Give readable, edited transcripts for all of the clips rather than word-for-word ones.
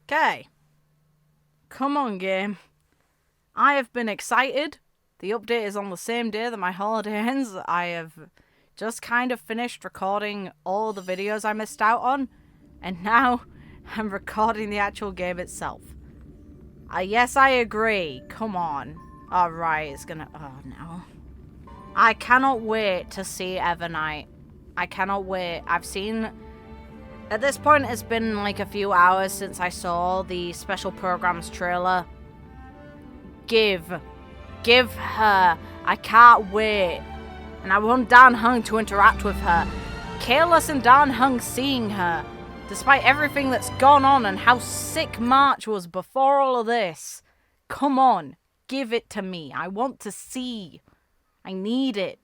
Okay. Come on, game. I have been excited. The update is on the same day that my holiday ends. I have just kind of finished recording all the videos I missed out on. And now I'm recording the actual game itself. Yes, I agree. Come on. Alright, it's gonna... Oh, no. I cannot wait to see Evernight. I cannot wait. I've seen... At this point, it's been like a few hours since I saw the special programs trailer. Give her. I can't wait. And I want Dan Heng to interact with her. Kalis and Dan Heng seeing her. Despite everything that's gone on and how sick March was before all of this. Come on. Give it to me. I want to see. I need it.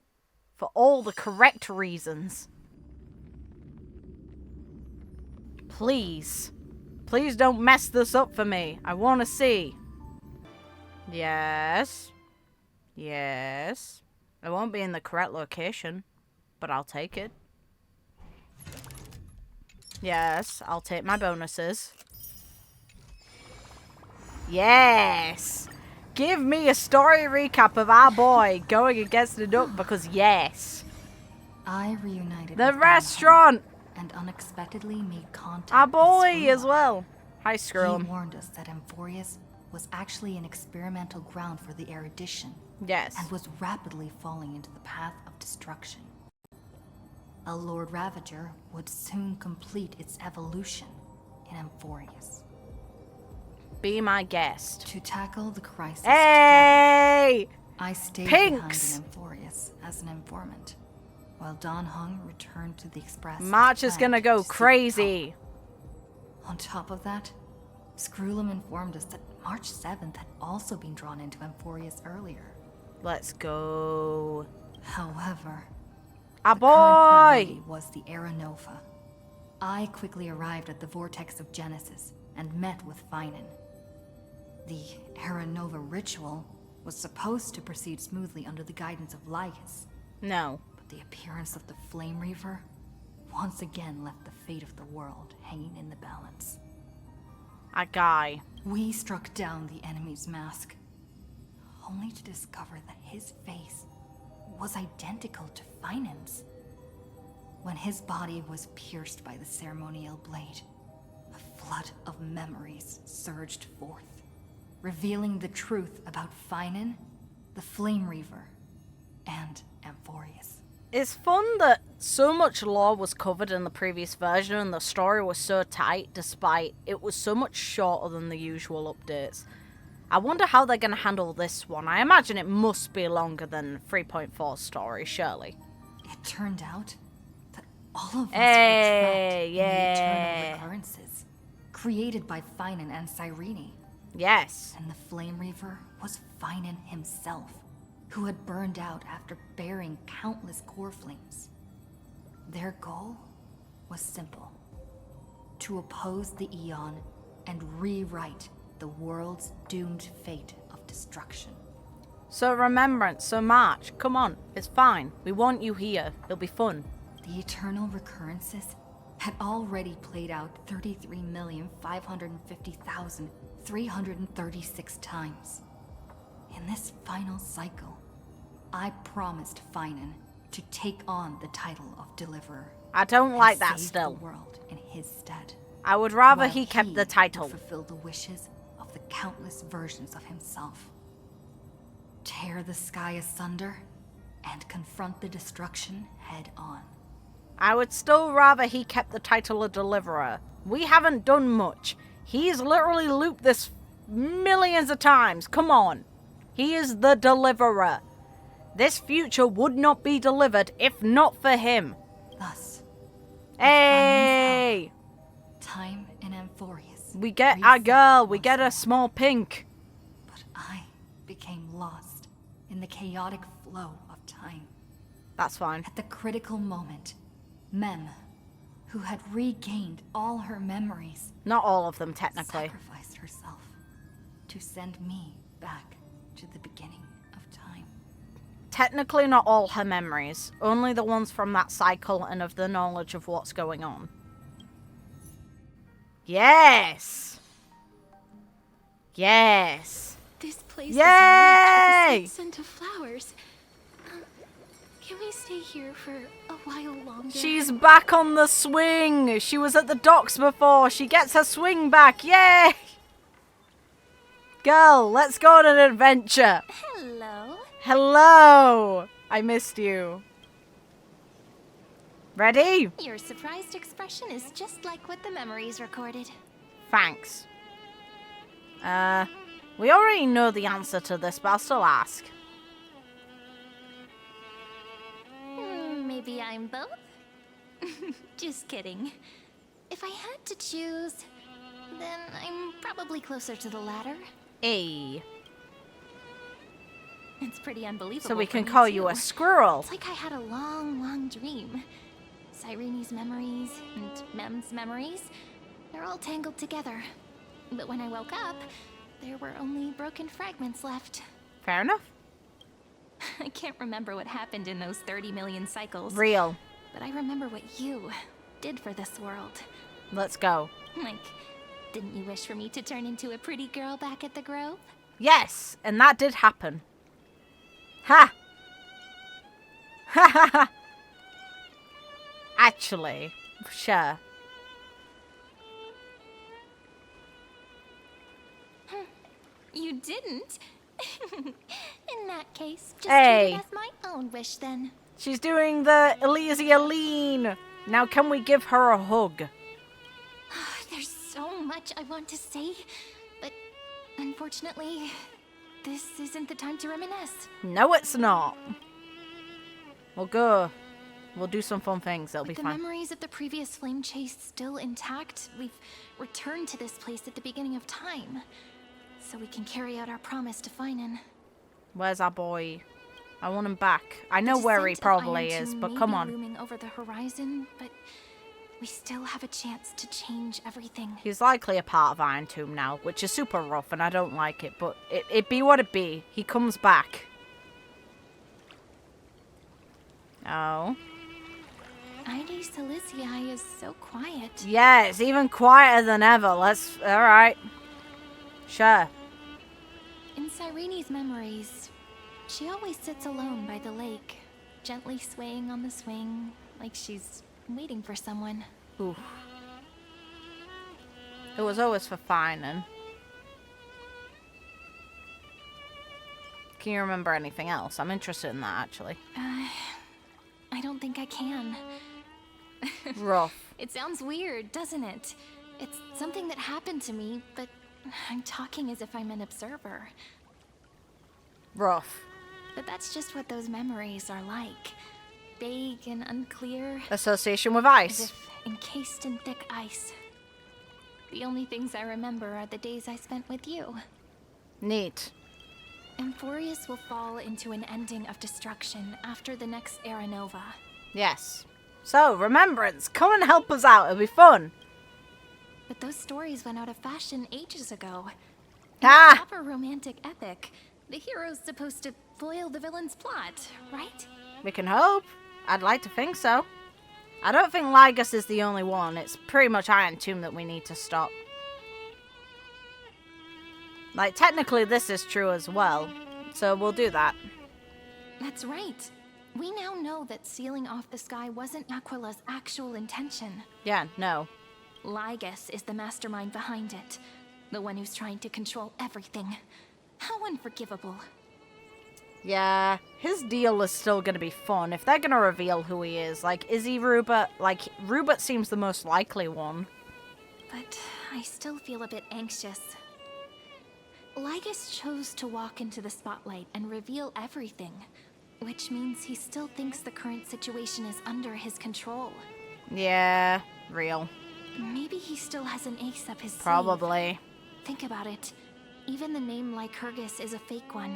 For all the correct reasons. Please. Please don't mess this up for me. I want to see. Yes. Yes. I won't be in the correct location, but I'll take it. Yes, I'll take my bonuses. Yes. Give me a story recap of our boy going against the duck because yes. I reunited the with restaurant and unexpectedly made contact our boy with as well. Hi, Skrull. He warned us that Amphoreus was actually an experimental ground for the erudition. Yes. And was rapidly falling into the path of destruction. A Lord Ravager would soon complete its evolution in Amphoreus. Be my guest. To tackle the crisis Hey! together, I stayed Pinks! behind in Amphoreus as an informant, while Dan Heng returned to the Express. March is gonna go crazy. On top of that, Skrullum informed us that March 7th had also been drawn into Amphoreus earlier. Let's go. However, our the current boy priority was the Era Nova. I quickly arrived at the Vortex of Genesis and met with Finan. The Era Nova ritual was supposed to proceed smoothly under the guidance of Lygus. No. But the appearance of the Flame Reaver once again left the fate of the world hanging in the balance. A guy. We struck down the enemy's mask, only to discover that his face was identical to Finan's. When his body was pierced by the ceremonial blade, a flood of memories surged forth, revealing the truth about Finan, the Flame Reaver, and Amphoreus. It's fun that so much lore was covered in the previous version and the story was so tight despite it was so much shorter than the usual updates. I wonder how they're going to handle this one. I imagine it must be longer than 3.4's story, surely. It turned out that all of us were Hey, trapped in yeah. the eternal recurrences created by Finan and Cyrene. Yes. And the Flame Reaver was Finan himself, who had burned out after bearing countless core flames. Their goal was simple: to oppose the Aeon and rewrite the world's doomed fate of destruction. So Remembrance, so March, come on, it's fine. We want you here. It'll be fun. The eternal recurrences had already played out 33,550,336 times. In this final cycle, I promised Finan to take on the title of Deliverer. I don't like that save still. The world in his stead. I would rather while he kept the title. would fulfill the wishes of the countless versions of himself. Tear the sky asunder and confront the destruction head on. I would still rather he kept the title of Deliverer. We haven't done much. He's literally looped this millions of times. Come on. He is the Deliverer. This future would not be delivered if not for him. Thus, hey! time in Amphoreus. We get our girl. We get a small pink. But I became lost in the chaotic flow of time. That's fine. At the critical moment, Mem, who had regained all her memories, Not all of them, technically. sacrificed herself to send me back to the beginning of time. Technically not all her memories. Only the ones from that cycle and of the knowledge of what's going on. Yes! Yes. This place Yay! is rich with the scent of flowers. Can we stay here for a while longer? She's back on the swing. She was at the docks before. She gets her swing back. Yay! Girl, let's go on an adventure. Hello. Hello. I missed you. Ready? Your surprised expression is just like what the memories recorded. Thanks. We already know the answer to this, but I'll still ask. Maybe I'm both? Just kidding. If I had to choose, then I'm probably closer to the latter. Hey. It's pretty unbelievable. So we can for me, call too. you a squirrel. It's like I had a long, long dream. Cyrene's memories and Mem's memories, they're all tangled together. But when I woke up, there were only broken fragments left. Fair enough. I can't remember what happened in those 30 million cycles. Real. But I remember what you did for this world. Let's go. Like, didn't you wish for me to turn into a pretty girl back at the Grove? Yes, and that did happen. Ha! Ha ha ha! Actually, sure. You didn't? In that case, just Hey. treat it as my own wish then. She's doing the Elysia lean. Now can we give her a hug? There's so much I want to say, but unfortunately, this isn't the time to reminisce. No, it's not. We'll go. We'll do some fun things. It'll be With the fine. memories of the previous flame chase still intact, we've returned to this place at the beginning of time, so we can carry out our promise to Finan. Where's our boy? I want him back. I know where he probably is, but come on. Looming over the horizon, but we still have a chance to change everything. He's likely a part of Iron Tomb now, which is super rough, and I don't like it, but it be what it be. He comes back. Oh. Ide Silicii is so quiet. Yeah, it's even quieter than ever. Alright. Sure. In Cyrene's memories, she always sits alone by the lake, gently swaying on the swing, like she's waiting for someone. Oof. It was always for Finan. Can you remember anything else? I'm interested in that, actually. I don't think I can. Rough. It sounds weird, doesn't it? It's something that happened to me, but I'm talking as if I'm an observer. Rough. But that's just what those memories are like. Vague and unclear, Association with as ice. if encased in thick ice. The only things I remember are the days I spent with you. Neat. Amphoreus will fall into an ending of destruction after the next Era Nova. Yes. So, remembrance. Come and help us out. It'll be fun. But those stories went out of fashion ages ago. Ah! It's a proper romantic epic. The hero's supposed to foil the villain's plot, right? We can hope. I'd like to think so. I don't think Lygus is the only one. It's pretty much Iron Tomb that we need to stop. Like, technically this is true as well. So we'll do that. That's right. We now know that sealing off the sky wasn't Aquila's actual intention. Yeah, no. Lygus is the mastermind behind it. The one who's trying to control everything. How unforgivable. Yeah, his deal is still gonna be fun. If they're gonna reveal who he is, like, is he Rupert? Like, Rupert seems the most likely one. But I still feel a bit anxious. Lygus chose to walk into the spotlight and reveal everything, which means he still thinks the current situation is under his control. Yeah, real. Maybe he still has an ace up his sleeve. Probably. Think about it. Even the name Lycurgus is a fake one.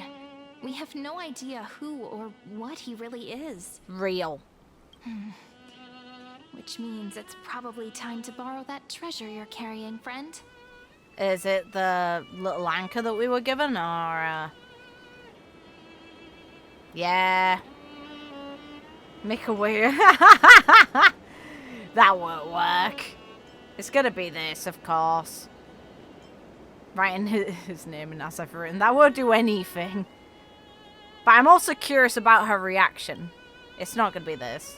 We have no idea who or what he really is. Real. Which means it's probably time to borrow that treasure you're carrying, friend. Is it the little anchor that we were given, or, Yeah. MiHoYo. That won't work. It's gonna be this, of course. writing his name in Decipher, and that won't do anything. But I'm also curious about her reaction. It's not gonna be this.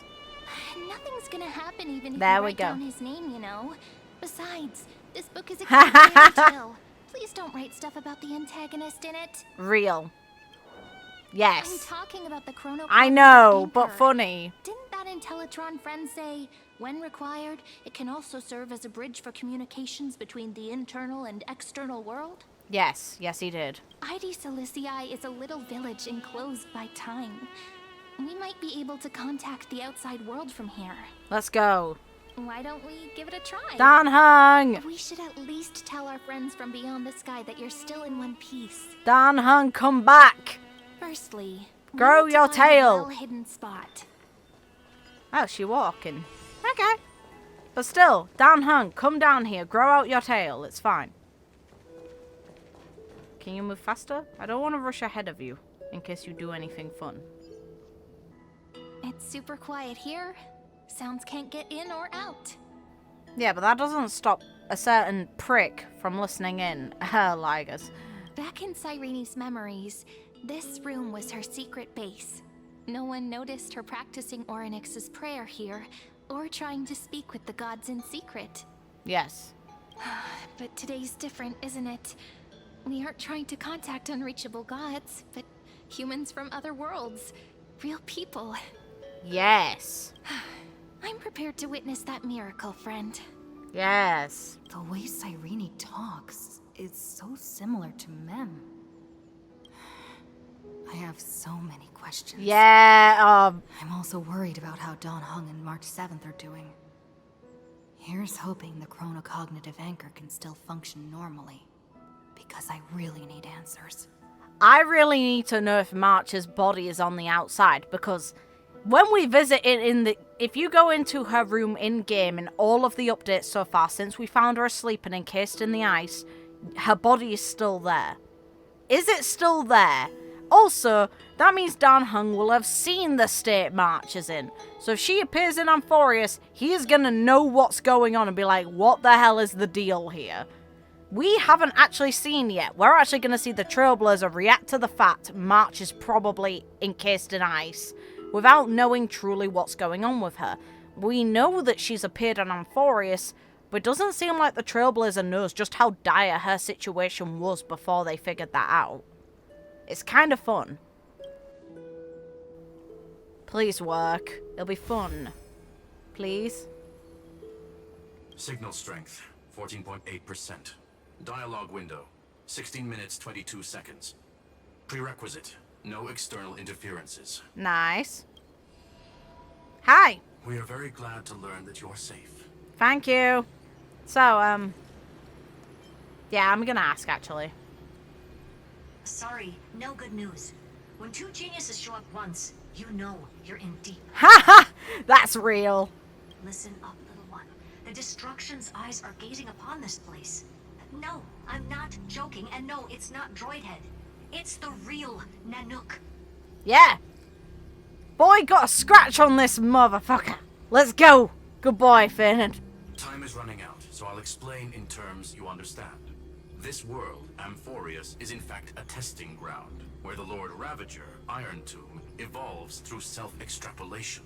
Nothing's gonna happen even if There you we write go. down his name, you know. Besides, this book is a fairy tale. Please don't write stuff about the antagonist in it. Real. I'm Yes. talking about the chrono. I know, but anchor. funny. Didn't that Intellitron friend say, when required, it can also serve as a bridge for communications between the internal and external world? Yes. Yes, he did. ID Silicii is a little village enclosed by time. We might be able to contact the outside world from here. Let's go. Why don't we give it a try? Dan Hung! We should at least tell our friends from beyond the sky that you're still in one piece. Dan Hung, come back! Firstly, Grow we need to your find tail. a well-hidden spot. Oh, she walking. Okay. But still, Dan Hung, come down here. Grow out your tail. It's fine. Can you move faster? I don't want to rush ahead of you, in case you do anything fun. It's super quiet here. Sounds can't get in or out. Yeah, but that doesn't stop a certain prick from listening in. Lygus. Back in Cyrene's memories, this room was her secret base. No one noticed her practicing Orynyx's prayer here, or trying to speak with the gods in secret. Yes. But today's different, isn't it? We aren't trying to contact unreachable gods, but humans from other worlds. Real people. Yes. I'm prepared to witness that miracle, friend. Yes. The way Cyrene talks is so similar to Mem. I have so many questions. Yeah, I'm also worried about how Dawn Hung and March 7th are doing. Here's hoping the chronocognitive anchor can still function normally. Because I really need answers. I really need to know if March's body is on the outside, because when we visit it if you go into her room in-game in all of the updates so far, since we found her asleep and encased in the ice, her body is still there. Is it still there? Also, that means Dan Hung will have seen the state March is in. So if she appears in Amphoreus, he is gonna know what's going on and be like, what the hell is the deal here? We haven't actually seen yet. We're actually gonna see the Trailblazer react to the fact March is probably encased in ice, without knowing truly what's going on with her. We know that she's appeared on Amphoreus, but it doesn't seem like the Trailblazer knows just how dire her situation was before they figured that out. It's kind of fun. Please work. It'll be fun. Please. Signal strength, 14.8%. Dialogue window, 16 minutes 22 seconds. Prerequisite, no external interferences. Nice. Hi. We are very glad to learn that you're safe. Thank you. So, yeah, I'm gonna ask, actually. Sorry, no good news. When two geniuses show up once, you know you're in deep. Haha! That's real. Listen up, little one. The Destruction's eyes are gazing upon this place. No, I'm not joking, and no, it's not Droidhead. It's the real Nanook. Yeah. Boy got a scratch on this motherfucker. Let's go. Good boy, Finn. Time is running out, so I'll explain in terms you understand. This world, Amphoreus, is in fact a testing ground, where the Lord Ravager, Iron Tomb, evolves through self-extrapolation.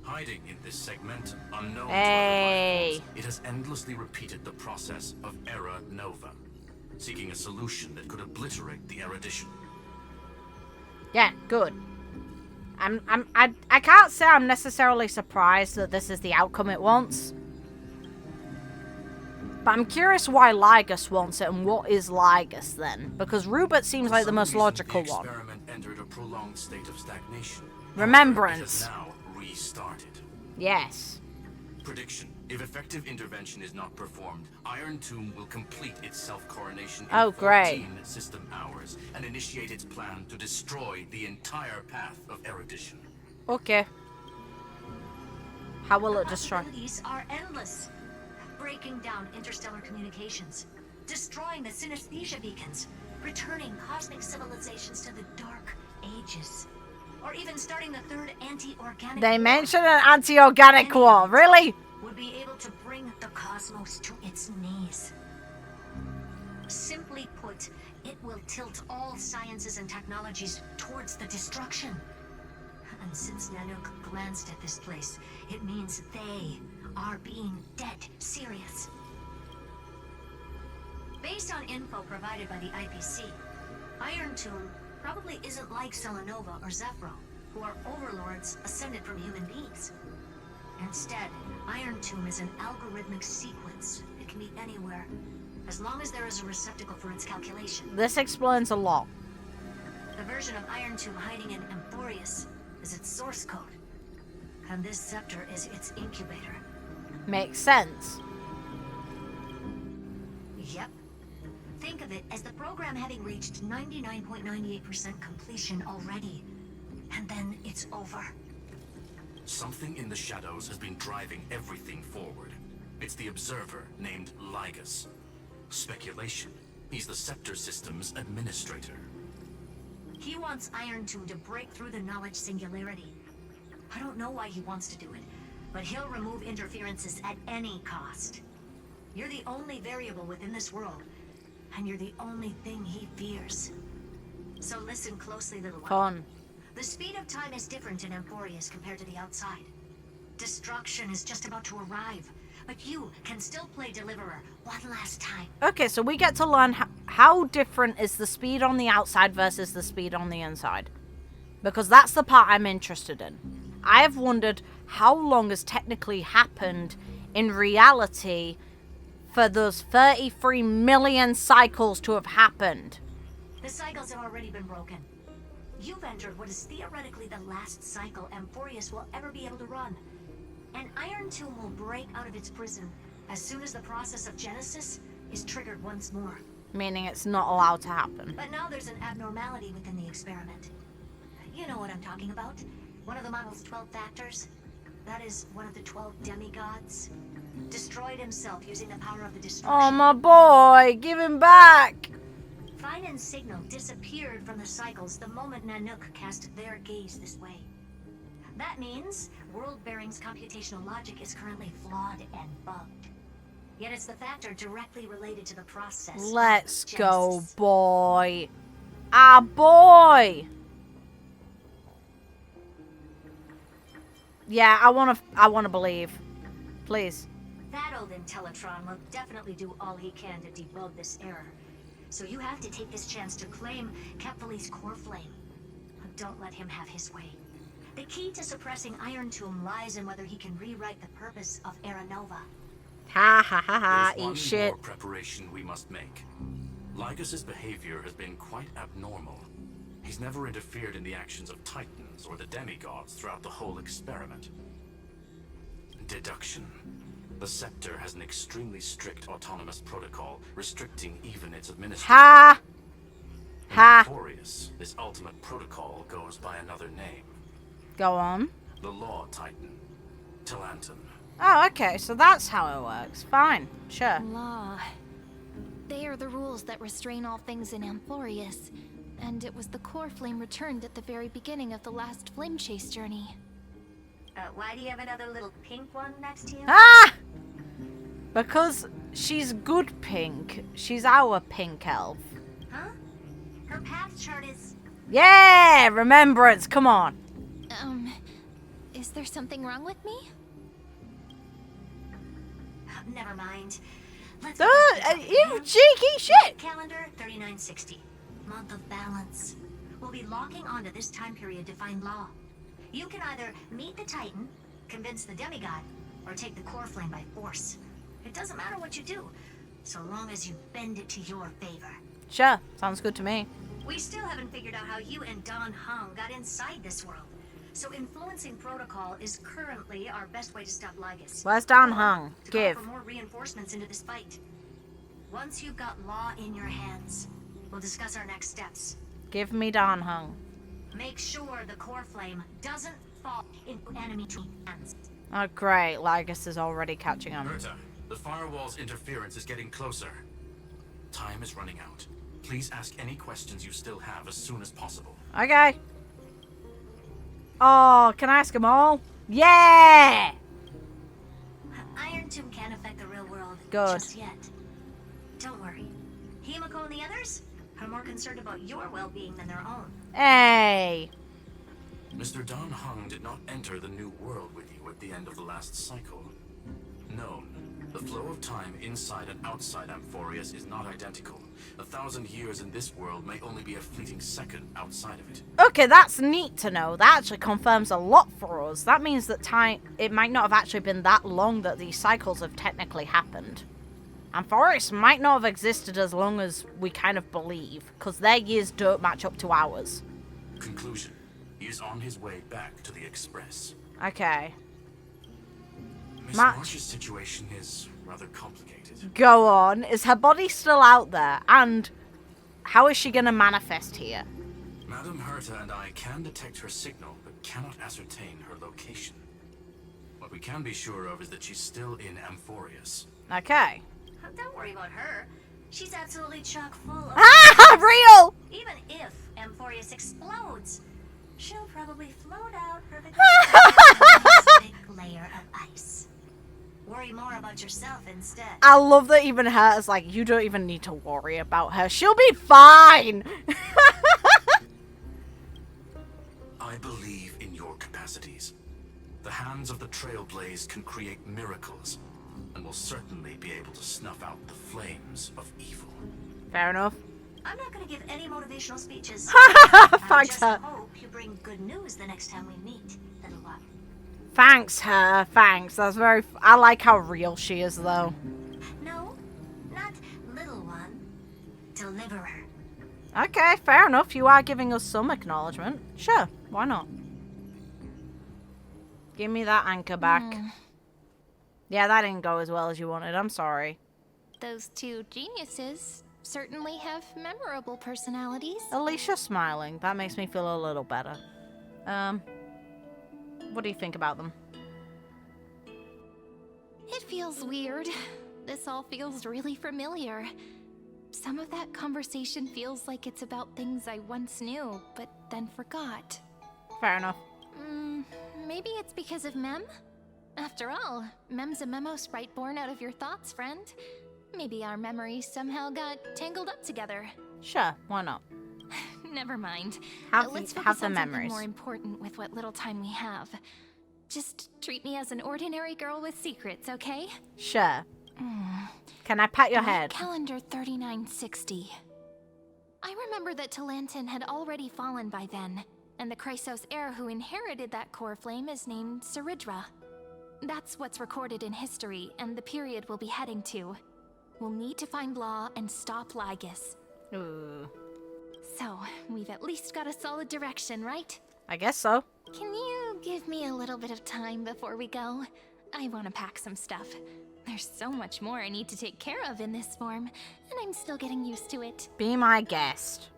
Hiding in this segment, unknown to other life forms, it has endlessly repeated the process of Era Nova, seeking a solution that could obliterate the erudition. Yeah, good. I can't say I'm necessarily surprised that this is the outcome it wants. But I'm curious why Lygus wants it and what is Lygus then? Because Rupert seems like the most logical one. The experiment entered a prolonged state of stagnation. Remembrance. It has now restarted. Yes. Prediction. If effective intervention is not performed, Iron Tomb will complete its self-coronation in Oh, great. 14 system hours and initiate its plan to destroy the entire path of erudition. Okay. How will it destroy? Possibilities are endless. Breaking down interstellar communications, destroying the synesthesia beacons, returning cosmic civilizations to the Dark Ages, or even starting the third anti-organic They war. mentioned an anti-organic war. Really? Would be able to bring the cosmos to its knees. Simply put, it will tilt all sciences and technologies towards the destruction. And since Nanook glanced at this place, it means they are being dead serious. Based on info provided by the IPC, Iron Tomb probably isn't like Selenova or Zephyr, who are overlords ascended from human beings. Instead, Iron Tomb is an algorithmic sequence. It can be anywhere, as long as there is a receptacle for its calculation. This explains a lot. The version of Iron Tomb hiding in amphoreus is its source code, and this scepter is its incubator. Makes sense. Yep. Think of it as the program having reached 99.98% completion already, and then it's over. Something in the shadows has been driving everything forward. It's the observer named Lygus. Speculation. He's the scepter system's administrator. He wants Iron Tomb to break through the knowledge singularity. I don't know why he wants to do it, but he'll remove interferences at any cost. You're the only variable within this world, and you're the only thing he fears. So listen closely, little one. Fun. The speed of time is different in amphoreus compared to the outside. Destruction is just about to arrive, but you can still play Deliverer one last time. Okay, so we get to learn how different is the speed on the outside versus the speed on the inside. Because that's the part I'm interested in. I have wondered how long has technically happened in reality for those 33 million cycles to have happened. The cycles have already been broken. You've entered what is theoretically the last cycle amphoreus will ever be able to run. An Iron Tomb will break out of its prison as soon as the process of Genesis is triggered once more. Meaning it's not allowed to happen. But now there's an abnormality within the experiment. You know what I'm talking about. One of the model's 12 factors. That is one of the 12 demigods. Destroyed himself using the power of the destruction. Oh, my boy, give him back. Finan's signal disappeared from the cycles the moment Nanook cast their gaze this way. That means World-Bearing's computational logic is currently flawed and bugged. Yet it's the factor directly related to the process. Let's go, boy. Ah, boy. Yeah, I wanna believe. Please. That old Intellatron will definitely do all he can to debug this error. So you have to take this chance to claim Kephal's core flame. But don't let him have his way. The key to suppressing Iron Tomb lies in whether he can rewrite the purpose of Era Nova. Ha ha ha ha, There's one eat shit. more preparation we must make. Lygus's behavior has been quite abnormal. He's never interfered in the actions of Titans or the demigods throughout the whole experiment. Deduction. The Scepter has an extremely strict autonomous protocol, restricting even its administration. Ha! Ha! Amphoreus, this ultimate protocol goes by another name. Go on. The Law Titan. Talanton. Oh, okay, so that's how it works. Fine, sure. Law. They are the rules that restrain all things in amphoreus. And it was the core flame returned at the very beginning of the last flame chase journey. Why do you have another little pink one next to you? Ah! Because she's good pink. She's our pink elf. Huh? Her path chart is... Yeah! Remembrance, come on. Is there something wrong with me? Never mind. Let's You cheeky shit! Calendar 3960. Month of balance. We'll be locking onto this time period to find law. You can either meet the Titan, convince the demigod, or take the core flame by force. It doesn't matter what you do, so long as you bend it to your favor. Sure, sounds good to me. We still haven't figured out how you and Don Hung got inside this world. So influencing protocol is currently our best way to stop Lygus. Where's Don Hung? To Give. call for more reinforcements into this fight. Once you've got law in your hands, we'll discuss our next steps. Give me Don Hung. Make sure the core flame doesn't fall into enemy hands. Oh, great. Lygus is already catching on. Berta, the firewall's interference is getting closer. Time is running out. Please ask any questions you still have as soon as possible. Okay. Oh, can I ask them all? Yeah! Iron Tomb can't affect the real world Good. just yet. Don't worry. Himiko and the others are more concerned about your well-being than their own. Hey! Mr. Don Hung did not enter the new world with you at the end of the last cycle. No, the flow of time inside and outside Amphoreus is not identical. 1,000 years in this world may only be a fleeting second outside of it. Okay, that's neat to know. That actually confirms a lot for us. That means that time, it might not have actually been that long that these cycles have technically happened. Amphoreus might not have existed as long as we kind of believe, because their years don't match up to ours. Conclusion. He is on his way back to the Express. Okay. Miss March's situation is rather complicated. Go on. Is her body still out there? And how is she going to manifest here? Madame Herta and I can detect her signal, but cannot ascertain her location. What we can be sure of is that she's still in Amphoreus. Okay. Don't worry about her. She's absolutely chock full of... Ah! Real! Even if Amphoreus explodes, she'll probably float out perfectly big layer of ice. Worry more about yourself instead. I love that even her is like, you don't even need to worry about her. She'll be fine! I believe in your capacities. The hands of the Trailblaze can create miracles, and will certainly be able to snuff out the flames of evil. Fair enough. I'm not going to give any motivational speeches. Thanks, her. I just hope you bring good news the next time we meet, little one. Thanks, her. Thanks. That's very... I like how real she is, though. No, not little one. Deliverer. Okay, fair enough. You are giving us some acknowledgement. Sure, why not? Give me that anchor back. Yeah, that didn't go as well as you wanted. I'm sorry. Those two geniuses certainly have memorable personalities. At least you're smiling. That makes me feel a little better. What do you think about them? It feels weird. This all feels really familiar. Some of that conversation feels like it's about things I once knew, but then forgot. Fair enough. Maybe it's because of Mem? After all, Mem's a memo sprite born out of your thoughts, friend. Maybe our memories somehow got tangled up together. Sure, why not? Never mind. have Let's focus the on something memories. more important with what little time we have. Just treat me as an ordinary girl with secrets, okay? Sure. Can I pat your head? Calendar 3960. I remember that Talantin had already fallen by then, and the chrysos heir who inherited that core flame is named Cerydra. That's what's recorded in history, and the period we'll be heading to. We'll need to find Law and stop Lygus. Ooh. So, we've at least got a solid direction, right? I guess so. Can you give me a little bit of time before we go? I want to pack some stuff. There's so much more I need to take care of in this form, and I'm still getting used to it. Be my guest.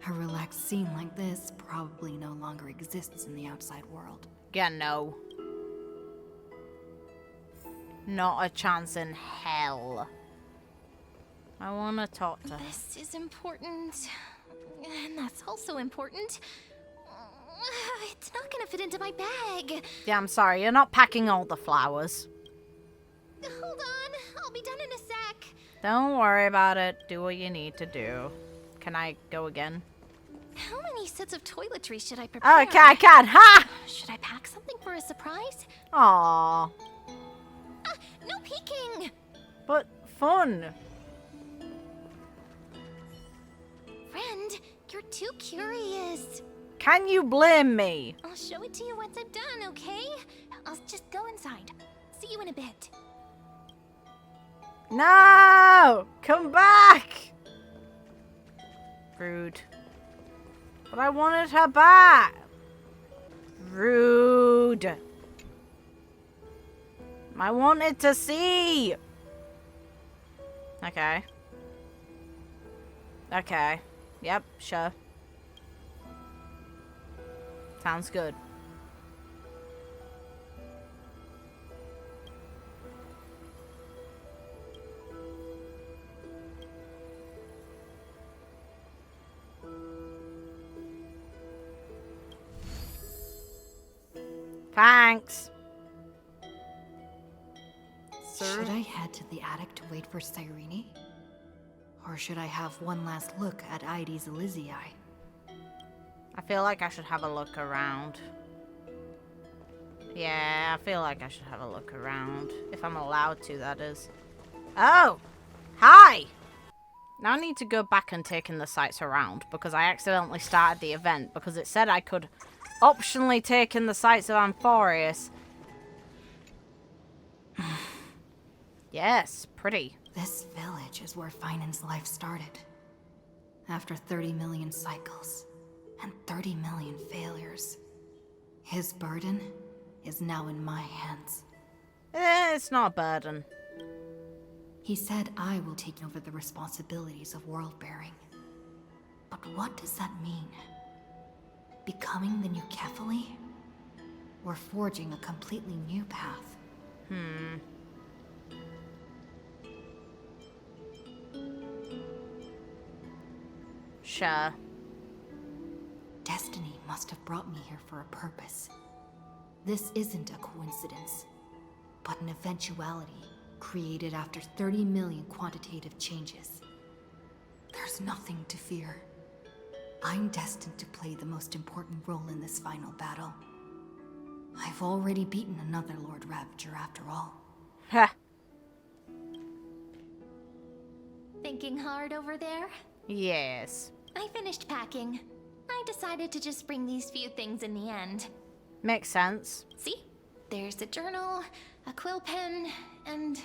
A relaxed scene like this probably no longer exists in the outside world. Yeah, no. Not a chance in hell. I want to talk to her. This is important, and that's also important. It's not gonna fit into my bag. Yeah, I'm sorry. You're not packing all the flowers. Hold on, I'll be done in a sec. Don't worry about it. Do what you need to do. Can I go again? How many sets of toiletries should I prepare? Oh, okay, I can. Ha! Should I pack something for a surprise? Aww. No peeking! But fun. Friend, you're too curious. Can you blame me? I'll show it to you once I'm done, okay? I'll just go inside. See you in a bit. No! Come back! Rude. But I wanted her back. Rude. I wanted to see. Okay. Okay. Yep, sure. Sounds good. Thanks. Should I head to the attic to wait for Cyrene? Or should I have one last look at Ides Elysiae? I feel like I should have a look around. Yeah, I feel like I should have a look around. If I'm allowed to, that is. Oh! Hi! Now I need to go back and take in the sights around, because I accidentally started the event, because it said I could optionally take in the sights of Amphoreus. Yes, pretty. This village is where Finan's life started. After 30 million cycles and 30 million failures, his burden is now in my hands. It's not a burden. He said I will take over the responsibilities of world-bearing. But what does that mean? Becoming the new Kephili? Or forging a completely new path? Sure. Destiny must have brought me here for a purpose. This isn't a coincidence, but an eventuality created after 30 million quantitative changes. There's nothing to fear. I'm destined to play the most important role in this final battle. I've already beaten another Lord Ravager after all. Heh. Thinking hard over there? Yes. I finished packing. I decided to just bring these few things in the end. Makes sense. See? There's a journal, a quill pen, and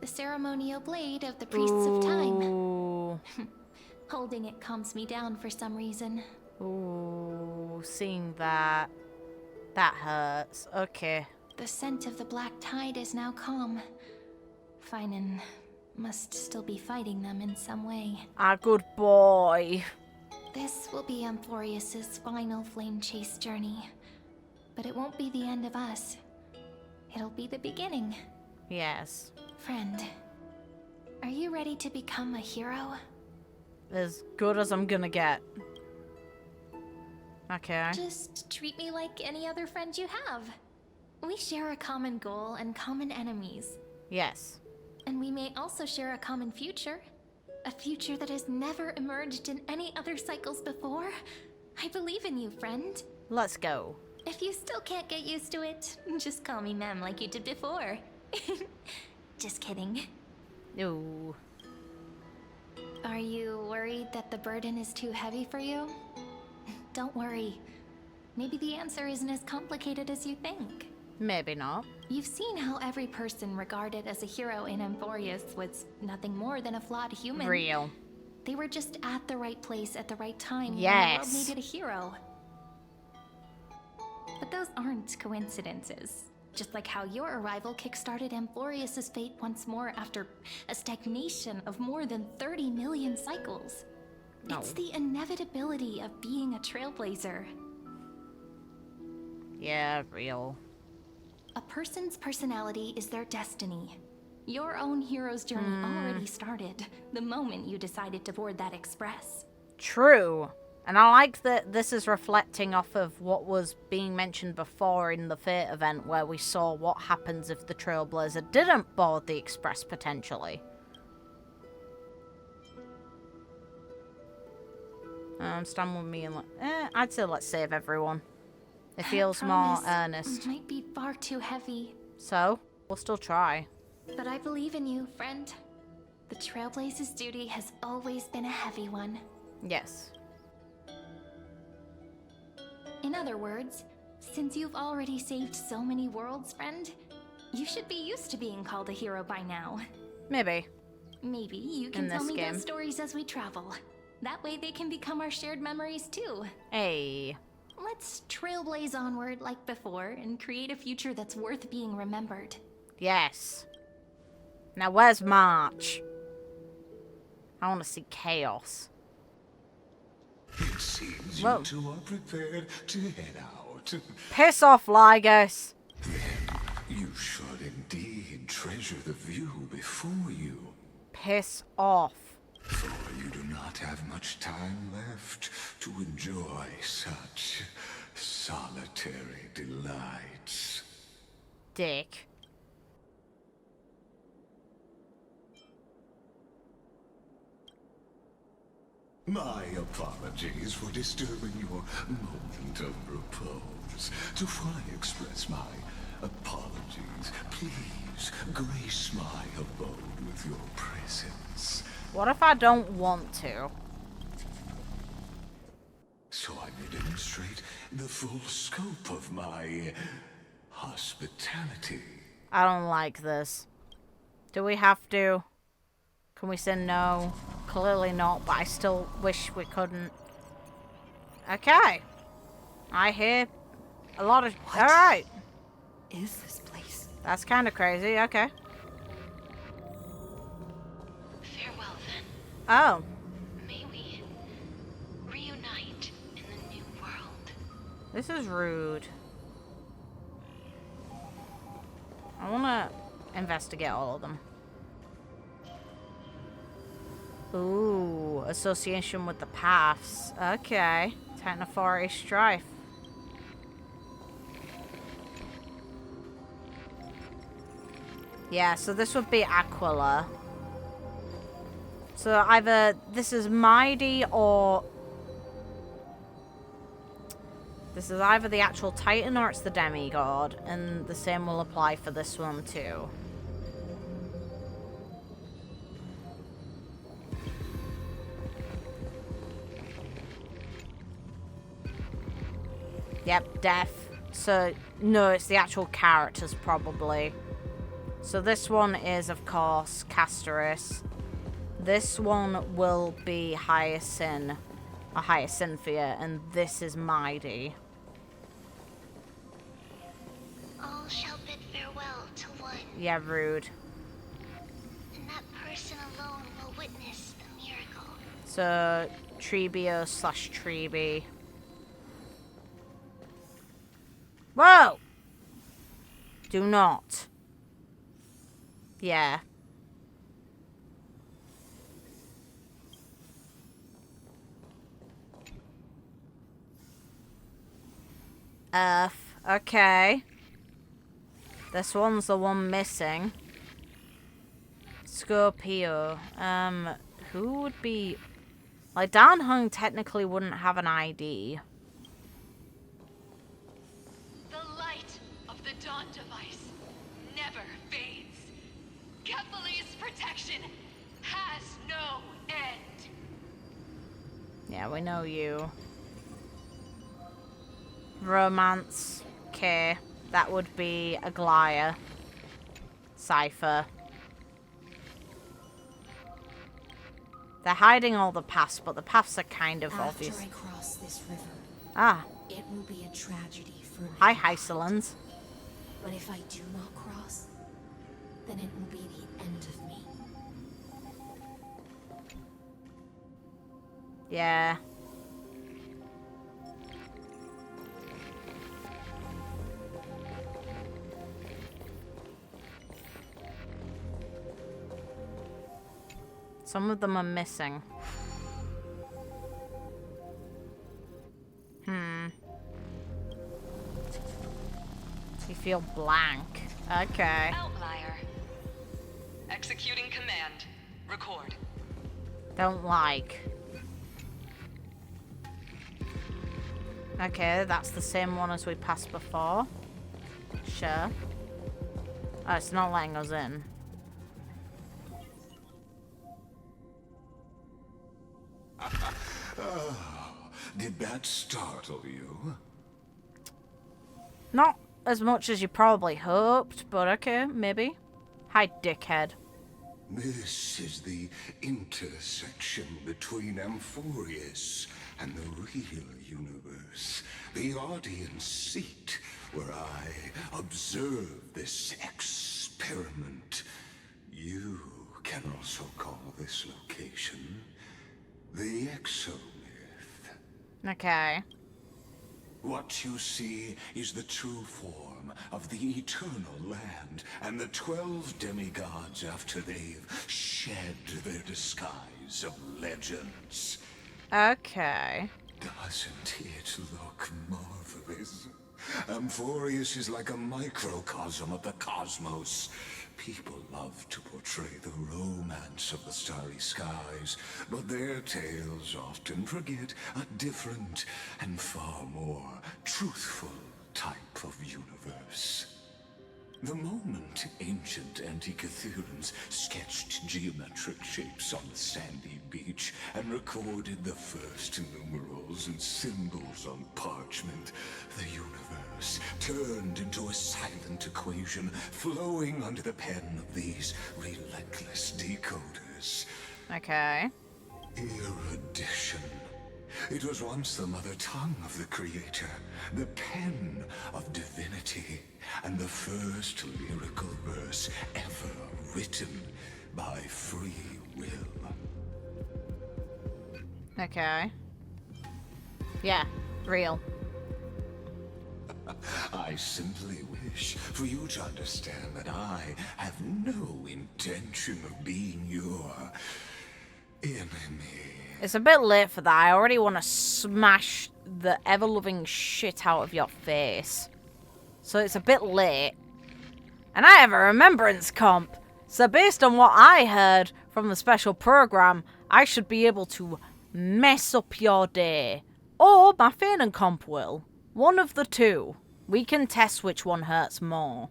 the ceremonial blade of the Priests of Time. Ooh. Holding it calms me down for some reason. Ooh, seeing that. That hurts. Okay. The scent of the Black Tide is now calm. Finan must still be fighting them in some way. Ah, good boy. This will be Amphoreus' final flame chase journey. But it won't be the end of us. It'll be the beginning. Yes. Friend, are you ready to become a hero? As good as I'm gonna get. Okay. Just treat me like any other friend you have. We share a common goal and common enemies. Yes. And we may also share a common future. A future that has never emerged in any other cycles before. I believe in you, friend. Let's go. If you still can't get used to it, just call me Mem like you did before. Just kidding. Ooh. Are you worried that the burden is too heavy for you? Don't worry. Maybe the answer isn't as complicated as you think. Maybe not. You've seen how every person regarded as a hero in Amphoreus was nothing more than a flawed human. Real. They were just at the right place at the right time Yes. when the world needed a hero. But those aren't coincidences. Just like how your arrival kickstarted Amphoreus' fate once more after a stagnation of more than 30 million cycles. No. It's the inevitability of being a trailblazer. Yeah, real. A person's personality is their destiny. Your own hero's journey already started the moment you decided to board that express. True. And I like that this is reflecting off of what was being mentioned before in the Fate event, where we saw what happens if the Trailblazer didn't board the Express, potentially. Stand with me and I'd say let's save everyone. It feels more earnest. Might be far too heavy. So, we'll still try. But I believe in you, friend. The Trailblaze's duty has always been a heavy one. Yes. In other words, since you've already saved so many worlds, friend, you should be used to being called a hero by now. Maybe. Maybe you can In tell this me game. those stories as we travel. That way they can become our shared memories too. Hey. Let's trailblaze onward like before and create a future that's worth being remembered. Yes. Now where's March? I want to see chaos. It seems Whoa. you two are prepared to head out. Piss off, Lygus. Then you should indeed treasure the view before you, Piss off. for you do not have much time left to enjoy such solitary delights. Dick. My apologies for disturbing your moment of repose. To fully express my apologies, please grace my abode with your presence. What if I don't want to? So I may demonstrate the full scope of my hospitality. I don't like this. Do we have to? Can we say no? Clearly not, but I still wish we couldn't. Okay. I hear a lot of... Alright. Is this place? That's kind of crazy. Okay. Farewell, then. Oh. May we reunite in the new world. This is rude. I want to investigate all of them. Ooh, association with the paths. Okay. Technophoric strife. Yeah, so this would be Aquila. So either this is Mighty or... This is either the actual Titan or it's the demigod. And the same will apply for this one too. Yep, death. So, no, it's the actual characters, probably. So this one is, of course, Casterus. This one will be Hyacinth, or Hyacinthia, and this is Mighty. All shall bid farewell to one, Yeah, rude. and that person alone will witness the miracle. So, Trebio / Trebi. Whoa! Do not. Yeah. Earth. Okay. This one's the one missing. Scorpio. Who would be... Like, Dan Hung technically wouldn't have an ID. The light of the dawn device never fades. Kephal's protection has no end. Yeah, we know you. Romance. Okay. That would be Aglaea. Decipher. They're hiding all the paths, but the paths are kind of obvious. After I cross this river, Ah. it will be a tragedy for me. Hi, Hysilens. But if I do not cross, then it will be the end of me. Yeah. Some of them are missing. You feel blank. Okay. Outlier. Executing command. Record. Don't like. Okay, that's the same one as we passed before. Sure. Oh, it's not letting us in. Did that startle you? Not as much as you probably hoped, but okay, maybe. Hi, dickhead. This is the intersection between Amphoreus and the real universe. The audience seat where I observe this experiment. You can also call this location the Exomyth. Okay. What you see is the true form of the eternal land and the 12 demigods after they've shed their disguise of legends. Okay. Doesn't it look marvelous? Amphoreus is like a microcosm of the cosmos. People love to portray the romance of the starry skies, but their tales often forget a different and far more truthful type of universe. The moment ancient Antikytherians sketched geometric shapes on the sandy beach and recorded the first numerals and symbols on parchment, the universe turned into a silent equation flowing under the pen of these relentless decoders. Okay. Erudition. It was once the mother tongue of the creator, the pen of divinity, and the first lyrical verse ever written by free will. Okay. Yeah, real. I simply wish for you to understand that I have no intention of being your enemy. It's a bit late for that. I already want to smash the ever-loving shit out of your face. So it's a bit late. And I have a remembrance comp. So based on what I heard from the special program, I should be able to mess up your day. Or my feigning comp will. One of the two. We can test which one hurts more.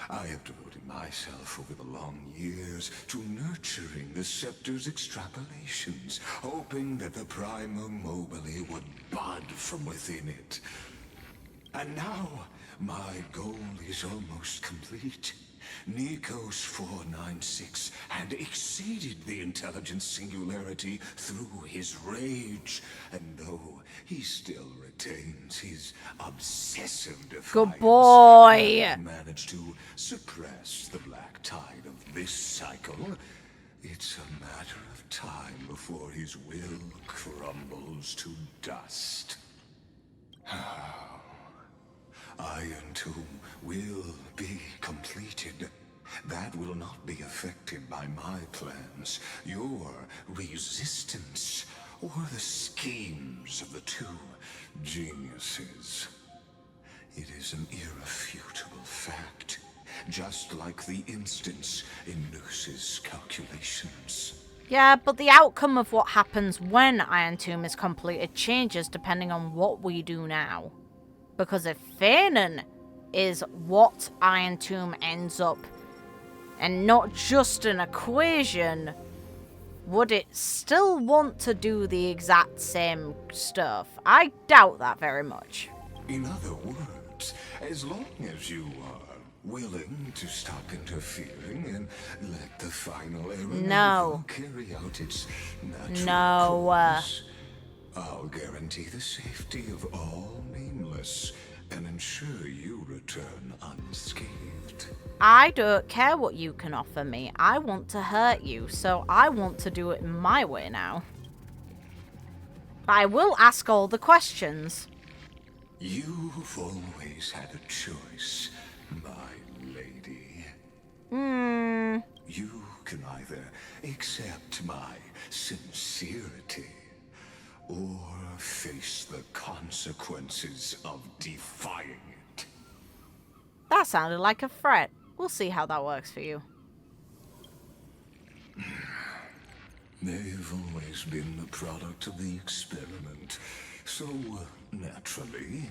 I have devoted myself over the long years to nurturing the scepter's extrapolations, hoping that the Prima Mobile would bud from within it. And now, my goal is almost complete. Nikos 496 had exceeded the intelligence singularity through his rage, and though he still retains his obsessive defiance, Good boy. I managed to suppress the black tide of this cycle. It's a matter of time before his will crumbles to dust. Iron Tomb will be completed. That will not be affected by my plans, your resistance, or the schemes of the two geniuses. It is an irrefutable fact, just like the instance in Noos's calculations. Yeah, but the outcome of what happens when Iron Tomb is completed changes depending on what we do now. Because if feigning is what Iron Tomb ends up, and not just an equation, would it still want to do the exact same stuff? I doubt that very much. In other words, as long as you are willing to stop interfering and let the final error carry out its natural course, I'll guarantee the safety of all nameless and ensure you return unscathed. I don't care what you can offer me. I want to hurt you, so I want to do it my way now. But I will ask all the questions. You've always had a choice, my lady. You can either accept my sincerity or face the consequences of defying it. That sounded like a threat. We'll see how that works for you. They've always been the product of the experiment, so naturally,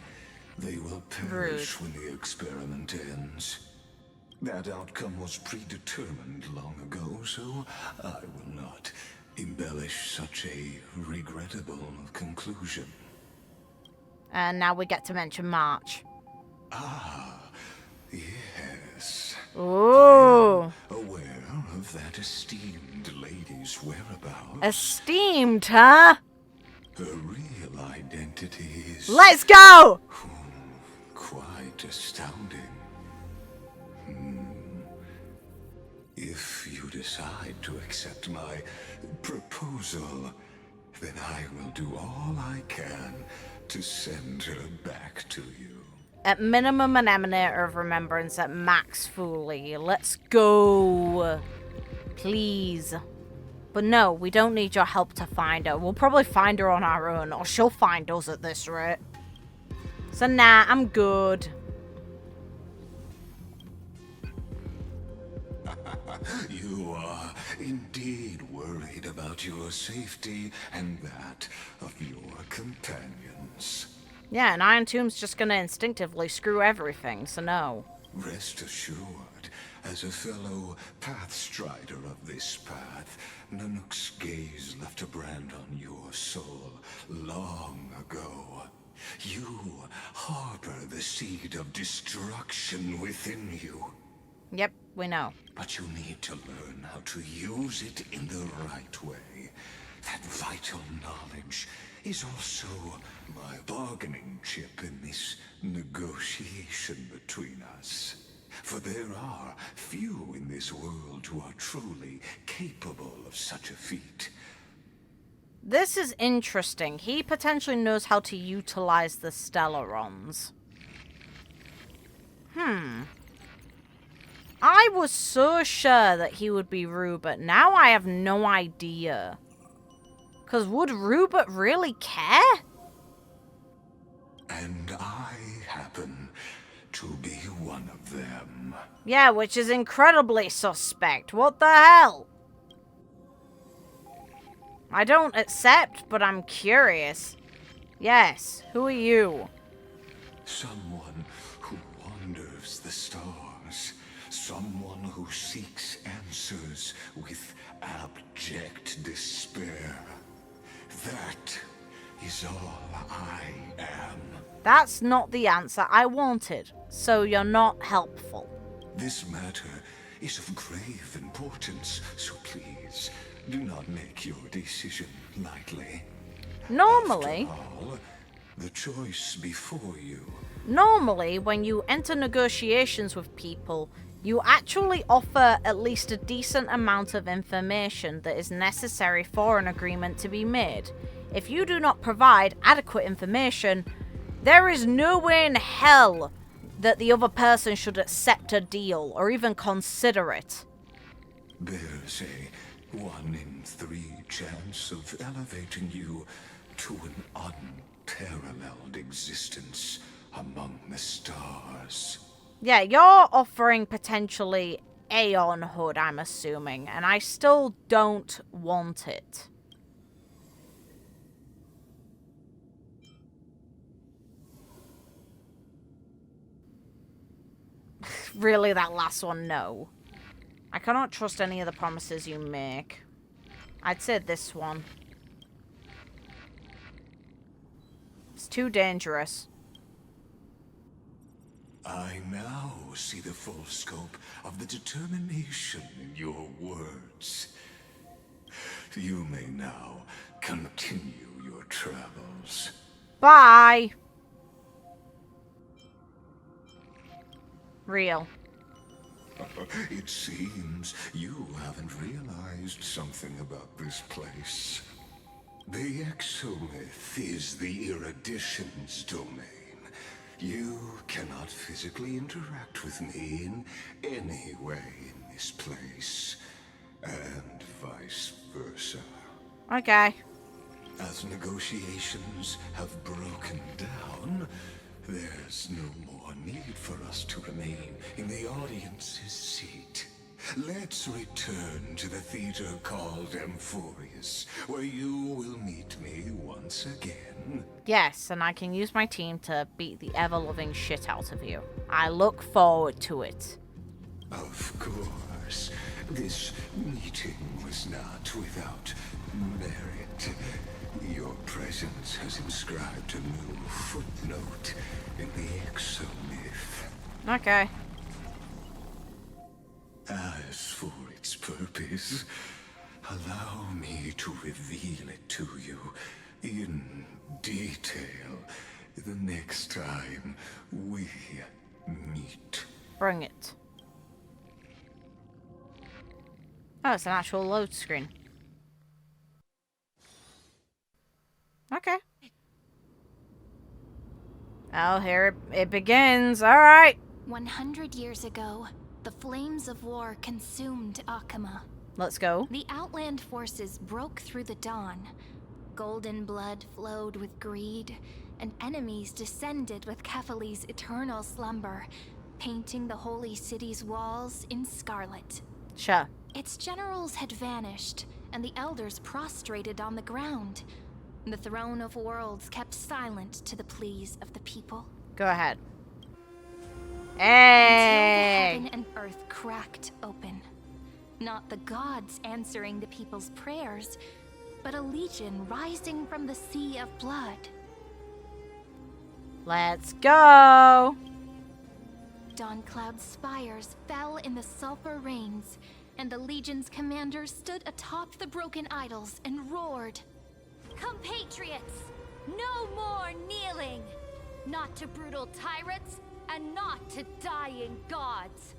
they will perish when the experiment ends. That outcome was predetermined long ago, so I will not embellish such a regrettable conclusion. And now we get to mention March. Ah, yes. Ooh. Aware of that esteemed lady's whereabouts. Esteemed, huh? Her real identity is... Let's go! Quite astounding. If you decide to accept my proposal, then I will do all I can to send her back to you. At minimum, an Emanator of Remembrance. At max, Fully. Let's go. Please. But no, we don't need your help to find her. We'll probably find her on our own, or she'll find us at this rate. So nah, I'm good. You are indeed worried about your safety and that of your companions. Yeah, and Iron Tomb's just gonna instinctively screw everything, so no. Rest assured, as a fellow pathstrider of this path, Nanook's gaze left a brand on your soul long ago. You harbor the seed of destruction within you. Yep, we know. But you need to learn how to use it in the right way. That vital knowledge is also my bargaining chip in this negotiation between us. For there are few in this world who are truly capable of such a feat. This is interesting. He potentially knows how to utilize the Stellarons. I was so sure that he would be Rupert. Now I have no idea. Because would Rupert really care? And I happen to be one of them. Yeah, which is incredibly suspect. What the hell? I don't accept, but I'm curious. Yes, who are you? Someone who wanders the stars. Someone who seeks answers with abject despair. That is all I am. That's not the answer I wanted, so you're not helpful. This matter is of grave importance, so please do not make your decision lightly. Normally, After all, the choice before you. Normally, when you enter negotiations with people, you actually offer at least a decent amount of information that is necessary for an agreement to be made. If you do not provide adequate information, there is no way in hell that the other person should accept a deal or even consider it. There's a 1 in 3 chance of elevating you to an unparalleled existence among the stars. Yeah, you're offering potentially Aeonhood, I'm assuming, and I still don't want it. Really, that last one, no. I cannot trust any of the promises you make. I'd say this one. It's too dangerous. I now see the full scope of the determination in your words. You may now continue your travels. Bye! Real. It seems you haven't realized something about this place. The exomyth is the erudition's domain. You cannot physically interact with me in any way in this place, and vice versa. Okay. As negotiations have broken down, there's no more need for us to remain in the audience's seat. Let's return to the theater called Amphoreus, where you will meet me once again. Yes, and I can use my team to beat the ever-loving shit out of you. I look forward to it. Of course, this meeting was not without merit. Your presence has inscribed a new footnote in the exomyth. Okay. As for its purpose, allow me to reveal it to you in detail the next time we meet. Bring it. Oh, it's an actual load screen. Okay. Oh, here it begins. All right. 100 years ago, the flames of war consumed Akama. Let's go. The Outland forces broke through the dawn. Golden blood flowed with greed, and enemies descended with Kefali's eternal slumber, painting the holy city's walls in scarlet. Sure. Its generals had vanished, and the elders prostrated on the ground. The throne of worlds kept silent to the pleas of the people. Go ahead. Until Hey! heaven and earth cracked open. Not the gods answering the people's prayers, but a legion rising from the sea of blood. Let's go! Dawncloud's spires fell in the sulfur rains, and the legion's commanders stood atop the broken idols and roared. Compatriots, no more kneeling! Not to brutal tyrants, and not to dying gods.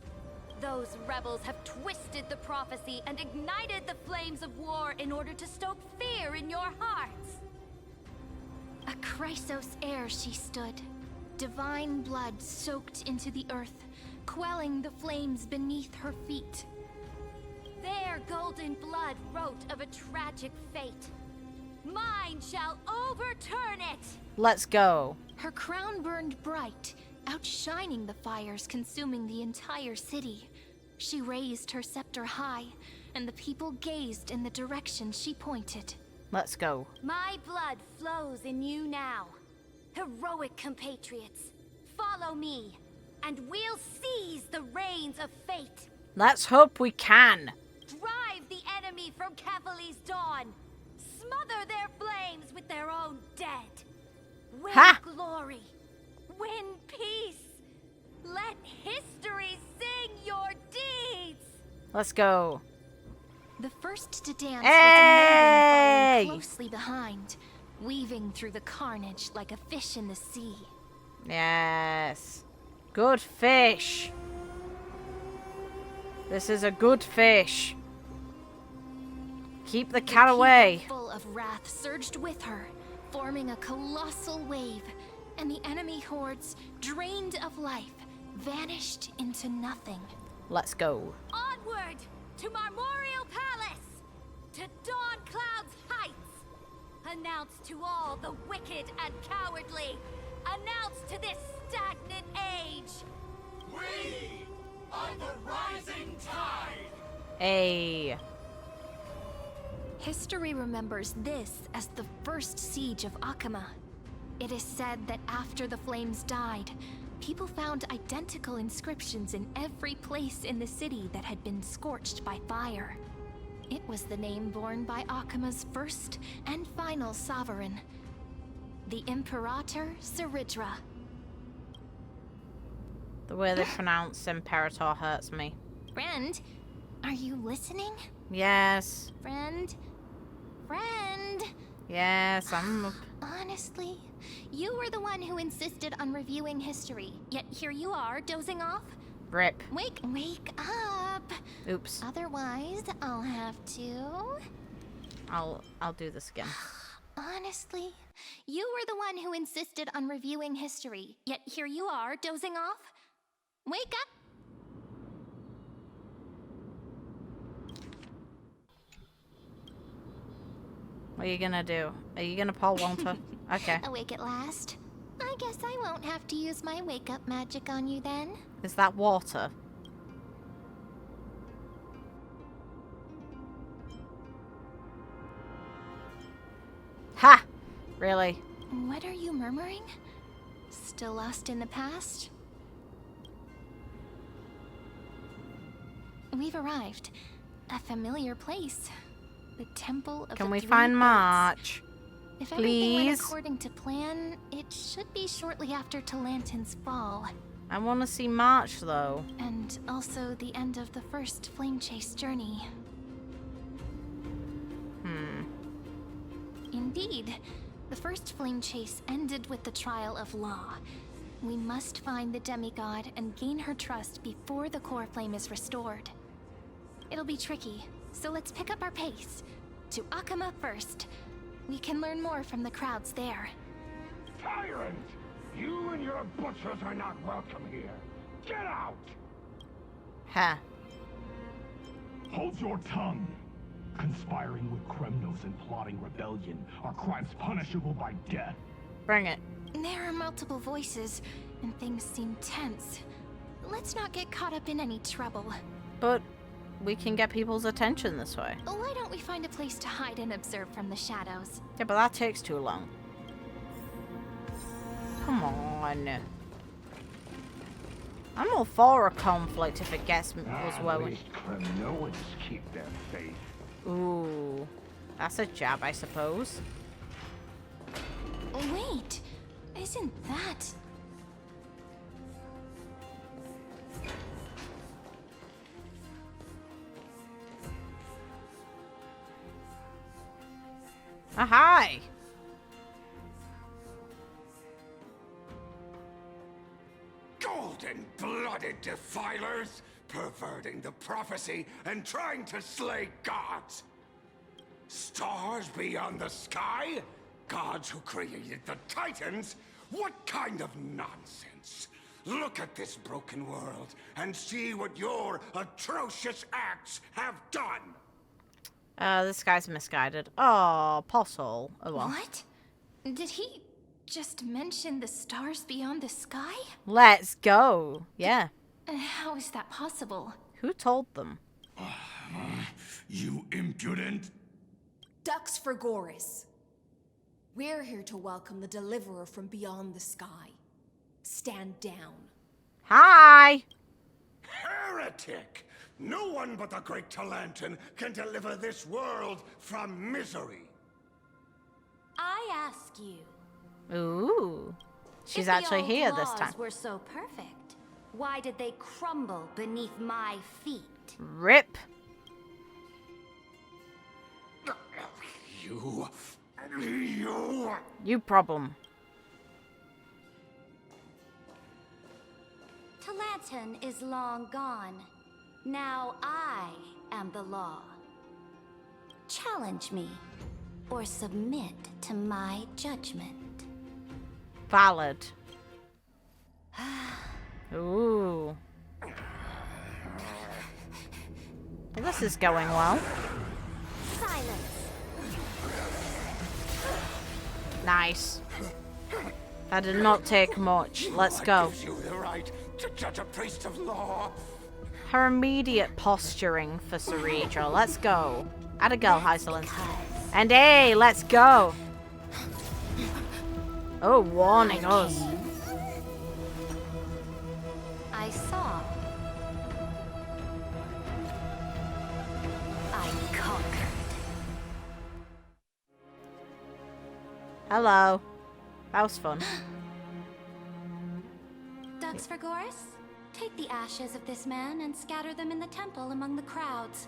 Those rebels have twisted the prophecy and ignited the flames of war in order to stoke fear in your hearts. A chrysos heir she stood, divine blood soaked into the earth, quelling the flames beneath her feet. Their golden blood wrote of a tragic fate. Mine shall overturn it! Let's go. Her crown burned bright, outshining the fires consuming the entire city. She raised her scepter high, and the people gazed in the direction she pointed. Let's go. My blood flows in you now. Heroic compatriots, follow me, and we'll seize the reins of fate. Let's hope we can. Drive the enemy from Kefali's dawn. Smother their flames with their own dead. Win glory. Win peace. Let history sing your deeds. Let's go. The first to dance Hey! was a following closely behind, weaving through the carnage like a fish in the sea. Yes. Good fish. This is a good fish. Keep the cat away. Full of wrath surged with her, forming a colossal wave, and the enemy hordes, drained of life, vanished into nothing. Let's go. Onward to Marmoreal Palace, to Dawncloud's heights. Announce to all the wicked and cowardly. Announce to this stagnant age. We are the rising tide. Hey. History remembers this as the first siege of Akama. It is said that after the flames died, people found identical inscriptions in every place in the city that had been scorched by fire. It was the name borne by Akama's first and final sovereign, the Imperator Cerydra. The way they pronounce Imperator hurts me. Friend, are you listening? Yes. Friend? Friend? Yes, I'm... Honestly, you were the one who insisted on reviewing history, yet here you are, dozing off. Rip. Wake up! Oops. Otherwise, I'll have to... I'll do this again. Honestly, you were the one who insisted on reviewing history, yet here you are, dozing off. Wake up! What are you gonna do? Are you gonna pull Walter? Okay. Awake at last. I guess I won't have to use my wake-up magic on you then. Is that water? Ha! Really? What are you murmuring? Still lost in the past? We've arrived. A familiar place. The Temple of Can the we Three find Fates. March? If everything went Please? according to plan, it should be shortly after Talantin's fall. I want to see March, though. And also the end of the first flame chase journey. Indeed. The first flame chase ended with the trial of Law. We must find the demigod and gain her trust before the core flame is restored. It'll be tricky, so let's pick up our pace. To Akama first. We can learn more from the crowds there. Tyrant! You and your butchers are not welcome here. Get out! Ha. Hold your tongue. Conspiring with Kremnos and plotting rebellion are crimes punishable by death. Bring it. There are multiple voices, and things seem tense. Let's not get caught up in any trouble. But we can get people's attention this way. Why don't we find a place to hide and observe from the shadows? Yeah, but that takes too long. Come on. I'm all for a conflict if it gets us where At we... least Kremnoans keep their faith. Ooh. That's a jab, I suppose. Wait, isn't that... Ah, hi! Golden-blooded defilers, perverting the prophecy and trying to slay gods. Stars beyond the sky? Gods who created the Titans? What kind of nonsense? Look at this broken world and see what your atrocious acts have done. This guy's misguided. Oh, Postle. Oh well. What? Did he just mention the stars beyond the sky? Let's go. Yeah. How is that possible? Who told them? You impudent. Ducks for Goris. We're here to welcome the deliverer from beyond the sky. Stand down. Hi! Heretic! No one but the great Talantin can deliver this world from misery. I ask you. Ooh. She's if the actually old here this laws time. were so perfect, why did they crumble beneath my feet? Rip. You problem. Talantin is long gone. Now I am the law. Challenge me, or submit to my judgment. Valid. Ooh. Well, this is going well. Silence. Nice. That did not take much. Let's go. Gives you the right to judge a priest of law. Her immediate posturing for Cerydra. Let's go. Atta girl, Hysilens. And hey, let's go. Oh, warning us. I saw. I conquered. Hello. That was fun. Ducks for Goris? Take the ashes of this man and scatter them in the temple among the crowds.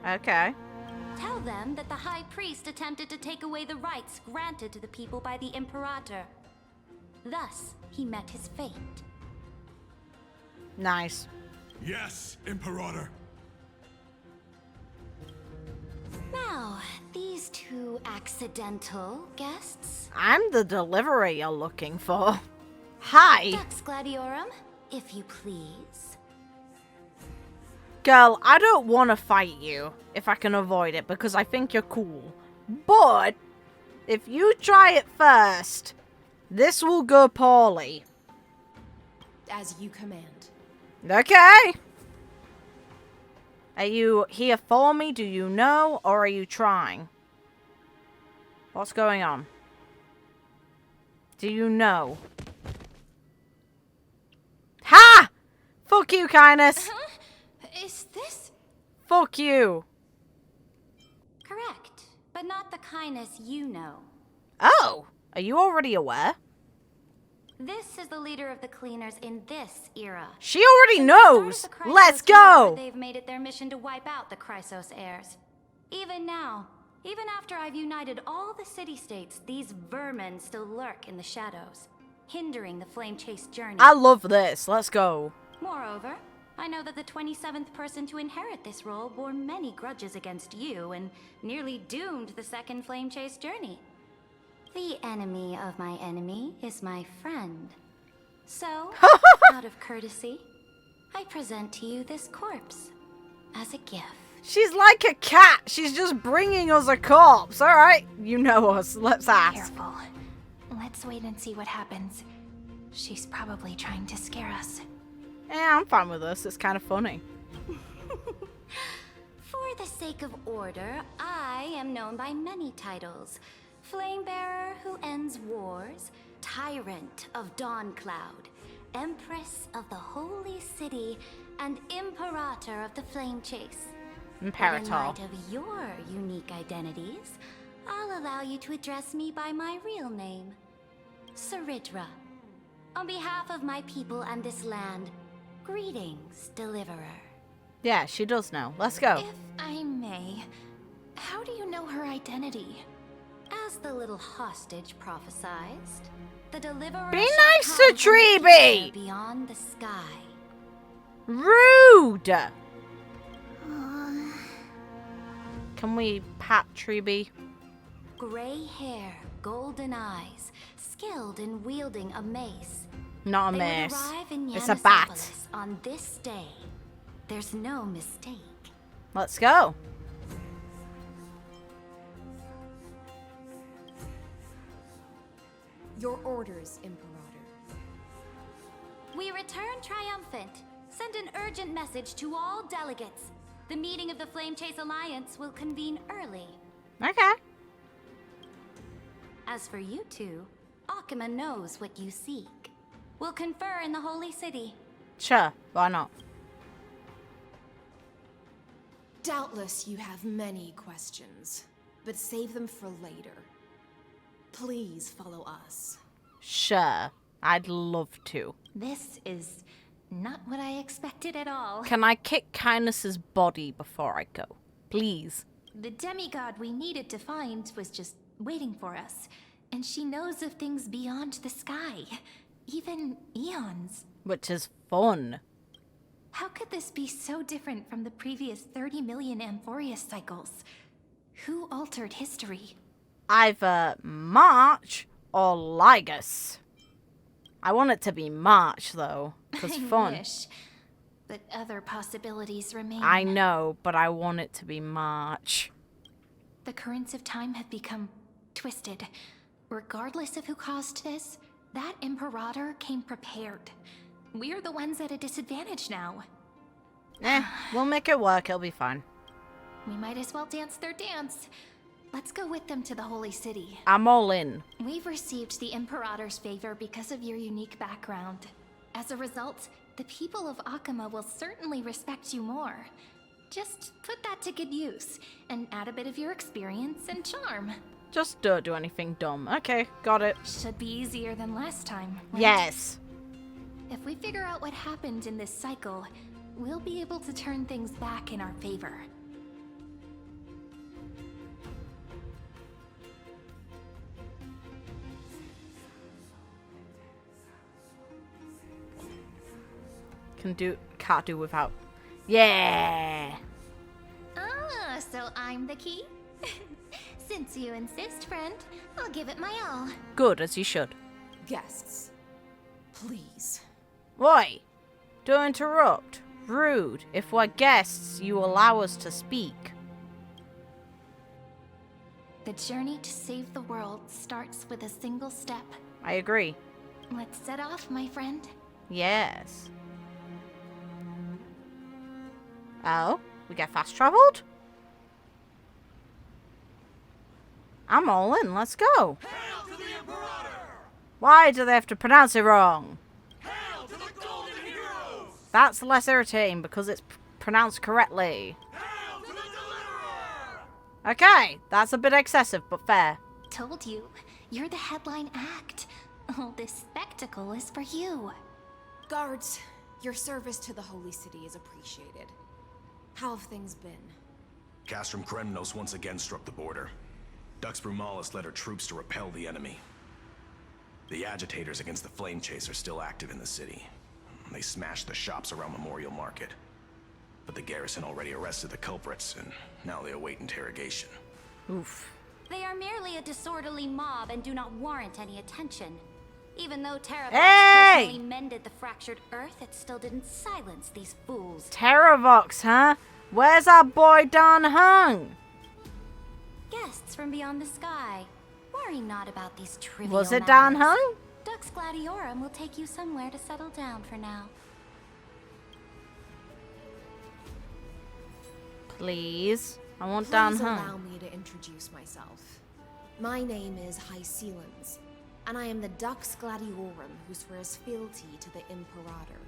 Okay. Tell them that the High Priest attempted to take away the rights granted to the people by the Imperator. Thus, he met his fate. Nice. Yes, Imperator. Now, these two accidental guests. I'm the deliverer you're looking for. Hi. Dux Gladiorum, if you please. Girl, I don't want to fight you if I can avoid it because I think you're cool. But if you try it first, this will go poorly. As you command. Okay. Are you here for me? Do you know? Or are you trying? What's going on? Do you know? Ha! Fuck you, kindness. Is this... Fuck you. Correct, but not the kindness you know. Oh, are you already aware? This is the leader of the cleaners in this era. She already knows. Since the start of the Let's Chrysos War, go. They've made it their mission to wipe out the Chrysos heirs. Even now, even after I've united all the city-states, these vermin still lurk in the shadows, hindering the flame-chase journey. I love this. Let's go. Moreover, I know that the 27th person to inherit this role bore many grudges against you and nearly doomed the second flame-chase journey. The enemy of my enemy is my friend. So, out of courtesy, I present to you this corpse as a gift. She's like a cat. She's just bringing us a corpse. All right. You know us. Let's ask. Careful. Let's wait and see what happens. She's probably trying to scare us. Yeah, I'm fine with this. It's kind of funny. For the sake of order, I am known by many titles. Flamebearer who ends wars, Tyrant of Dawncloud, Empress of the Holy City, and Imperator of the Flame Chase. But in light of your unique identities, I'll allow you to address me by my real name, Cerydra. On behalf of my people and this land, greetings, Deliverer. Yeah, she does know. Let's go. If I may, how do you know her identity? As the little hostage prophesied, the Deliverer Be shall nice to come from Treeby! beyond the sky. Rude! Can we pat Treeby? Gray hair, golden eyes, skilled in wielding a mace. Not a They would mace. arrive in It's a bat. Yanisopolis on this day. There's no mistake. Let's go. Your orders, Imperator. We return triumphant. Send an urgent message to all delegates. The meeting of the Flame Chase Alliance will convene early. Okay. As for you two, Akima knows what you seek. We'll confer in the Holy City. Sure, why not? Doubtless you have many questions, but save them for later. Please follow us. Sure, I'd love to. This is not what I expected at all. Can I kick Kindness's body before I go? Please. The demigod we needed to find was just waiting for us, and she knows of things beyond the sky, even eons. Which is fun. How could this be so different from the previous 30 million amphoreus cycles? Who altered history? Either March or Lygus. I want it to be March, though, because I fun. wish, but other possibilities remain. I know, but I want it to be March. The currents of time have become twisted. Regardless of who caused this, that Imperator came prepared. We're the ones at a disadvantage now. We'll make it work. It'll be fine. We might as well dance their dance. Let's go with them to the Holy City. I'm all in. We've received the Imperator's favor because of your unique background. As a result, the people of Akima will certainly respect you more. Just put that to good use, and add a bit of your experience and charm. Just don't do anything dumb. Okay, got it. Should be easier than last time, right? Yes. If we figure out what happened in this cycle, we'll be able to turn things back in our favor. Can't do without. Yeah. Ah, so I'm the key? Since you insist, friend, I'll give it my all. Good, as you should. Guests, please. Oi! Don't interrupt. Rude. If we're guests, you allow us to speak. The journey to save the world starts with a single step. I agree. Let's set off, my friend. Yes. Oh, we get fast traveled? I'm all in, let's go. Hail to the Imperator! Why do they have to pronounce it wrong? Hail to the Golden Heroes! That's less irritating because it's pronounced correctly. Hail to the Deliverer! Okay, that's a bit excessive, but fair. Told you, you're the headline act. All this spectacle is for you. Guards, your service to the Holy City is appreciated. How have things been? Castrum Kremnos once again struck the border. Dux Brumalis led her troops to repel the enemy. The agitators against the Flame Chase are still active in the city. They smashed the shops around Memorial Market. But the garrison already arrested the culprits, and now they await interrogation. Oof. They are merely a disorderly mob and do not warrant any attention. Even though Terravox personally mended the fractured earth, it still didn't silence these fools. Terravox, huh? Where's our boy Dan Hung? Guests from beyond the sky. We're Worry not about these trivial Was it matters. Dan Hung? Dux Gladiorum will take you somewhere to settle down for now. Please. I want Please Dan allow Hung. me to introduce myself. My name is Hysilens, and I am the Dux Gladiorum who swears fealty to the Imperator,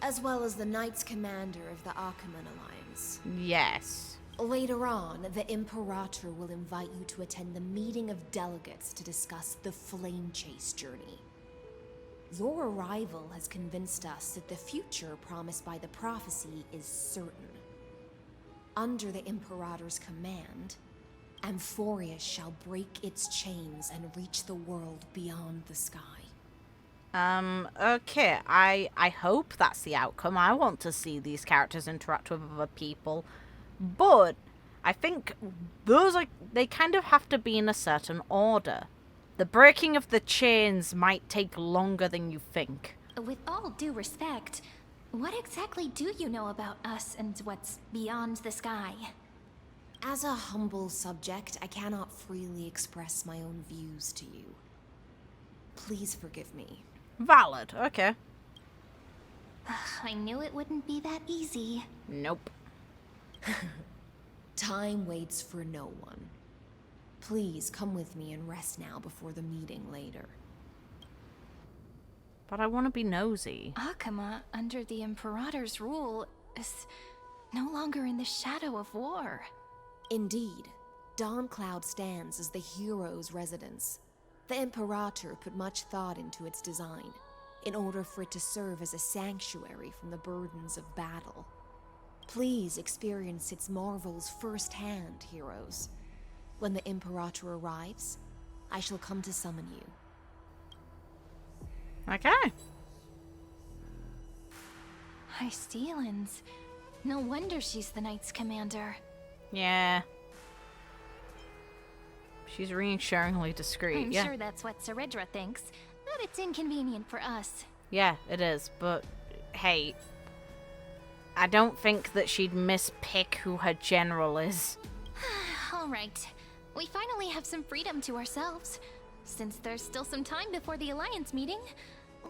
as well as the Knights Commander of the Achaemen Alliance. Yes. Later on, the Imperator will invite you to attend the meeting of delegates to discuss the Flame Chase journey. Your arrival has convinced us that the future promised by the prophecy is certain. Under the Imperator's command, Amphoreus shall break its chains and reach the world beyond the sky. Okay. I hope that's the outcome. I want to see these characters interact with other people. But I think they kind of have to be in a certain order. The breaking of the chains might take longer than you think. With all due respect, what exactly do you know about us and what's beyond the sky? As a humble subject, I cannot freely express my own views to you. Please forgive me. Valid. Okay. I knew it wouldn't be that easy. Nope. Time waits for no one. Please come with me and rest now before the meeting later. But I want to be nosy. Achaemen, under the Imperator's rule, is no longer in the shadow of war. Indeed, Dawncloud stands as the hero's residence. The Imperator put much thought into its design, in order for it to serve as a sanctuary from the burdens of battle. Please experience its marvels firsthand, heroes. When the Imperator arrives, I shall come to summon you. Okay. Hysilens. No wonder she's the Knights Commander. Yeah. She's reassuringly discreet. I'm yeah. sure that's what Cerydra thinks, but it's inconvenient for us. Yeah, it is. But hey, I don't think that she'd mispick who her general is. All right. We finally have some freedom to ourselves. Since there's still some time before the Alliance meeting,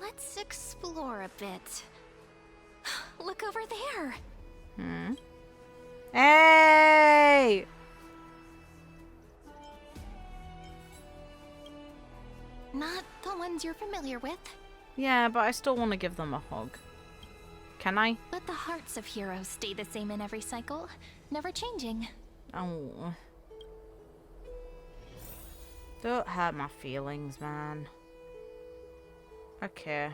let's explore a bit. Look over there. Hey! Not the ones you're familiar with. Yeah, but I still want to give them a hug. Can I? But the hearts of heroes stay the same in every cycle, never changing. Oh. Don't hurt my feelings, man. Okay.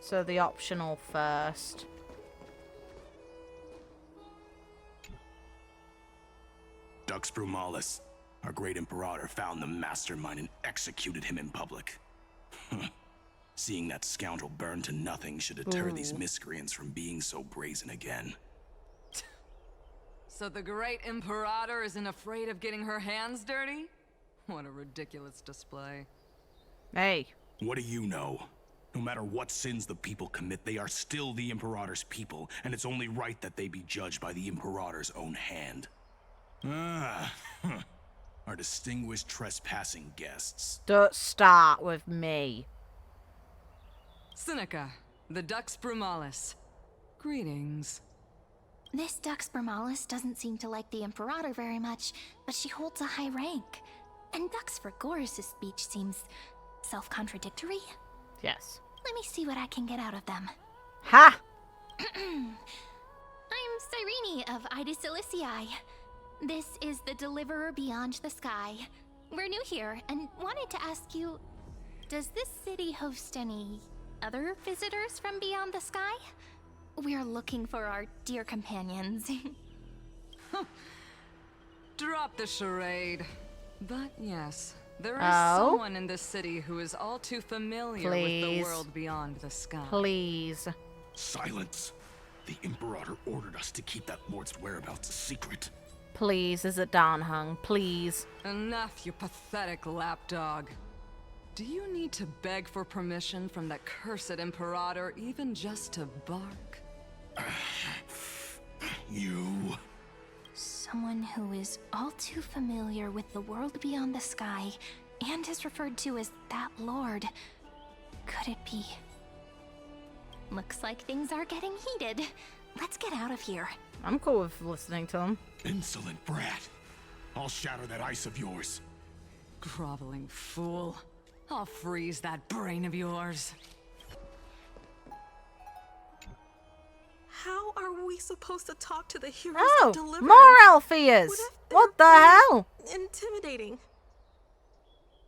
So the optional first. Dux Brumalis, our great Imperator, found the mastermind and executed him in public. Seeing that scoundrel burn to nothing should deter these miscreants from being so brazen again. So the great Imperator isn't afraid of getting her hands dirty? What a ridiculous display. Hey. What do you know? No matter what sins the people commit, they are still the Imperator's people, and it's only right that they be judged by the Imperator's own hand. Our distinguished trespassing guests. Don't start with me. Seneca, the Dux Brumalis. Greetings. This Dux Brumalis doesn't seem to like the Imperator very much, but she holds a high rank. And Dux Vergoris' speech seems self-contradictory. Yes. Let me see what I can get out of them. Ha! I'm Cyrene of Ida Silicii. This is the Deliverer Beyond the Sky. We're new here and wanted to ask you, does this city host any other visitors from beyond the sky? We're looking for our dear companions. Drop the charade. But yes, there is Oh? someone in this city who is all too familiar with the Please. world beyond the sky. Please. Silence! The Imperator ordered us to keep that lord's whereabouts a secret. Please, is it Dan Hung? Please. Enough, you pathetic lapdog. Do you need to beg for permission from that cursed Imperator even just to bark? You... Someone who is all too familiar with the world beyond the sky and is referred to as that lord. Could it be? Looks like things are getting heated. Let's get out of here. I'm cool with listening to him. Insolent brat. I'll shatter that ice of yours. Groveling fool. I'll freeze that brain of yours. How are we supposed to talk to the heroes Oh, that deliver? more Alpheus! What the hell? Intimidating.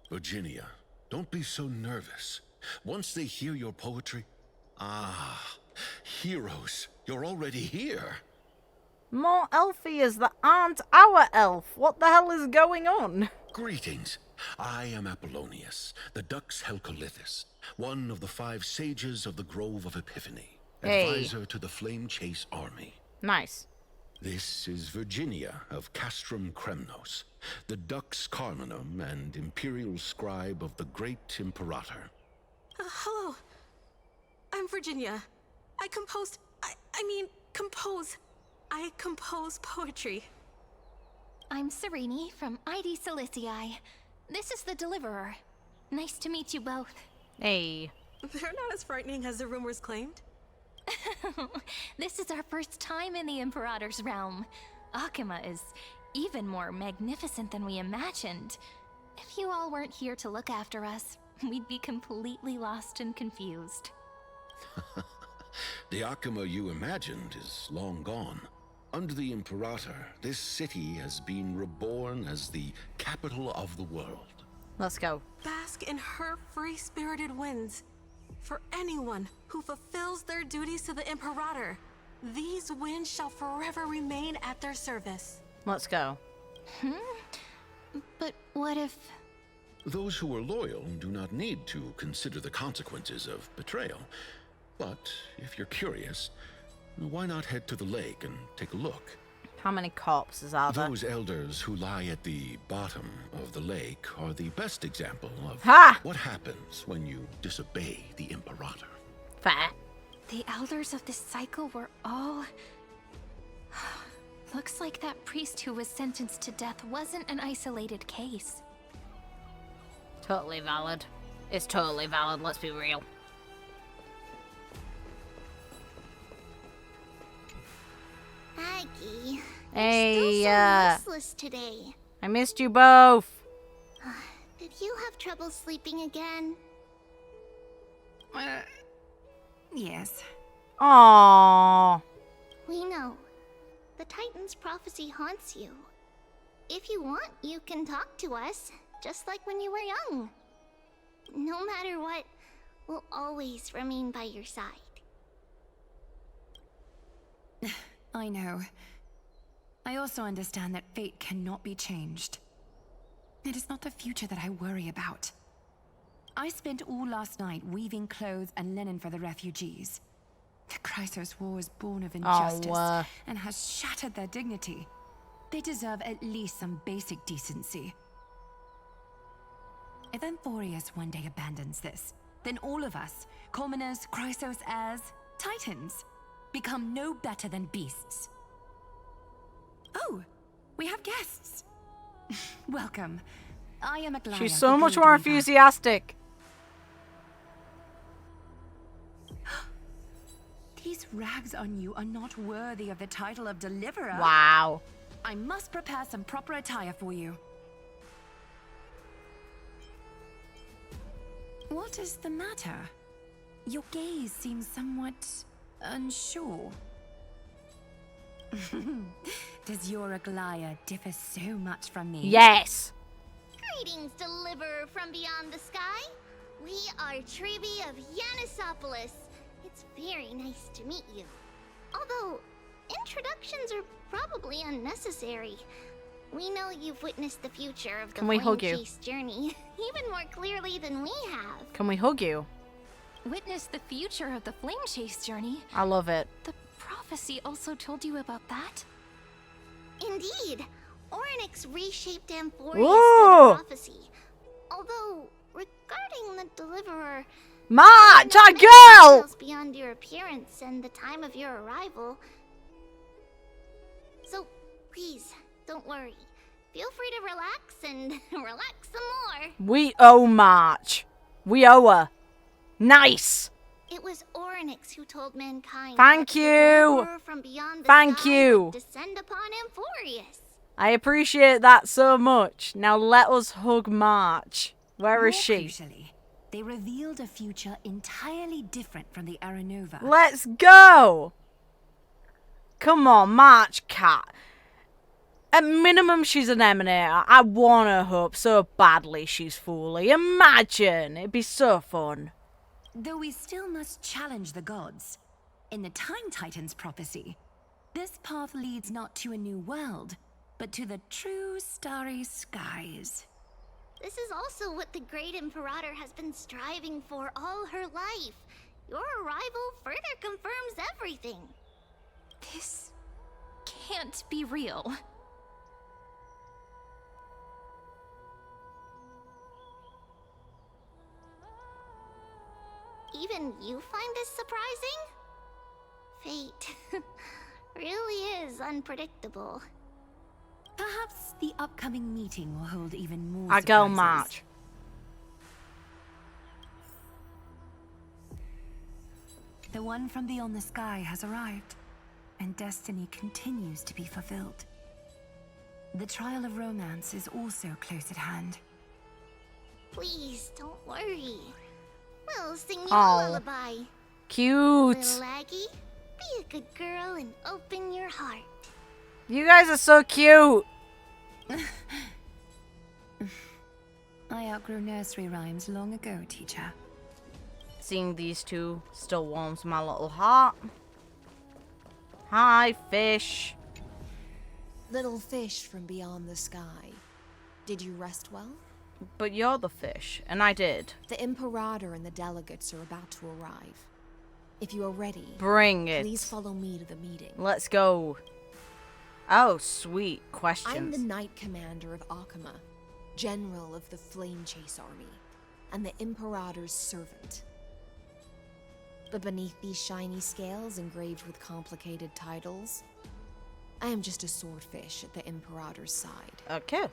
Virginia, don't be so nervous. Once they hear your poetry... Ah, heroes, you're already here. More Alpheus that aren't our elf. What the hell is going on? Greetings. I am Apollonius, the Dux Helcolithus, one of the 5 sages of the Grove of Epiphany, advisor to the Flame Chase army. Nice. This is Virginia of Castrum Kremnos, the Dux Carminum and imperial scribe of the great Imperator. Hello. I'm Virginia. I compose poetry. I'm Cyrene from ID Silicii. This is the Deliverer. Nice to meet you both. Hey. They're not as frightening as the rumors claimed. This is our first time in the Imperator's realm. Akima is even more magnificent than we imagined. If you all weren't here to look after us, we'd be completely lost and confused. The Akima you imagined is long gone. Under the Imperator, this city has been reborn as the capital of the world. Let's go. Bask in her free-spirited winds. For anyone who fulfills their duties to the Imperator, these winds shall forever remain at their service. Let's go. But what if... Those who are loyal do not need to consider the consequences of betrayal. But if you're curious, why not head to the lake and take a look? How many corpses are there? Those elders who lie at the bottom of the lake are the best example of what happens when you disobey the Imperator. Fair. The elders of this cycle were all... Looks like that priest who was sentenced to death wasn't an isolated case. Totally valid. It's totally valid, let's be real. Aggie, Hey, still so restless today. I missed you both. Did you have trouble sleeping again? Yes. Aww. We know. The Titan's prophecy haunts you. If you want, you can talk to us, just like when you were young. No matter what, we'll always remain by your side. I know. I also understand that fate cannot be changed. It is not the future that I worry about. I spent all last night weaving clothes and linen for the refugees. The Chrysos War was born of injustice and has shattered their dignity. They deserve at least some basic decency. If amphoreus one day abandons this, then all of us, commoners, Chrysos heirs, Titans, become no better than beasts. Oh, we have guests. Welcome. I am Aglaea. She's so much more enthusiastic. These rags on you are not worthy of the title of Deliverer. Wow. I must prepare some proper attire for you. What is the matter? Your gaze seems somewhat unsure. Does your Aglaea differ so much from me? Yes. Greetings, Deliverer from beyond the sky. We are Treebi of Yanisopolis. It's very nice to meet you. Although, introductions are probably unnecessary. We know you've witnessed the future of the Flame Chase journey even more clearly than we have. Can we hug you? Witness the future of the Flame Chase journey? I love it. The prophecy also told you about that? Indeed. Orynyx reshaped amphoreus Whoa! through the prophecy. Although, regarding the Deliverer... March, our girl! Beyond your appearance and the time of your arrival. So, please, don't worry. Feel free to relax and relax some more. We owe March. We owe her. Nice. It was Orynyx who told mankind. Thank that the you. deliverer from beyond the Thank sky you. would descend upon amphoreus. I appreciate that so much. Now let us hug March. Where is More she? crucially, they revealed a future entirely different from the Aranova. Let's go. Come on, March cat. At minimum, she's an emanator. I wanna hope so badly she's fully. Imagine. It'd be so fun. Though we still must challenge the gods. In the Time Titan's prophecy, this path leads not to a new world, but to the true starry skies. This is also what the great Imperator has been striving for all her life. Your arrival further confirms everything. This can't be real. Even you find this surprising? Fate really is unpredictable. Perhaps the upcoming meeting will hold even more I go surprises. March. The one from beyond the sky has arrived, and destiny continues to be fulfilled. The trial of romance is also close at hand. Please don't worry. We'll sing you Aw. a lullaby. Cute. Little Aggie, be a good girl and open your heart. You guys are so cute. I outgrew nursery rhymes long ago, teacher. Seeing these two still warms my little heart. Hi, fish. Little fish from beyond the sky. Did you rest well? But you're the fish, and I did. The Imperator and the delegates are about to arrive. If you are ready, Bring it. please follow me to the meeting. Let's go. Oh, sweet questions. I'm the Knight Commander of Akama, General of the Flame Chase Army, and the Imperator's servant. But beneath these shiny scales engraved with complicated titles, I am just a swordfish at the Imperator's side. Okay.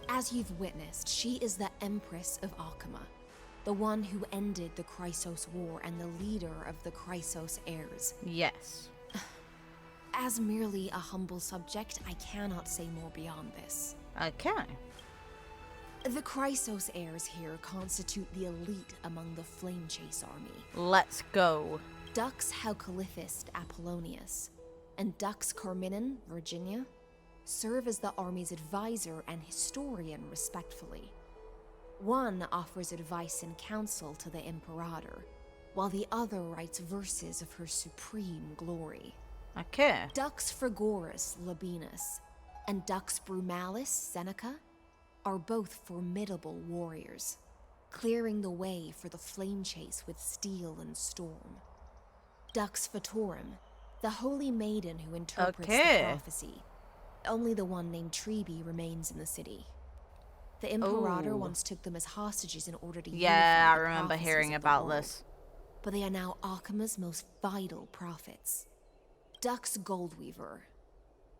As you've witnessed, she is the Empress of Akama, the one who ended the Chrysos War and the leader of the Chrysos heirs. Yes. As merely a humble subject, I cannot say more beyond this. Okay. The Chrysos heirs here constitute the elite among the Flame Chase army. Let's go. Dux Haucalithist Apollonius and Dux Carminin, Virginia, serve as the army's advisor and historian respectfully. One offers advice and counsel to the Imperator, while the other writes verses of her supreme glory. Okay. Dux Frigoris Labienus and Dux Brumalis Seneca are both formidable warriors, clearing the way for the flame chase with steel and storm. Dux Fatorum, the holy maiden who interprets the prophecy. Only the one named Treeby remains in the city. The Imperator once took them as hostages in order to Yeah, I unify the remember prophecies hearing of the about world. this. But they are now Akama's most vital prophets. Dux Goldweaver,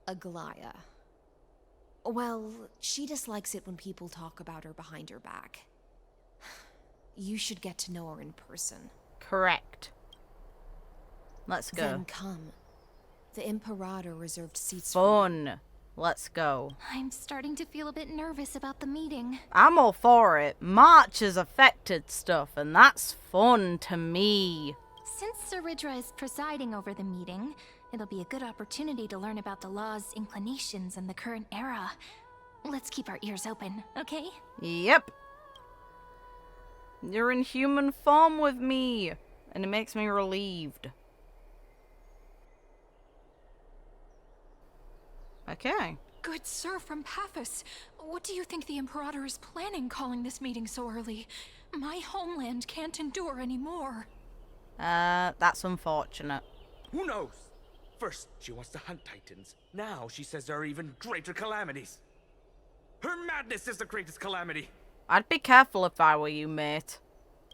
Aglaea. Well, she dislikes it when people talk about her behind her back. You should get to know her in person. Correct. Let's go. Then come. The Imperator reserved seats Fun. Let's go. I'm starting to feel a bit nervous about the meeting. I'm all for it. March has affected stuff, and that's fun to me. Since Cerydra is presiding over the meeting, it'll be a good opportunity to learn about the law's inclinations in the current era. Let's keep our ears open, okay? Yep. You're in human form with me, and it makes me relieved. Okay. Good sir from Paphos, what do you think the Imperator is planning calling this meeting so early? My homeland can't endure anymore. That's unfortunate. Who knows? First, she wants to hunt Titans. Now she says there are even greater calamities. Her madness is the greatest calamity. I'd be careful if I were you, mate.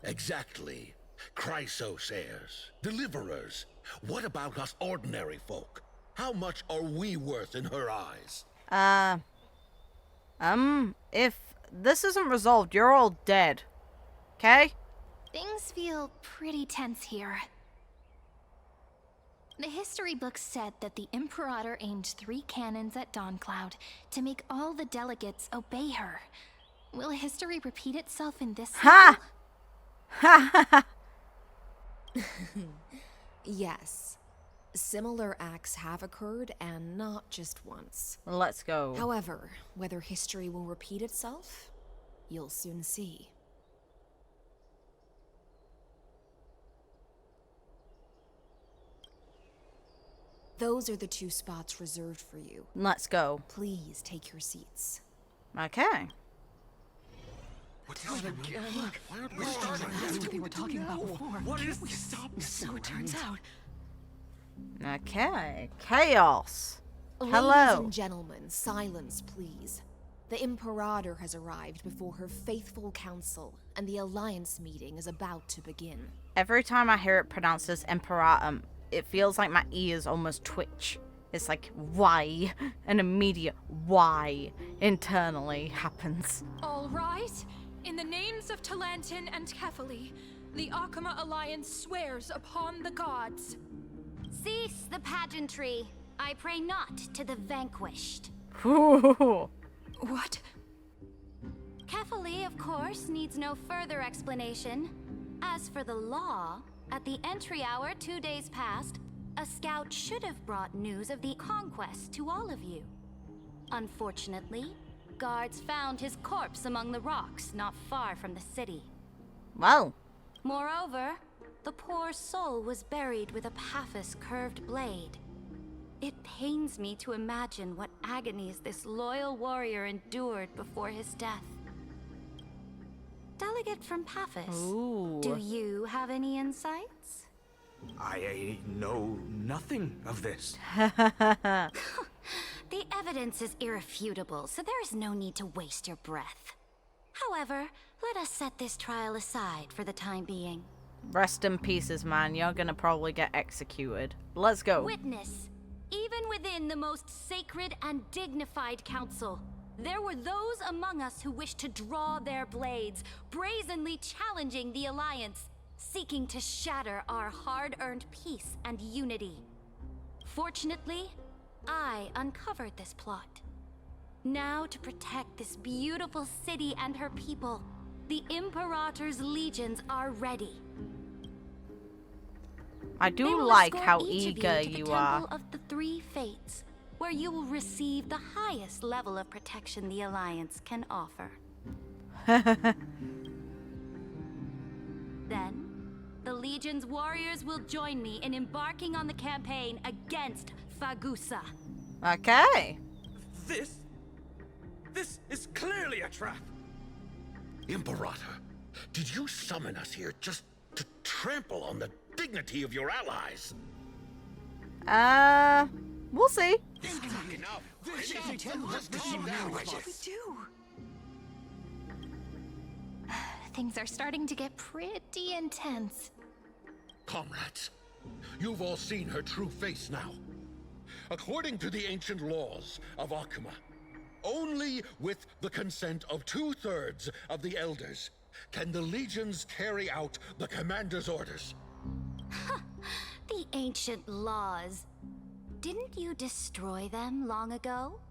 Exactly. Chrysos heirs, deliverers. What about us ordinary folk? How much are we worth in her eyes? If this isn't resolved, you're all dead. Okay? Things feel pretty tense here. The history books said that the Imperator aimed 3 cannons at Dawncloud to make all the delegates obey her. Will history repeat itself in this Ha! cycle? Ha ha! Yes. Similar acts have occurred, and not just once. Let's go. However, whether history will repeat itself, you'll soon see. Those are the 2 spots reserved for you. Let's go. Please take your seats. Okay. What's again? Look, we're starting. That's what they were talking about before. What is we stop? So it turns out. Okay. Chaos. Ladies Hello. and gentlemen, silence, please. The Imperator has arrived before her faithful council, and the Alliance meeting is about to begin. Every time I hear it pronounced as Imperatum, it feels like my ears almost twitch. It's like, why? An immediate why internally happens. All right. In the names of Talantin and Kefali, the Akama Alliance swears upon the gods. Cease the pageantry. I pray not to the vanquished. Ooh. What? Kefali, of course, needs no further explanation. As for the law, at the entry hour 2 days past, a scout should have brought news of the conquest to all of you. Unfortunately, guards found his corpse among the rocks not far from the city. Well. Moreover, the poor soul was buried with a Paphos curved blade. It pains me to imagine what agonies this loyal warrior endured before his death. Delegate from Paphos, Ooh. do you have any insights? I know nothing of this. The evidence is irrefutable, so there is no need to waste your breath. However, let us set this trial aside for the time being. Rest in pieces, man. You're gonna probably get executed. Let's go. Witness, even within the most sacred and dignified council, there were those among us who wished to draw their blades, brazenly challenging the Alliance, seeking to shatter our hard-earned peace and unity. Fortunately, I uncovered this plot. Now, to protect this beautiful city and her people, the Imperator's legions are ready. I They do will like escort how each eager of you to you the are. Temple of the 3 Fates, where you will receive the highest level of protection the Alliance can offer. Then, the Legion's warriors will join me in embarking on the campaign against Fagusa. Okay. This is clearly a trap. Imperator, did you summon us here just to trample on the dignity of your allies? We'll see. Things are starting to get pretty intense. Comrades, you've all seen her true face now. According to the ancient laws of Akama, only with the consent of 2/3 of the elders can the legions carry out the commander's orders. The ancient laws. Didn't you destroy them long ago?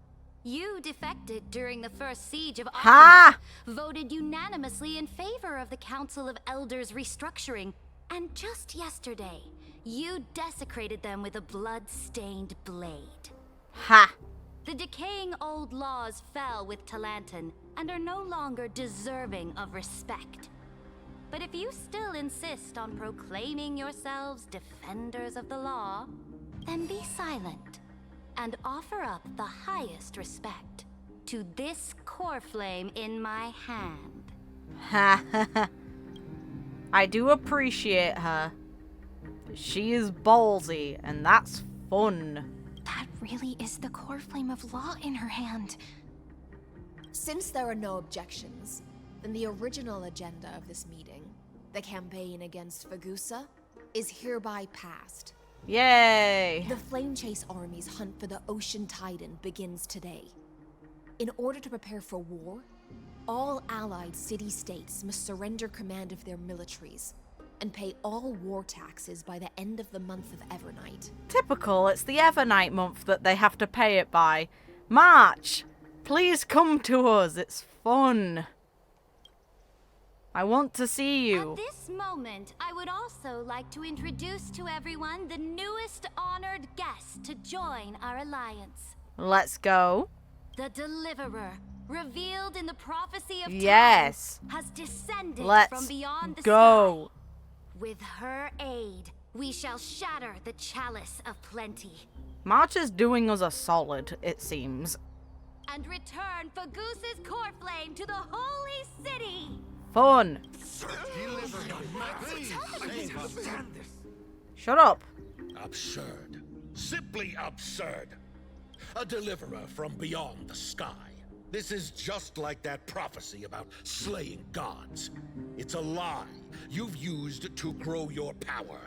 You defected during the first siege of Ha! Akama, voted unanimously in favor of the Council of Elders restructuring, and just yesterday, you desecrated them with a blood-stained blade. Ha! The decaying old laws fell with Talantin and are no longer deserving of respect. But if you still insist on proclaiming yourselves defenders of the law, then be silent and offer up the highest respect to this core flame in my hand. Ha ha ha. I do appreciate her. She is ballsy, and that's fun. That really is the core flame of law in her hand. Since there are no objections, then the original agenda of this meeting, the campaign against Fagusa, is hereby passed. Yay! The Flame Chase Army's hunt for the Ocean Titan begins today. In order to prepare for war, all allied city-states must surrender command of their militaries and pay all war taxes by the end of the month of Evernight. Typical, it's the Evernight month that they have to pay it by. March! Please come to us, it's fun. I want to see you. At this moment, I would also like to introduce to everyone the newest honored guest to join our alliance. Let's go. The Deliverer, revealed in the prophecy of Yes. time, has descended Let's from beyond the go. sky. With her aid, we shall shatter the chalice of plenty. March is doing us a solid, it seems. And return Fagoos's core flame to the holy city. Fun. Shut up. Absurd. Simply absurd. A deliverer from beyond the sky. This is just like that prophecy about slaying gods. It's a lie you've used to grow your power.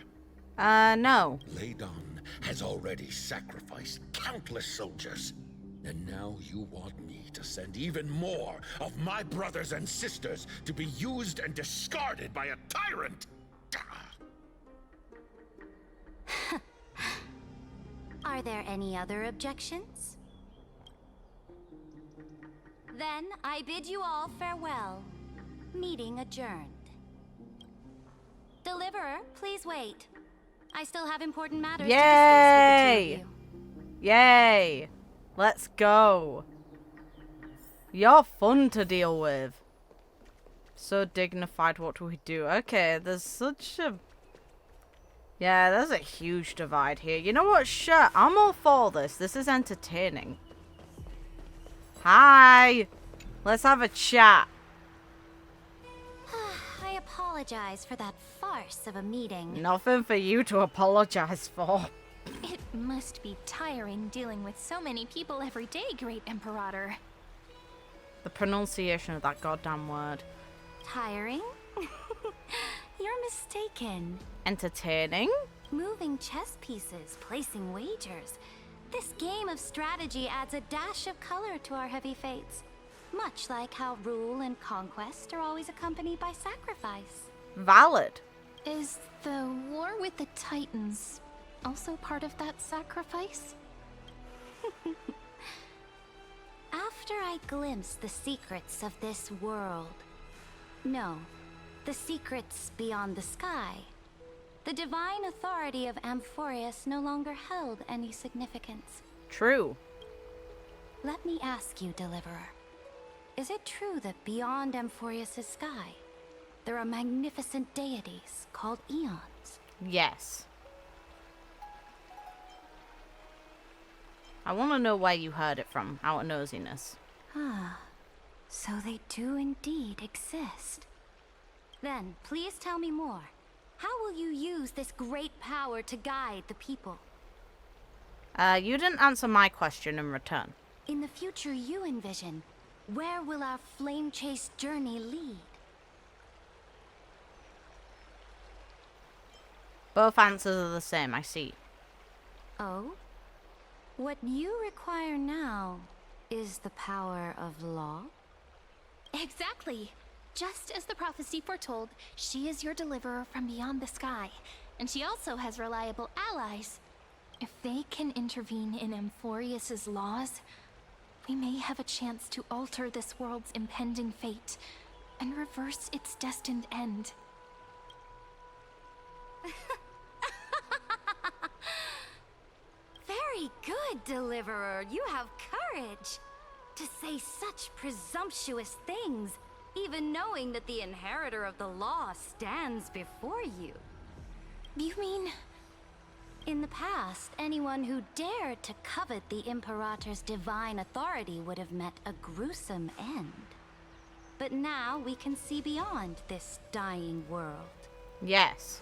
No. Ladon has already sacrificed countless soldiers. And now you want me to send even more of my brothers and sisters to be used and discarded by a tyrant? Are there any other objections? Then I bid you all farewell. Meeting adjourned. Deliverer, please wait. I still have important matters to discuss with the two of you. Yay! Let's go. You're fun to deal with. So dignified, what do we do? Okay, there's such a... Yeah, there's a huge divide here. You know what? Sure, I'm all for this. This is entertaining. Hi! Let's have a chat. I apologize for that farce of a meeting. Nothing for you to apologize for. It must be tiring dealing with so many people every day, Great Imperator. The pronunciation of that goddamn word. Tiring? You're mistaken. Entertaining? Moving chess pieces, placing wagers. This game of strategy adds a dash of color to our heavy fates. Much like how rule and conquest are always accompanied by sacrifice. Valid. Is the war with the Titans also part of that sacrifice? After I glimpse the secrets of this world... No, the secrets beyond the sky. The divine authority of Amphoreus no longer held any significance. True. Let me ask you, Deliverer. Is it true that beyond Amphoreus' sky, there are magnificent deities called eons? Yes. I want to know where you heard it from, out of nosiness. Ah, so they do indeed exist. Then, please tell me more. How will you use this great power to guide the people? You didn't answer my question in return. In the future you envision, where will our flame chase journey lead? Both answers are the same, I see. Oh? What you require now is the power of law? Exactly. Just as the prophecy foretold, she is your deliverer from beyond the sky, and she also has reliable allies. If they can intervene in Amphoreus' laws, we may have a chance to alter this world's impending fate and reverse its destined end. Very good, Deliverer. You have courage. To say such presumptuous things, even knowing that the inheritor of the law stands before you. You mean... In the past, anyone who dared to covet the Imperator's divine authority would have met a gruesome end. But now we can see beyond this dying world. Yes.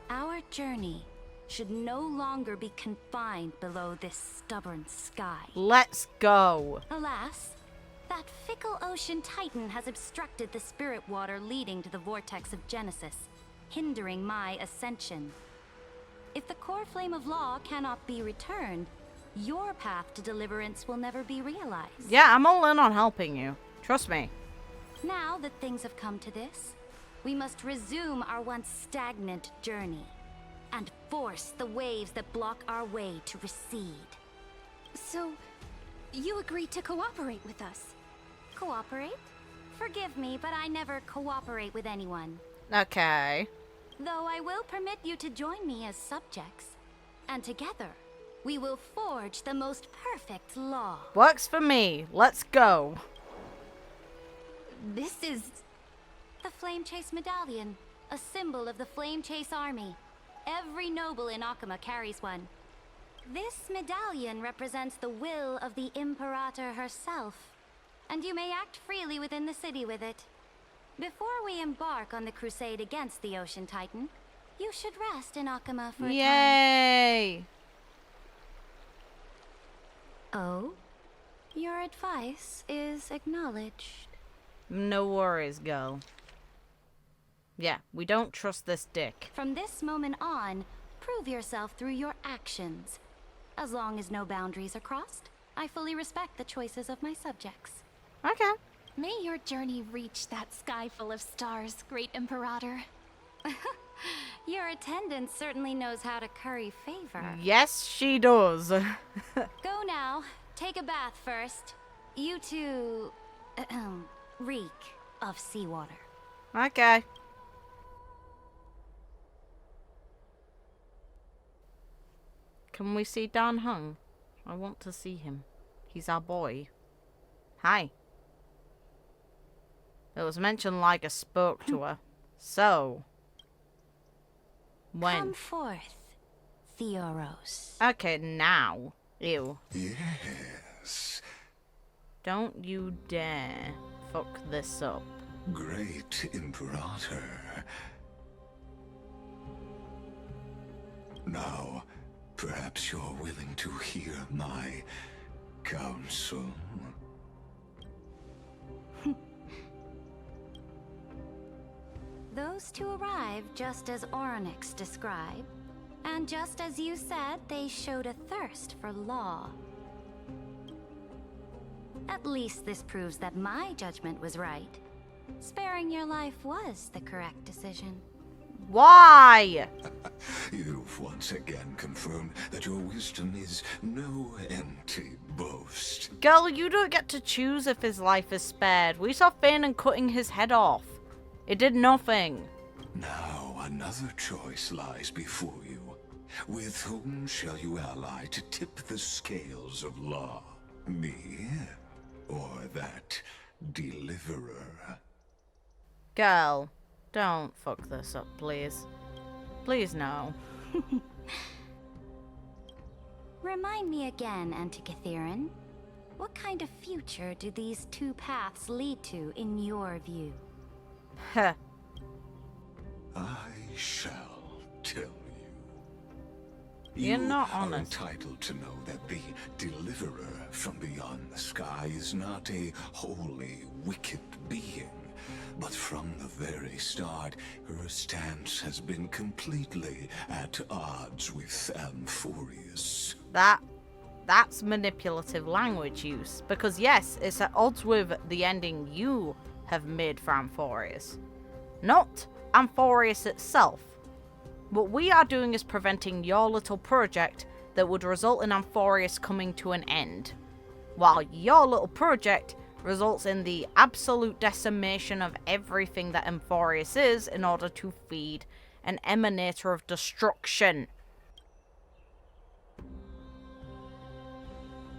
Our journey should no longer be confined below this stubborn sky. Let's go. Alas, that fickle ocean titan has obstructed the spirit water leading to the vortex of Genesis, hindering my ascension. If the core flame of law cannot be returned, your path to deliverance will never be realized. Yeah, I'm all in on helping you. Trust me. Now that things have come to this, we must resume our once stagnant journey and force the waves that block our way to recede. So, you agreed to cooperate with us? Cooperate? Forgive me, but I never cooperate with anyone. Okay. Though I will permit you to join me as subjects. And together, we will forge the most perfect law. Works for me. Let's go. This is... the Flame Chase Medallion, a symbol of the Flame Chase army. Every noble in Akuma carries one. This medallion represents the will of the Imperator herself, and you may act freely within the city with it. Before we embark on the crusade against the Ocean Titan, you should rest in Akuma for a time. Yay! Oh? Your advice is acknowledged. No worries, girl. Yeah, we don't trust this dick. From this moment on, prove yourself through your actions. As long as no boundaries are crossed, I fully respect the choices of my subjects. Okay. May your journey reach that sky full of stars, Great Imperator. Your attendant certainly knows how to curry favor. Yes, she does. Go now. Take a bath first. You two... reek of seawater. Okay. Can we see Dan Hung? I want to see him. He's our boy. Hi. It was mentioned Lygus spoke to her. So... when? Come forth, Theoros. Okay, now. Ew. Yes. Don't you dare fuck this up. Great Imperator. Now, perhaps you're willing to hear my counsel. Those two arrived just as Orynyx described, and just as you said, they showed a thirst for law. At least this proves that my judgment was right. Sparing your life was the correct decision. Why? You've once again confirmed that your wisdom is no empty boast. Girl, you don't get to choose if his life is spared. We saw Fane cutting his head off. It did nothing. Now another choice lies before you. With whom shall you ally to tip the scales of law? Me? Or that deliverer? Girl, don't fuck this up, please. Please, no. Remind me again, Antikythera. What kind of future do these two paths lead to in your view? Heh. I shall tell you. You're not are honest. entitled to know that the deliverer from beyond the sky is not a wholly wicked being. But from the very start, her stance has been completely at odds with amphoreus. That's manipulative language use. Because yes, it's at odds with the ending you have made for amphoreus. Not amphoreus itself. What we are doing is preventing your little project that would result in amphoreus coming to an end. While your little project results in the absolute decimation of everything that amphoreus is in order to feed an emanator of destruction.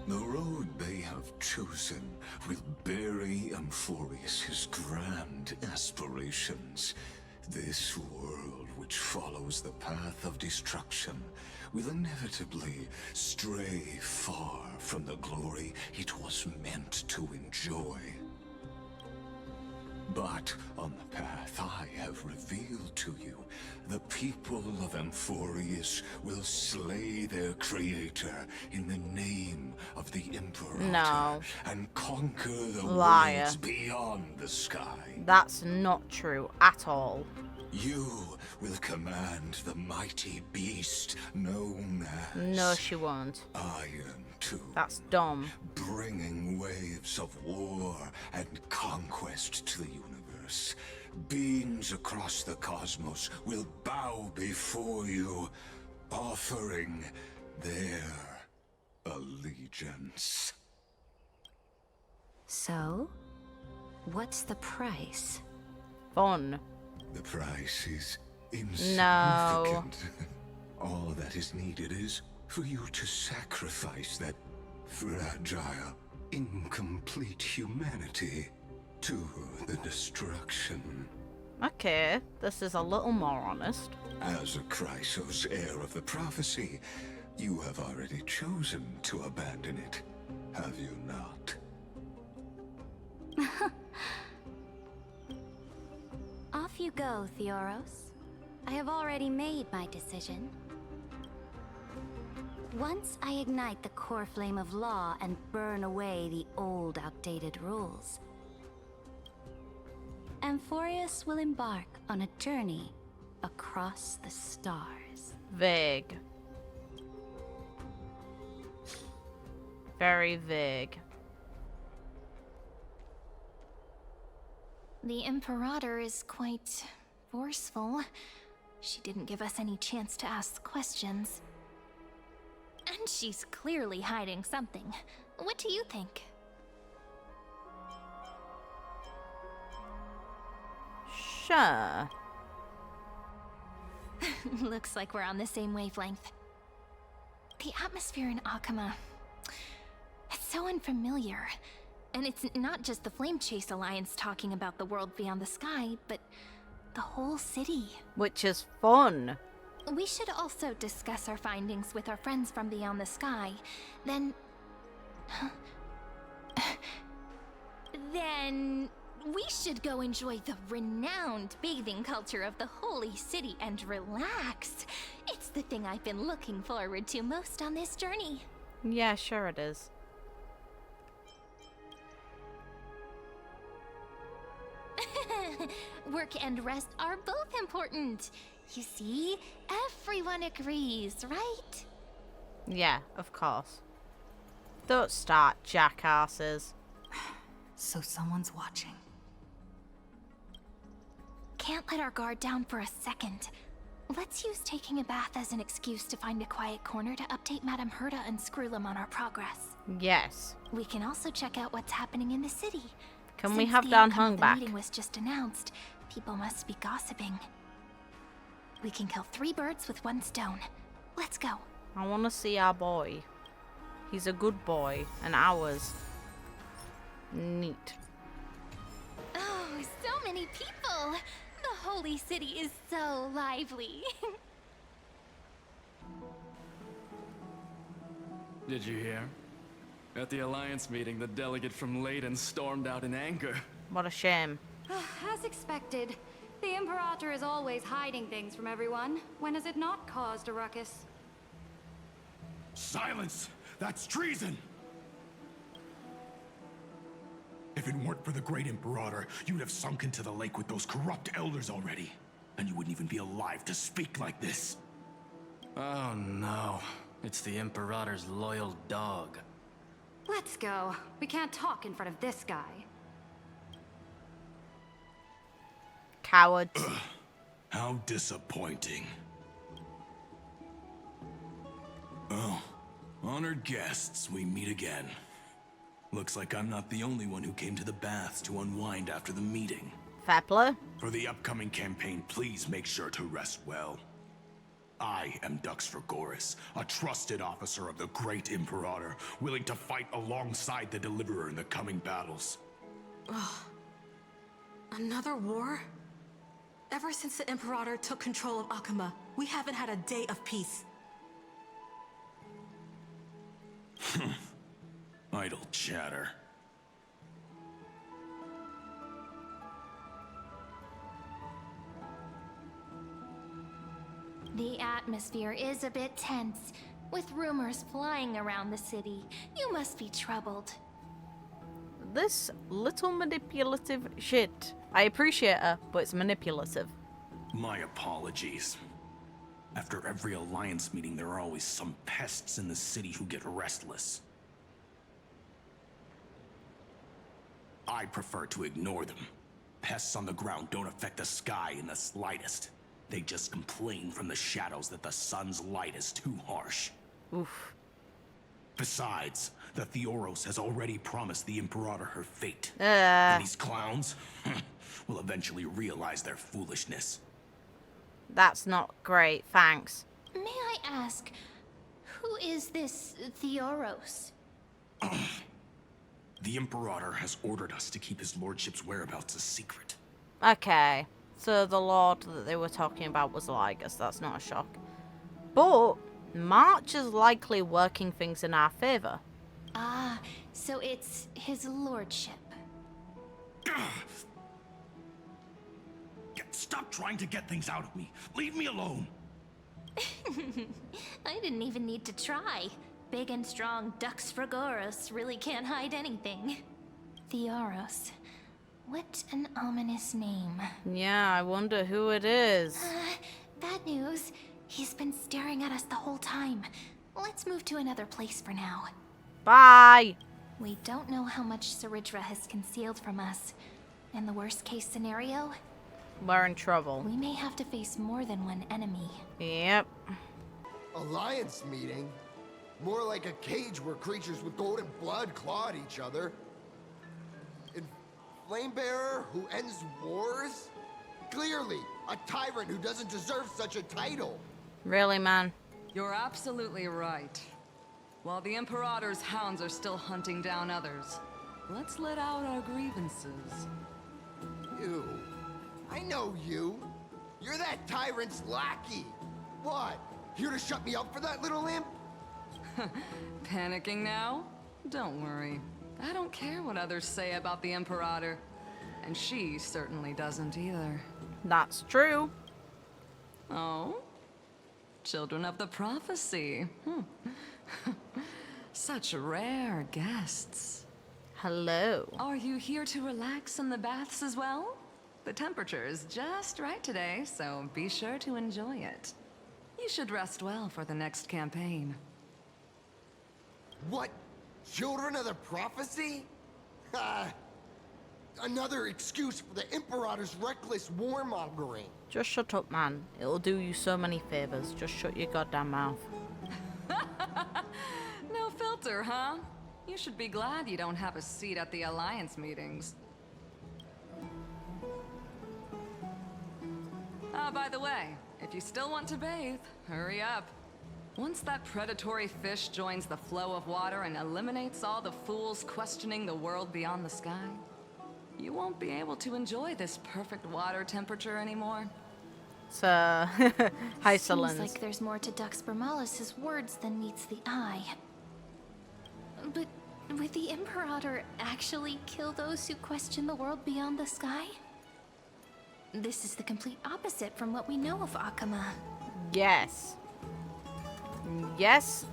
The road they have chosen will bury amphoreus' grand aspirations. This world, which follows the path of destruction, will inevitably stray far from the glory it was meant to enjoy. But on the path I have revealed to you, the people of Amphoreus will slay their creator in the name of the Imperator and conquer the Liar. worlds beyond the sky. That's not true at all. You will command the mighty beast known as... No, she won't. Iron Tomb. That's dumb. Bringing waves of war and conquest to the universe. Beings across the cosmos will bow before you, offering their allegiance. So, what's the price? Fun. The price is No. insignificant. All that is needed is for you to sacrifice that fragile, incomplete humanity to the destruction. Okay, this is a little more honest. As a chrysos heir of the prophecy, you have already chosen to abandon it, have you not? Off you go, Theoros. I have already made my decision. Once I ignite the core flame of law and burn away the old, outdated rules, Amphoreus will embark on a journey across the stars. Vague. Very vague. The Imperator is quite forceful. She didn't give us any chance to ask questions. And she's clearly hiding something. What do you think? Sure. Looks like we're on the same wavelength. The atmosphere in Akama, it's so unfamiliar. And it's not just the Flame Chase Alliance talking about the world beyond the sky, but the whole city. Which is fun. We should also discuss our findings with our friends from beyond the sky. Then we should go enjoy the renowned bathing culture of the holy city and relax. It's the thing I've been looking forward to most on this journey. Yeah, sure it is. Work and rest are both important. You see, everyone agrees, right? Yeah, of course. Don't start, jackasses. So someone's watching. Can't let our guard down for a second. Let's use taking a bath as an excuse to find a quiet corner to update Madame Herta and Screwlum on our progress. Yes. We can also check out what's happening in the city. Can we Since have the Dan outcome Hung of back? The meeting was just announced. People must be gossiping. We can kill 3 birds with 1 stone. Let's go. I want to see our boy. He's a good boy, and ours. Neat. Oh, so many people! The holy city is so lively. Did you hear? At the Alliance meeting, the delegate from Leyden stormed out in anger. What a shame. As expected, the Imperator is always hiding things from everyone. When has it not caused a ruckus? Silence! That's treason! If it weren't for the great Imperator, you'd have sunk into the lake with those corrupt elders already. And you wouldn't even be alive to speak like this. Oh no. It's the Imperator's loyal dog. Let's go. We can't talk in front of this guy. Cowards. How disappointing. Oh, honored guests, we meet again. Looks like I'm not the only one who came to the baths to unwind after the meeting. Fair play. For the upcoming campaign, please make sure to rest well. I am Duxford, a trusted officer of the great Imperator, willing to fight alongside the Deliverer in the coming battles. Ugh. Another war? Ever since the Imperator took control of Akama, we haven't had a day of peace. Idle chatter. The atmosphere is a bit tense, with rumors flying around the city. You must be troubled. This little manipulative shit. I appreciate her, but it's manipulative. My apologies. After every Alliance meeting, there are always some pests in the city who get restless. I prefer to ignore them. Pests on the ground don't affect the sky in the slightest. They just complain from the shadows that the sun's light is too harsh. Oof. Besides, the Theoros has already promised the Imperator her fate. Uh. And these clowns will eventually realize their foolishness. That's not great, thanks. May I ask, who is this Theoros? The Imperator has ordered us to keep his lordship's whereabouts a secret. Okay, so the lord that they were talking about was Lygus. That's not a shock. But March is likely working things in our favor. Ah, so it's his lordship. Stop trying to get things out of me. Leave me alone. I didn't even need to try. Big and strong Duxfragoros really can't hide anything. Theoros. What an ominous name. Yeah, I wonder who it is. Bad news. He's been staring at us the whole time. Let's move to another place for now. Bye! We don't know how much Cerydra has concealed from us. In the worst case scenario, we're in trouble. We may have to face more than one enemy. Yep. Alliance meeting? More like a cage where creatures with golden blood claw at each other. And Flamebearer who ends wars? Clearly, a tyrant who doesn't deserve such a title. Really, man? You're absolutely right. While the Imperator's hounds are still hunting down others, let's let out our grievances. You. I know you. You're that tyrant's lackey. What? Here to shut me up for that little imp? Panicking now? Don't worry. I don't care what others say about the Imperator. And she certainly doesn't either. That's true. Oh? Children of the Prophecy. Such rare guests. Hello. Are you here to relax in the baths as well? The temperature is just right today, so be sure to enjoy it. You should rest well for the next campaign. What? Children of the Prophecy? Another excuse for the Imperator's reckless warmongering. Just shut up, man. It'll do you so many favors. Just shut your goddamn mouth. No filter, huh? You should be glad you don't have a seat at the Alliance meetings. By the way, if you still want to bathe, hurry up. Once that predatory fish joins the flow of water and eliminates all the fools questioning the world beyond the sky, you won't be able to enjoy this perfect water temperature anymore. So, Hysilens. Seems like there's more to Duxbramalis's words than meets the eye. But would the Imperator actually kill those who question the world beyond the sky? This is the complete opposite from what we know of Akama. Yes. Yes,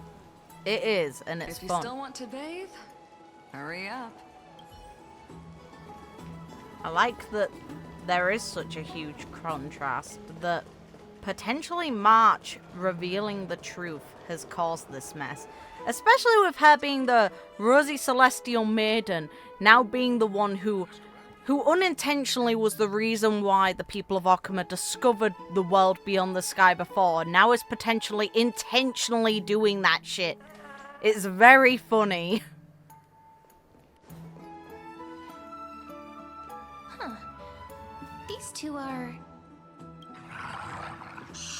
it is, and it's fun. If you still want to bathe, hurry up. I like that there is such a huge contrast that potentially March revealing the truth has caused this mess. Especially with her being the rosy celestial maiden, now being the one who unintentionally was the reason why the people of Akama discovered the world beyond the sky before, now is potentially intentionally doing that shit. It's very funny. Huh. These two are...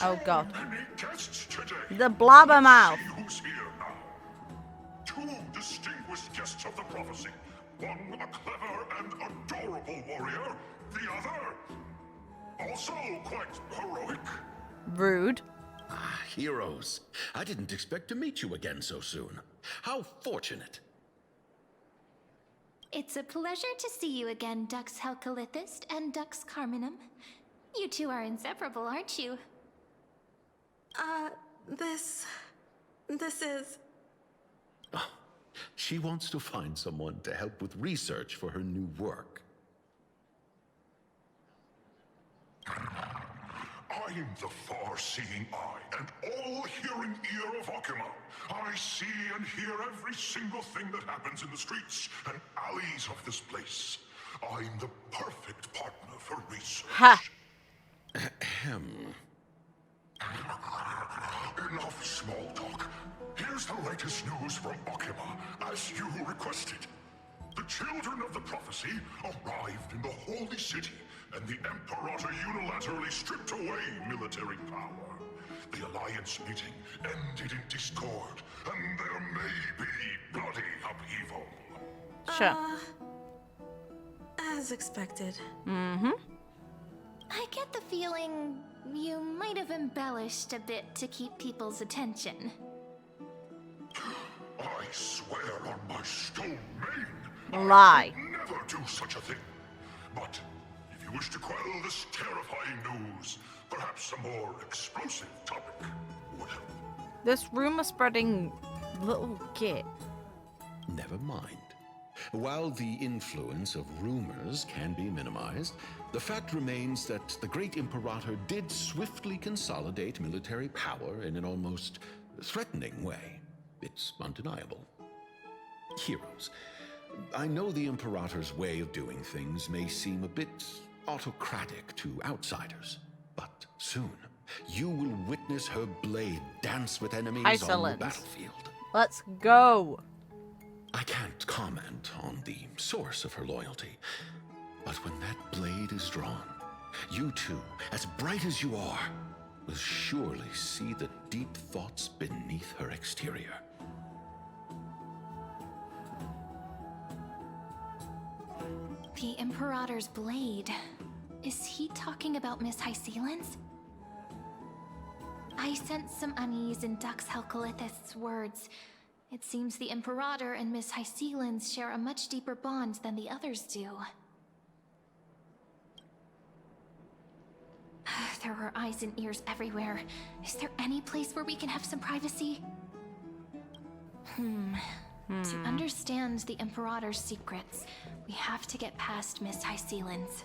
Oh god. The blabbermouth. Who's here now? Two distinguished guests of the prophecy. One a clever and adorable warrior, the other also quite heroic. Rude. Ah, heroes. I didn't expect to meet you again so soon. How fortunate. It's a pleasure to see you again, Dux Helkalithist and Dux Carminum. You two are inseparable, aren't you? This is... Oh, she wants to find someone to help with research for her new work. I'm the far-seeing eye and all-hearing ear of Akuma. I see and hear every single thing that happens in the streets and alleys of this place. I'm the perfect partner for research. Ha! Enough small talk. Here's the latest news from Akuma, as you requested. The children of the prophecy arrived in the Holy City, and the Imperator unilaterally stripped away military power. The Alliance meeting ended in discord, and there may be bloody upheaval. Sure. As expected. Mm-hmm. I get the feeling you might have embellished a bit to keep people's attention. I swear on my stone mane, Lie. I would never do such a thing. But if you wish to quell this terrifying news, perhaps a more explosive topic would help. This rumor-spreading little git. Never mind. While the influence of rumors can be minimized, the fact remains that the great Imperator did swiftly consolidate military power in an almost threatening way. It's undeniable. Heroes, I know the Imperator's way of doing things may seem a bit autocratic to outsiders, but soon you will witness her blade dance with enemies on the battlefield. Let's go. I can't comment on the source of her loyalty, but when that blade is drawn, you two, as bright as you are, will surely see the deep thoughts beneath her exterior. The Imperator's blade. Is he talking about Miss Hysilens? I sense some unease in Dux Helkelith's words. It seems the Imperator and Miss Hysilens share a much deeper bond than the others do. There are eyes and ears everywhere. Is there any place where we can have some privacy? To understand the Imperator's secrets, we have to get past Miss Hysilens.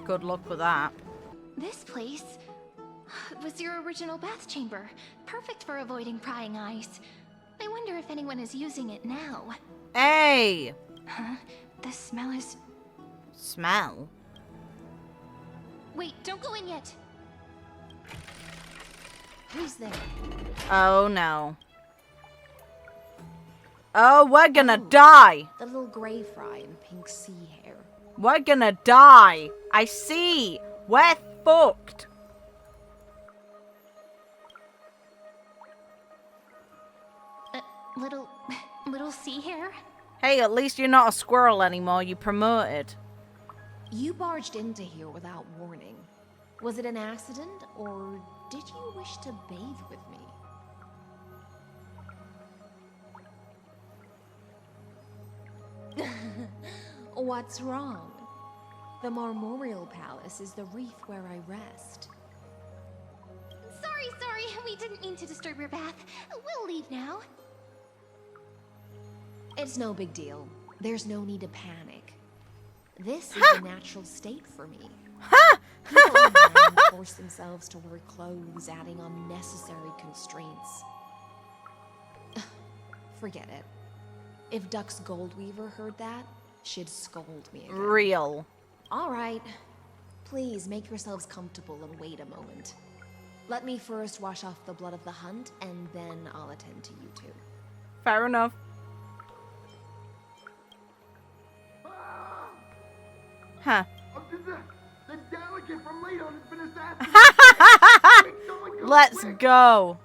Good luck with that. This place was your original bath chamber. Perfect for avoiding prying eyes. I wonder if anyone is using it now. Hey! Huh? The smell is... Smell? Wait, don't go in yet. Who's there? Oh no. Oh, we're gonna die! The little grey fry in pink sea hair. We're gonna die! I see! We're fucked! Little sea hair? Hey, at least you're not a squirrel anymore, you promoted. You barged into here without warning. Was it an accident, or did you wish to bathe with me? What's wrong? The Marmoreal Palace is the reef where I rest. Sorry, we didn't mean to disturb your bath. We'll leave now. It's no big deal. There's no need to panic. This is the natural state for me. People online force themselves to wear clothes, adding unnecessary constraints. Forget it. If Dux Goldweaver heard that, she'd scold me again. Real. All right. Please make yourselves comfortable and wait a moment. Let me first wash off the blood of the hunt, and then I'll attend to you two. Fair enough. Huh. The delegate from Ladon has been assassinated. Let's go.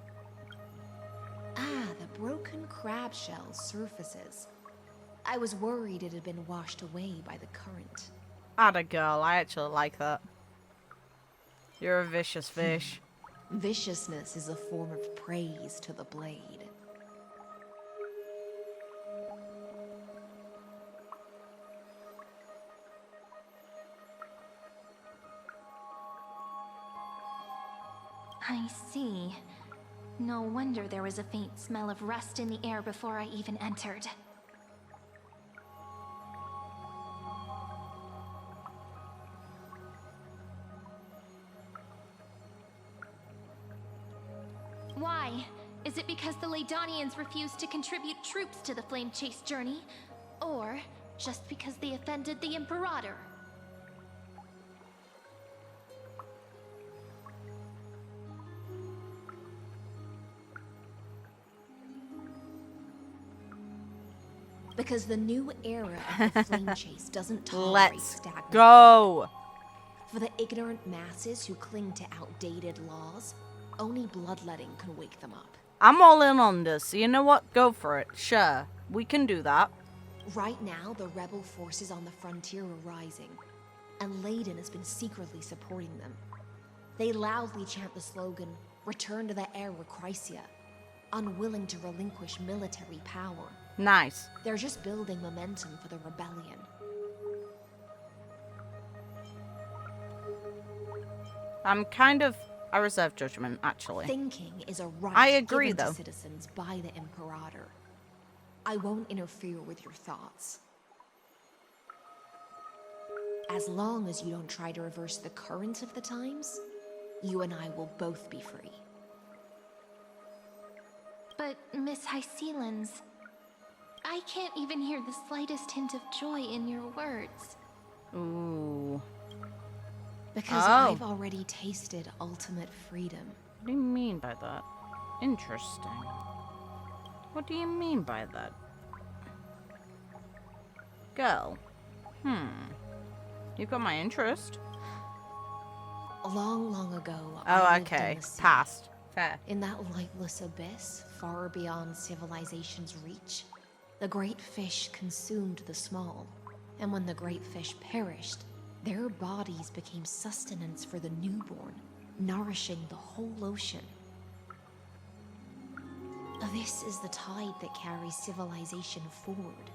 Ah, the broken crab shell surfaces. I was worried it had been washed away by the current. Atta girl, I actually like that. You're a vicious fish. Viciousness is a form of praise to the blade. I see. No wonder there was a faint smell of rust in the air before I even entered. Bygonians refused to contribute troops to the Flame Chase journey, or just because they offended the Imperator. Because the new era of the Flame Chase doesn't tolerate stagnant. Go! For the ignorant masses who cling to outdated laws, only bloodletting can wake them up. I'm all in on this, so you know what? Go for it. Sure, we can do that. Right now, the rebel forces on the frontier are rising, and Layden has been secretly supporting them. They loudly chant the slogan, "Return to the era Chrysia," unwilling to relinquish military power. Nice. They're just building momentum for the rebellion. I reserve judgment, actually. Thinking is a right I agree, given though. to citizens by the Imperator. I won't interfere with your thoughts. As long as you don't try to reverse the current of the times, you and I will both be free. But, Miss Hysilens, I can't even hear the slightest hint of joy in your words. Ooh. Because I've already tasted ultimate freedom. What do you mean by that? Interesting. What do you mean by that? Girl. You've got my interest. Long, long ago, Oh, I lived okay. in the sea. Past. Fair. In that lightless abyss, far beyond civilization's reach, the great fish consumed the small. And when the great fish perished, their bodies became sustenance for the newborn, nourishing the whole ocean. This is the tide that carries civilization forward.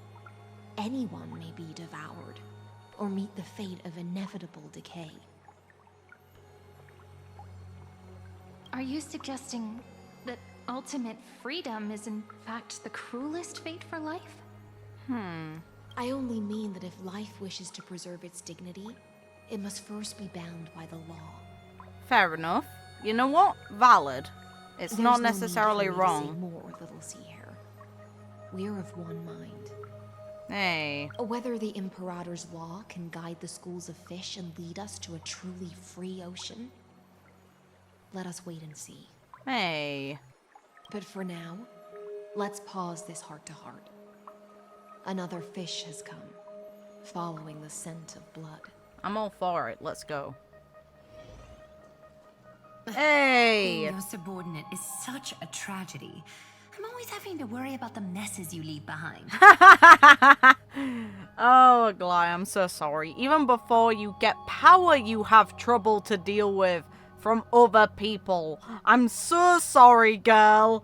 Anyone may be devoured, or meet the fate of inevitable decay. Are you suggesting that ultimate freedom is in fact the cruelest fate for life? I only mean that if life wishes to preserve its dignity, it must first be bound by the law. Fair enough. You know what? Valid. It's There's not no necessarily need for me to say wrong. more, little sea hare. We're of one mind. Hey. Whether the Imperator's law can guide the schools of fish and lead us to a truly free ocean, let us wait and see. Hey. But for now, let's pause this heart-to-heart. Another fish has come, following the scent of blood. I'm all for it. Let's go. Hey! Being your subordinate is such a tragedy. I'm always having to worry about the messes you leave behind. Oh, Aglaea, I'm so sorry. Even before you get power, you have trouble to deal with from other people. I'm so sorry, girl.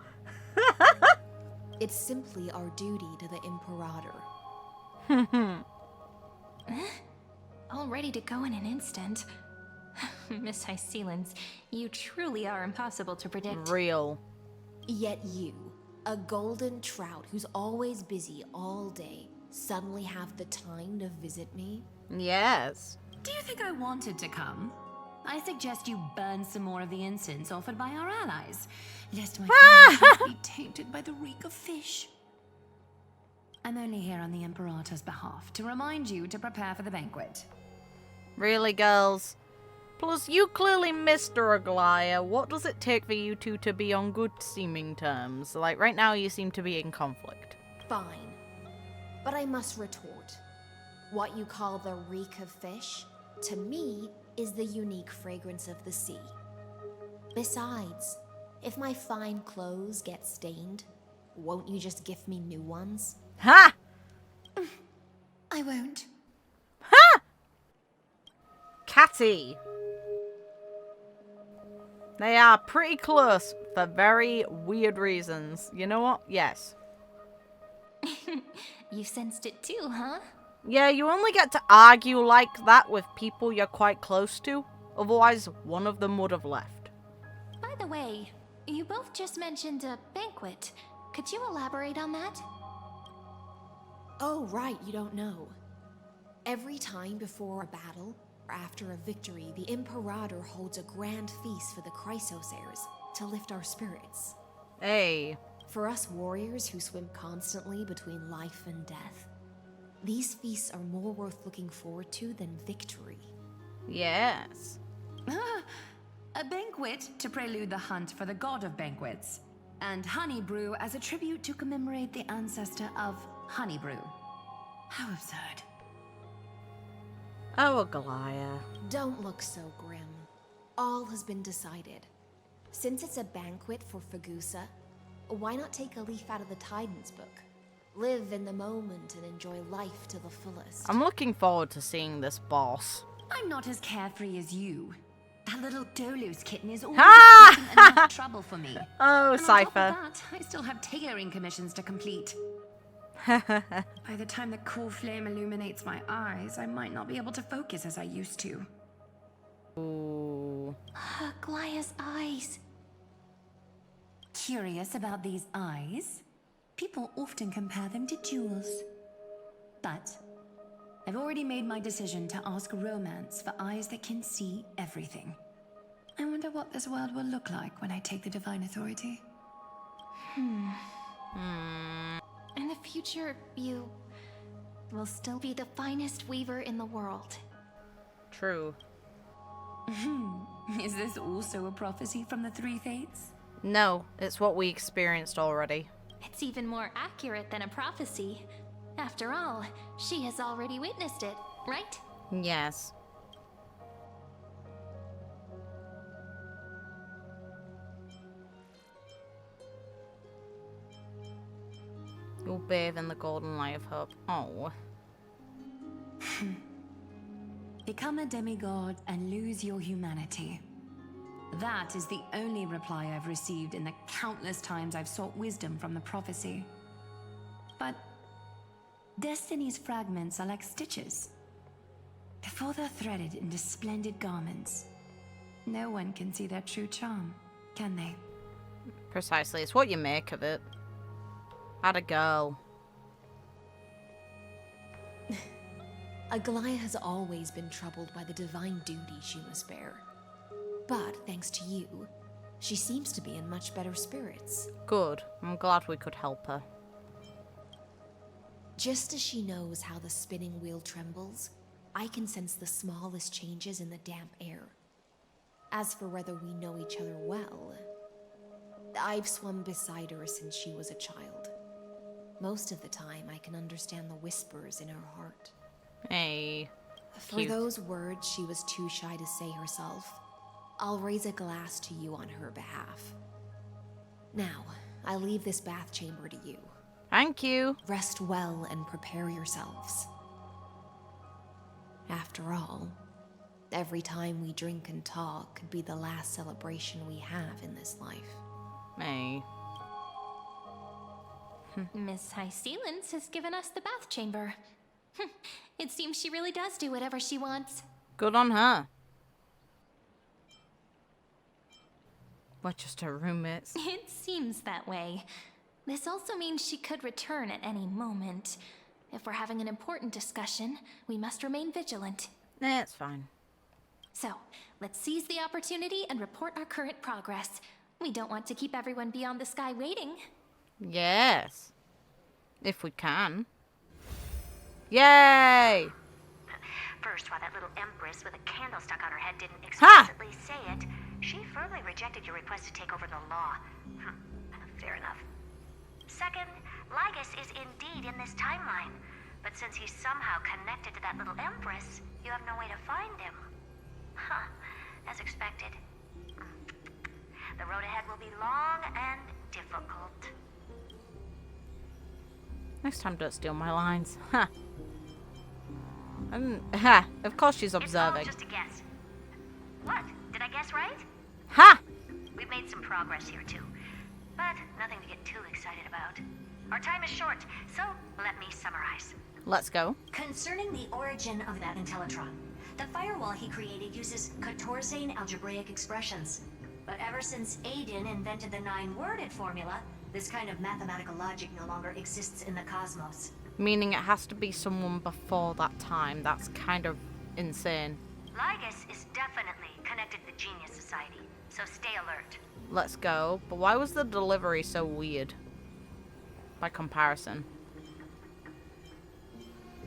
It's simply our duty to the Imperator. All ready to go in an instant. Miss Hysilens, you truly are impossible to predict. Real. Yet you, a golden trout who's always busy all day, suddenly have the time to visit me? Yes. Do you think I wanted to come? I suggest you burn some more of the incense offered by our allies, lest my conscience be tainted by the reek of fish. I'm only here on the Imperator's behalf to remind you to prepare for the banquet. Really, girls? Plus, you clearly missed her, Aglaea. What does it take for you two to be on good seeming terms? Like, right now you seem to be in conflict. Fine. But I must retort. What you call the reek of fish, to me, is the unique fragrance of the sea. Besides, if my fine clothes get stained, won't you just gift me new ones? Ha! I won't. Ha! Catty. They are pretty close for very weird reasons. You know what? Yes. You sensed it too, huh? Yeah, you only get to argue like that with people you're quite close to. Otherwise, one of them would have left. By the way, you both just mentioned a banquet. Could you elaborate on that? Oh, right, you don't know. Every time before a battle, or after a victory, the Imperator holds a grand feast for the chrysos heirs to lift our spirits. Hey. For us warriors who swim constantly between life and death, these feasts are more worth looking forward to than victory. Yes. A banquet to prelude the hunt for the god of banquets, and honey brew as a tribute to commemorate the ancestor of honey brew. How absurd. Oh, Aglaea. Don't look so grim. All has been decided. Since it's a banquet for Fagusa, why not take a leaf out of the Tidens book? Live in the moment and enjoy life to the fullest. I'm looking forward to seeing this boss. I'm not as carefree as you. That little Dolus kitten is always Ah! causing enough trouble for me. Oh, and Cypher. On top of that, I still have tailoring commissions to complete. By the time the cool flame illuminates my eyes, I might not be able to focus as I used to. Ooh. Aglaea's eyes. Curious about these eyes? People often compare them to jewels. But I've already made my decision to ask romance for eyes that can see everything. I wonder what this world will look like when I take the divine authority. In the future, you will still be the finest weaver in the world. True. Is this also a prophecy from the Three Fates? No, it's what we experienced already. It's even more accurate than a prophecy. After all, she has already witnessed it, right? Yes. You'll bathe in the golden light of hope. Oh. Become a demigod and lose your humanity. That is the only reply I've received in the countless times I've sought wisdom from the prophecy. But Destiny's fragments are like stitches. Before they're threaded into splendid garments, no one can see their true charm, can they? Precisely. It's what you make of it. Had a girl. Aglaea has always been troubled by the divine duty she must bear. But thanks to you, she seems to be in much better spirits. Good. I'm glad we could help her. Just as she knows how the spinning wheel trembles, I can sense the smallest changes in the damp air. As for whether we know each other well, I've swum beside her since she was a child. Most of the time, I can understand the whispers in her heart. Hey. For those words she was too shy to say herself, I'll raise a glass to you on her behalf. Now, I leave this bath chamber to you. Thank you. Rest well and prepare yourselves. After all, every time we drink and talk could be the last celebration we have in this life. Hey. Miss Hysilens has given us the bath chamber. It seems she really does do whatever she wants. Good on her. We're just her roommates. It seems that way. This also means she could return at any moment. If we're having an important discussion, we must remain vigilant. It's fine. So, let's seize the opportunity and report our current progress. We don't want to keep everyone beyond the sky waiting. Yes. If we can. Yay! First, while that little empress with a candle stuck on her head didn't explicitly say it, she firmly rejected your request to take over the law. Fair enough. Second, Lygus is indeed in this timeline, but since he's somehow connected to that little empress, you have no way to find him. As expected. The road ahead will be long and difficult. Next time, don't steal my lines. Of course she's observing. It's all just a guess. What? Did I guess right? Ha! We've made some progress here too, but nothing to get too excited about. Our time is short, so let me summarize. Let's go. Concerning the origin of that Intellitron, the firewall he created uses Catorzane algebraic expressions. But ever since Aiden invented the 9-worded formula, this kind of mathematical logic no longer exists in the cosmos. Meaning it has to be someone before that time. That's kind of insane. Lygus is definitely connected to the Genius Society, so stay alert. Let's go. But why was the delivery so weird? by comparison.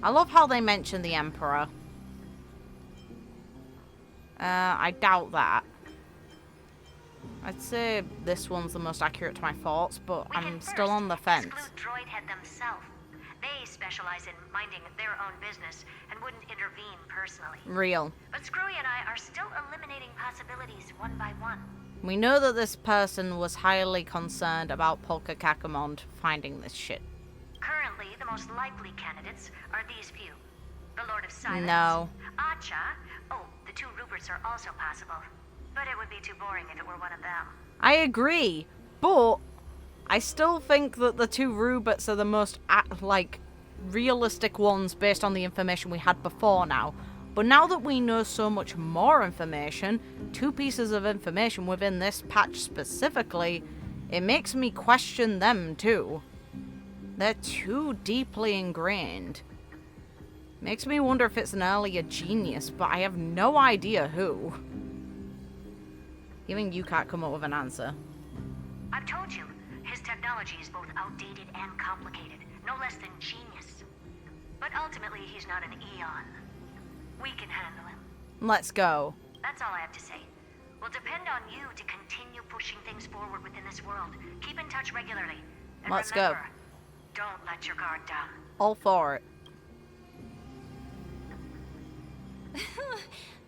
I love how they mention the Emperor. I doubt that. I'd say this one's the most accurate to my thoughts, but I'm still on the fence. Exclude Droidhead themselves. They specialize in minding their own business and wouldn't intervene personally. Real. But Screwy and I are still eliminating possibilities one by one. We know that this person was highly concerned about Polka Kakamond finding this shit. Currently, the most likely candidates are these few. The Lord of Silence. No. Acha. Oh, the two Ruperts are also possible. But it would be too boring if it were one of them. I agree, but I still think that the two Ruberts are the most, realistic ones based on the information we had before now. But now that we know so much more information, 2 pieces of information within this patch specifically, it makes me question them too. They're too deeply ingrained. Makes me wonder if it's an earlier genius, but I have no idea who. Even you can't come up with an answer. I've told you, his technology is both outdated and complicated, no less than genius. But ultimately, he's not an Eon. We can handle him. Let's go. That's all I have to say. We'll depend on you to continue pushing things forward within this world. Keep in touch regularly. And Let's remember, don't let your guard down. All for it.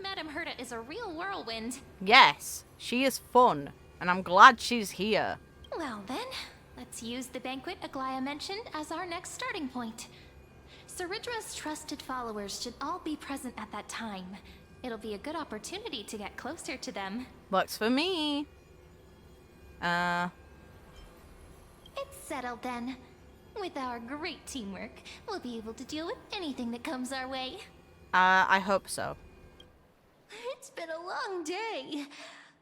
Madame Herta is a real whirlwind. Yes, she is fun, and I'm glad she's here. Well then, let's use the banquet Aglaea mentioned as our next starting point. Cerydra's trusted followers should all be present at that time. It'll be a good opportunity to get closer to them. Works for me. It's settled then. With our great teamwork, we'll be able to deal with anything that comes our way. I hope so. It's been a long day.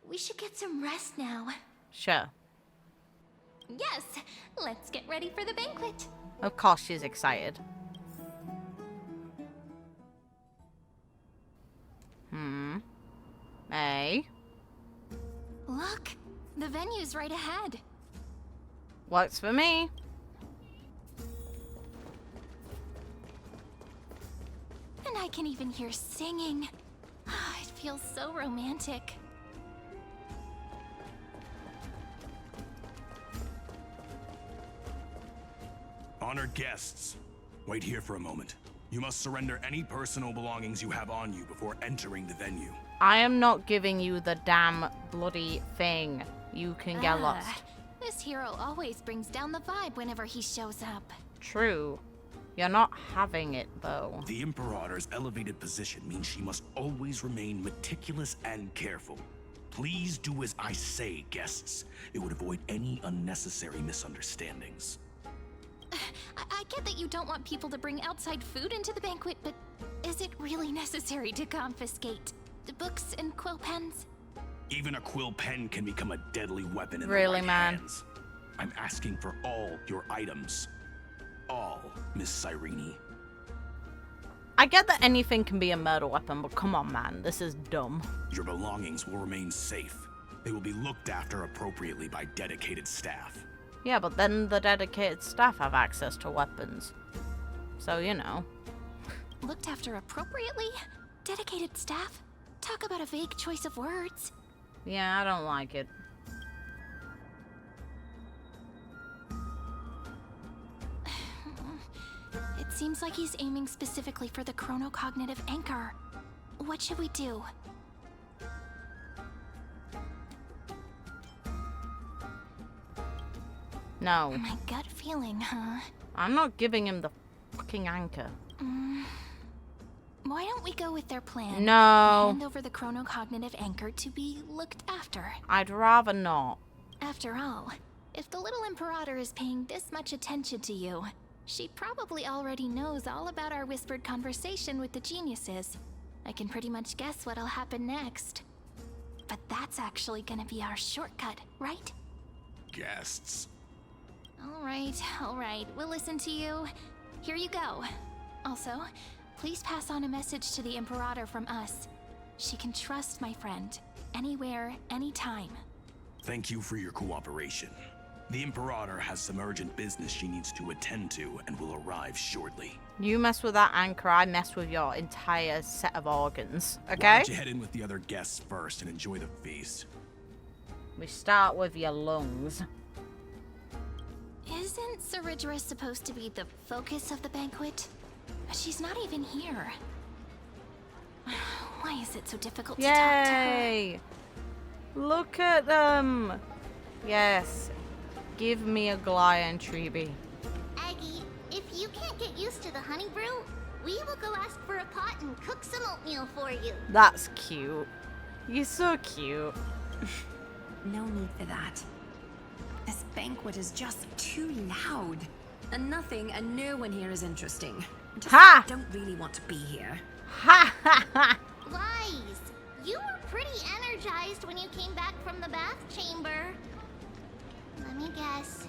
We should get some rest now. Sure. Yes, let's get ready for the banquet. Of course she's excited. Hey. Look, the venue's right ahead. Works for me. And I can even hear singing. It feels so romantic. Honored guests, wait here for a moment. You must surrender any personal belongings you have on you before entering the venue. I am not giving you the damn bloody thing. You can get lost. This hero always brings down the vibe whenever he shows up. True. You're not having it, though. The Imperator's elevated position means she must always remain meticulous and careful. Please do as I say, guests. It would avoid any unnecessary misunderstandings. I get that you don't want people to bring outside food into the banquet, but is it really necessary to confiscate the books and quill pens? Even a quill pen can become a deadly weapon in the Really, right man? hands. I'm asking for all your items. All, Miss Cyrene. I get that anything can be a murder weapon, but come on, man. This is dumb. Your belongings will remain safe. They will be looked after appropriately by dedicated staff. Yeah, but then the dedicated staff have access to weapons. So, you know. Looked after appropriately? Dedicated staff? Talk about a vague choice of words. Yeah, I don't like it. It seems like he's aiming specifically for the chronocognitive anchor. What should we do? No. My gut feeling, huh? I'm not giving him the fucking anchor. Why don't we go with their plan? No. Hand over the chronocognitive anchor to be looked after. I'd rather not. After all, if the little Imperator is paying this much attention to you, she probably already knows all about our whispered conversation with the geniuses. I can pretty much guess what'll happen next. But that's actually gonna be our shortcut, right? Guests. All right, we'll listen to you. Here you go. Also, please pass on a message to the Imperator from us. She can trust my friend, anywhere, anytime. Thank you for your cooperation. The Imperator has some urgent business she needs to attend to and will arrive shortly. You mess with that anchor, I mess with your entire set of organs. Okay? Why don't you head in with the other guests first and enjoy the feast? We start with your lungs. Isn't Cerydra supposed to be the focus of the banquet? She's not even here. Why is it so difficult to talk to her? Yay! Look at them! Yes. Give me Aglaea and Treeby. Aggie, if you can't get used to the honey brew, we will go ask for a pot and cook some oatmeal for you. That's cute. You're so cute. No need for that. This banquet is just too loud. And nothing and no one here is interesting. I just don't really want to be here. Ha ha ha! Lies! You were pretty energized when you came back from the bath chamber. Let me guess.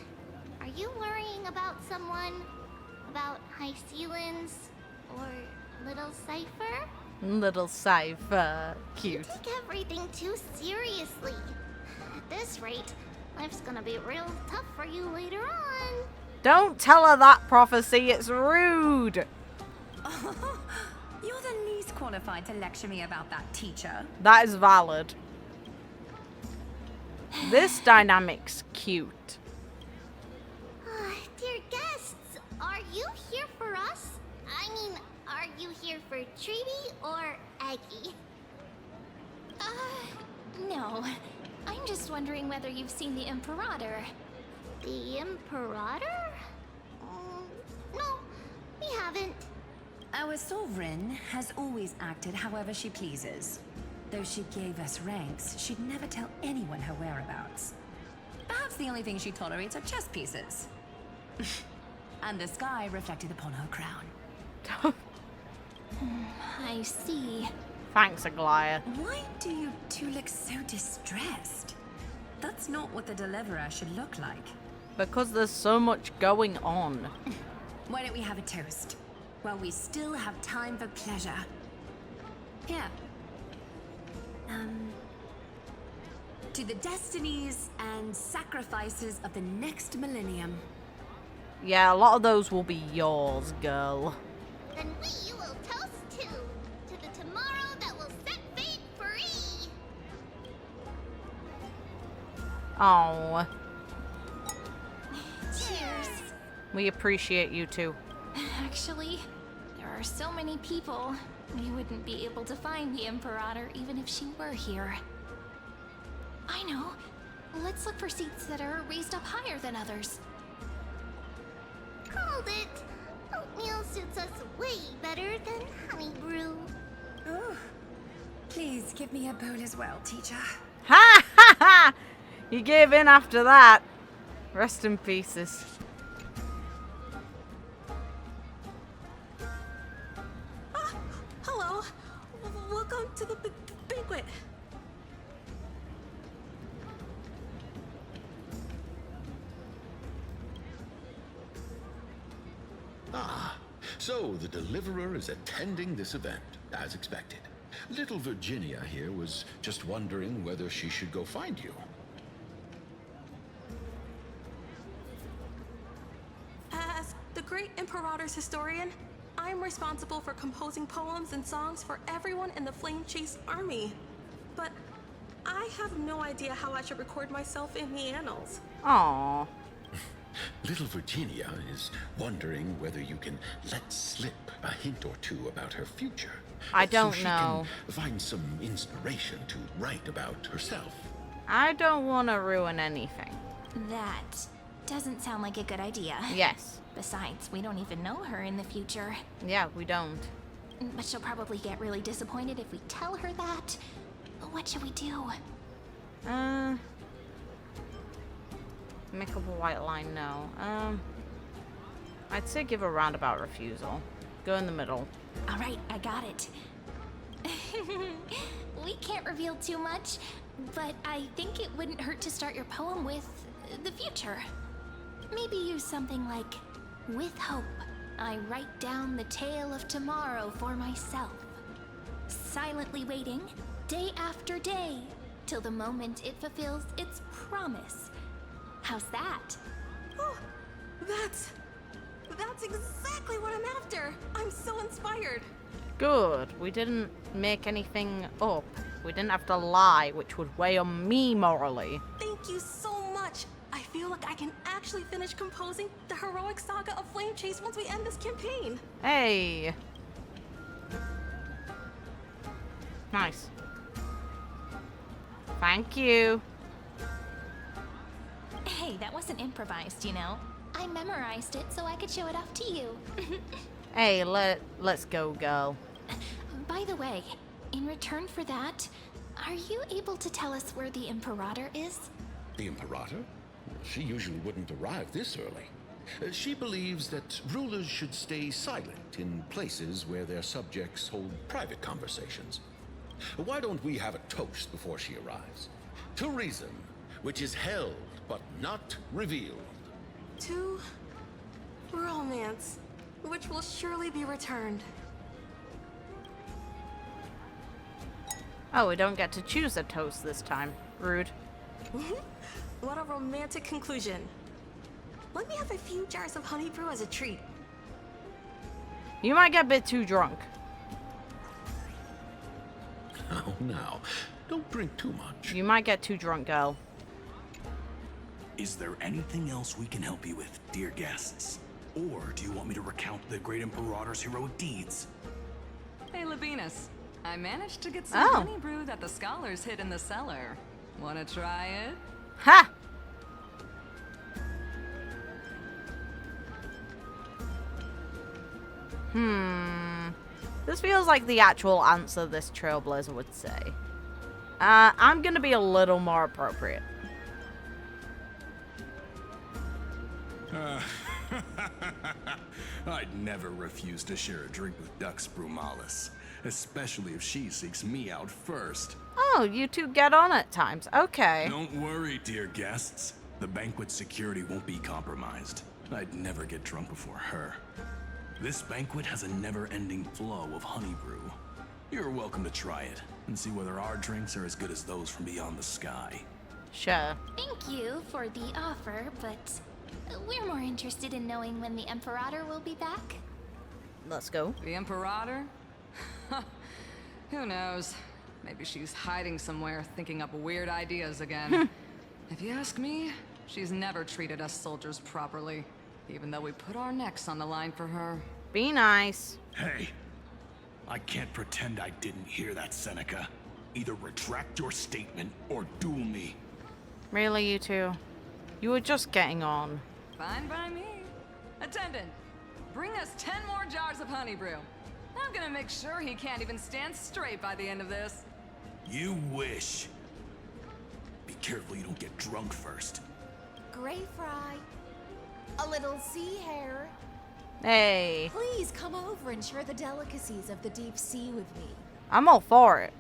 Are you worrying about someone? About Hysilens? Or Little Decipher? Little Cypher. Cute. You take everything too seriously. At this rate, life's gonna be real tough for you later on. Don't tell her that, Prophecy. It's rude. You're the least qualified to lecture me about that, teacher. That is valid. This dynamic's cute. Dear guests, are you here for us? I mean, are you here for Treeby or Aggie? No. I'm just wondering whether you've seen the Imperator. The Imperator? No, we haven't. Our sovereign has always acted however she pleases. Though she gave us ranks, she'd never tell anyone her whereabouts. Perhaps the only thing she tolerates are chess pieces. And the sky reflected upon her crown. I see. Thanks, Aglaea. Why do you two look so distressed? That's not what the Deliverer should look like. Because there's so much going on. Why don't we have a toast? While we still have time for pleasure. Here. To the destinies and sacrifices of the next millennium. Yeah, a lot of those will be yours, girl. Then we will toast to the tomorrow that will set fate free. Oh. Cheers. We appreciate you too. Actually, there are so many people. We wouldn't be able to find the Imperator even if she were here. I know. Let's look for seats that are raised up higher than others. Called it. Oatmeal suits us way better than honey brew. Oh, please give me a bowl as well, teacher. Ha ha ha! You gave in after that. Rest in pieces. Hello. Welcome to the banquet. Ah, so the Deliverer is attending this event, as expected. Little Virginia here was just wondering whether she should go find you. As the great Imperator's historian, I'm responsible for composing poems and songs for everyone in the Flame Chase army. But I have no idea how I should record myself in the annals. Aww. Little Virginia is wondering whether you can let slip a hint or two about her future. I don't so she know. Can find some inspiration to write about herself. I don't want to ruin anything. That doesn't sound like a good idea. Yes. Besides, we don't even know her in the future. Yeah, we don't. But she'll probably get really disappointed if we tell her that. What should we do? Make up a white line, no. I'd say give a roundabout refusal. Go in the middle. All right, I got it. We can't reveal too much, but I think it wouldn't hurt to start your poem with the future. Maybe use something like, with hope, I write down the tale of tomorrow for myself. Silently waiting, day after day, till the moment it fulfills its promise. How's that? Oh, that's exactly what I'm after. I'm so inspired. Good. We didn't make anything up. We didn't have to lie, which would weigh on me morally. Thank you so much. I feel like I can actually finish composing the heroic saga of Flame Chase once we end this campaign. Hey. Nice. Thank you. Hey, that wasn't improvised, you know. I memorized it so I could show it off to you. Hey, let's go, girl. By the way, in return for that, are you able to tell us where the Imperator is? The Imperator? She usually wouldn't arrive this early. She believes that rulers should stay silent in places where their subjects hold private conversations. Why don't we have a toast before she arrives? To reason, which is held but not revealed. To romance, which will surely be returned. Oh, we don't get to choose a toast this time. Rude. What a romantic conclusion. Let me have a few jars of honey brew as a treat. You might get a bit too drunk. Oh, now, don't drink too much. You might get too drunk, girl. Is there anything else we can help you with, dear guests? Or do you want me to recount the great Imperator's heroic deeds? Hey, Labinas. I managed to get some honey brew that the scholars hid in the cellar. Wanna try it? Ha! This feels like the actual answer this Trailblazer would say. I'm gonna be a little more appropriate. I'd never refuse to share a drink with Dux Brumalis, especially if she seeks me out first. Oh, you two get on at times. Okay. Don't worry, dear guests. The banquet security won't be compromised. I'd never get drunk before her. This banquet has a never-ending flow of honey brew. You're welcome to try it and see whether our drinks are as good as those from beyond the sky. Sure. Thank you for the offer, but we're more interested in knowing when the Imperator will be back. Let's go. The Imperator? Who knows? Maybe she's hiding somewhere, thinking up weird ideas again. If you ask me, she's never treated us soldiers properly, even though we put our necks on the line for her. Be nice. Hey, I can't pretend I didn't hear that, Seneca. Either retract your statement or duel me. Really, you two? You were just getting on. Fine by me. Attendant, bring us 10 more jars of honey brew. I'm gonna make sure he can't even stand straight by the end of this. You wish. Be careful you don't get drunk first. Gray fry. A little sea hare. Hey. Please come over and share the delicacies of the deep sea with me. I'm all for it.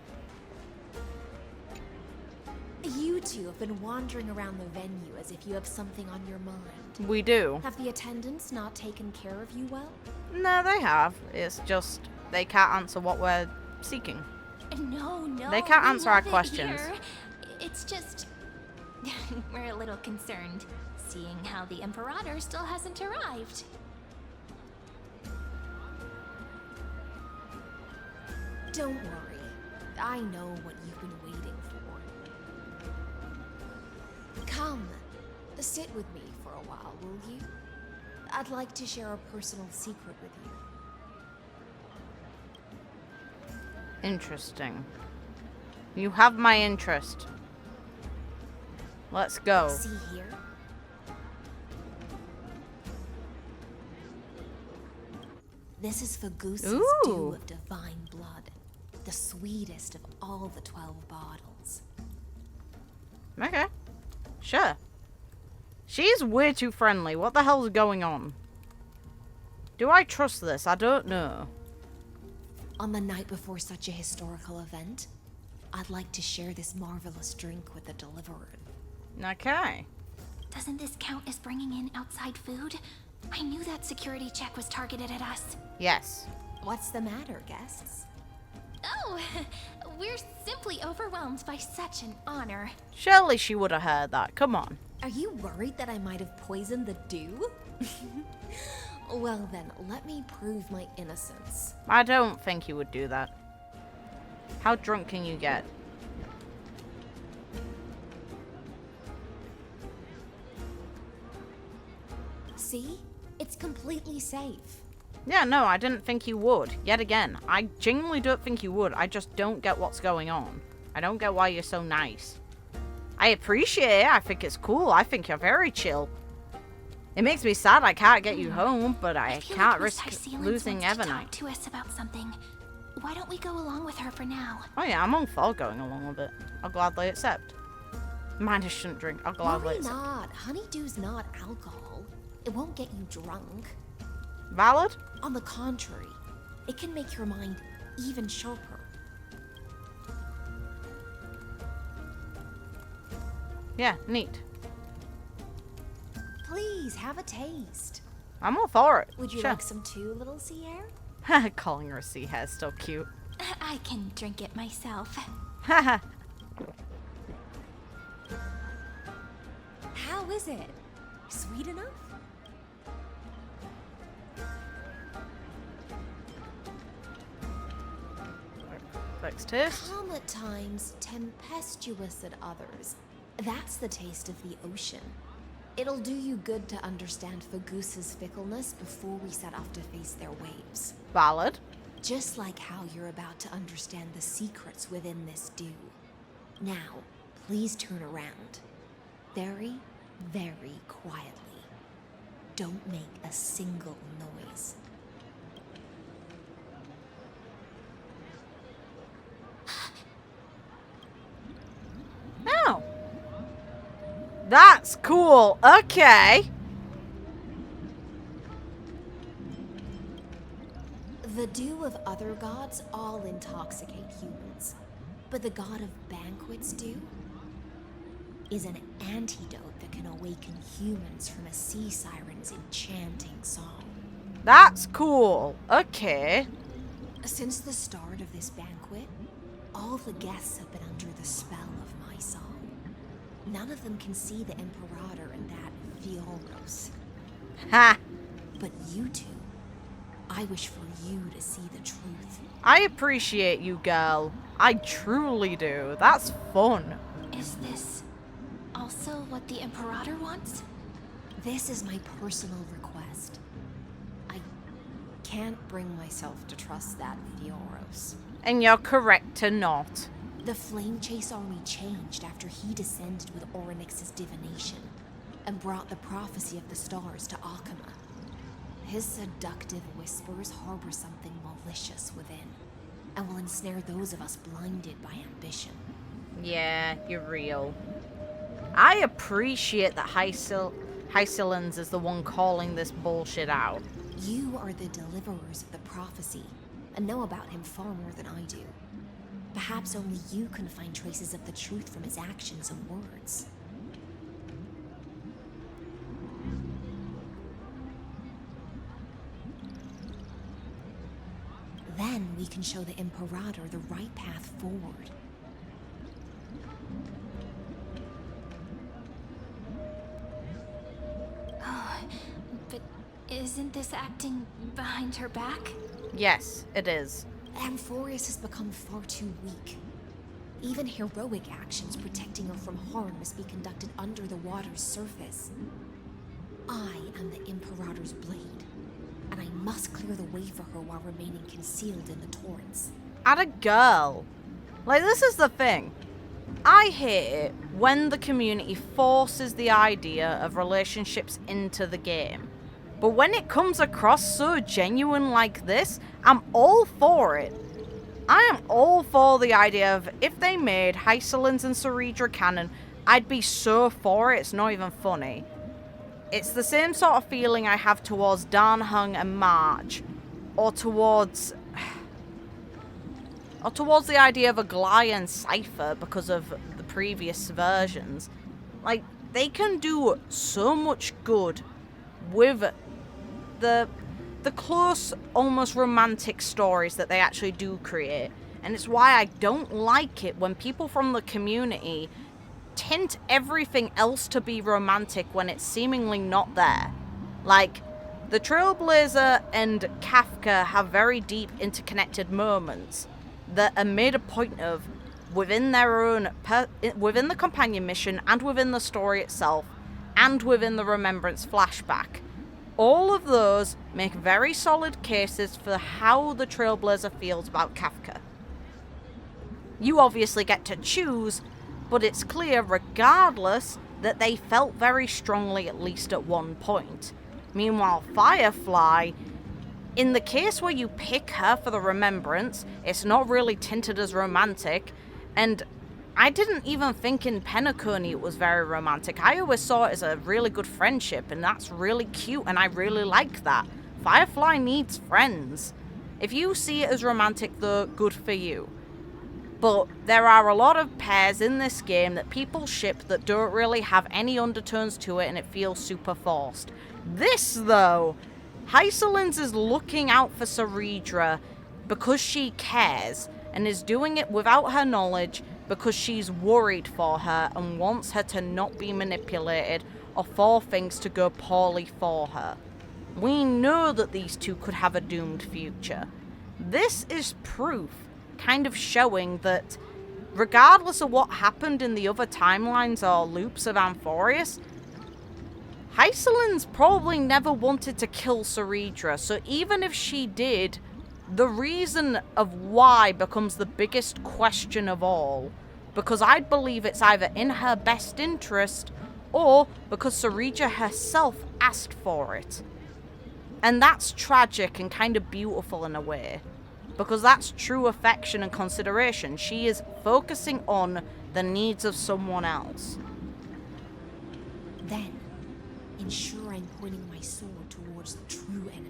You two have been wandering around the venue as if you have something on your mind. We do. Have the attendants not taken care of you well? No, they have. It's just they can't answer what we're seeking. No. They can't we answer our love it questions. here. It's just we're a little concerned, seeing how the Imperator still hasn't arrived. Don't worry. I know what you've been waiting for. Come, sit with me for a while, will you? I'd like to share a personal secret with you. Interesting. You have my interest. Let's go. See here? This is Fagusa's dew of divine blood. The sweetest of all the 12 bottles. Okay. Sure. She's way too friendly. What the hell's going on? Do I trust this? I don't know. On the night before such a historical event, I'd like to share this marvelous drink with the deliverer. Okay. Doesn't this count as bringing in outside food? I knew that security check was targeted at us. Yes. What's the matter, guests? Oh, we're simply overwhelmed by such an honor. Surely she would have heard that. Come on. Are you worried that I might have poisoned the dew? Well then, let me prove my innocence. I don't think you would do that. How drunk can you get? See? It's completely safe. Yeah, no, I didn't think you would. Yet again, I genuinely don't think you would. I just don't get what's going on. I don't get why you're so nice. I appreciate it. I think it's cool. I think you're very chill. It makes me sad I can't get you home, but I can't risk losing Evernight. Talk to us about something. Why don't we go along with her for now? Oh yeah, I'm all for going along with it. I'll gladly accept. Mind I shouldn't drink. I'll gladly accept. Worry not. Honeydew's not alcohol. It won't get you drunk. Valid? On the contrary, it can make your mind even sharper. Yeah, neat. Please, have a taste. I'm all for it. Would you Sure. like some too, little sea air? Calling her sea hair is still cute. I can drink it myself. Haha. How is it? Sweet enough? Next taste. Calm at times, tempestuous at others. That's the taste of the ocean. It'll do you good to understand Fagusa's fickleness before we set off to face their waves. Valid. Just like how you're about to understand the secrets within this dew. Now, please turn around. Very, very quietly. Don't make a single noise. Oh. That's cool. Okay. The dew of other gods all intoxicate humans. But the god of banquets dew is an antidote that can awaken humans from a sea siren's enchanting song. That's cool. Okay. Since the start of this banquet, all the guests have been under the spell of my song. None of them can see the Imperator and that Fioros. Ha! But you two, I wish for you to see the truth. I appreciate you, girl. I truly do. That's fun. Is this also what the Imperator wants? This is my personal request. I can't bring myself to trust that Fioros. And you're correct to not. The Flame Chase army changed after he descended with Orynyx's divination and brought the prophecy of the stars to Akama. His seductive whispers harbor something malicious within and will ensnare those of us blinded by ambition. Yeah, you're real. I appreciate that Hysilens is the one calling this bullshit out. You are the deliverers of the prophecy and know about him far more than I do. Perhaps only you can find traces of the truth from his actions and words. Then we can show the Imperator the right path forward. Oh, but isn't this acting behind her back? Yes, it is. Amphoreus has become far too weak. Even heroic actions protecting her from harm must be conducted under the water's surface. I am the Imperator's blade, and I must clear the way for her while remaining concealed in the torrents. At a girl. Like, this is the thing. I hate it when the community forces the idea of relationships into the game. But when it comes across so genuine like this, I'm all for it. I am all for the idea of if they made Hysilens and Cerydra canon, I'd be so for it, it's not even funny. It's the same sort of feeling I have towards Darnhung and March, or towards the idea of Aglaea and Decipher because of the previous versions. Like, they can do so much good with the close, almost romantic stories that they actually do create. And it's why I don't like it when people from the community tint everything else to be romantic when it's seemingly not there. Like, the Trailblazer and Kafka have very deep interconnected moments that are made a point of within their own, within the companion mission and within the story itself and within the Remembrance flashback. All of those make very solid cases for how the Trailblazer feels about Kafka. You obviously get to choose, but it's clear regardless that they felt very strongly at least at one point. Meanwhile, Firefly, in the case where you pick her for the Remembrance, it's not really tinted as romantic, and I didn't even think in Penacony it was very romantic. I always saw it as a really good friendship, and that's really cute, and I really like that. Firefly needs friends. If you see it as romantic, though, good for you. But there are a lot of pairs in this game that people ship that don't really have any undertones to it, and it feels super forced. This, though, Hysilens is looking out for Cerydra because she cares, and is doing it without her knowledge because she's worried for her and wants her to not be manipulated or for things to go poorly for her. We know that these two could have a doomed future. This is proof, kind of showing that regardless of what happened in the other timelines or loops of Amphoreus, Hysilens probably never wanted to kill Cerydra, so even if she did, the reason of why becomes the biggest question of all, because I'd believe it's either in her best interest or because Cerydra herself asked for it. And that's tragic and kind of beautiful in a way, because that's true affection and consideration. She is focusing on the needs of someone else. Then, ensure I'm pointing my sword towards the true enemy.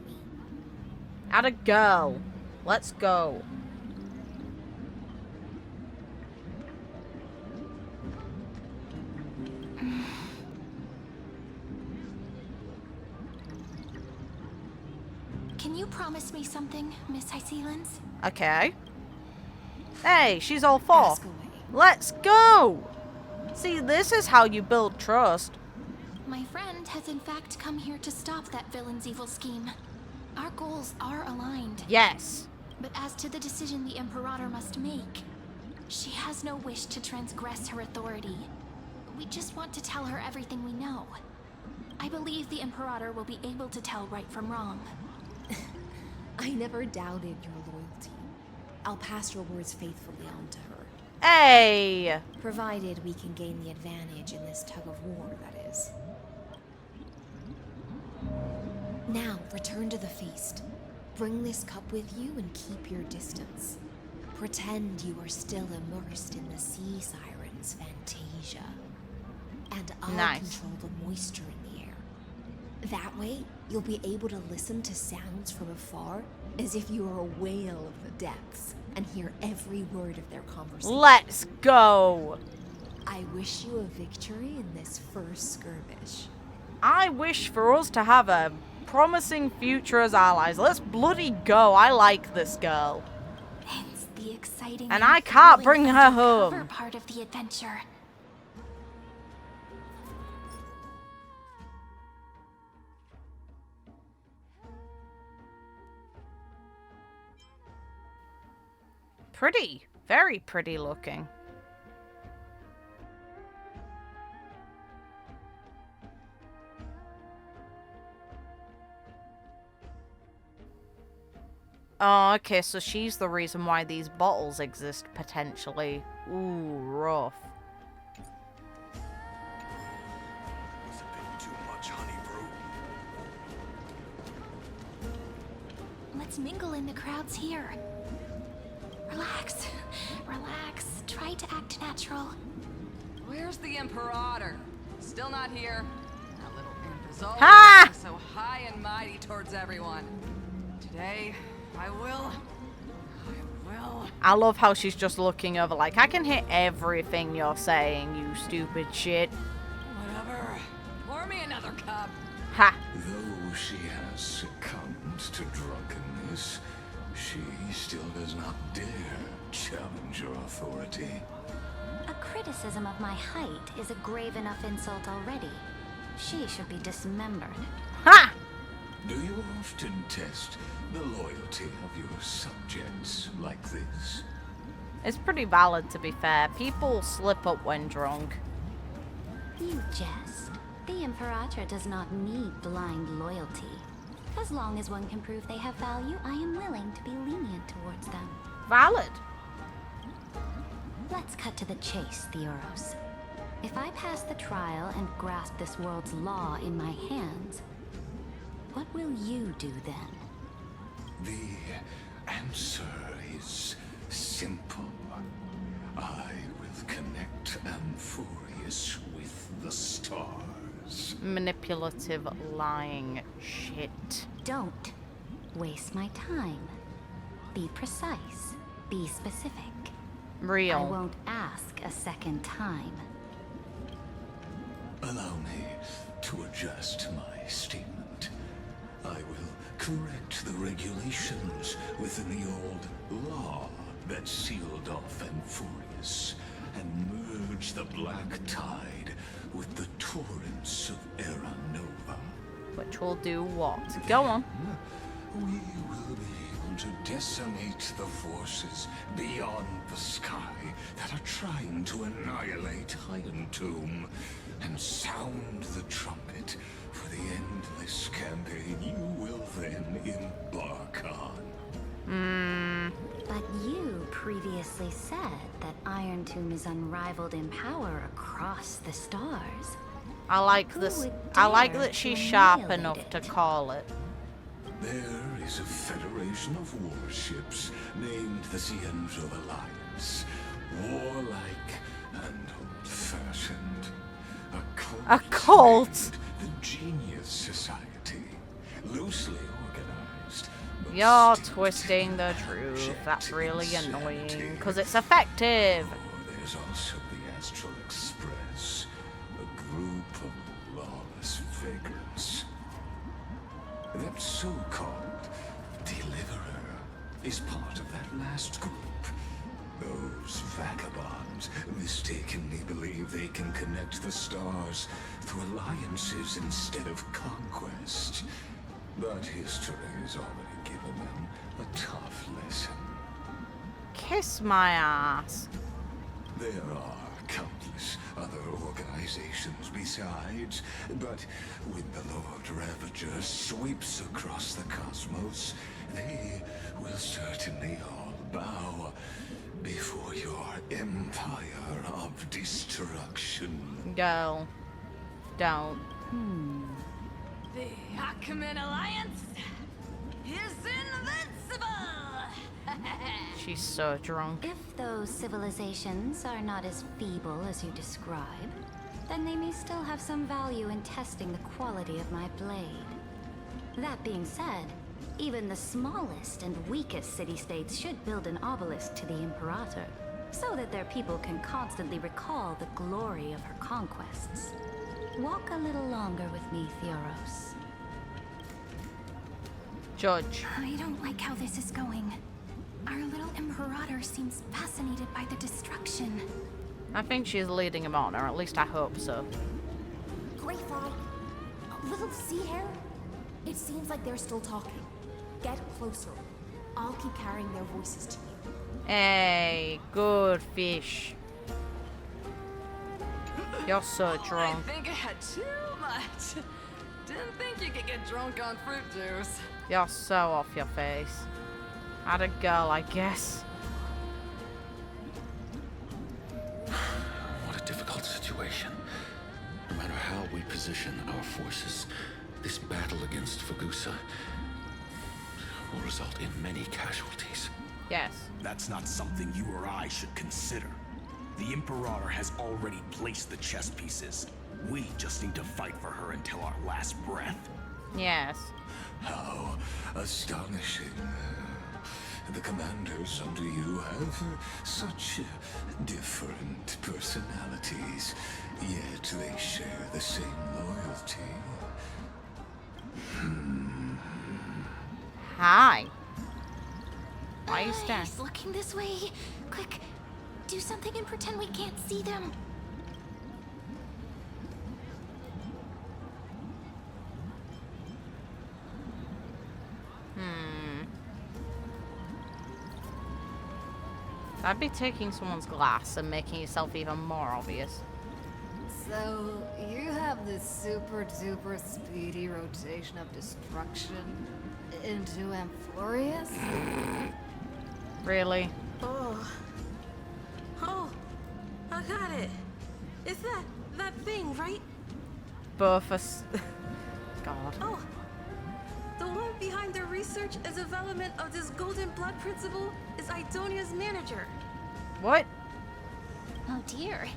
Atta girl. Let's go. Can you promise me something, Miss Hysilens? Okay. Hey, she's all for. Let's go! See, this is how you build trust. My friend has in fact come here to stop that villain's evil scheme. Our goals are aligned. Yes. But as to the decision the Imperator must make, she has no wish to transgress her authority. We just want to tell her everything we know. I believe the Imperator will be able to tell right from wrong. I never doubted your loyalty. I'll pass your words faithfully on to her. Hey! Provided we can gain the advantage in this tug of war, that is. Now, return to the feast. Bring this cup with you and keep your distance. Pretend you are still immersed in the sea siren's fantasia. And I'll control the moisture in the air. That way, you'll be able to listen to sounds from afar as if you are a whale of the depths and hear every word of their conversation. Let's go! I wish you a victory in this first skirmish. I wish for us to have a promising future as allies. Let's bloody go. I like this girl. It's the exciting and I can't bring her home. home. Part of the adventure. Pretty. Very pretty looking. Oh, okay, so she's the reason why these bottles exist, potentially. Ooh, rough. It's a bit too much, honey brew. Let's mingle in the crowds here. Relax. Relax. Try to act natural. Where's the Imperator? Still not here. That little imp is Ha! so high and mighty towards everyone. Today, I will. I love how she's just looking over like, I can hear everything you're saying, you stupid shit. Whatever. Pour me another cup. Ha! Though she has succumbed to drunkenness, she still does not dare challenge your authority. A criticism of my height is a grave enough insult already. She should be dismembered. Ha! Do you often test the loyalty of your subjects like this? It's pretty valid, to be fair. People slip up when drunk. You jest. The Imperator does not need blind loyalty. As long as one can prove they have value, I am willing to be lenient towards them. Valid. Let's cut to the chase, Theoros. If I pass the trial and grasp this world's law in my hands, what will you do then? The answer is simple. I will connect Amphoreus with the stars. Manipulative, lying shit. Don't waste my time. Be precise. Be specific. Real. I won't ask a second time. Allow me to adjust my statement. I will correct the regulations within the old law that sealed off Amphoreus and merge the black tide with the torrents of Era Nova. Which will do what? Go on. We will be able to decimate the forces beyond the sky that are trying to annihilate Iron Tomb and sound the trumpet for the endless campaign you will then embark on. But you previously said that Iron Tomb is unrivaled in power across the stars. I like this. I like that she's sharp enough to call it. There is a federation of warships named the Cienzo Alliance. Warlike and old-fashioned. A cult? The Genius Society. Loosely organized. You're twisting the truth. That's really annoying. Because it's effective. There's also the Astral Express. A group of lawless vagrants. That so-called Deliverer is part of that last group. Those vagabonds mistakenly believe they can connect the stars through alliances instead of conquest. But history has already given them a tough lesson. Kiss my ass. There are countless other organizations besides, but when the Lord Ravager sweeps across the cosmos, they will certainly all bow before your empire of destruction. Go. Don't. The Achaemenid Alliance is invincible! She's so drunk. If those civilizations are not as feeble as you describe, then they may still have some value in testing the quality of my blade. That being said, even the smallest and weakest city-states should build an obelisk to the Imperator, so that their people can constantly recall the glory of her conquests. Walk a little longer with me, Theoros. Judge. I don't like how this is going. Our little Imperator seems fascinated by the destruction. I think she's leading him on, or at least I hope so. Greyfly, little sea hare? It seems like they're still talking. Get closer. I'll keep carrying their voices to you. Hey, good fish. You're so drunk. I think I had too much. Didn't think you could get drunk on fruit juice. You're so off your face. Had a girl, I guess. What a difficult situation. No matter how we position our forces, this battle against Fagusa will result in many casualties. Yes. That's not something you or I should consider. The Imperator has already placed the chess pieces. We just need to fight for her until our last breath. Yes. How astonishing. The commanders under you have such different personalities, yet they share the same loyalty. Hi. Why are you standing? He's looking this way. Quick, do something and pretend we can't see them. That'd be taking someone's glass and making yourself even more obvious. So, you have this super duper speedy rotation of destruction into amphoreus? Really? Oh, I got it. It's that thing, right? Both us. God. Oh, the one behind the research and development of this golden blood principle is Idonia's manager. What? Oh dear.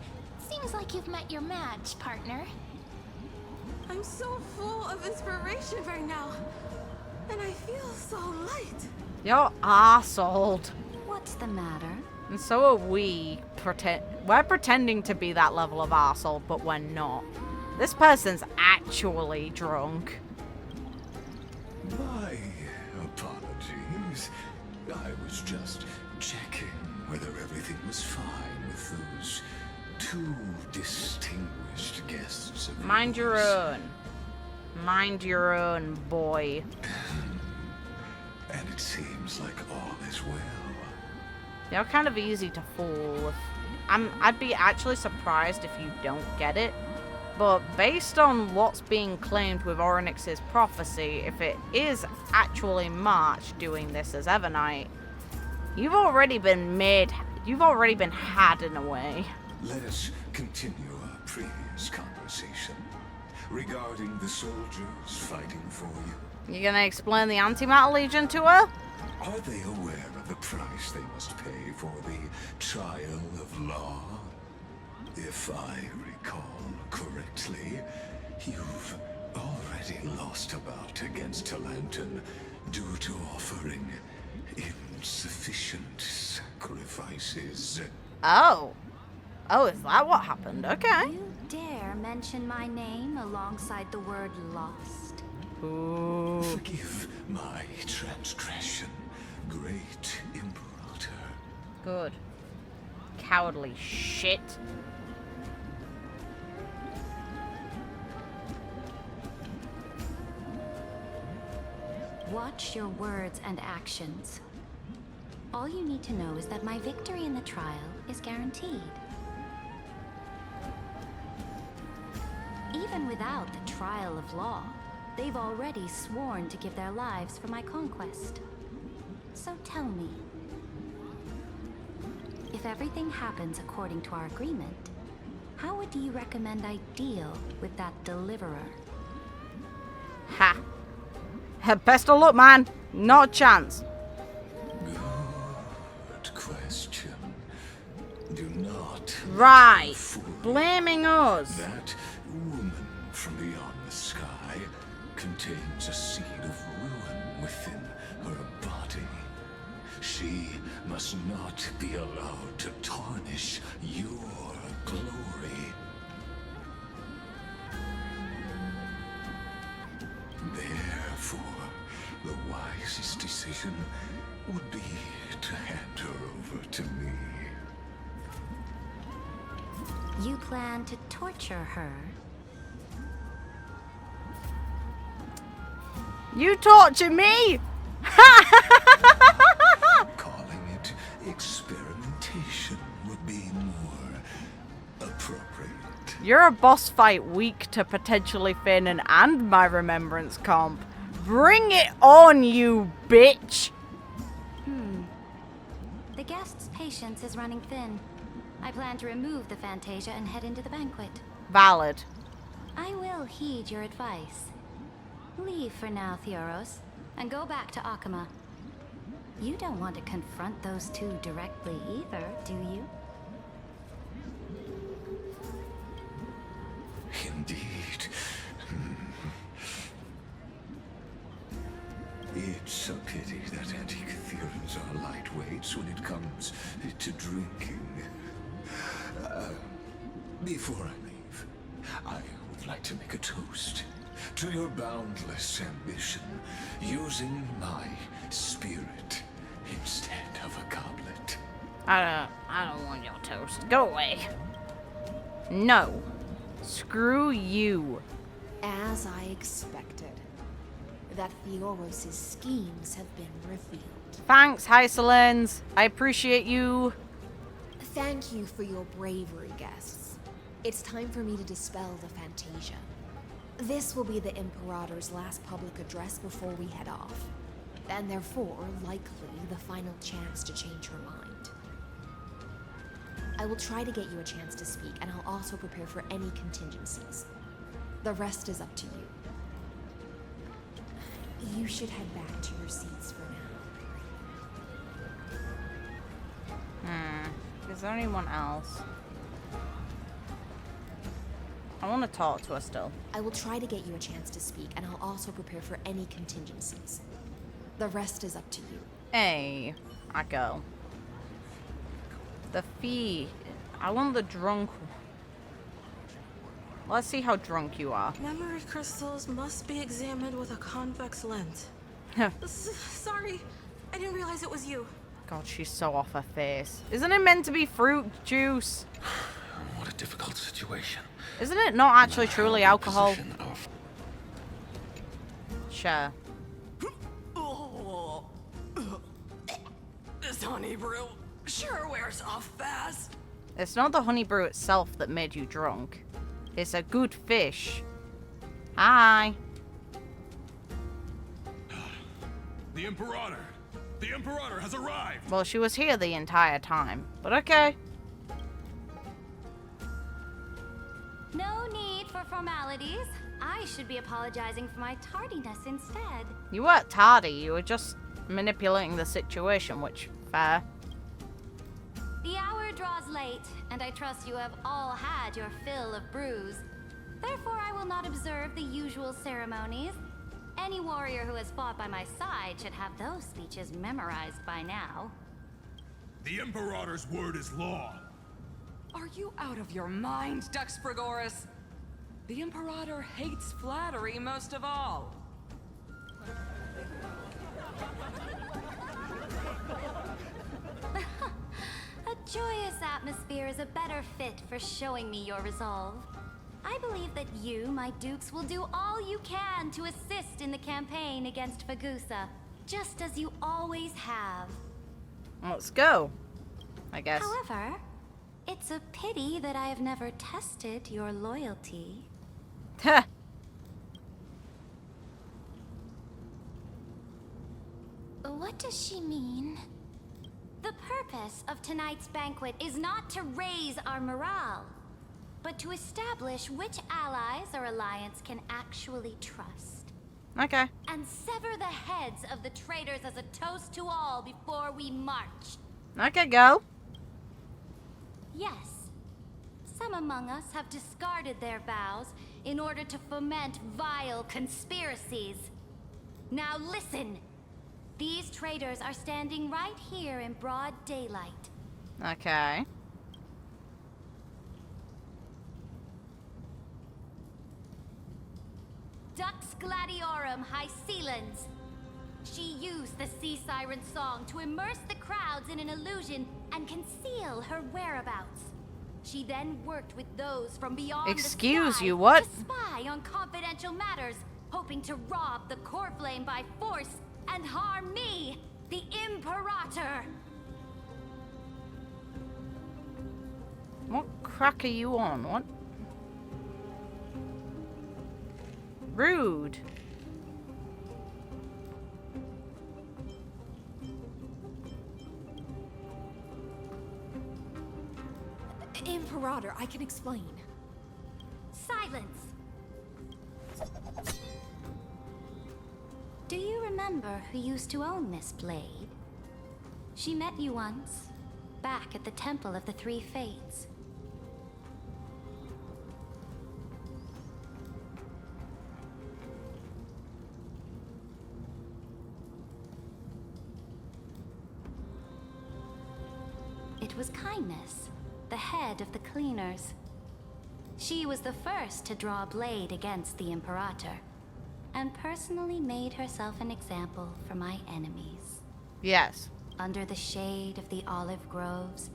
Seems like you've met your match, partner. I'm so full of inspiration right now. And I feel so light. You're arseholed. What's the matter? And so are we. We're pretending to be that level of arsehole, but we're not. This person's actually drunk. My apologies. I was just checking whether everything was fine with those two distinguished guests of Mind your yours. own. Mind your own, boy. And it seems like all is well. They're kind of easy to fool. I'd be actually surprised if you don't get it. But based on what's being claimed with Orynyx's prophecy, if it is actually March doing this as Evernight, you've already been had in a way. Let us continue our previous conversation regarding the soldiers fighting for you. You gonna explain the Antimatter Legion to her? Are they aware of the price they must pay for the trial of law? If I recall correctly, you've already lost a bout against Talanton due to offering insufficient sacrifices. Oh, is that what happened? Okay. You dare mention my name alongside the word lost? Ooh. Forgive my transgression, great Imperator. Good. Cowardly shit. Watch your words and actions. All you need to know is that my victory in the trial is guaranteed. Even without the trial of law, they've already sworn to give their lives for my conquest. So tell me, if everything happens according to our agreement, how would you recommend I deal with that deliverer? Ha! Best of luck, man. Not a chance. Good question. Do not. Right. Blaming us. That woman from beyond the sky contains a seed of ruin within her body. She must not be allowed to tarnish your glory. Therefore, the wisest decision would be to hand her over to me. You plan to torture her? You torture me? Calling it experimentation would be more appropriate. You're a boss fight weak to potentially Finn and my remembrance comp. Bring it on, you bitch! The guest's patience is running thin. I plan to remove the Fantasia and head into the banquet. Valid. I will heed your advice. Leave for now, Theoros, and go back to Akama. You don't want to confront those two directly either, do you? Indeed. It's a pity that anti-Catharans are lightweights when it comes to drinking. Before I leave, I would like to make a toast to your boundless ambition, using my spirit instead of a goblet. I I don't want your toast. Go away. No. Screw you. As I expected, that Theoros' schemes have been revealed. Thanks, Hysilens. I appreciate you. Thank you for your bravery, guests. It's time for me to dispel the Fantasia. This will be the Imperator's last public address before we head off, and therefore, likely, the final chance to change her mind. I will try to get you a chance to speak, and I'll also prepare for any contingencies. The rest is up to you. You should head back to your seats for now. Is there anyone else? I want to talk to her still. I will try to get you a chance to speak, and I'll also prepare for any contingencies. The rest is up to you. Hey, I go. The fee. I want the drunk. Let's see how drunk you are. Memory crystals must be examined with a convex lens. Sorry, I didn't realize it was you. God, she's so off her face. Isn't it meant to be fruit juice? What a difficult situation. Isn't it not actually truly alcohol? Sure. Oh. This honey brew sure wears off fast. It's not the honey brew itself that made you drunk. It's a good fish. Hi. The Imperator! The Imperator has arrived! Well, she was here the entire time, but okay. No need for formalities. I should be apologizing for my tardiness instead. You weren't tardy, you were just manipulating the situation, which, fair. The hour draws late, and I trust you have all had your fill of brews. Therefore, I will not observe the usual ceremonies. Any warrior who has fought by my side should have those speeches memorized by now. The Imperator's word is law. Are you out of your mind, Duxfrigoris? The Imperator hates flattery most of all. A joyous atmosphere is a better fit for showing me your resolve. I believe that you, my dukes, will do all you can to assist in the campaign against Fagusa, just as you always have. Let's go, I guess. However, it's a pity that I have never tested your loyalty. Heh. What does she mean? The purpose of tonight's banquet is not to raise our morale, but to establish which allies our alliance can actually trust. Okay. And sever the heads of the traitors as a toast to all before we march. Okay, go. Yes. Some among us have discarded their vows in order to foment vile conspiracies. Now listen. These traitors are standing right here in broad daylight. Okay. Dux Gladiorum Hysilens. She used the sea siren song to immerse the crowds in an illusion and conceal her whereabouts. She then worked with those from beyond Excuse the sky you, what? to spy on confidential matters, hoping to rob the core flame by force and harm me, the Imperator. What crack are you on? What? Rude. Imperator, I can explain. Silence. Do you remember who used to own this blade? She met you once, back at the Temple of the Three Fates. It was Kindness, the head of the cleaners. She was the first to draw a blade against the Imperator, and personally made herself an example for my enemies. Yes. Under the shade of the olive groves,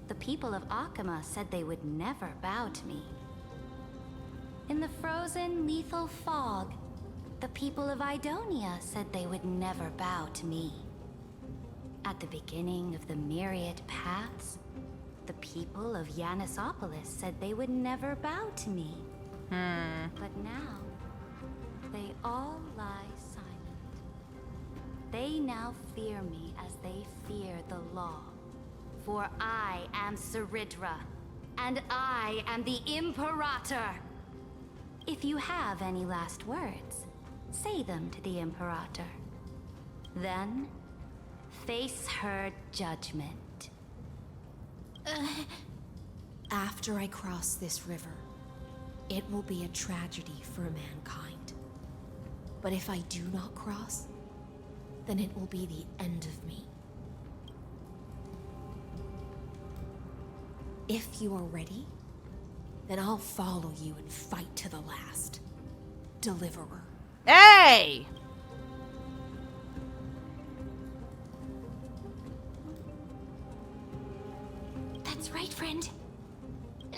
the people of Akuma said they would never bow to me. In the frozen, lethal fog, the people of Idonia said they would never bow to me. At the beginning of the myriad paths, the people of Yanisopolis said they would never bow to me. But now, they all lie silent. They now fear me as they fear the law. For I am Cerydra, and I am the Imperator. If you have any last words, say them to the Imperator. Then, face her judgment. After I cross this river, it will be a tragedy for mankind. But if I do not cross, then it will be the end of me. If you are ready, then I'll follow you and fight to the last. Deliverer. Hey! That's right, friend.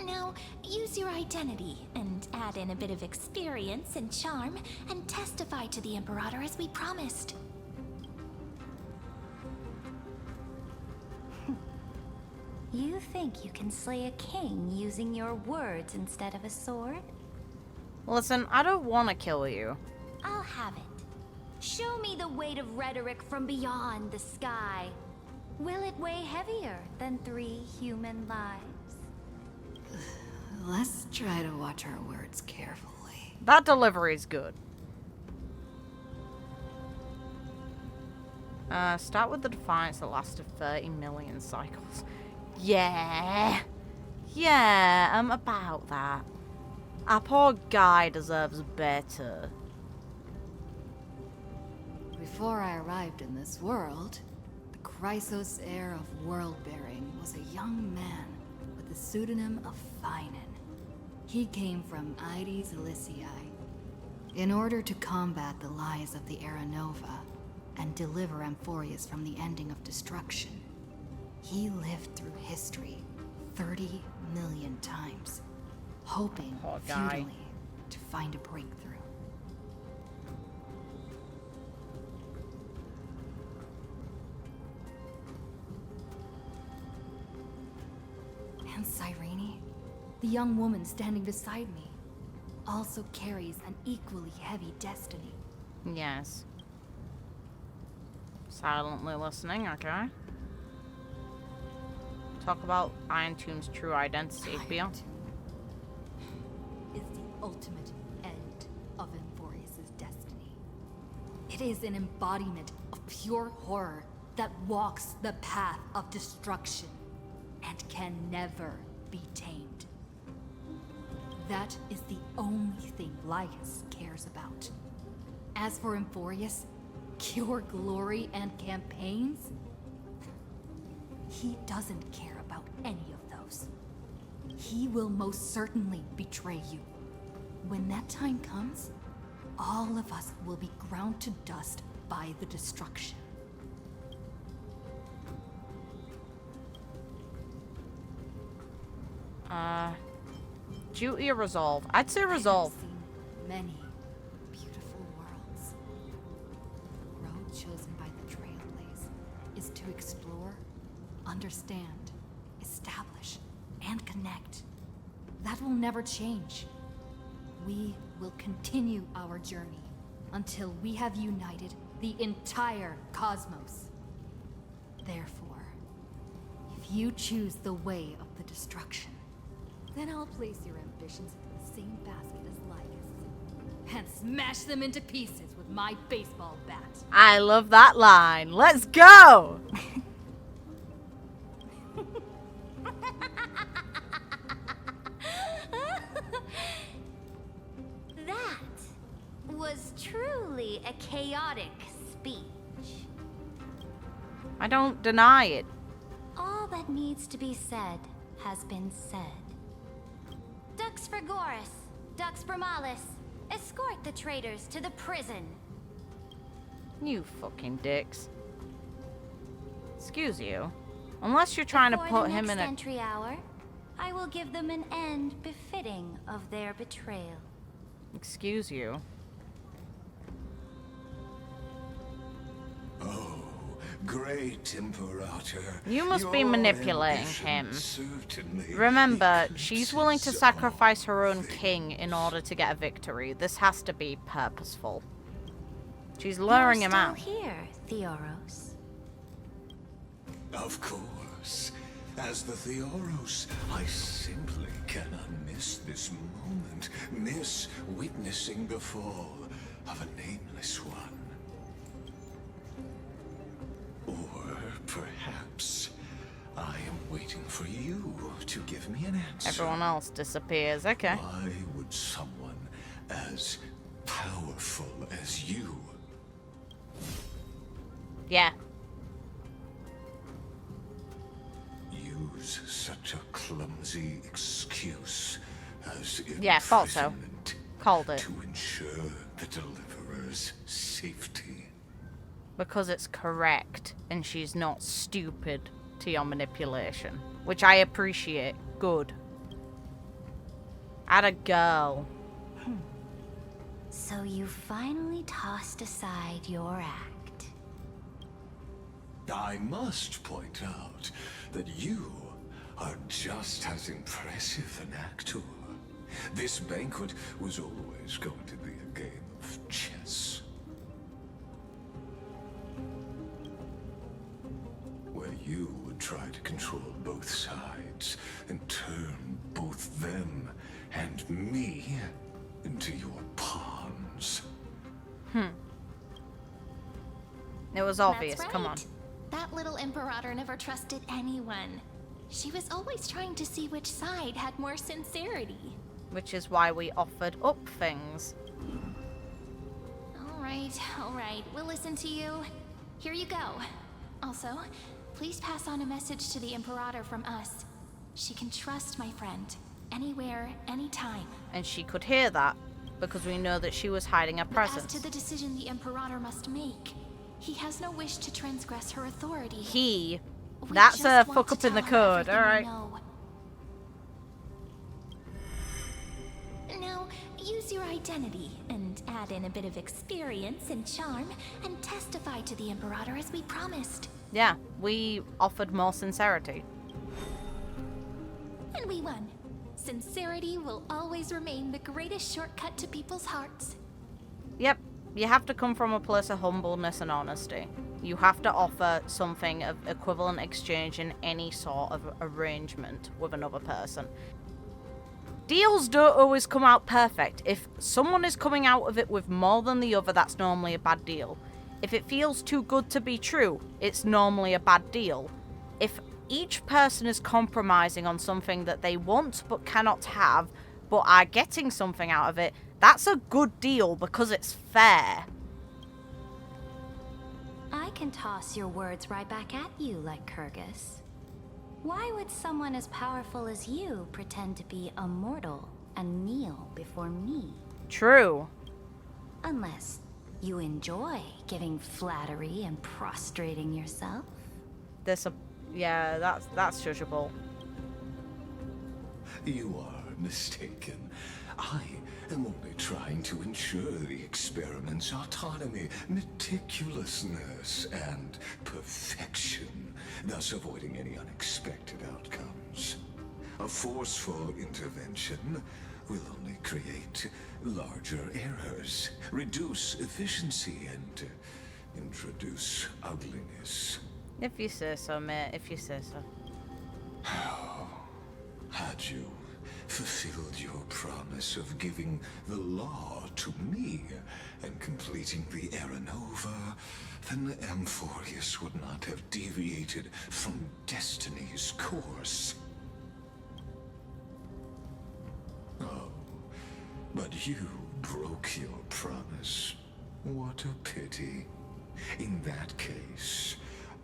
Now, use your identity and add in a bit of experience and charm and testify to the Imperator as we promised. You think you can slay a king using your words instead of a sword? Listen, I don't want to kill you. I'll have it. Show me the weight of rhetoric from beyond the sky. Will it weigh heavier than 3 human lives? Let's try to watch our words carefully. That delivery is good. Start with the Defiance that lasted 30 million cycles. Yeah, I'm about that. Our poor guy deserves better. Before I arrived in this world, the chrysos heir of world-bearing was a young man with the pseudonym of Finan. He came from Ides Elysiae in order to combat the lies of the Era Nova and deliver Amphoreus from the ending of destruction. He lived through history 30 million times, hoping futilely to find a breakthrough. And Cyrene, the young woman standing beside me, also carries an equally heavy destiny. Yes. Silently listening, okay. Talk about Iron Tomb's true identity, Bill. Is the ultimate end of Amphoreus' destiny. It is an embodiment of pure horror that walks the path of destruction and can never be tamed. That is the only thing Lygus cares about. As for Amphoreus, pure glory and campaigns, he doesn't care about any of those. He will most certainly betray you. When that time comes, all of us will be ground to dust by the destruction. Duty or resolve? I'd say resolve. I have seen many beautiful worlds. The road chosen by the Trailblaze is to explore, understand, establish, and connect. That will never change. We will continue our journey until we have united the entire cosmos. Therefore, if you choose the way of the destruction, then I'll place your ambitions in the same basket as Lygus and smash them into pieces with my baseball bat. I love that line. Let's go! That was truly a chaotic speech. I don't deny it. All that needs to be said has been said. Dux Frigoris, Dux Bromalis, escort the traitors to the prison. You fucking dicks. Excuse you. Unless you're trying to Before put the him next in a... entry hour, I will give them an end befitting of their betrayal. Excuse you. Oh, great Imperator. You must be Your manipulating ambition him. certainly Remember, she's willing to eclipses sacrifice her own king in order to get a victory. This has to be purposeful. She's luring him out. You're still here, Theoros. Of course. As the Theoros, I simply cannot miss this moment, miss witnessing the fall of a nameless one. Or perhaps I am waiting for you to give me an answer. Everyone else disappears. Okay. Why would someone as powerful as you Yeah. use such a clumsy excuse as Yeah, thought so. imprisonment Called it. to ensure the deliverer's safety? Because it's correct, and she's not stupid to your manipulation. Which I appreciate. Good. Add a girl. So you finally tossed aside your act. I must point out that you are just as impressive an actor. This banquet was always going to be a game of chess, where you would try to control both sides and turn both them and me into your pawns. It was obvious. That's Come on. right. That little Imperator never trusted anyone. She was always trying to see which side had more sincerity. Which is why we offered up things. All right. We'll listen to you. Here you go. Also, please pass on a message to the Imperator from us. She can trust my friend. Anywhere, anytime. And she could hear that, because we know that she was hiding a But presence. as to the decision the Imperator must make, he has no wish to transgress her authority. He. We That's just a want fuck to up in the tell him code, everything we alright. know. Now, use your identity and add in a bit of experience and charm and testify to the Imperator as we promised. Yeah, we offered more sincerity. And we won. Sincerity will always remain the greatest shortcut to people's hearts. Yep, you have to come from a place of humbleness and honesty. You have to offer something of equivalent exchange in any sort of arrangement with another person. Deals don't always come out perfect. If someone is coming out of it with more than the other, that's normally a bad deal. If it feels too good to be true, it's normally a bad deal. If each person is compromising on something that they want but cannot have, but are getting something out of it, that's a good deal because it's fair. I can toss your words right back at you, like Kyrgyz. Why would someone as powerful as you pretend to be a mortal and kneel before me? True. Unless you enjoy giving flattery and prostrating yourself. Yeah, that's judgeable. You are mistaken. I am only trying to ensure the experiment's autonomy, meticulousness, and perfection, thus avoiding any unexpected outcomes. A forceful intervention will only create larger errors, reduce efficiency, and introduce ugliness. If you say so, mate, if you say so. Had you fulfilled your promise of giving the law to me and completing the Aranova, then Amphoreus would not have deviated from destiny's course. Oh, but you broke your promise. What a pity. In that case,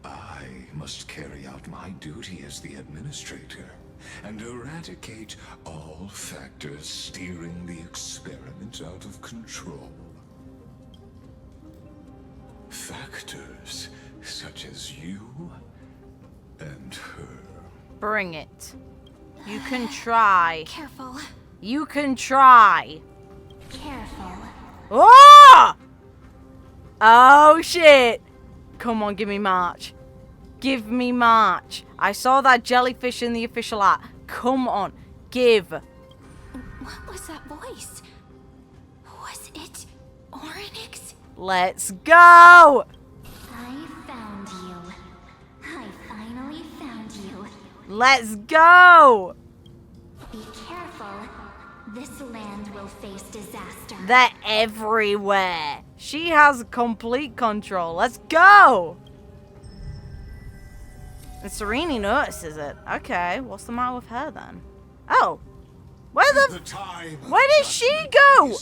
I must carry out my duty as the administrator and eradicate all factors steering the experiment out of control. Factors such as you and her. Bring it. You can try. Careful. You can try. Careful. Oh! Oh shit! Come on, give me March. Give me March. I saw that jellyfish in the official art. Come on, give. What was that voice? Was it Orynyx? Let's go! I found you. I finally found you. Let's go! Be careful. This land will face disaster. They're everywhere. She has complete control. Let's go! And Cyrene notices it. Okay, what's the matter with her then? Oh, where did she go?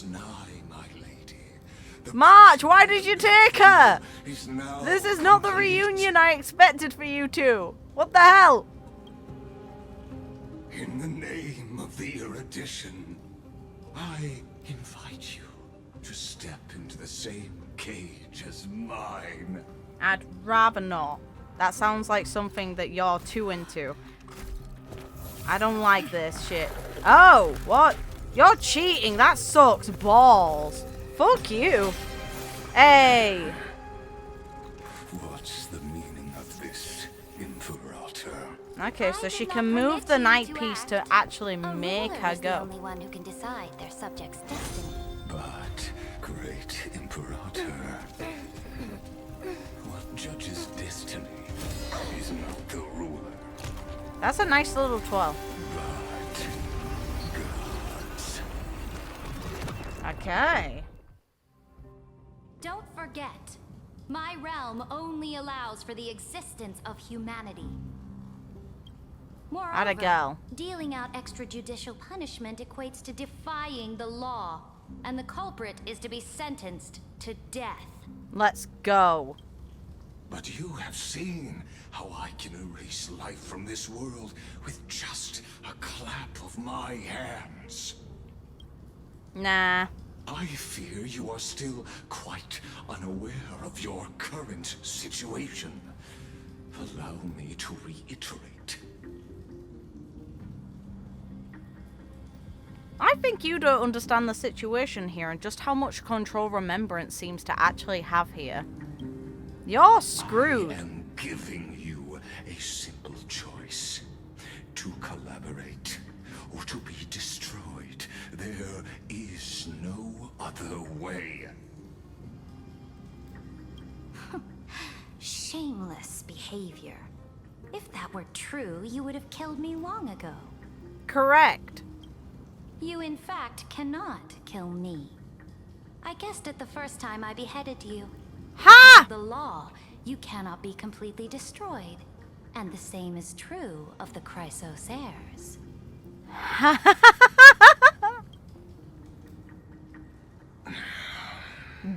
March, why did you take her? This is not the reunion I expected for you two. What the hell? In the name of the erudition, I invite you to step into the same cage as mine. I'd rather not. That sounds like something that you're too into. I don't like this shit. Oh, what? You're cheating. That sucks balls. Fuck you. Hey. What's the meaning of this, Imperator? Okay, so she can move the night piece to actually make her The go. only one who can decide their subject's destiny. But, great Imperator, what judges destiny is not the ruler. That's a nice little 12. Gods. Okay. Don't forget, my realm only allows for the existence of humanity. Moreover, Atta girl. dealing out extrajudicial punishment equates to defying the law, and the culprit is to be sentenced to death. Let's go. But you have seen how I can erase life from this world with just a clap of my hands. Nah. I fear you are still quite unaware of your current situation. Allow me to reiterate. I think you don't understand the situation here and just how much control Remembrance seems to actually have here. You're screwed. I am giving you a simple choice. To collaborate or to be destroyed. There is no other way. Shameless behavior. If that were true, you would have killed me long ago. Correct. You, in fact, cannot kill me. I guessed it the first time I beheaded you. Ha! The law, you cannot be completely destroyed. And the same is true of the Chrysos heirs.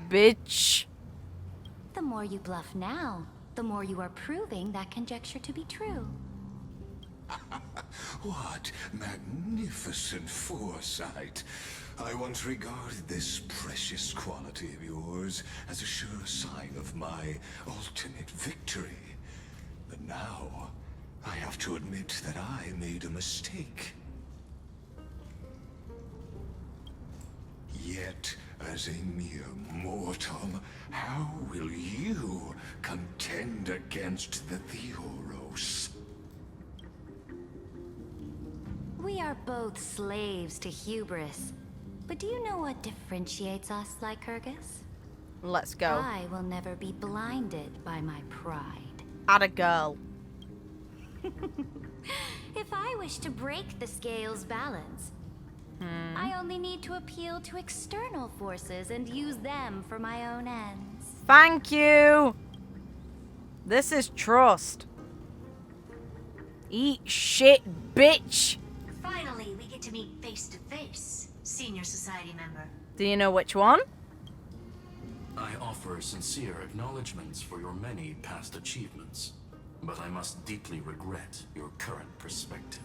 Bitch. The more you bluff now, the more you are proving that conjecture to be true. What magnificent foresight. I once regarded this precious quality of yours as a sure sign of my ultimate victory. But now, I have to admit that I made a mistake. Yet, as a mere mortal, how will you contend against the Theoros? We are both slaves to hubris. But do you know what differentiates us, Lycurgus? Let's go. I will never be blinded by my pride. Atta girl. If I wish to break the scale's balance, I only need to appeal to external forces and use them for my own ends. Thank you. This is trust. Eat shit, bitch. Finally, we get to meet face to face, Senior Society member. Do you know which one? I offer sincere acknowledgments for your many past achievements, but I must deeply regret your current perspective.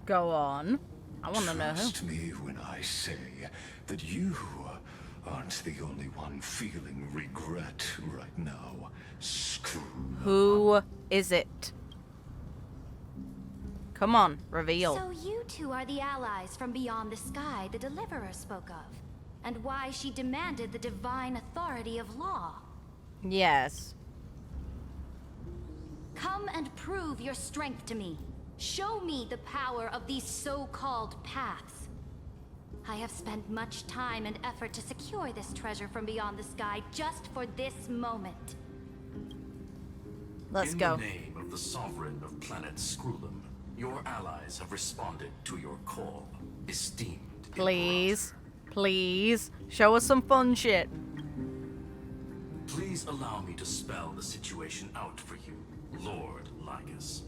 Go on. I want to know. Trust me when I say that you aren't the only one feeling regret right now, Screw. Who is it? Come on, reveal. So you two are the allies from beyond the sky the Deliverer spoke of, and why she demanded the divine authority of law. Yes. Come and prove your strength to me. Show me the power of these so-called paths. I have spent much time and effort to secure this treasure from beyond the sky just for this moment. Let's go. In the name of the Sovereign of Planet Screwlum, your allies have responded to your call. Esteemed. Please. Please. Show us some fun shit. Please allow me to spell the situation out for you, Lord Lygus.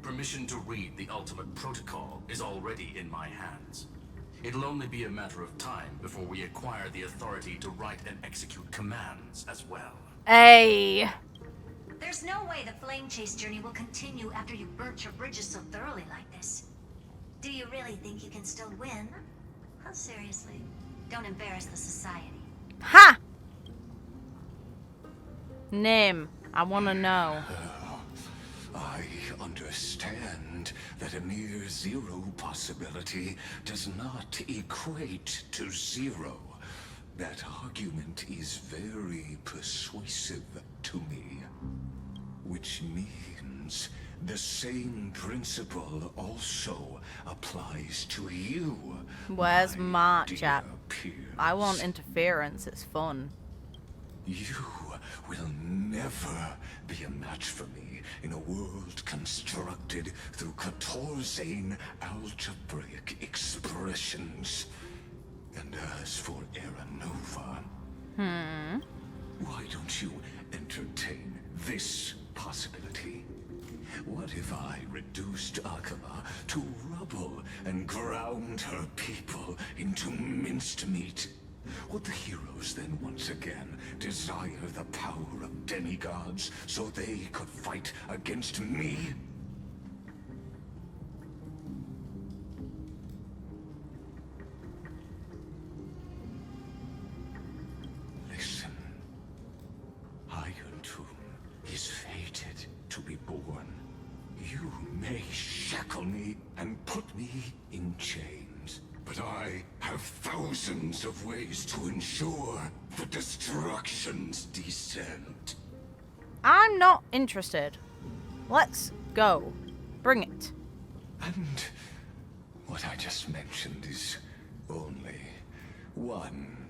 Permission to read the ultimate protocol is already in my hands. It'll only be a matter of time before we acquire the authority to write and execute commands as well. Hey. There's no way the flame chase journey will continue after you burnt your bridges so thoroughly like this. Do you really think you can still win? Oh, seriously, don't embarrass the society. Ha! Name. I want to know. I understand that a mere zero possibility does not equate to zero. That argument is very persuasive to me. Which means the same principle also applies to you. Where's March dear at? peers. I want interference. It's fun. You will never be a match for me in a world constructed through Catorzane algebraic expressions. And as for Aranova, why don't you entertain this possibility? What if I reduced Akama to rubble and ground her people into minced meat? Would the heroes then once again desire the power of demigods so they could fight against me? Listen. Iron Tomb is fated to be born. You may shackle me and put me in chains, but I have thousands of ways to ensure the destruction's descent. I'm not interested. Let's go. Bring it. And what I just mentioned is only one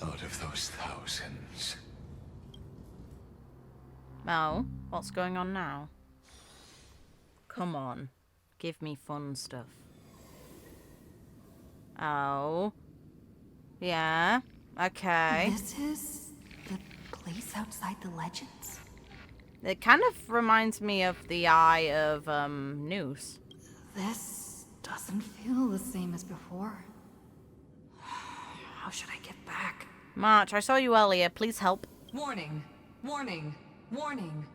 out of those thousands. Oh, what's going on now? Come on. Give me fun stuff. Oh. Yeah. Okay. This is the place outside the legends? It kind of reminds me of the Eye of, Noose. This doesn't feel the same as before. How should I get back? March, I saw you earlier. Please help. Warning. Warning. Warning.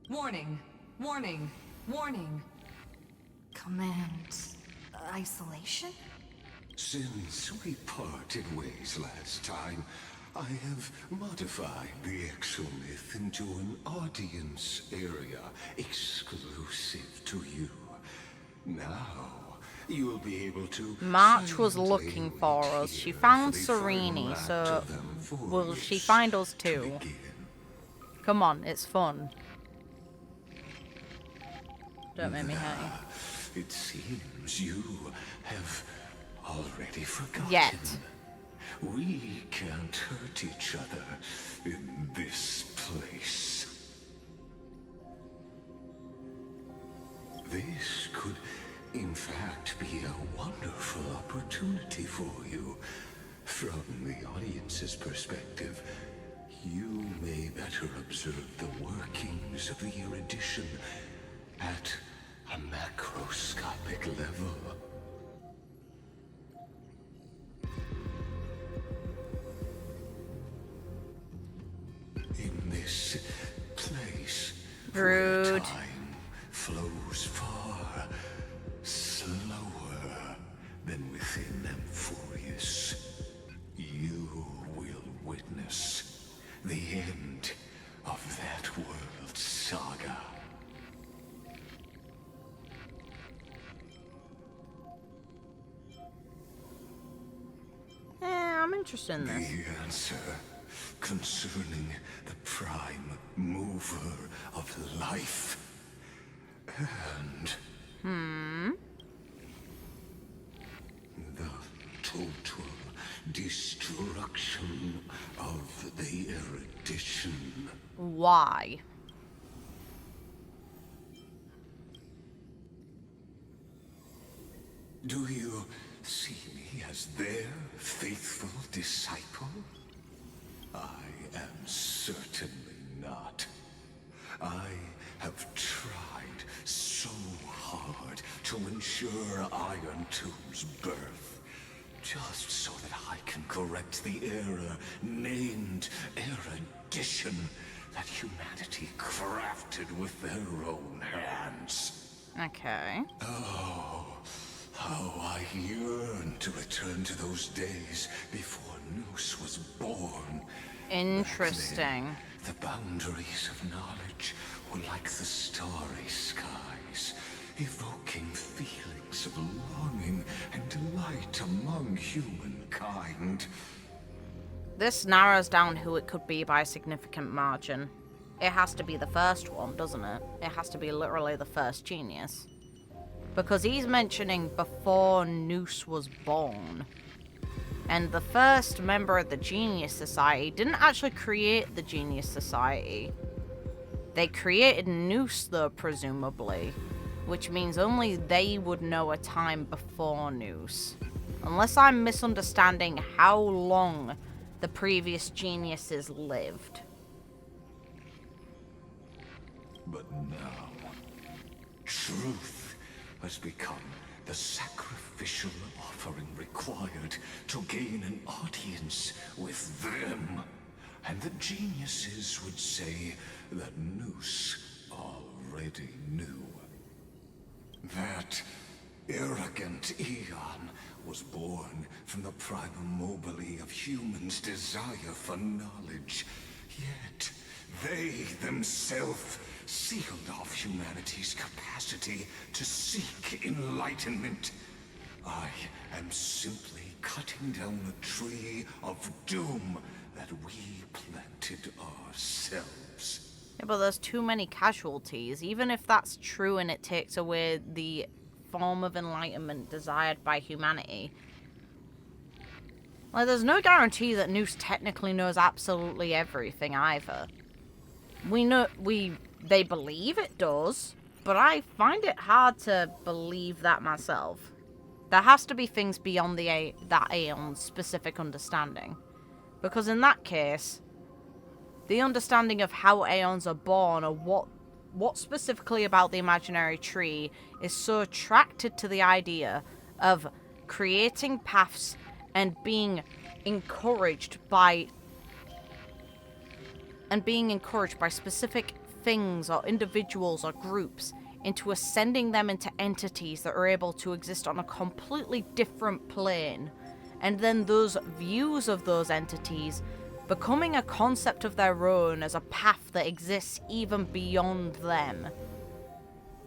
Warning. Warning. Warning. Command isolation? Since we parted ways last time, I have modified the exomyth into an audience area exclusive to you. Now, you'll be able to... March was looking for us. She found Cyrene, so will she find us too? Come on, it's fun. Don't make me hurt you. It seems you have already forgotten. Yet. We can't hurt each other in this place. This could, in fact, be a wonderful opportunity for you. From the audience's perspective, you may better observe the workings of the erudition at a macroscopic level. In this place, Rude. time flows far slower than within Amphoreus. You will witness the end of that interested in this. The answer concerning the prime mover of life. And the total destruction of the erudition. Why? Do you see me as their faithful disciple? I am certainly not. I have tried so hard to ensure Iron Tomb's birth, just so that I can correct the error named erudition that humanity crafted with their own hands. Okay. Oh, how I yearn to return to those days before Noose was born. Interesting. The boundaries of knowledge were like the starry skies, evoking feelings of longing and delight among humankind. This narrows down who it could be by a significant margin. It has to be the first one, doesn't it? It has to be literally the first genius. Because he's mentioning before Noose was born. And the first member of the Genius Society didn't actually create the Genius Society. They created Noose, though, presumably. Which means only they would know a time before Noose. Unless I'm misunderstanding how long the previous geniuses lived. But now, truth has become the sacrificial offering required to gain an audience with them. And the geniuses would say that Noose already knew. That arrogant Eon was born from the primal mobile of humans' desire for knowledge. Yet, they themselves sealed off humanity's capacity to seek enlightenment. I am simply cutting down the tree of doom that we planted ourselves. Yeah, but there's too many casualties. Even if that's true and it takes away the form of enlightenment desired by humanity. Like, there's no guarantee that Noose technically knows absolutely everything either. They believe it does, but I find it hard to believe that myself. There has to be things beyond that Aeon's specific understanding. Because in that case, the understanding of how Aeons are born or what specifically about the imaginary tree is so attracted to the idea of creating paths and being encouraged by specific things or individuals or groups into ascending them into entities that are able to exist on a completely different plane, and then those views of those entities becoming a concept of their own as a path that exists even beyond them.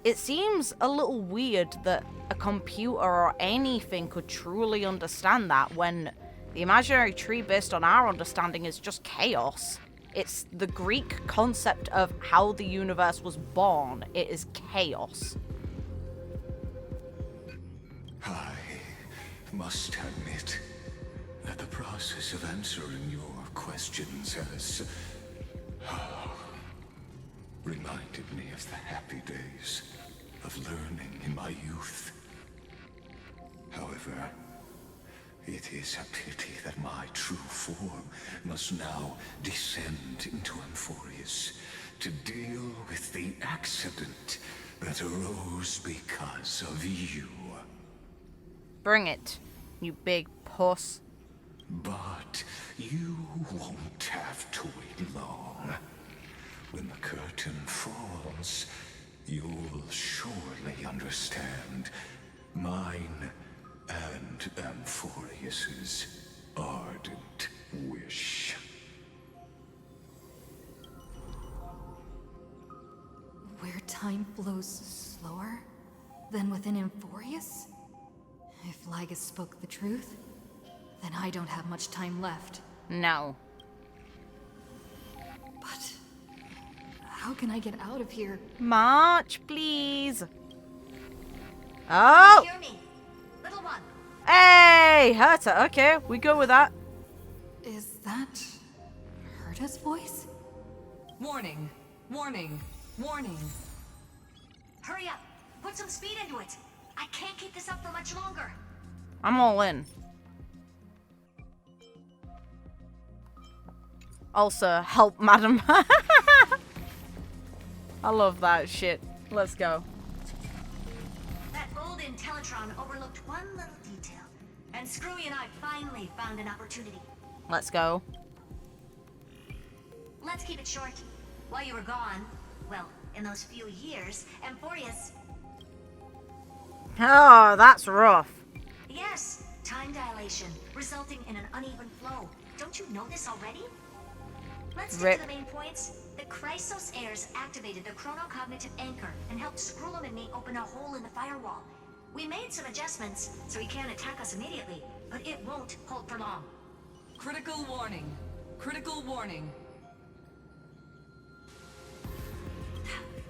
It seems a little weird that a computer or anything could truly understand that when the imaginary tree based on our understanding is just chaos. It's the Greek concept of how the universe was born. It is chaos. I must admit that the process of answering your questions has reminded me of the happy days of learning in my youth. However, it is a pity that my true form must now descend into amphoreus to deal with the accident that arose because of you. Bring it, you big puss. But you won't have to wait long. When the curtain falls, you'll surely understand mine and amphoreus's ardent wish. Where time flows slower than within Amphoreus? If Lygus spoke the truth, Then I don't have much time left. No. But how can I get out of here? March, please. Oh! Hear me, little one. Hey! Herta. Okay, we go with that. Is that Herta's voice? Warning. Warning. Warning. Hurry up. Put some speed into it. I can't keep this up for much longer. I'm all in. Also, help, madam. I love that shit. Let's go. That old Intellitron overlooked one little detail, and Screwy and I finally found an opportunity. Let's go. Let's keep it short. While you were gone, well, in those few years, amphoreus... Oh, that's rough. Yes, time dilation, resulting in an uneven flow. Don't you know this already? Let's get to the main points. The Chrysos heirs activated the chronocognitive anchor and helped Skrullum and me open a hole in the firewall. We made some adjustments, so he can't attack us immediately, but it won't hold for long. Critical warning. Critical warning.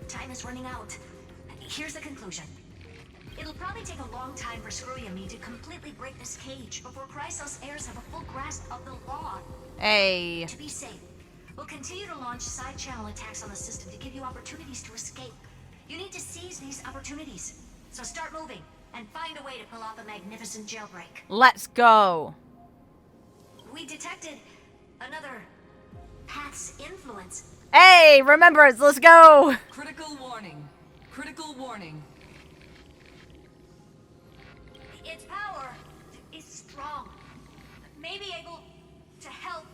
Time is running out. Here's the conclusion. It'll probably take a long time for Screwy and me to completely break this cage before Chrysos heirs have a full grasp of the law. Hey. To be safe, we'll continue to launch side-channel attacks on the system to give you opportunities to escape. You need to seize these opportunities. So start moving, and find a way to pull off a magnificent jailbreak. Let's go. We detected another path's influence. Hey, remembrance, let's go. Critical warning. Critical warning. Its power is strong. May be able to help.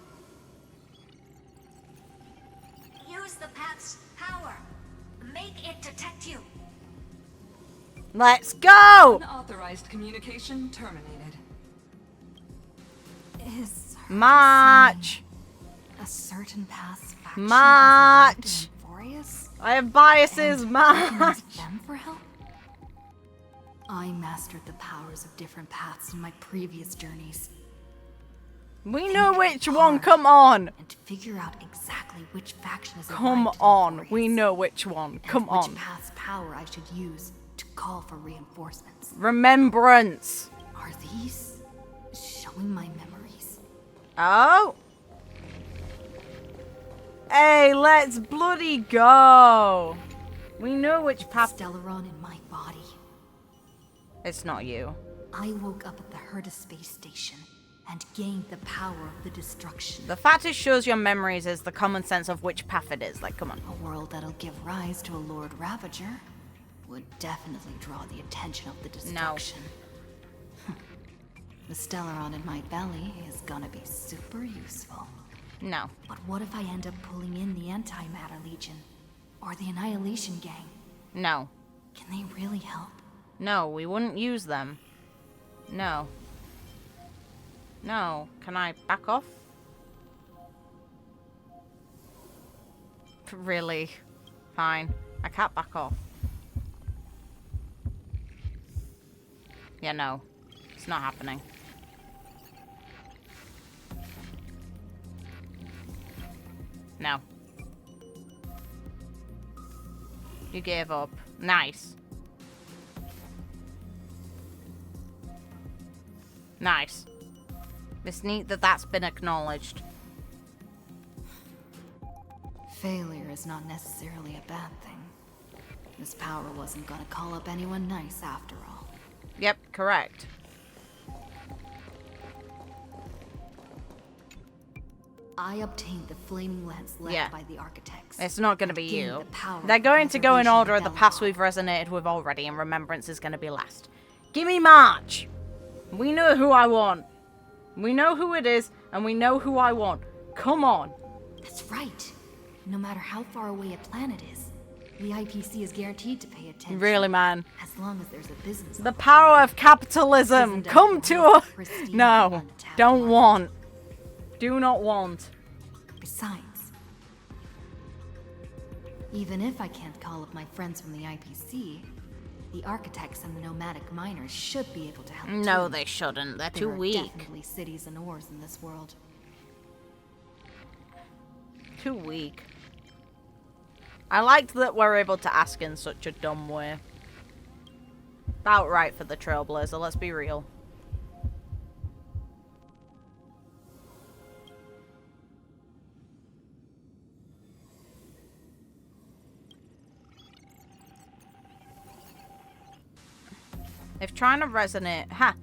Use the path's power. Make it detect you. Let's go. Unauthorized communication terminated. Is March. A certain path's faction March. amphoreus? I have biases, March. Them for help? I mastered the powers of different paths in my previous journeys. We know which one, come on. And figure out exactly which faction is Come aligned to on, Amphoreus, we know which one, come and on. which path's power I should use to call for reinforcements. Remembrance. Are these showing my memories? Oh. Hey, let's bloody go. We know which path. Stellaron in my body. It's not you. I woke up at the Herta space station and gained the power of the destruction. The fact it shows your memories is the common sense of which path it is. Like, come on. A world that'll give rise to a Lord Ravager would definitely draw the attention of the destruction. No. The Stellaron in my belly is gonna be super useful. No. But what if I end up pulling in the Antimatter Legion? Or the Annihilation Gang? No. Can they really help? No, we wouldn't use them. No. No. Can I back off? Really? Fine. I can't back off. Yeah, no. It's not happening. No. You gave up. Nice. Nice. It's neat that that's been acknowledged. Failure is not necessarily a bad thing. This power wasn't gonna call up anyone nice after all. Yep, correct. I obtained the flaming lens left by the architects. It's not going to be gained you. the power They're of going to go in preservation order of the of past we've resonated with already, and Remembrance is going to be last. Give me March! We know who I want. We know who it is, and we know who I want. Come on. That's right. No matter how far away a planet is, the IPC is guaranteed to pay attention. Really, man. As long as there's a business. The power of capitalism. Come to us. No. Don't want. Do not want. Besides, even if I can't call up my friends from the IPC, The architects and the nomadic miners should be able to help No, too. they shouldn't. They're too There are weak. definitely cities and ores in this world. Too weak. I liked that we're able to ask in such a dumb way. About right for the Trailblazer, let's be real. If trying to resonate... Ha!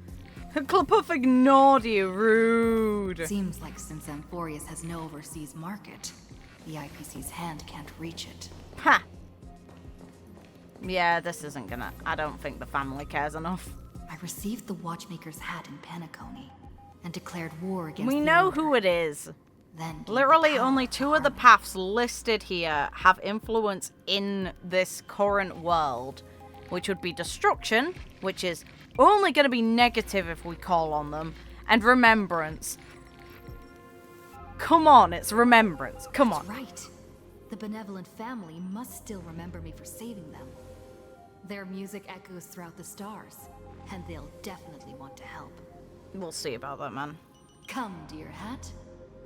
Clubpuff ignored you, rude! Seems like since Amphoreus has no overseas market, the IPC's hand can't reach it. Ha! Yeah, this isn't gonna... I don't think the family cares enough. I received the Watchmaker's hat in Penacony and declared war against We the know Order. who it is. Then gave Literally the power only to 2 of the paths listed here have influence in this current world, which would be destruction, which is only going to be negative if we call on them, and remembrance. Come on, it's remembrance. Come on. That's right. The benevolent family must still remember me for saving them. Their music echoes throughout the stars, and they'll definitely want to help. We'll see about that, man. Come, dear hat.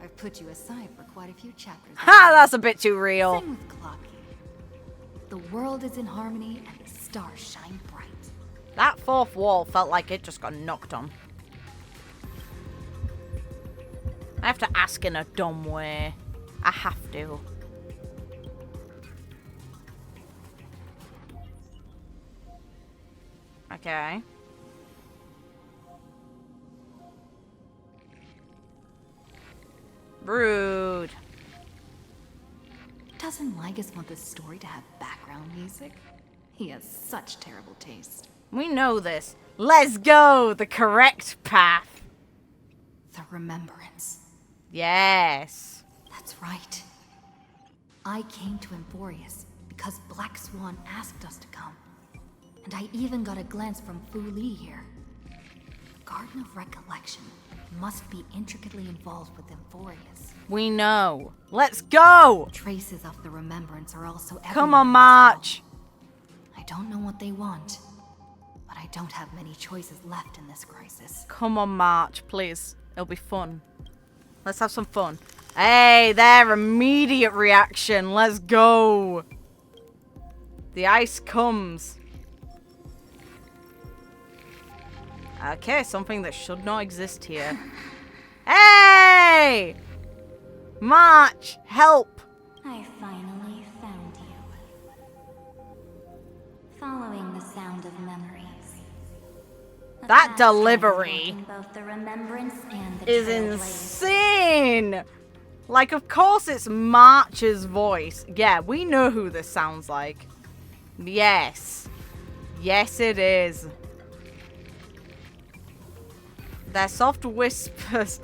I've put you aside for quite a few chapters. Ha! That's a bit too real. Sing with Clocky. The world is in harmony, and the stars shine bright. That 4th wall felt like it just got knocked on. I have to ask in a dumb way. I have to. Okay. Rude. Doesn't Lygus want this story to have background music? He has such terrible taste. We know this. Let's go! The correct path. The remembrance. Yes. That's right. I came to Amphoreus because Black Swan asked us to come. And I even got a glance from Fu Li here. Garden of Recollection must be intricately involved with Amphoreus. We know. Let's go! Traces of the remembrance are also everywhere. Come on, March. I don't know what they want, but I don't have many choices left in this crisis. Come on, March, please. It'll be fun. Let's have some fun. Hey, there, immediate reaction. Let's go. The ice comes. Okay, something that should not exist here. Hey! March, help! I finally found you. Following the sound of memories. A That path delivery in both the remembrance and the is Trailblaze. insane! Like, of course it's March's voice. Yeah, we know who this sounds like. Yes. Yes, it is. Their soft whispers.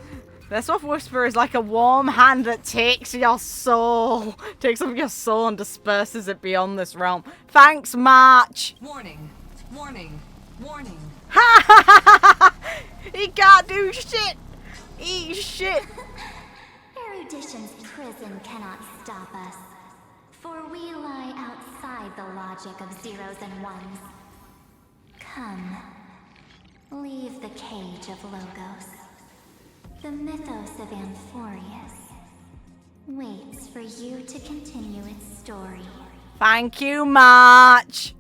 Their soft whisper is like a warm hand that takes your soul. Takes up your soul and disperses it beyond this realm. Thanks, March. Warning. Warning. Warning. Ha ha ha ha! He can't do shit. Eat shit. Erudition's prison cannot stop us, for we lie outside the logic of zeros and ones. Come, leave the cage of Logos. The mythos of Amphoreus waits for you to continue its story. Thank you, March.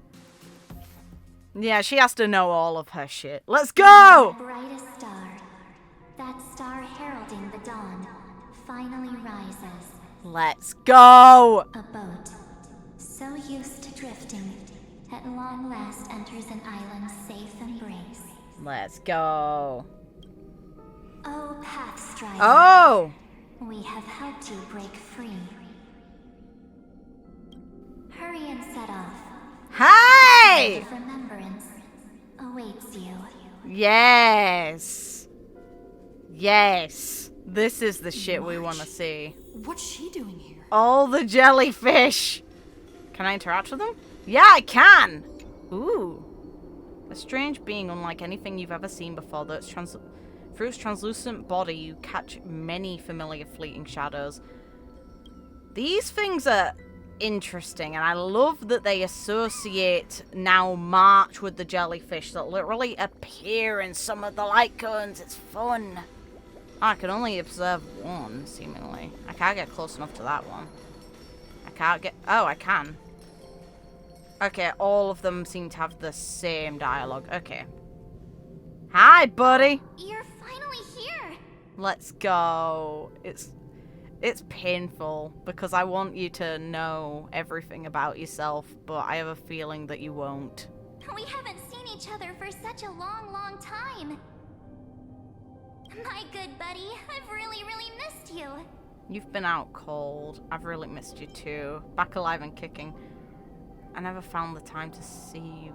Yeah, she has to know all of her shit. Let's go! The brightest star, that star heralding the dawn, finally rises. Let's go! A boat, so used to drifting, at long last enters an island's safe embrace. Let's go. Oh, Pathstrider. Oh! We have helped you break free. Hurry and set off. Hey! The remembrance awaits you. Yes. Yes. This is the shit we want to see. What's she doing here? All the jellyfish. Can I interact with them? Yeah, I can. Ooh. A strange being unlike anything you've ever seen before. Through its translucent body, you catch many familiar fleeting shadows. These things are interesting, and I love that they associate now March with the jellyfish that literally appear in some of the light cones. It's fun. I can only observe one, seemingly. I can't get close enough to that one. I can't get... Oh, I can. Okay, all of them seem to have the same dialogue. Okay. Hi, buddy. You're finally here. Let's go. It's painful because I want you to know everything about yourself, but I have a feeling that you won't. We haven't seen each other for such a long, long time. My good buddy, I've really, really missed you. You've been out cold. I've really missed you too. Back alive and kicking. I never found the time to see you.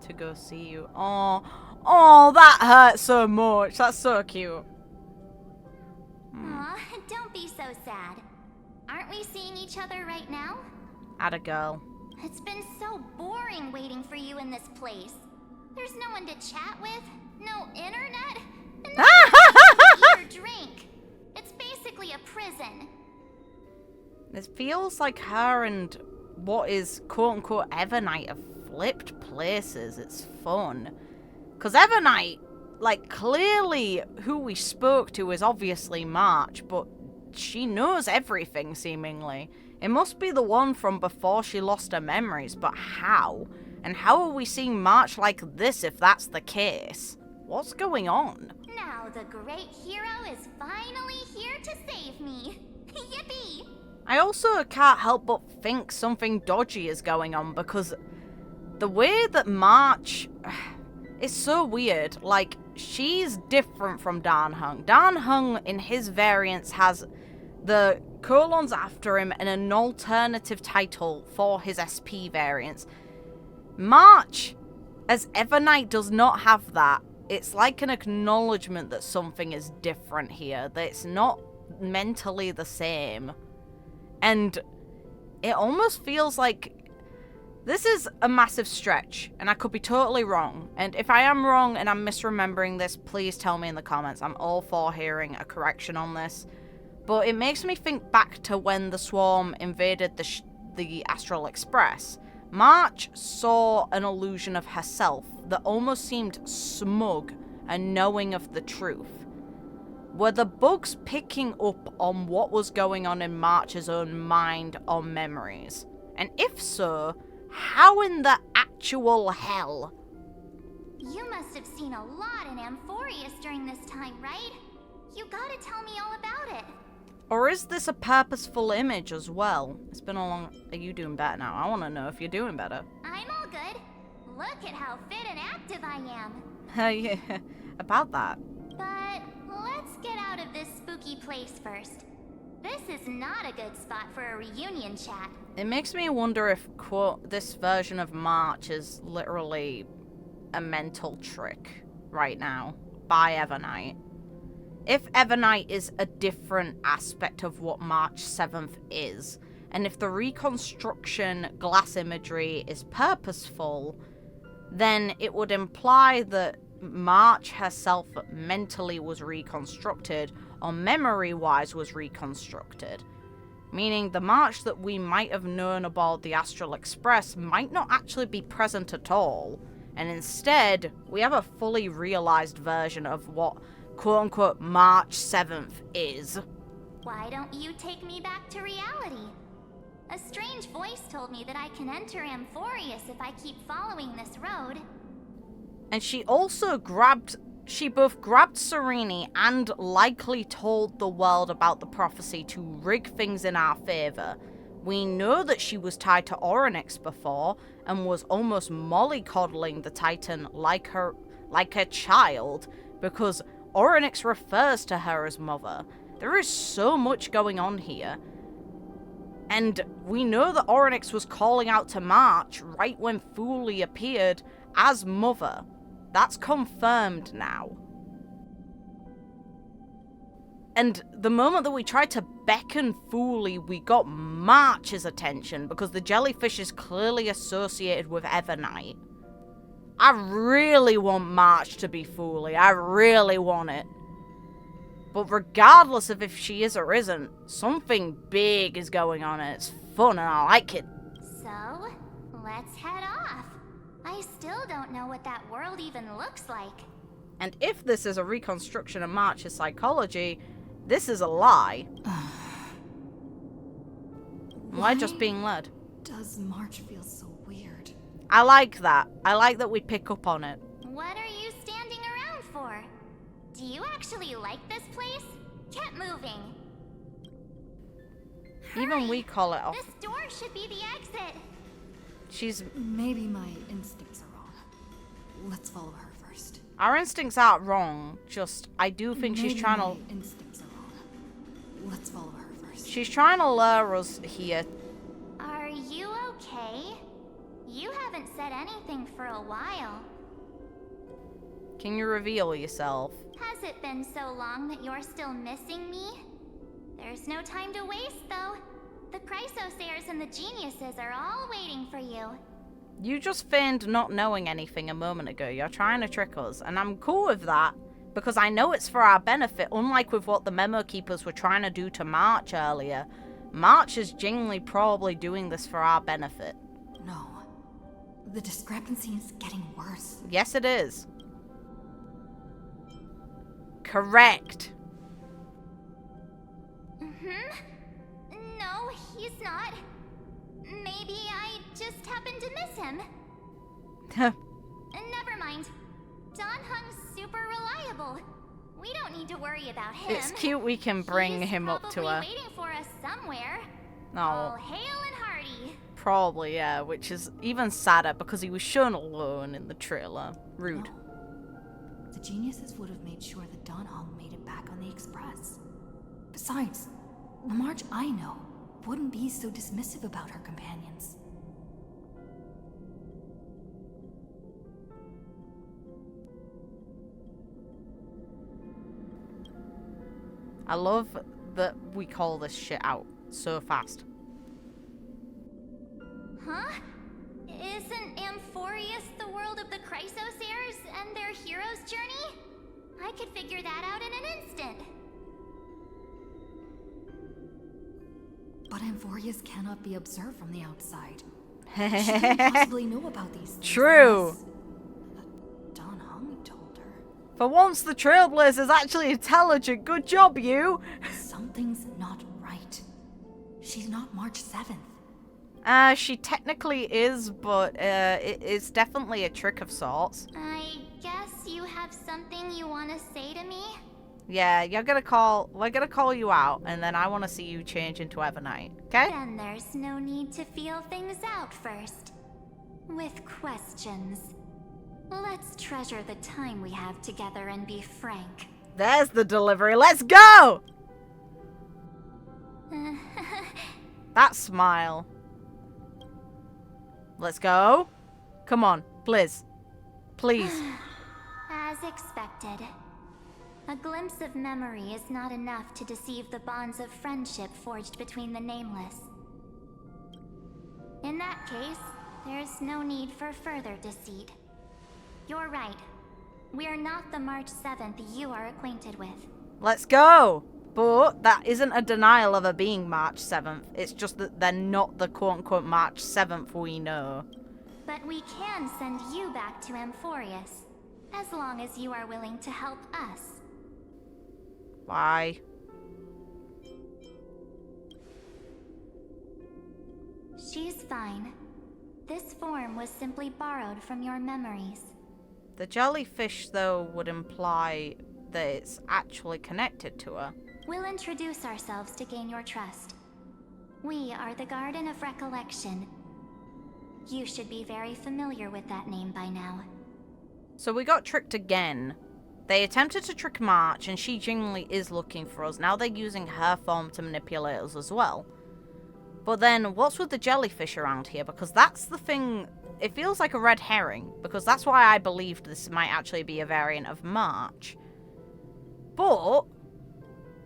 To go see you. Oh, that hurts so much. That's so cute. Aw, don't be so sad. Aren't we seeing each other right now? Atta girl. It's been so boring waiting for you in this place. There's no one to chat with, no internet, and no one to eat or drink. It's basically a prison. This feels like her and what is quote-unquote Evernight have flipped places. It's fun. Because Evernight, like, clearly who we spoke to is obviously March, but she knows everything, seemingly. It must be the one from before she lost her memories, but how? And how are we seeing March like this if that's the case? What's going on? Now the great hero is finally here to save me. Yippee! I also can't help but think something dodgy is going on, because the way that March... It's so weird. Like, she's different from Dan Hung. Dan Hung, in his variants, has the colons after him and an alternative title for his SP variants. March, as Evernight, does not have that. It's like an acknowledgement that something is different here, that it's not mentally the same. And it almost feels like this is a massive stretch, and I could be totally wrong. And if I am wrong and I'm misremembering this, please tell me in the comments. I'm all for hearing a correction on this. But it makes me think back to when the Swarm invaded the Astral Express. March saw an illusion of herself that almost seemed smug and knowing of the truth. Were the bugs picking up on what was going on in March's own mind or memories? And if so, how in the actual hell? You must have seen a lot in Amphoreus during this time, right? You gotta tell me all about it. Or is this a purposeful image as well? It's been a long... Are you doing better now? I want to know if you're doing better. I'm all good. Look at how fit and active I am. Yeah, about that. But let's get out of this spooky place first. This is not a good spot for a reunion chat. It makes me wonder if, quote, this version of March is literally a mental trick right now by Evernight. If Evernight is a different aspect of what March 7th is, and if the reconstruction glass imagery is purposeful, then it would imply that March herself mentally was reconstructed, or memory-wise was reconstructed. Meaning the March that we might have known aboard the Astral Express might not actually be present at all, and instead, we have a fully realized version of what quote-unquote March 7th is. Why don't you take me back to reality? A strange voice told me that I can enter Amphoreus if I keep following this road. And she also both grabbed Cyrene and likely told the world about the prophecy to rig things in our favor. We know that she was tied to Orynyx before and was almost mollycoddling the Titan like a child, because Orynyx refers to her as mother. There is so much going on here. And we know that Orynyx was calling out to March right when Fooley appeared as mother. That's confirmed now. And the moment that we tried to beckon Fooley, we got March's attention because the jellyfish is clearly associated with Evernight. I really want March to be Fooley. I really want it. But regardless of if she is or isn't, something big is going on and it's fun and I like it. So, let's head off. I still don't know what that world even looks like. And if this is a reconstruction of March's psychology, this is a lie. We're just being led. Does March feel so weird? I like that. I like that we pick up on it. What are you standing around for? Do you actually like this place? Get moving. Even we call it off. This door should be the exit. She's... Maybe my instincts are wrong. Let's follow her first. Our instincts aren't wrong. Just, I do think she's trying to... instincts are wrong. Let's follow her first. She's trying to lure us here. Are you okay? You haven't said anything for a while. Can you reveal yourself? Has it been so long that you're still missing me? There's no time to waste, though. The chrysos heirs and the geniuses are all waiting for you. You just feigned not knowing anything a moment ago. You're trying to trick us, and I'm cool with that, because I know it's for our benefit, unlike with what the Memo Keepers were trying to do to March earlier. March is genuinely probably doing this for our benefit. No. The discrepancy is getting worse. Yes, it is. Correct. No, he's not. Maybe I just happened to miss him. Never mind. Don Hung's super reliable. We don't need to worry about him. It's cute we can bring him up to her. He's probably waiting for us somewhere. No. All hail and hearty. Probably, yeah, which is even sadder because he was shown alone in the trailer. Rude. No. The geniuses would have made sure that Don Hung made it back on the Express. Besides, the March I know wouldn't be so dismissive about her companions. I love that we call this shit out so fast. Huh? Isn't Amphoreus the world of the chrysos heirs and their hero's journey? I could figure that out in an instant. But Amphoreus cannot be observed from the outside. She couldn't possibly know about these things. True. Don Hung told her. For once, the Trailblaze is actually intelligent. Good job, you. Something's not right. She's not March 7th. She technically is, but it's definitely a trick of sorts. I guess you have something you want to say to me? Yeah, we're gonna call you out, and then I want to see you change into Evernight, okay? Then there's no need to feel things out first. With questions. Let's treasure the time we have together and be frank. There's the delivery. Let's go! That smile. Let's go. Come on, please. Please. As expected. A glimpse of memory is not enough to deceive the bonds of friendship forged between the nameless. In that case, there's no need for further deceit. You're right. We're not the March 7th you are acquainted with. Let's go! But that isn't a denial of her being March 7th. It's just that they're not the quote-unquote March 7th we know. But we can send you back to Amphoreus, as long as you are willing to help us. Why? She's fine. This form was simply borrowed from your memories. The jellyfish, though, would imply that it's actually connected to her. We'll introduce ourselves to gain your trust. We are the Garden of Recollection. You should be very familiar with that name by now. So we got tricked again. They attempted to trick March, and she genuinely is looking for us. Now they're using her form to manipulate us as well. But then, what's with the jellyfish around here? Because that's the thing... It feels like a red herring, because that's why I believed this might actually be a variant of March. But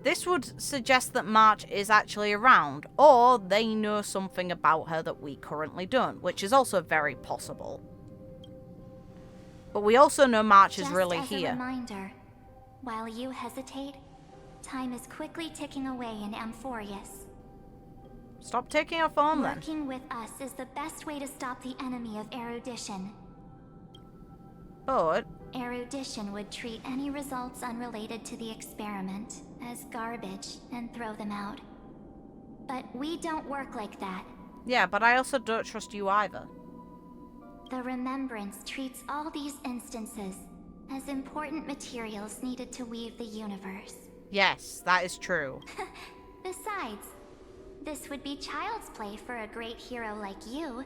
this would suggest that March is actually around, or they know something about her that we currently don't, which is also very possible. But we also know March is really here. Just as a reminder, while you hesitate, Time is quickly ticking away in Amphoreus. Stop taking your phone then. Working with us is the best way to stop the enemy of erudition. But Erudition would treat any results unrelated to the experiment as garbage and throw them out. But we don't work like that. yeah, but I also don't trust you either. The Remembrance treats all these instances as important materials needed to weave the universe. Yes, that is true. Besides, this would be child's play for a great hero like you.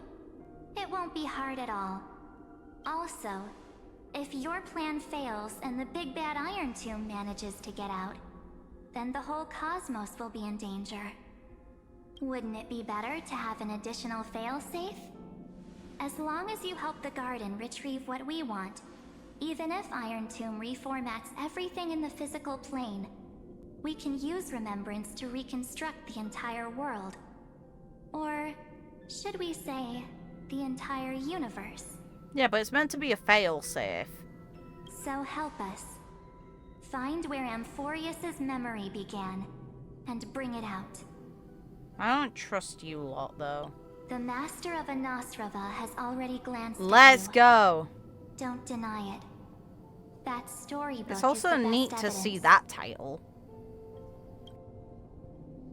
It won't be hard at all. Also, if your plan fails and the big bad Iron Tomb manages to get out, then the whole cosmos will be in danger. Wouldn't it be better to have an additional failsafe? As long as you help the Garden retrieve what we want, even if Iron Tomb reformats everything in the physical plane, we can use Remembrance to reconstruct the entire world. Or should we say, the entire universe? Yeah, but it's meant to be a fail-safe. So help us. Find where Amphoreus's memory began, and bring it out. I don't trust you lot, though. The Master of Anosrava has already glanced Let's at you. go. Don't deny it. That storybook It's also is the neat best to evidence. see that title.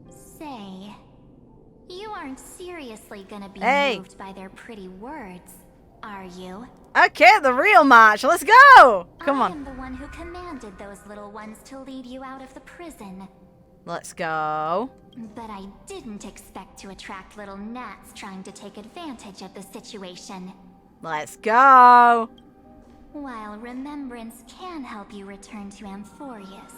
Say, you aren't seriously gonna be Hey. moved by their pretty words, are you? Okay, the real match. Let's go. Come I on. am the one who commanded those little ones to lead you out of the prison. Let's go. But I didn't expect to attract little gnats trying to take advantage of the situation. Let's go. While Remembrance can help you return to Amphoreus,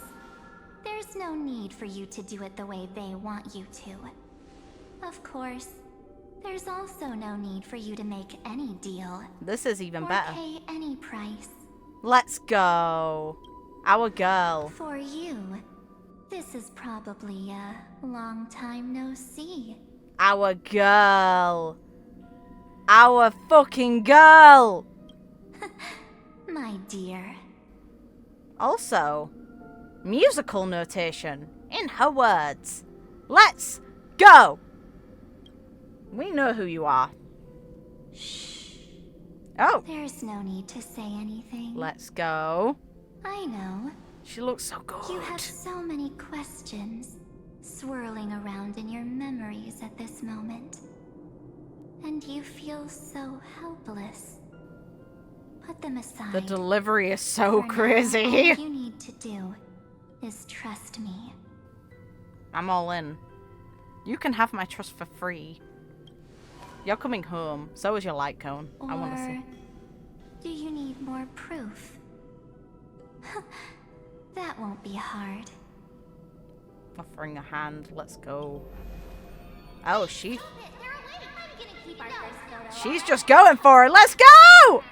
there's no need for you to do it the way they want you to. Of course, there's also no need for you to make any deal. This is even or better. pay any price. Let's go. Our girl. For you, this is probably a long time no see. Our girl. Our fucking girl. My dear. Also, musical notation in her words. Let's go. We know who you are. Shh. Oh. There's no need to say anything. Let's go. I know. She looks so good. You have so many questions swirling around in your memories at this moment. And you feel so helpless. Put them aside. The delivery is so For now, crazy. all you need to do is trust me. I'm all in. You can have my trust for free. You're coming home. So is your light cone. I want to see. Do you need more proof? That won't be hard. Offering a hand. Let's go. Oh, she's just going for it. Let's go!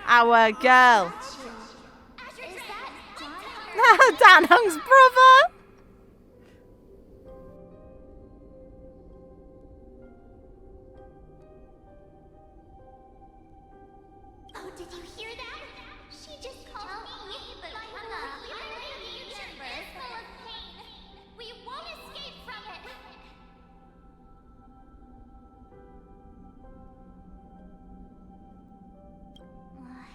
Our girl. Dan Hung's brother. Oh, did you hear that? She just called me, but the future is full of pain. We won't escape from it.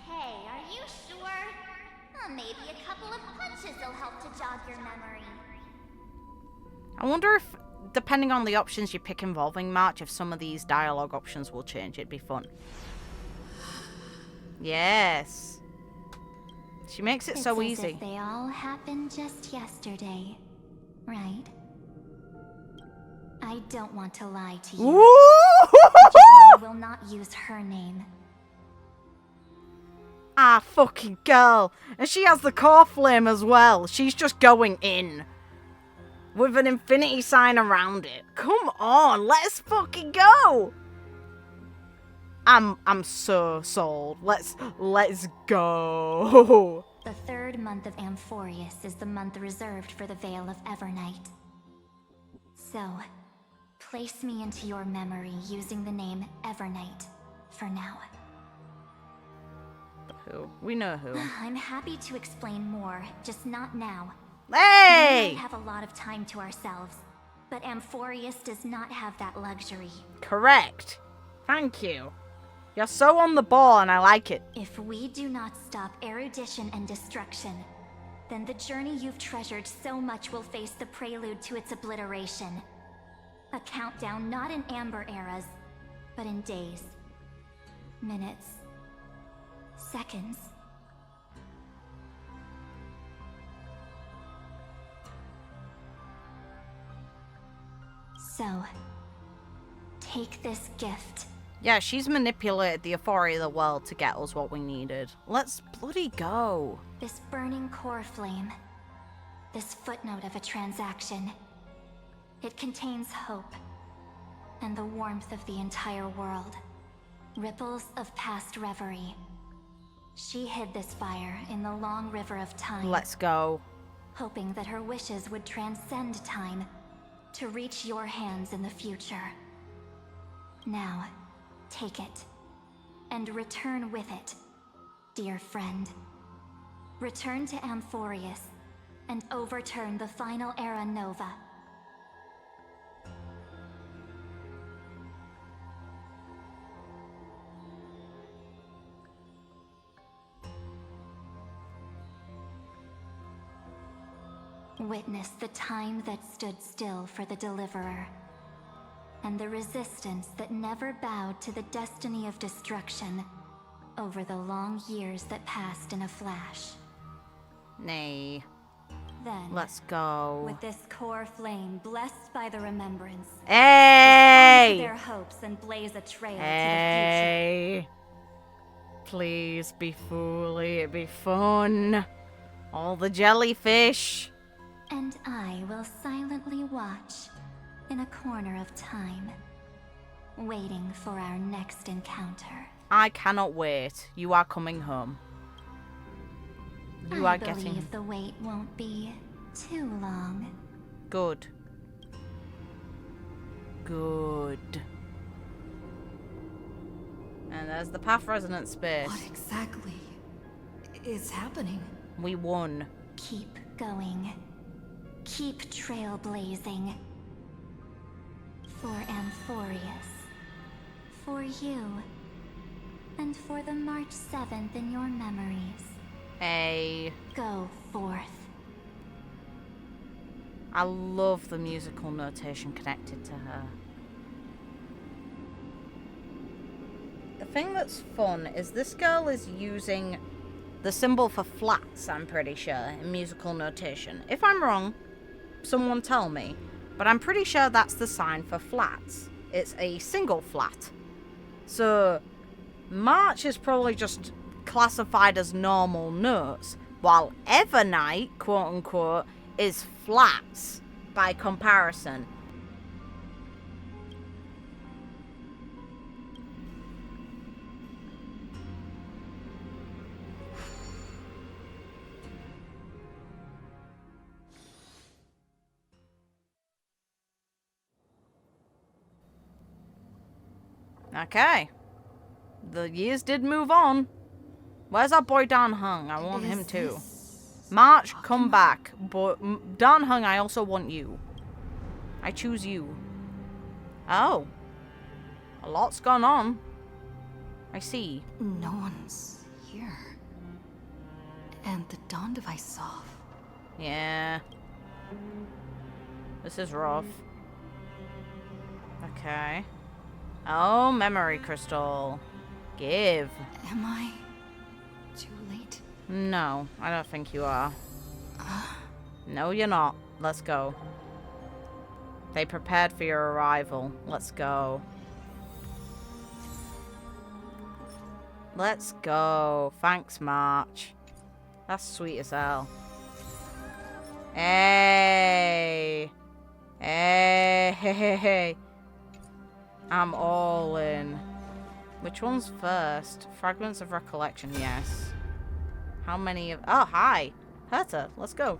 Hey, are you sure? Maybe a couple of punches will help to jog your memory. I wonder if, depending on the options you pick involving March, if some of these dialogue options will change. It'd be fun. Yes. She makes it so It's as easy. if they all happened just yesterday, right? I don't want to lie to you. Which is why I will not use her name. Ah, fucking girl. And she has the core flame as well. She's just going in. With an infinity sign around it. Come on, let's fucking go. I'm so sold. Let's go. The third month of Amphoreus is the month reserved for the Veil of Evernight. So, place me into your memory using the name Evernight for now. who. We know who. I'm happy to explain more, just not now. Hey! We might have a lot of time to ourselves, but Amphoreus does not have that luxury. Correct. Thank you. You're so on the ball and I like it. If we do not stop erudition and destruction, then the journey you've treasured so much will face the prelude to its obliteration. A countdown not in amber eras, but in days, minutes, seconds. So, take this gift. Yeah, she's manipulated the euphoria of the world to get us what we needed. Let's bloody go. This burning core flame. This footnote of a transaction. It contains hope. And the warmth of the entire world. Ripples of past reverie. She hid this fire in the long river of time. Let's go. Hoping that her wishes would transcend time to reach your hands in the future. Now, take it, and return with it, dear friend. Return to Amphoreus, and overturn the final era Nova. Witness the time that stood still for the Deliverer, and the resistance that never bowed to the destiny of destruction over the long years that passed in a flash. Nay. Then, let's go. With this core flame blessed by the remembrance, hey! their hopes and blaze a trail to hey! Please be fully, it'd be fun. All the jellyfish. And I will silently watch in a corner of time, waiting for our next encounter. I cannot wait. You are coming home. You are getting... I believe the wait won't be too long. Good. Good. And there's the path resonance space. What exactly is happening? We won. Keep going. Keep trailblazing. For Amphoreus. For you. And for the March 7th in your memories. Hey. Go forth. I love the musical notation connected to her. The thing that's fun is this girl is using the symbol for flats, I'm pretty sure, in musical notation. If I'm wrong, someone tell me. But I'm pretty sure that's the sign for flats. It's a single flat. So, March is probably just classified as normal notes, while Evernight, quote unquote, is flats by comparison. Okay. The years did move on. Where's our boy Dan Hung? I want him too. March, come back. But Dan Hung, I also want you. I choose you. Oh. A lot's gone on. I see. No one's here. And the dawn device off. Yeah. This is rough. Okay. Oh, memory crystal. Give. Am I too late? No, I don't think you are. No, you're not. Let's go. They prepared for your arrival. Let's go. Let's go. Thanks, March. That's sweet as hell. Hey. Hey. Hey. Hey. Hey. I'm all in. Which one's first? Fragments of recollection, yes. How many of... Oh, hi. Herta, let's go.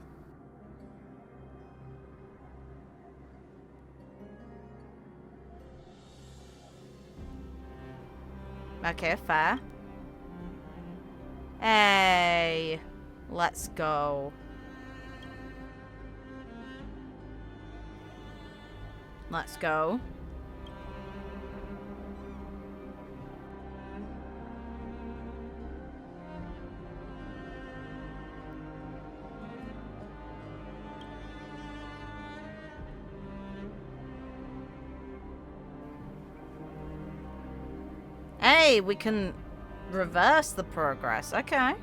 Okay, fair. Hey, let's go. Let's go. Hey, we can reverse the progress. Okay.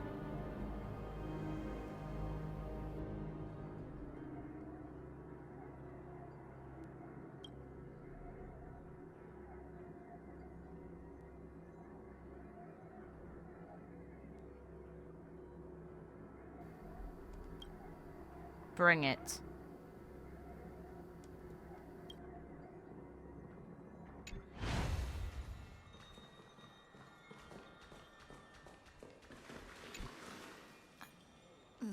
Bring it.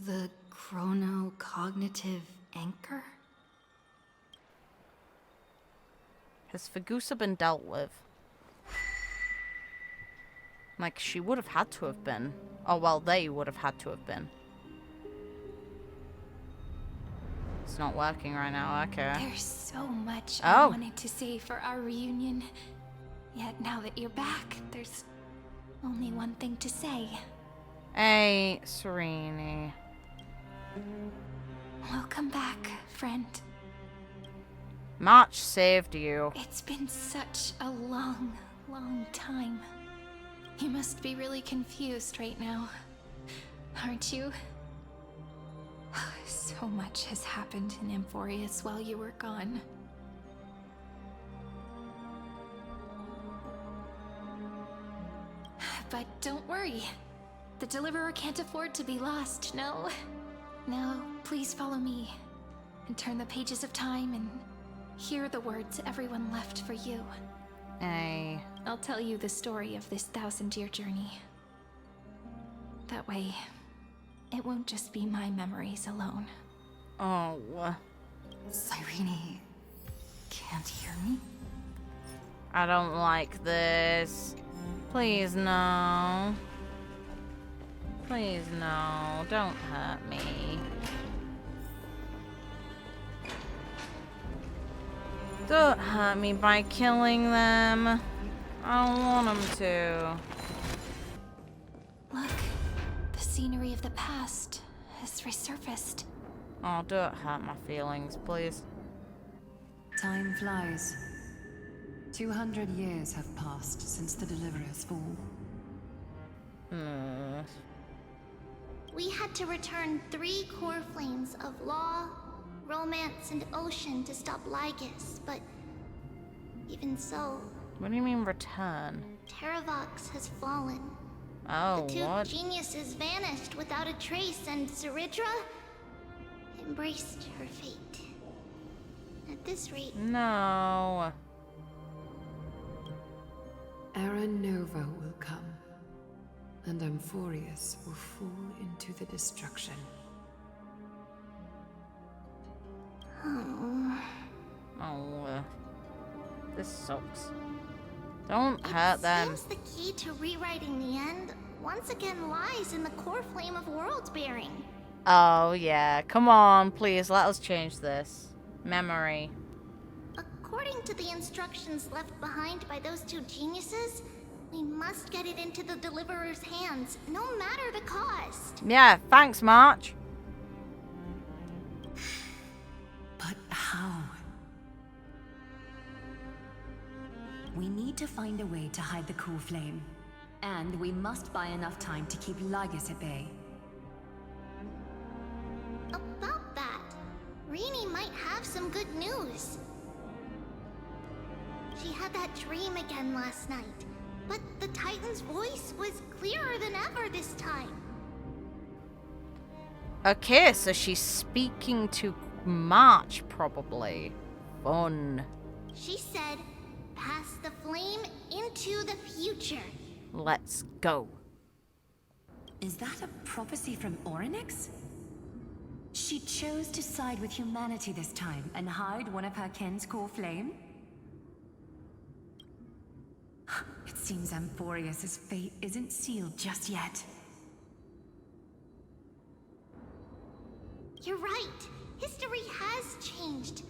The chrono-cognitive anchor? Has Fagusa been dealt with? Like, she would have had to have been. Oh, well, they would have had to have been. It's not working right now, okay. There's so much I wanted to say for our reunion. Yet now that you're back, there's only one thing to say. Hey, Cyrene. Welcome back, friend. March saved you. It's been such a long, long time. You must be really confused right now, aren't you? So much has happened in Amphoreus while you were gone. But don't worry. The Deliverer can't afford to be lost, no? Now, please follow me and turn the pages of time and hear the words everyone left for you. Hey. I'll tell you the story of this 1,000-year journey. That way, it won't just be my memories alone. Oh. Cyrene can't hear me? I don't like this. Please, no. Please, no. Don't hurt me. Don't hurt me by killing them. I don't want them to. Look, the scenery of the past has resurfaced. Oh, don't hurt my feelings, please. Time flies. 200 years have passed since the Deliverer's fall. We had to return 3 core flames of law, romance, and ocean to stop Lygus, but even so... What do you mean return? Terravox has fallen. Oh, the 2 what? geniuses vanished without a trace, and Cerydra embraced her fate. At this rate... No. Era Nova will come, and Amphoreus will fall into the destruction. Oh, this sucks. Don't hurt them. Seems the key to rewriting the end once again lies in the core flame of world bearing. Oh, yeah. Come on, please, let us change this. Memory. According to the instructions left behind by those 2 geniuses, we must get it into the Deliverer's hands, no matter the cost. Yeah, thanks, March. But how? We need to find a way to hide the core flame. And we must buy enough time to keep Lygus at bay. About that, Rini might have some good news. She had that dream again last night, but the Titan's voice was clearer than ever this time. Okay, so she's speaking to March, probably. Fun. She said, pass the flame into the future. Let's go. Is that a prophecy from Orynyx? She chose to side with humanity this time and hide one of her kin's core flame? It seems Amphoreus' fate isn't sealed just yet. You're right. History has changed.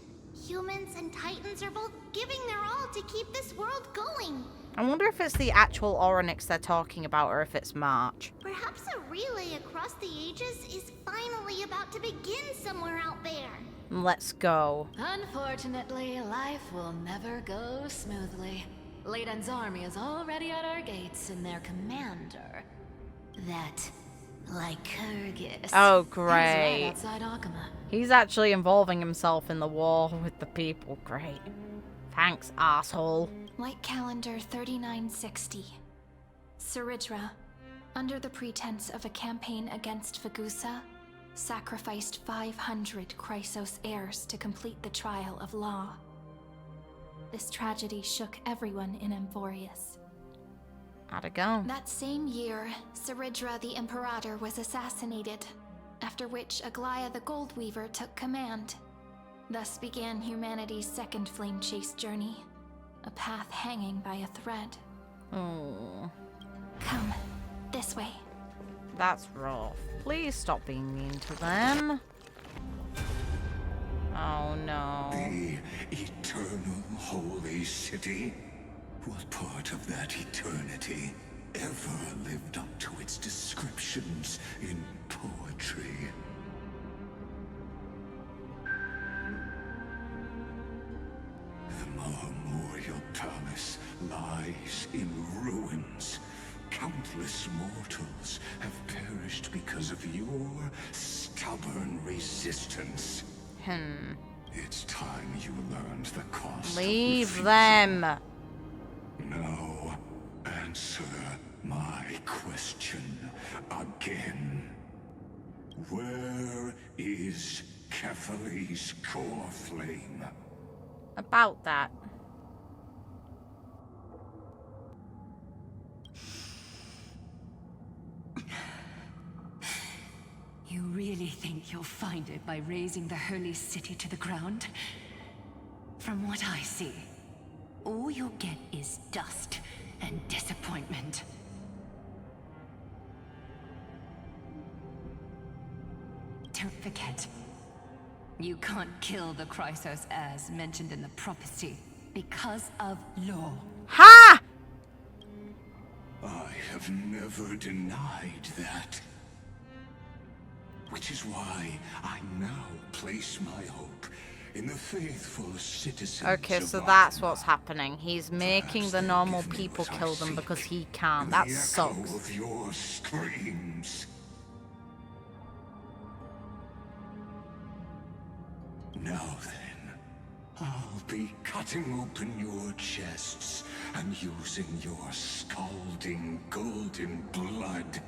Humans and Titans are both giving their all to keep this world going. I wonder if it's the actual Orynyx they're talking about or if it's March. Perhaps a relay across the ages is finally about to begin somewhere out there. Let's go. Unfortunately, life will never go smoothly. Layden's army is already at our gates, and their commander, that Lygus, Oh, is great. right outside Akama. He's actually involving himself in the war with the people. Great. Thanks, asshole. White Calendar 3960. Cerydra, under the pretense of a campaign against Fagusa, sacrificed 500 chrysos heirs to complete the trial of law. This tragedy shook everyone in Amphoreus. How'd it go? That same year, Cerydra the Imperator was assassinated, after which Aglaea the Goldweaver took command. Thus began humanity's second flame chase journey, a path hanging by a thread. Oh. Come, this way. That's rough. Please stop being mean to them. Oh no. The eternal holy city? What part of that eternity ever lived up to its descriptions in poetry? The Memorial Palace lies in ruins. Countless mortals have perished because of your stubborn resistance. It's time you learned the cost. Leave them. Now, answer my question again. Where is Kefali's core flame? About that. You really think you'll find it by razing the holy city to the ground? From what I see, all you'll get is dust and disappointment. Don't forget, you can't kill the chrysos heirs mentioned in the prophecy because of law. Ha! I have never denied that. Which is why I now place my hope in the faithful citizens. Okay, so that's what's happening. He's making the normal people kill them because he can't. That sucks. Of your screams. Now then, I'll be cutting open your chests and using your scalding golden blood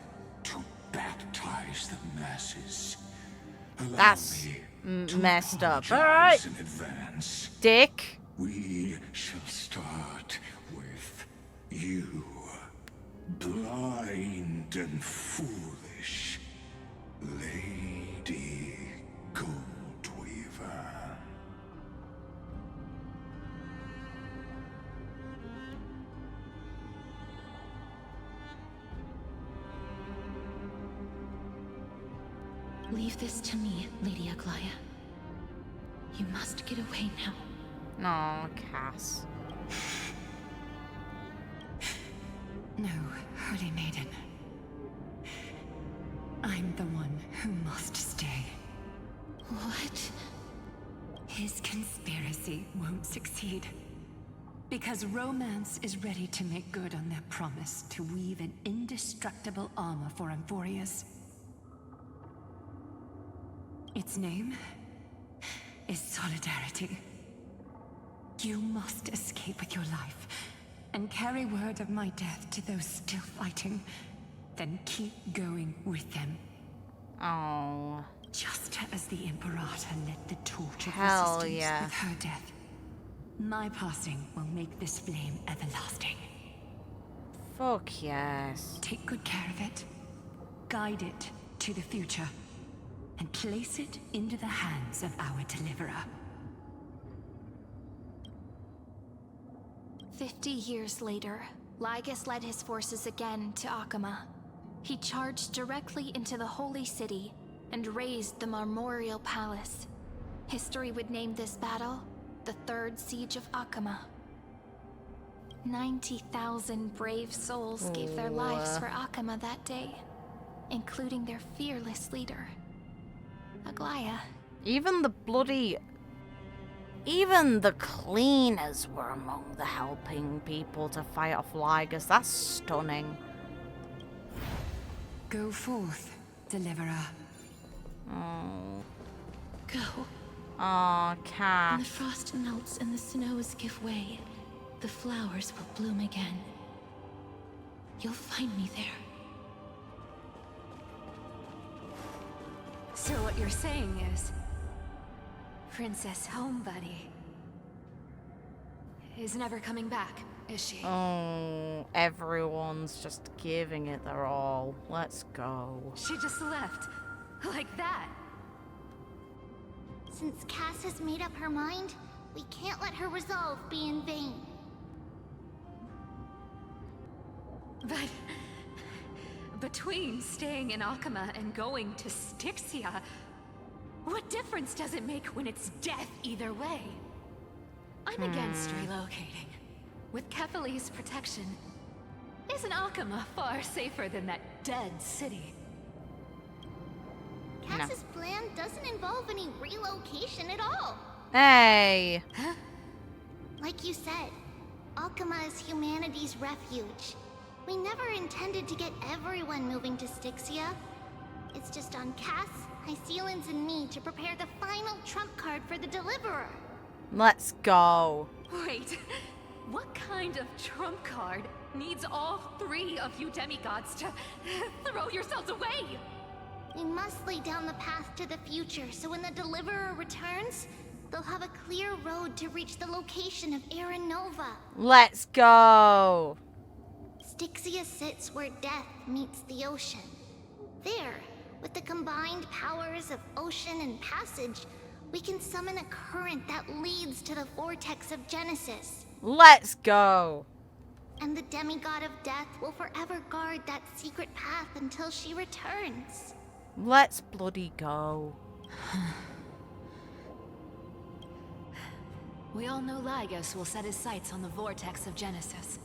to baptize the masses. That's messed up. Alright. In advance. Dick. We shall start with you. Blind and foolish Lady Goldweaver. Leave this to me, Lady Aglaea. You must get away now. No, Cass. No, Holy Maiden. I'm the one who must stay. What? His conspiracy won't succeed. Because Romance is ready to make good on their promise to weave an indestructible armor for Amphoreus. Its name is Solidarity. You must escape with your life and carry word of my death to those still fighting. Then keep going with them. Oh. Just as the Imperator lit the torch of Hell resistance yeah. with her death, my passing will make this flame everlasting. Fuck yes. Take good care of it, guide it to the future, and place it into the hands of our deliverer. 50 years later, Lygus led his forces again to Akama. He charged directly into the Holy City, and razed the Marmorial Palace. History would name this battle the Third Siege of Akama. 90,000 brave souls gave their lives for Akama that day, including their fearless leader, Aglaea. Even the cleaners were among the helping people to fight off Lygus. That's stunning. Go forth, deliverer. Oh. Go. Aw, When Cass. the frost melts and the snows give way, the flowers will bloom again. You'll find me there. So what you're saying is, Princess Homebuddy is never coming back, is she? Oh, everyone's just giving it their all. Let's go. She just left, like that. Since Cass has made up her mind, we can't let her resolve be in vain. But between staying in Akama and going to Styxia, what difference does it make when it's death either way? I'm against relocating. With Kefali's protection, isn't Akama far safer than that dead city? Cass's plan doesn't involve any relocation at all. Hey! Like you said, Akama is humanity's refuge. We never intended to get everyone moving to Styxia. It's just on Cass, Hysilens, and me to prepare the final trump card for the Deliverer. Let's go. Wait, what kind of trump card needs all three of you demigods to throw yourselves away? We must lay down the path to the future, so when the Deliverer returns, they'll have a clear road to reach the location of Nova. Let's go. Styxia sits where death meets the ocean. There, with the combined powers of ocean and passage, we can summon a current that leads to the vortex of Genesis. Let's go. And the demigod of death will forever guard that secret path until she returns. Let's bloody go. We all know Lygus will set his sights on the vortex of Genesis.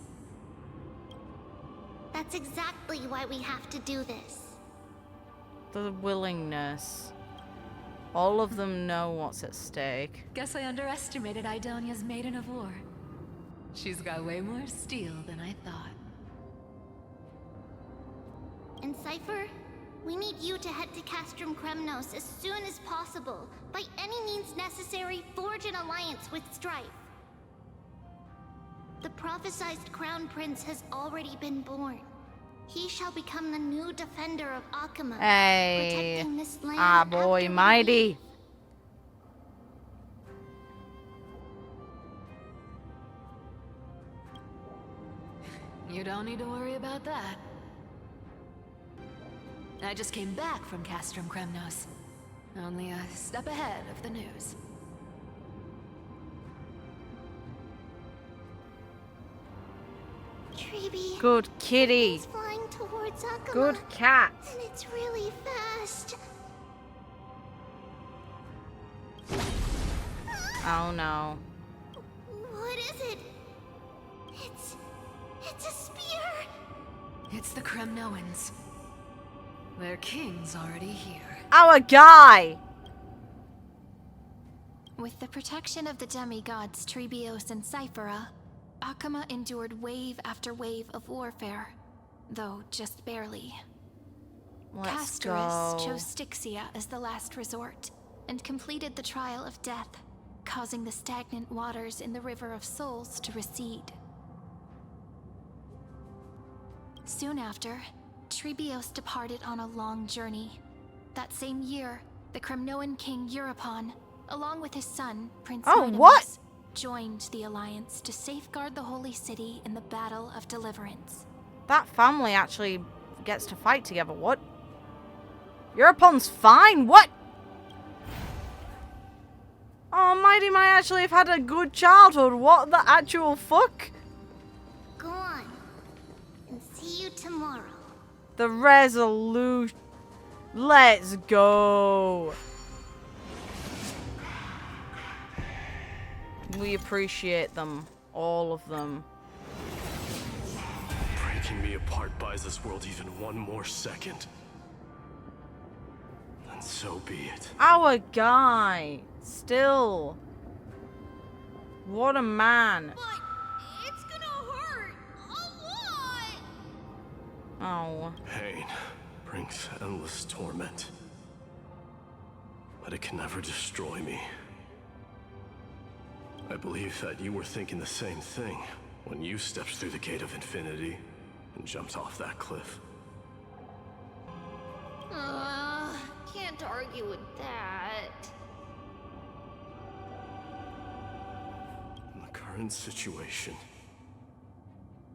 That's exactly why we have to do this. The willingness. All of them know what's at stake. Guess I underestimated Idonia's Maiden of War. She's got way more steel than I thought. And Cypher, we need you to head to Castrum Kremnos as soon as possible. By any means necessary, forge an alliance with Strife. The prophesized Crown Prince has already been born. He shall become the new defender of Akama, protecting this land. Ah, boy, mighty. You don't need to worry about that. I just came back from Castrum Kremnos. Only a step ahead of the news. Treeby. Good kitty. It's flying towards Akama. Good cat. And it's really fast. Oh no. What is it? It's a spear. It's the Kremnoans. Their king's already here. Our guy! With the protection of the demigods Treebios and Cyphera, Akama endured wave after wave of warfare, though just barely. Let's Castorus go. chose Styxia as the last resort, and completed the trial of death, causing the stagnant waters in the River of Souls to recede. Soon after, Treebios departed on a long journey. That same year, the Kremnoan king Euripon, along with his son, Prince Minimus, joined the alliance to safeguard the holy city in the Battle of Deliverance. That family actually gets to fight together. What? Eurupon's fine? What? Oh, Mighty might actually have had a good childhood. What the actual fuck? Go on. And see you tomorrow. The resolution. Let's go. We appreciate them. All of them. Breaking me apart buys this world even one more second. And so be it. Our guy. Still. What a man. But it's gonna hurt a lot. Oh. Pain brings endless torment. But it can never destroy me. I believe that you were thinking the same thing when you stepped through the gate of infinity and jumped off that cliff. Can't argue with that. In the current situation,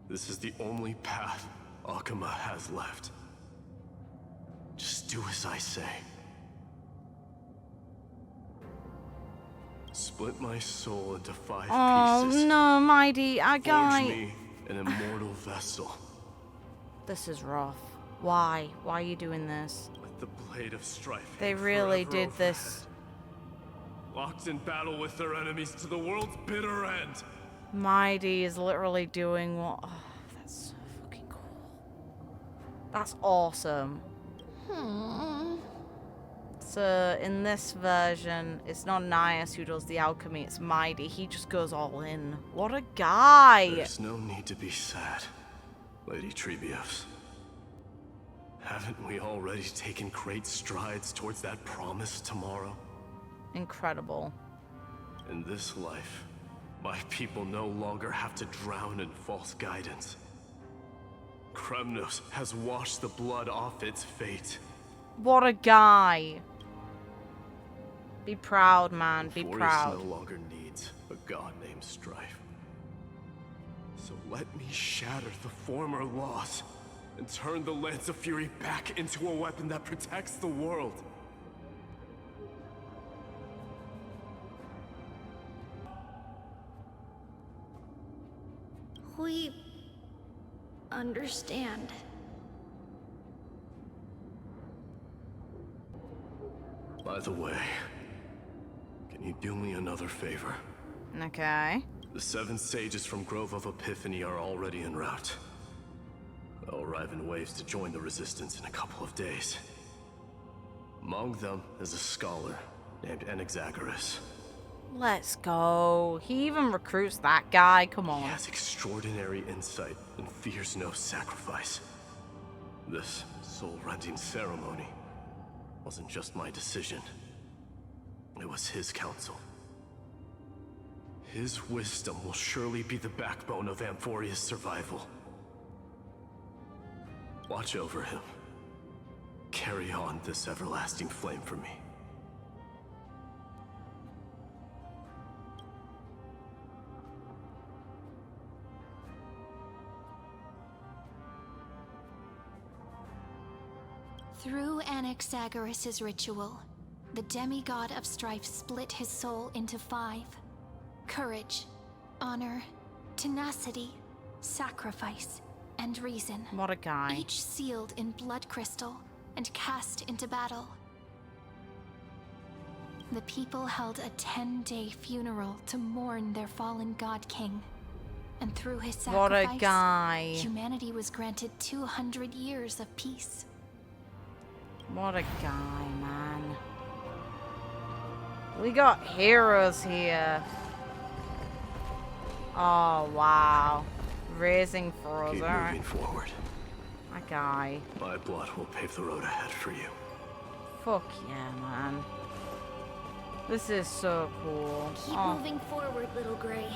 this is the only path Akuma has left. Just do as I say. Split my soul into 5 pieces. Oh no, mighty, our Forge guy. me an immortal vessel. This is rough. Why? Why are you doing this? With the blade of strife. They hang really forever did overhead. this. Locked in battle with their enemies to the world's bitter end. Mighty is literally doing what? Oh, that's so fucking cool. That's awesome. So in this version, it's not Nias who does the alchemy, it's Mighty. He just goes all in. What a guy! There's no need to be sad, Lady Treebios. Haven't we already taken great strides towards that promised tomorrow? Incredible. In this life, my people no longer have to drown in false guidance. Kremnos has washed the blood off its fate. What a guy. Be proud, man. Be Amphoreus proud. no longer needs a god named Strife. So let me shatter the former laws and turn the Lance of Fury back into a weapon that protects the world. We understand. By the way, can you do me another favor? Okay. The 7 sages from Grove of Epiphany are already en route. They'll arrive in waves to join the resistance in a couple of days. Among them is a scholar named Anaxagoras. Let's go. He even recruits that guy. Come on. He has extraordinary insight and fears no sacrifice. This soul-rending ceremony wasn't just my decision. It was his counsel. His wisdom will surely be the backbone of Amphoreus' survival. Watch over him. Carry on this everlasting flame for me. Through Anaxagoras' ritual, the demigod of strife split his soul into 5. Courage, honor, tenacity, sacrifice, and reason. What a guy. Each sealed in blood crystal and cast into battle. The people held a 10-day funeral to mourn their fallen god king. And through his sacrifice, What a guy. humanity was granted 200 years of peace. What a guy, man. We got heroes here. Oh, wow. Raising for us, Keep alright. moving forward. My guy. My blood will pave the road ahead for you. Fuck yeah, man. This is so cool. Keep moving forward, little Gray.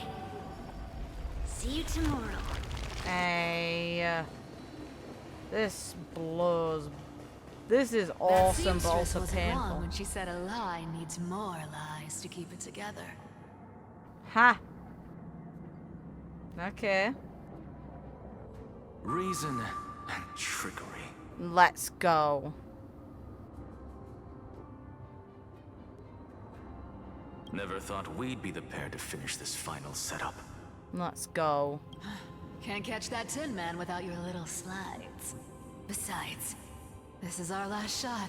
See you tomorrow. Hey. This blows. This is awesome, but also wasn't painful. wrong when she said a lie needs more lies to keep it together. Ha. Okay. Reason and trickery. Let's go. Never thought we'd be the pair to finish this final setup. Let's go. Can't catch that Tin Man without your little slides. Besides, this is our last shot.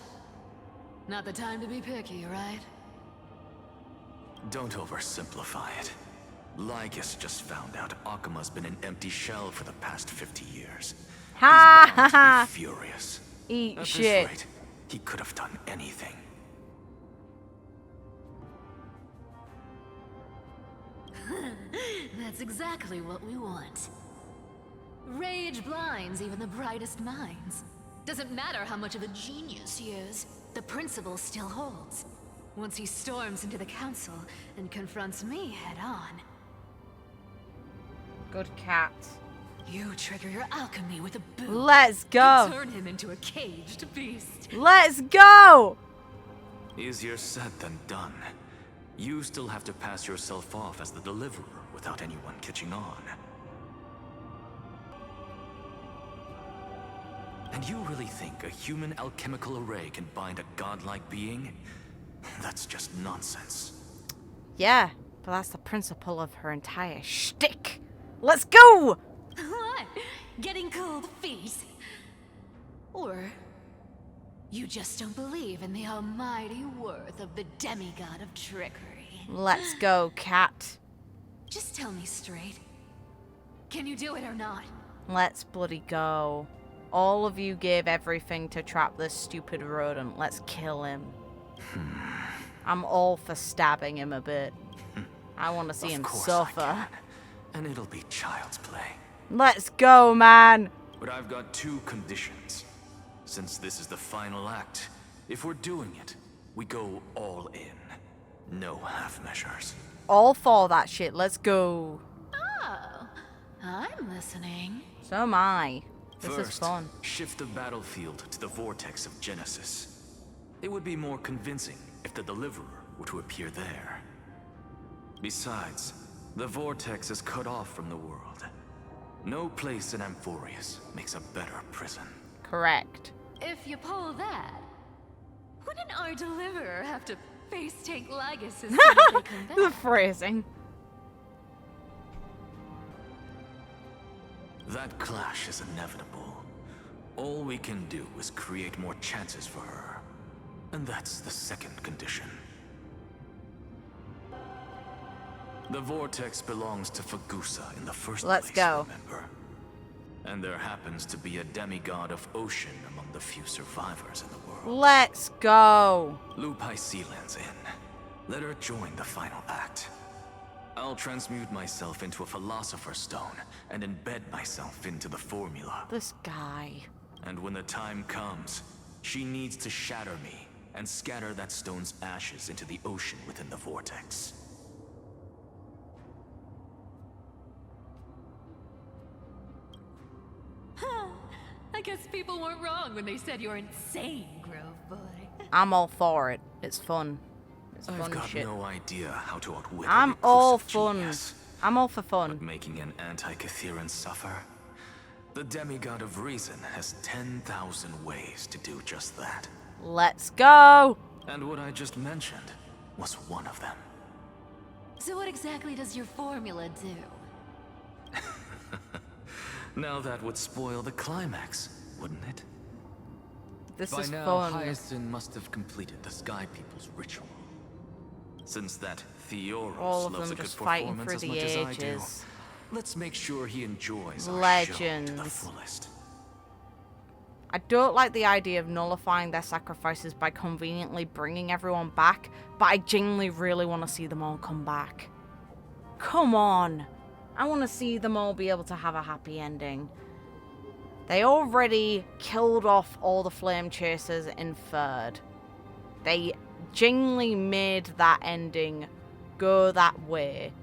Not the time to be picky, right? Don't oversimplify it. Lygus just found out Akima's been an empty shell for the past 50 years. Ha He's bound to be furious. Eat At shit. this rate, he could have done anything. That's exactly what we want. Rage blinds even the brightest minds. Doesn't matter how much of a genius he is, the principle still holds. Once he storms into the council and confronts me head on. Good cat. You trigger your alchemy with a boom. Let's go. And turn him into a caged beast. Let's go. Easier said than done. You still have to pass yourself off as the deliverer without anyone catching on. And you really think a human alchemical array can bind a godlike being? That's just nonsense. Yeah, but that's the principle of her entire shtick. Let's go! What? Getting cold feet? Or you just don't believe in the almighty worth of the demigod of trickery? Let's go, cat. Just tell me straight. Can you do it or not? Let's bloody go. All of you gave everything to trap this stupid rodent. Let's kill him. I'm all for stabbing him a bit. I want to see him suffer. And it'll be child's play. Let's go, man. But I've got two conditions. Since this is the final act, if we're doing it, we go all in. No half measures. All for that shit. Let's go. Oh, I'm listening. So am I. This First, is fun. shift the battlefield to the vortex of Genesis. It would be more convincing if the deliverer were to appear there. Besides, the vortex is cut off from the world. No place in Amphoreus makes a better prison. Correct. If you pull that, wouldn't our deliverer have to face tank Lygus as soon as they come back? The phrasing. That clash is inevitable. All we can do is create more chances for her. And that's the second condition. The vortex belongs to Fagusa in the first Let's place, go. remember? And there happens to be a demigod of ocean among the few survivors in the world. Let's go. Loop Hysilens in. Let her join the final act. I'll transmute myself into a philosopher's stone and embed myself into the formula. This guy. And when the time comes, she needs to shatter me and scatter that stone's ashes into the ocean within the vortex. I guess people weren't wrong when they said you're insane, Grove Boy. I'm all for it. It's fun. It's I've fun got shit. no idea how to outwit I'm a all reclusive fun. genius, I'm all for fun. but making an anti-Catharan suffer? The demigod of reason has 10,000 ways to do just that. Let's go. And what I just mentioned was one of them. So what exactly does your formula do? Now that would spoil the climax, wouldn't it? This By is now, fun. Hyacin must have completed the Sky People's ritual. Since that Theoros All of loves them a good just fighting performance through as the much as I do, ages. let's make sure he enjoys our show to the Legends. fullest. I don't like the idea of nullifying their sacrifices by conveniently bringing everyone back, but I genuinely really want to see them all come back. Come on. I want to see them all be able to have a happy ending. They already killed off all the flame chasers in third. They genuinely made that ending go that way.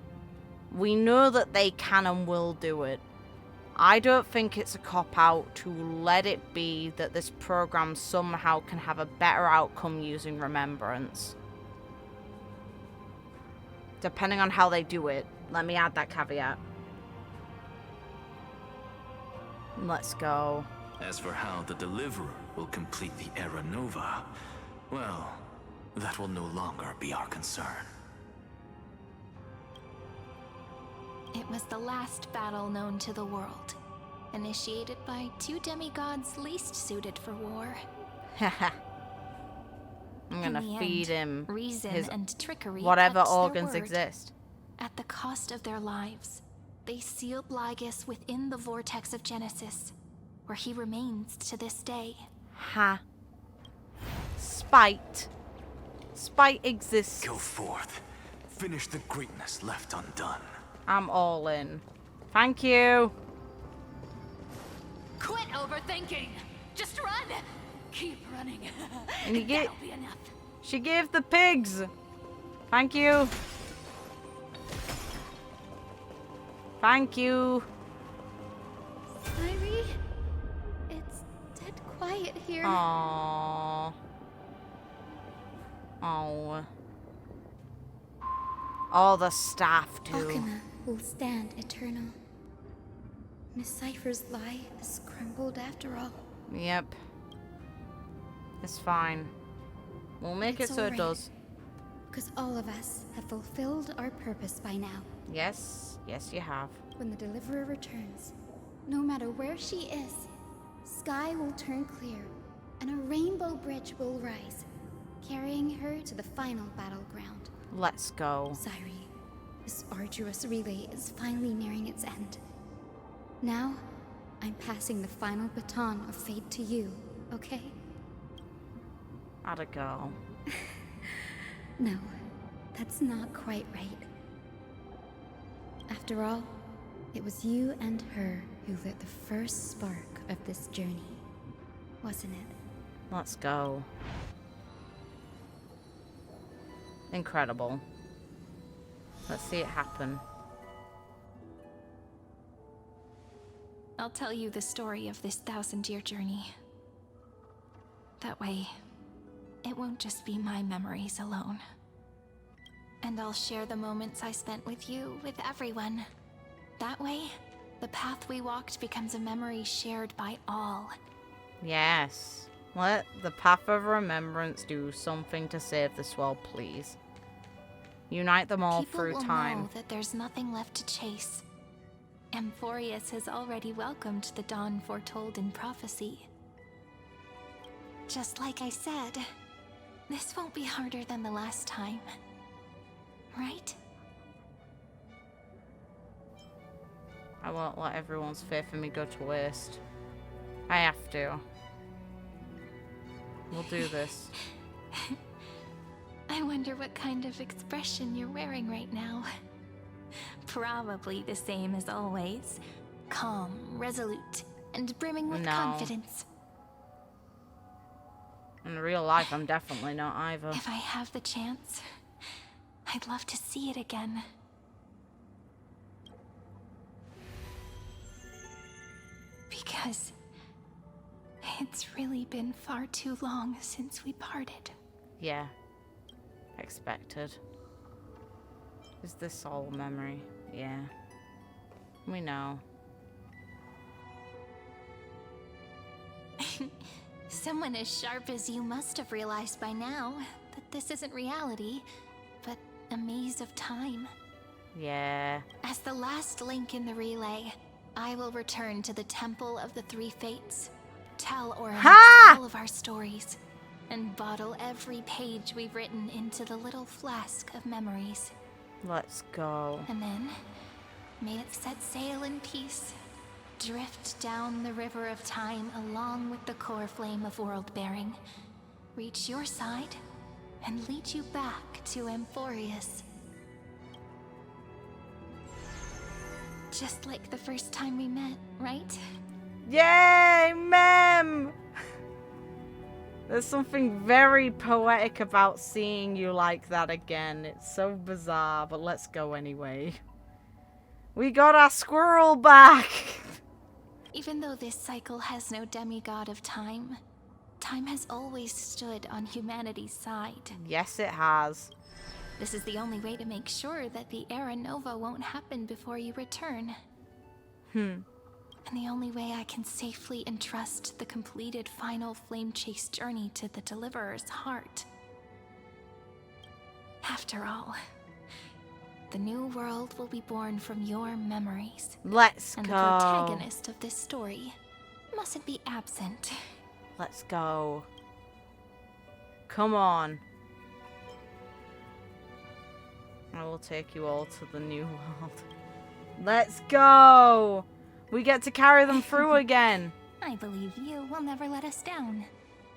We know that they can and will do it. I don't think it's a cop-out to let it be that this program somehow can have a better outcome using Remembrance. Depending on how they do it. Let me add that caveat. Let's go. As for how the Deliverer will complete the Era Nova, well, that will no longer be our concern. It was the last battle known to the world, initiated by two demigods least suited for war. Haha. I'm gonna feed him reason his and trickery whatever kept their organs word. exist. At the cost of their lives, they sealed Lygus within the vortex of Genesis, where he remains to this day. Ha. Spite. Spite exists. Go forth. Finish the greatness left undone. I'm all in. Thank you. Quit overthinking. Just run. Keep running. And you get. That'll be enough. She gave the pigs. Thank you. Thank you. Cyrie? It's dead quiet here. Aww. Oh. All the staff too. Alchema will stand eternal. Decipher's lie has crumbled after all. Yep. It's fine. We'll make it so it does. Because all of us have fulfilled our purpose by now. Yes. Yes, you have. When the Deliverer returns, no matter where she is, sky will turn clear, and a rainbow bridge will rise, carrying her to the final battleground. Let's go. Cyrie, this arduous relay is finally nearing its end. Now, I'm passing the final baton of fate to you, okay? Atta girl. No, that's not quite right. After all, it was you and her who lit the first spark of this journey, wasn't it? Let's go. Incredible. Let's see it happen. I'll tell you the story of this 1,000-year journey. That way, it won't just be my memories alone. And I'll share the moments I spent with you, with everyone. That way, the path we walked becomes a memory shared by all. Yes. Let the Path of Remembrance do something to save this world, please. Unite them all through People will time. know that there's nothing left to chase. Amphoreus has already welcomed the dawn foretold in prophecy. Just like I said, this won't be harder than the last time. Right? I won't let everyone's faith in me go to waste. I have to. We'll do this. I wonder what kind of expression you're wearing right now. Probably the same as always. Calm, resolute, and brimming with confidence. In real life, I'm definitely not either. If I have the chance, I'd love to see it again. Because it's really been far too long since we parted. Yeah. Expected. Is this all a memory? Yeah. We know. Someone as sharp as you must have realized by now that this isn't reality, but a maze of time. Yeah. As the last link in the relay, I will return to the Temple of the Three Fates, tell all of our stories, and bottle every page we've written into the little flask of memories. Let's go. And then, may it set sail in peace, drift down the river of time along with the core flame of world-bearing, reach your side, and lead you back to Amphoreus. Just like the first time we met, right? Yay, Mem! There's something very poetic about seeing you like that again. It's so bizarre, but let's go anyway. We got our squirrel back! Even though this cycle has no demigod of time, time has always stood on humanity's side. Yes, it has. This is the only way to make sure that the Era Nova won't happen before you return. And the only way I can safely entrust the completed final flame chase journey to the Deliverer's heart. After all, the new world will be born from your memories. Let's go. And the protagonist of this story mustn't be absent. Let's go. Come on. I will take you all to the new world. Let's go! We get to carry them through again. I believe you will never let us down.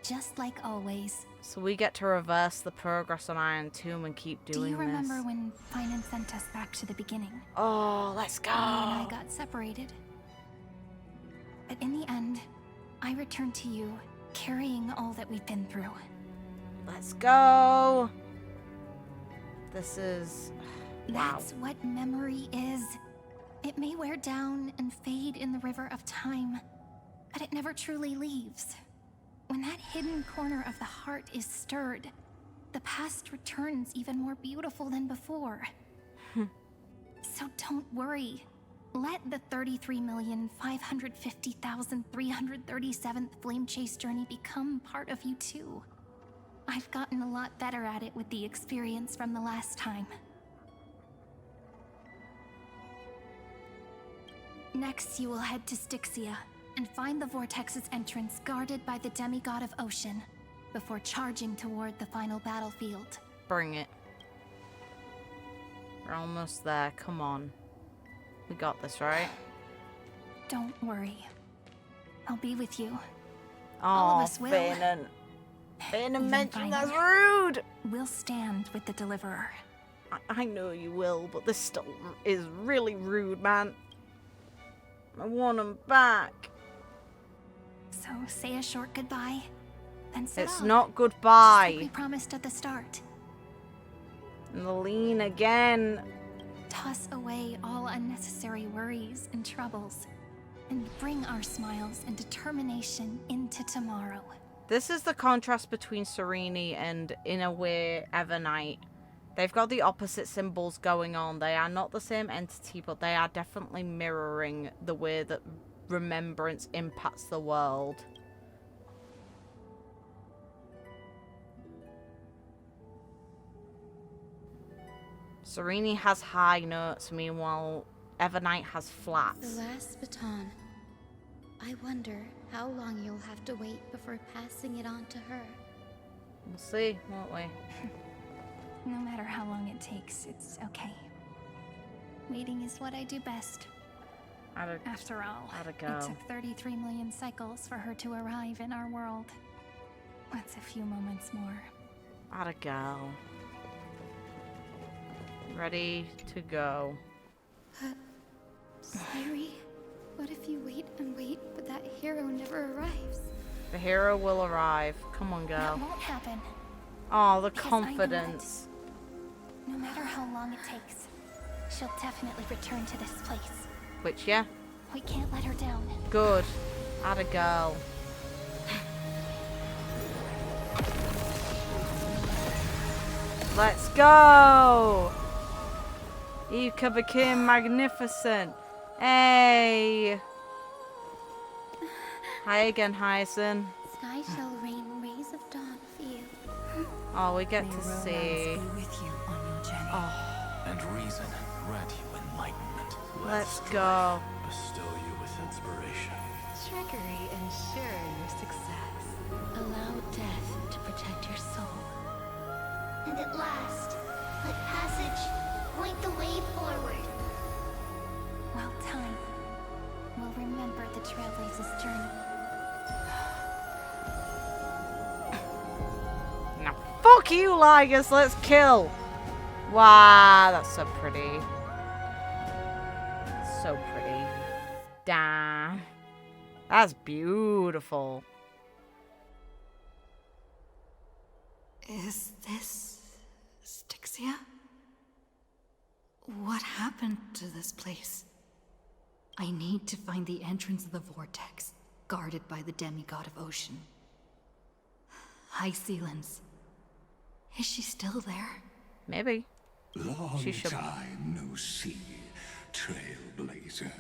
Just like always. So we get to reverse the progress on Iron Tomb and keep doing this. Do you remember when Finance sent us back to the beginning? Oh, let's go! You and I got separated. But in the end, I returned to you, carrying all that we've been through. Let's go! This is... wow. That's what memory is. It may wear down and fade in the river of time, but it never truly leaves. When that hidden corner of the heart is stirred, the past returns even more beautiful than before. So don't worry. Let the 33,550,337th Flame Chase journey become part of you too. I've gotten a lot better at it with the experience from the last time. Next, you will head to Styxia and find the Vortex's entrance guarded by the demigod of ocean before charging toward the final battlefield. Bring it. We're almost there. Come on. We got this, right? Don't worry. I'll be with you. Oh, all of us will. Fanon mentioned that's rude! We'll stand with the Deliverer. I know you will, but this still is really rude, man. I want him back. So say a short goodbye, then set It's off. not goodbye. Just like we promised at the start. And the lean again. Toss away all unnecessary worries and troubles, and bring our smiles and determination into tomorrow. This is the contrast between Cyrene and, in a way, Evernight. They've got the opposite symbols going on. They are not the same entity, but they are definitely mirroring the way that remembrance impacts the world. Cyrene has high notes, meanwhile Evernight has flats. The last baton. I wonder how long you'll have to wait before passing it on to her. We'll see, won't we? No matter how long it takes, it's okay. Waiting is what I do best. After all, it took 33 million cycles for her to arrive in our world. What's a few moments more? Atta girl. Ready to go. Cyrene, what if you wait and wait, but that hero never arrives? The hero will arrive. Come on, girl. That won't happen. Oh, the Because confidence. No matter how long it takes, she'll definitely return to this place. Which, yeah. We can't let her down. Good. Atta girl. Let's go! Ika became magnificent. Hey! Hi again, Hysilens. Sky shall rain rays of dawn for you. Oh, we get to see. With you on your journey. Oh, And reason grant you enlightenment. let's go. Bestow you with inspiration. Trickery ensure your success. Allow death to protect your soul. And at last, let passage point the way forward. Well timed. We'll remember the Trailblaze's journey. Now, fuck you, Lygus. Let's kill. Wow, that's so pretty. So pretty. Damn. That's beautiful. Is this Styxia? What happened to this place? I need to find the entrance of the vortex, guarded by the demigod of ocean. Hysilens. Is she still there? Maybe. Long She should- time no see, Trailblazer.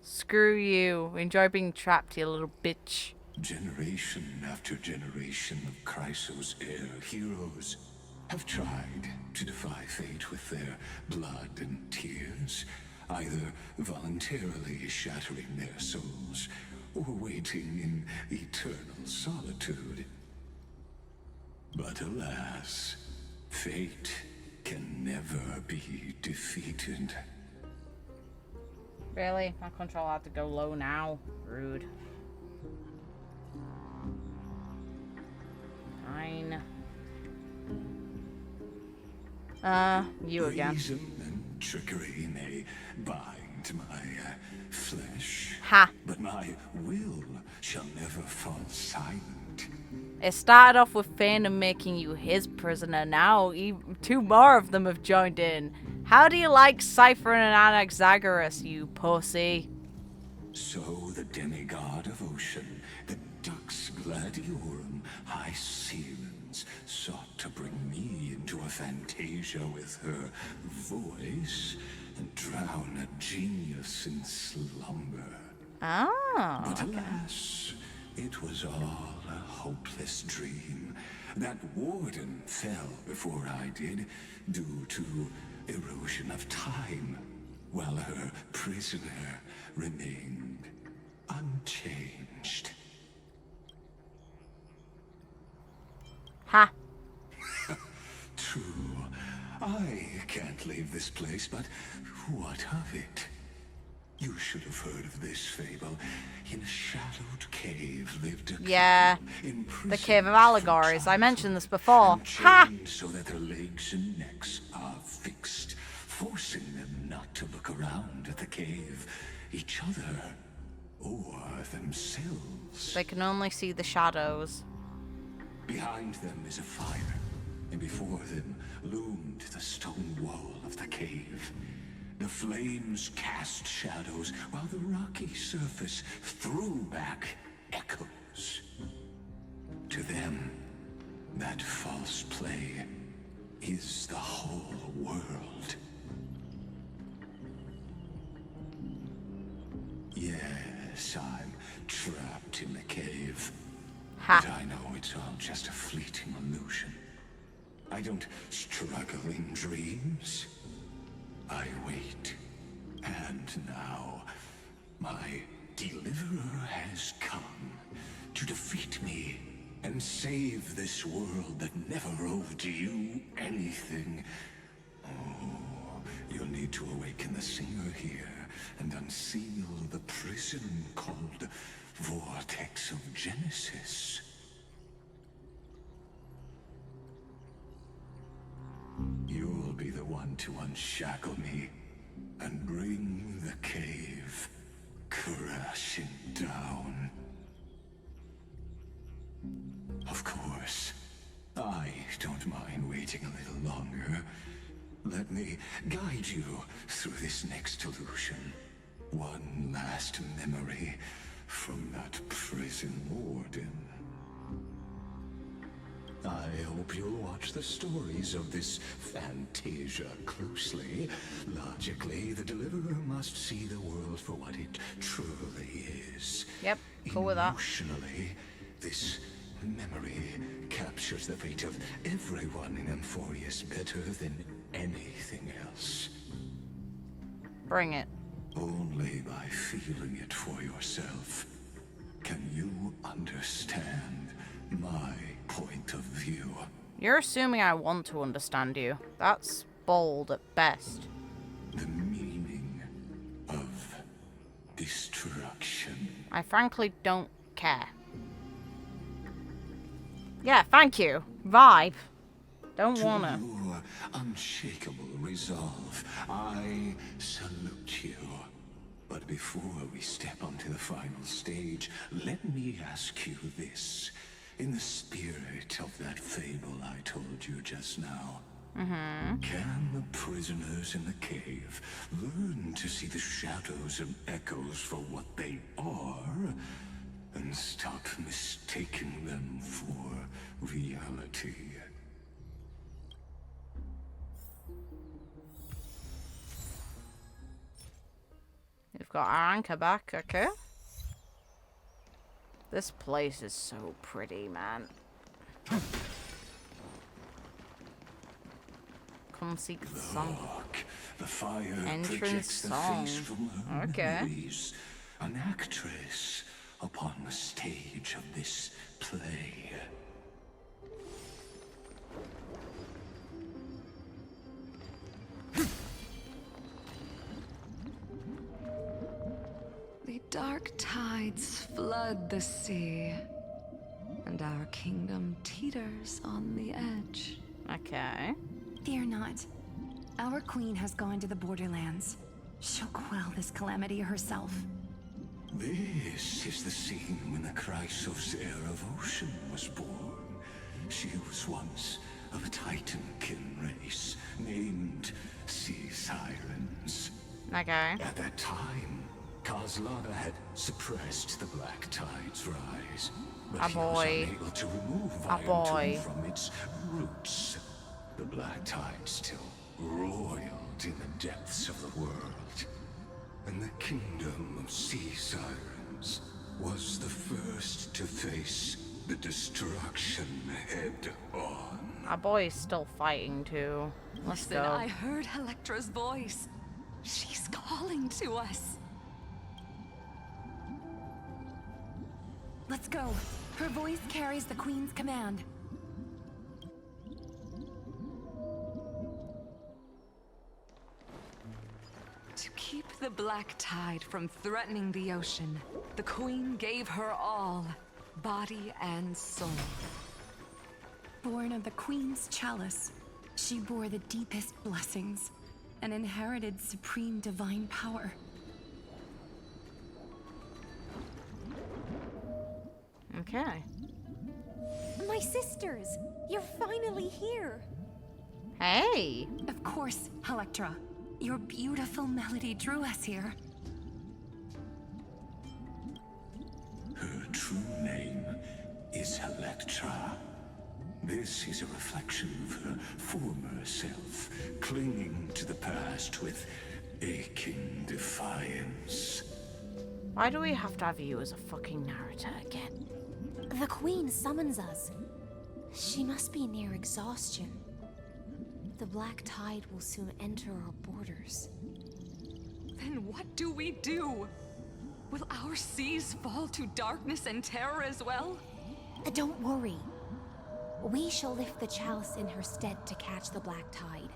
Screw you. Enjoy being trapped, you little bitch. Generation after generation of chrysos heir heroes have tried to defy fate with their blood and tears, either voluntarily shattering their souls or waiting in eternal solitude. But alas, fate can never be defeated. Really? My control had to go low now. Rude. Fine. You again. Reason and trickery may bind my flesh. Ha! But my will shall never fall silent. It started off with Phanon making you his prisoner. Now, two more of them have joined in. How do you like Decipher and Anaxagoras, you pussy? So the demigod of ocean, the Dux Gladiorum Hysilens, sought to bring me into a fantasia with her voice and drown a genius in slumber. Oh. But alas, it was all a hopeless dream. That warden fell before I did, due to erosion of time, while her prisoner remained unchanged. Ha! True. I can't leave this place, but what of it? You should have heard of this fable. In a shadowed cave lived a couple, the Cave of Allegories. I mentioned this before. Ha! So that their legs and necks are fixed, forcing them not to look around at the cave, each other, or themselves. They can only see the shadows. Behind them is a fire, and before them loomed the stone wall of the cave. The flames cast shadows, while the rocky surface threw back echoes. To them, that false play is the whole world. Yes, I'm trapped in the cave. Ha. But I know it's all just a fleeting illusion. I don't struggle in dreams. I wait. And now, my deliverer has come to defeat me and save this world that never owed you anything. Oh, you'll need to awaken the singer here and unseal the prison called Vortex of Genesis. You'll be the one to unshackle me and bring the cave crashing down. Of course, I don't mind waiting a little longer. Let me guide you through this next illusion. One last memory from that prison warden. I hope you'll watch the stories of this fantasia closely. Logically, the deliverer must see the world for what it truly is. Yep, cool with that. Emotionally, this memory captures the fate of everyone in Amphoreus better than anything else. Bring it. Only by feeling it for yourself can you understand my point of view. You're assuming I want to understand you. That's bold at best. The meaning of destruction. I frankly don't care. Yeah, thank you. Vibe. Don't wanna. To your unshakable resolve, I salute you. But before we step onto the final stage, let me ask you this. In the spirit of that fable I told you just now, can the prisoners in the cave learn to see the shadows and echoes for what they are, and stop mistaking them for reality? We've got our anchor back, okay? This place is so pretty, man. Come seek the sun. The fire Entrance projects the song. face from her Okay. memories. An actress upon the stage of this play. Dark tides flood the sea, and our kingdom teeters on the edge. Okay. Fear not. Our queen has gone to the borderlands. She'll quell this calamity herself. This is the scene when the chrysos heir of ocean was born. She was once of a Titankin race named Sea Sirens. Okay. At that time, Kozlana had suppressed the Black Tide's rise, but he was unable to remove Iron from its roots. The Black Tide still roiled in the depths of the world, and the kingdom of Sea Sirens was the first to face the destruction head on. Our boy is still fighting too. Let's go. I heard Helektra's voice. She's calling to us. Let's go. Her voice carries the queen's command. To keep the Black Tide from threatening the ocean, the queen gave her all, body and soul. Born of the queen's chalice, she bore the deepest blessings and inherited supreme divine power. Okay. My sisters, you're finally here. Hey. Of course, Helektra. Your beautiful melody drew us here. Her true name is Helektra. This is a reflection of her former self, clinging to the past with aching defiance. Why do we have to have you as a fucking narrator again? The queen summons us. She must be near exhaustion. The Black Tide will soon enter our borders. Then what do we do? Will our seas fall to darkness and terror as well? Don't worry. We shall lift the chalice in her stead to catch the Black Tide.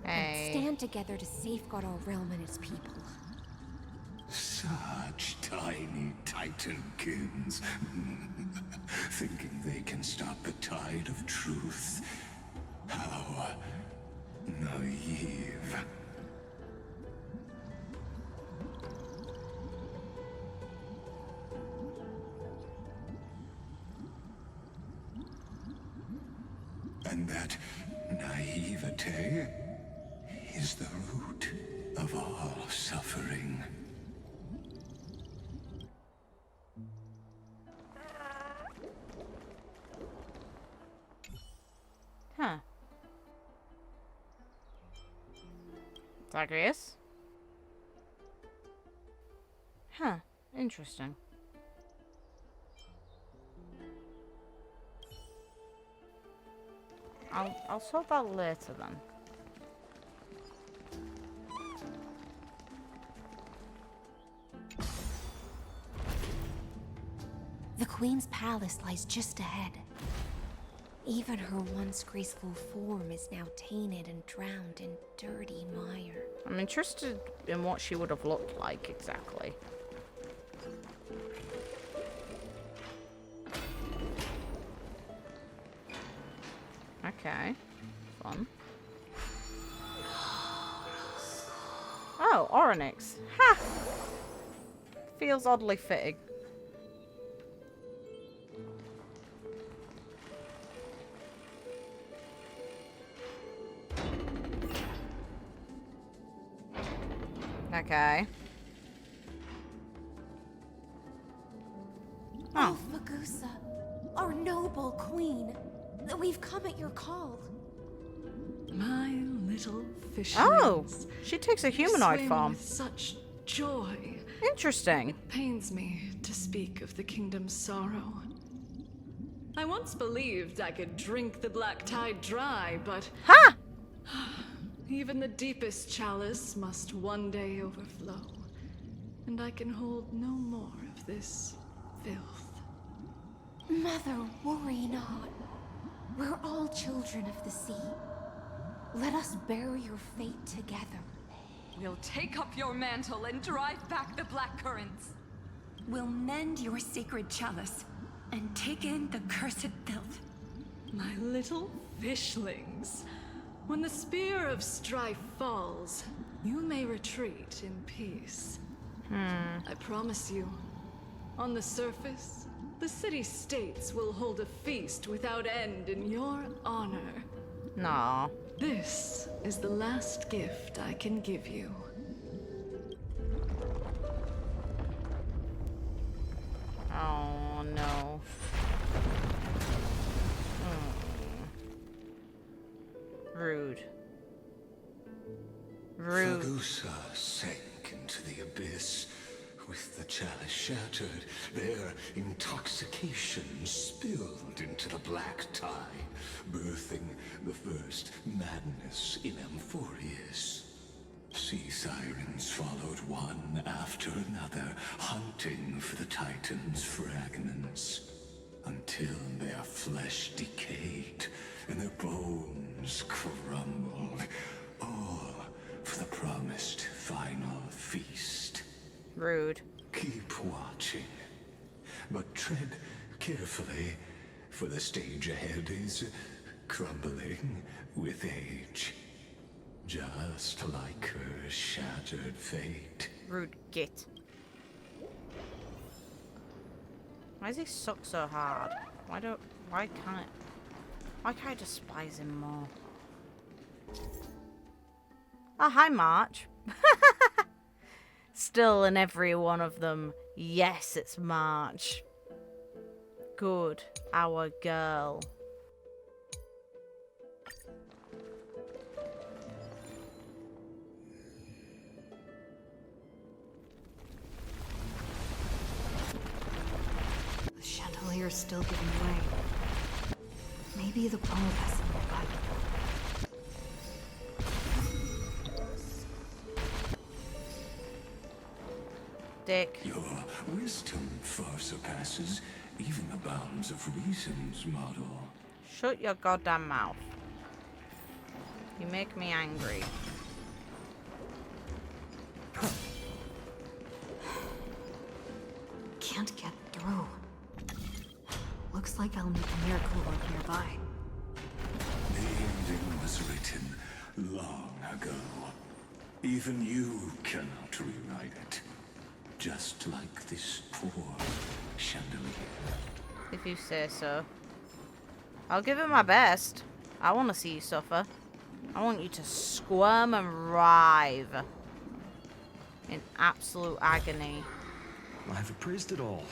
Hey. And stand together to safeguard our realm and its people. Such tiny Titankins. Thinking they can stop the tide of truth. How naive. And that naivete is the root of all suffering. Huh. Zagreus? Huh. Interesting. I'll sort that later then. The Queen's palace lies just ahead. Even her once graceful form is now tainted and drowned in dirty mire. I'm interested in what she would have looked like exactly. Okay, fun. Oh, Orynyx. Ha! Feels oddly fitting. Okay. Oh, Fagusa, our noble queen. We've come at your call. My little fish. Oh, she takes a humanoid form. With such joy. Interesting. It pains me to speak of the kingdom's sorrow. I once believed I could drink the black tide dry, but ha! Even the deepest chalice must one day overflow, and I can hold no more of this filth. Mother, worry not. We're all children of the sea. Let us bear your fate together. We'll take up your mantle and drive back the black currents. will mend your sacred chalice and take in the cursed filth. My little fishlings. When the spear of strife falls, you may retreat in peace. I promise you, on the surface, the city-states will hold a feast without end in your honor. No. This is the last gift I can give you. Oh, no. Rude. Rude. Fergusa sank into the abyss. With the chalice shattered, their intoxication spilled into the black tide, birthing the first madness in Amphoreus. Sea sirens followed one after another, hunting for the Titan's fragments, until their flesh decayed and their bones crumbled, all for the promised final feast. Rude. Keep watching, but tread carefully, for the stage ahead is crumbling with age, just like her shattered fate. Rude git. Why does he suck so hard? Why can't I despise him more? Oh, hi, March. Still in every one of them. Yes, it's March. Good. Our girl. The chandelier's still giving way. Maybe the bulb has some revival. Dick. Your wisdom far surpasses even the bounds of reason's model. Shut your goddamn mouth. You make me angry. Can't get through. Looks like I'll need a miracle work nearby. The ending was written long ago. Even you cannot rewrite it. Just like this poor chandelier. If you say so. I'll give it my best. I want to see you suffer. I want you to squirm and writhe in absolute agony. I've appraised it all.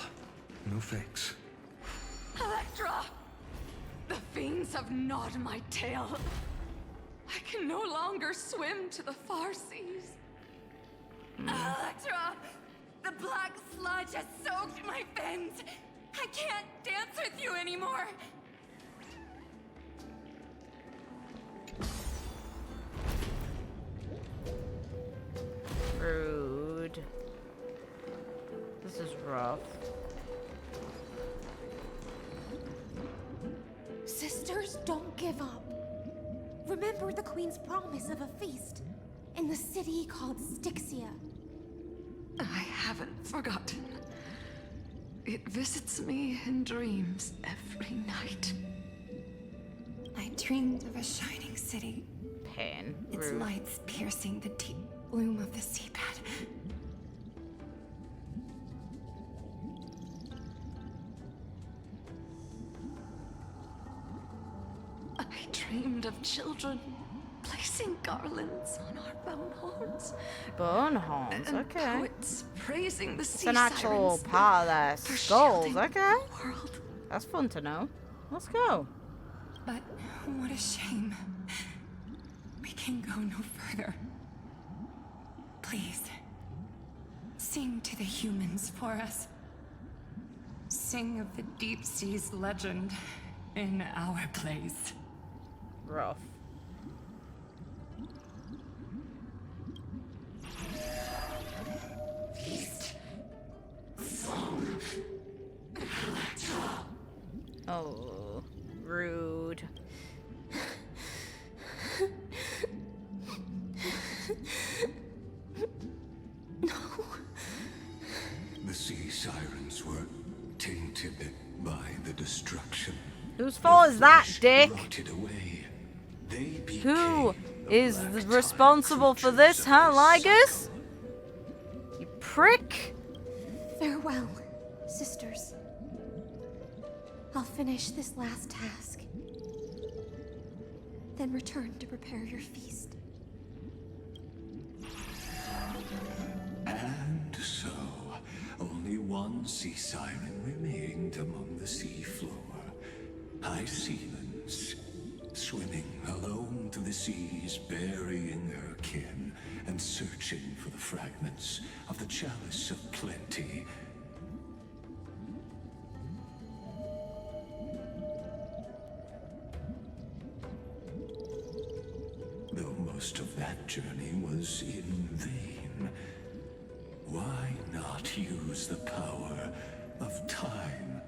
No fakes. Helektra! The fiends have gnawed my tail. I can no longer swim to the far seas. Helektra! The black sludge has soaked my fins! I can't dance with you anymore! Rude. This is rough. Sisters, don't give up. Remember the Queen's promise of a feast in the city called Styxia. I haven't forgotten. It visits me in dreams every night. I dreamed of a shining city. Pain. Its Rude. lights piercing the deep gloom of the seabed. I dreamed of children placing garlands on our bone horns. Bone horns, And okay. poets praising the It's sea an actual sirens part of their for skulls, shielding okay. the world. That's fun to know. Let's go. But what a shame. We can go no further. Please, sing to the humans for us. Sing of the deep sea's legend in our place. Rough. Feast. Song. Helektra. Oh, rude. No. The sea sirens were tainted by the destruction. Whose fault is that, Dick? Rotted away. Who is responsible for this, huh, Lygus? You prick! Farewell, sisters. I'll finish this last task, then return to prepare your feast. And so, only one sea siren remained among the sea floor. Hysilens, swimming alone through the seas, burying her kin, and searching for the fragments of the chalice of plenty. Though most of that journey was in vain, why not use the power of time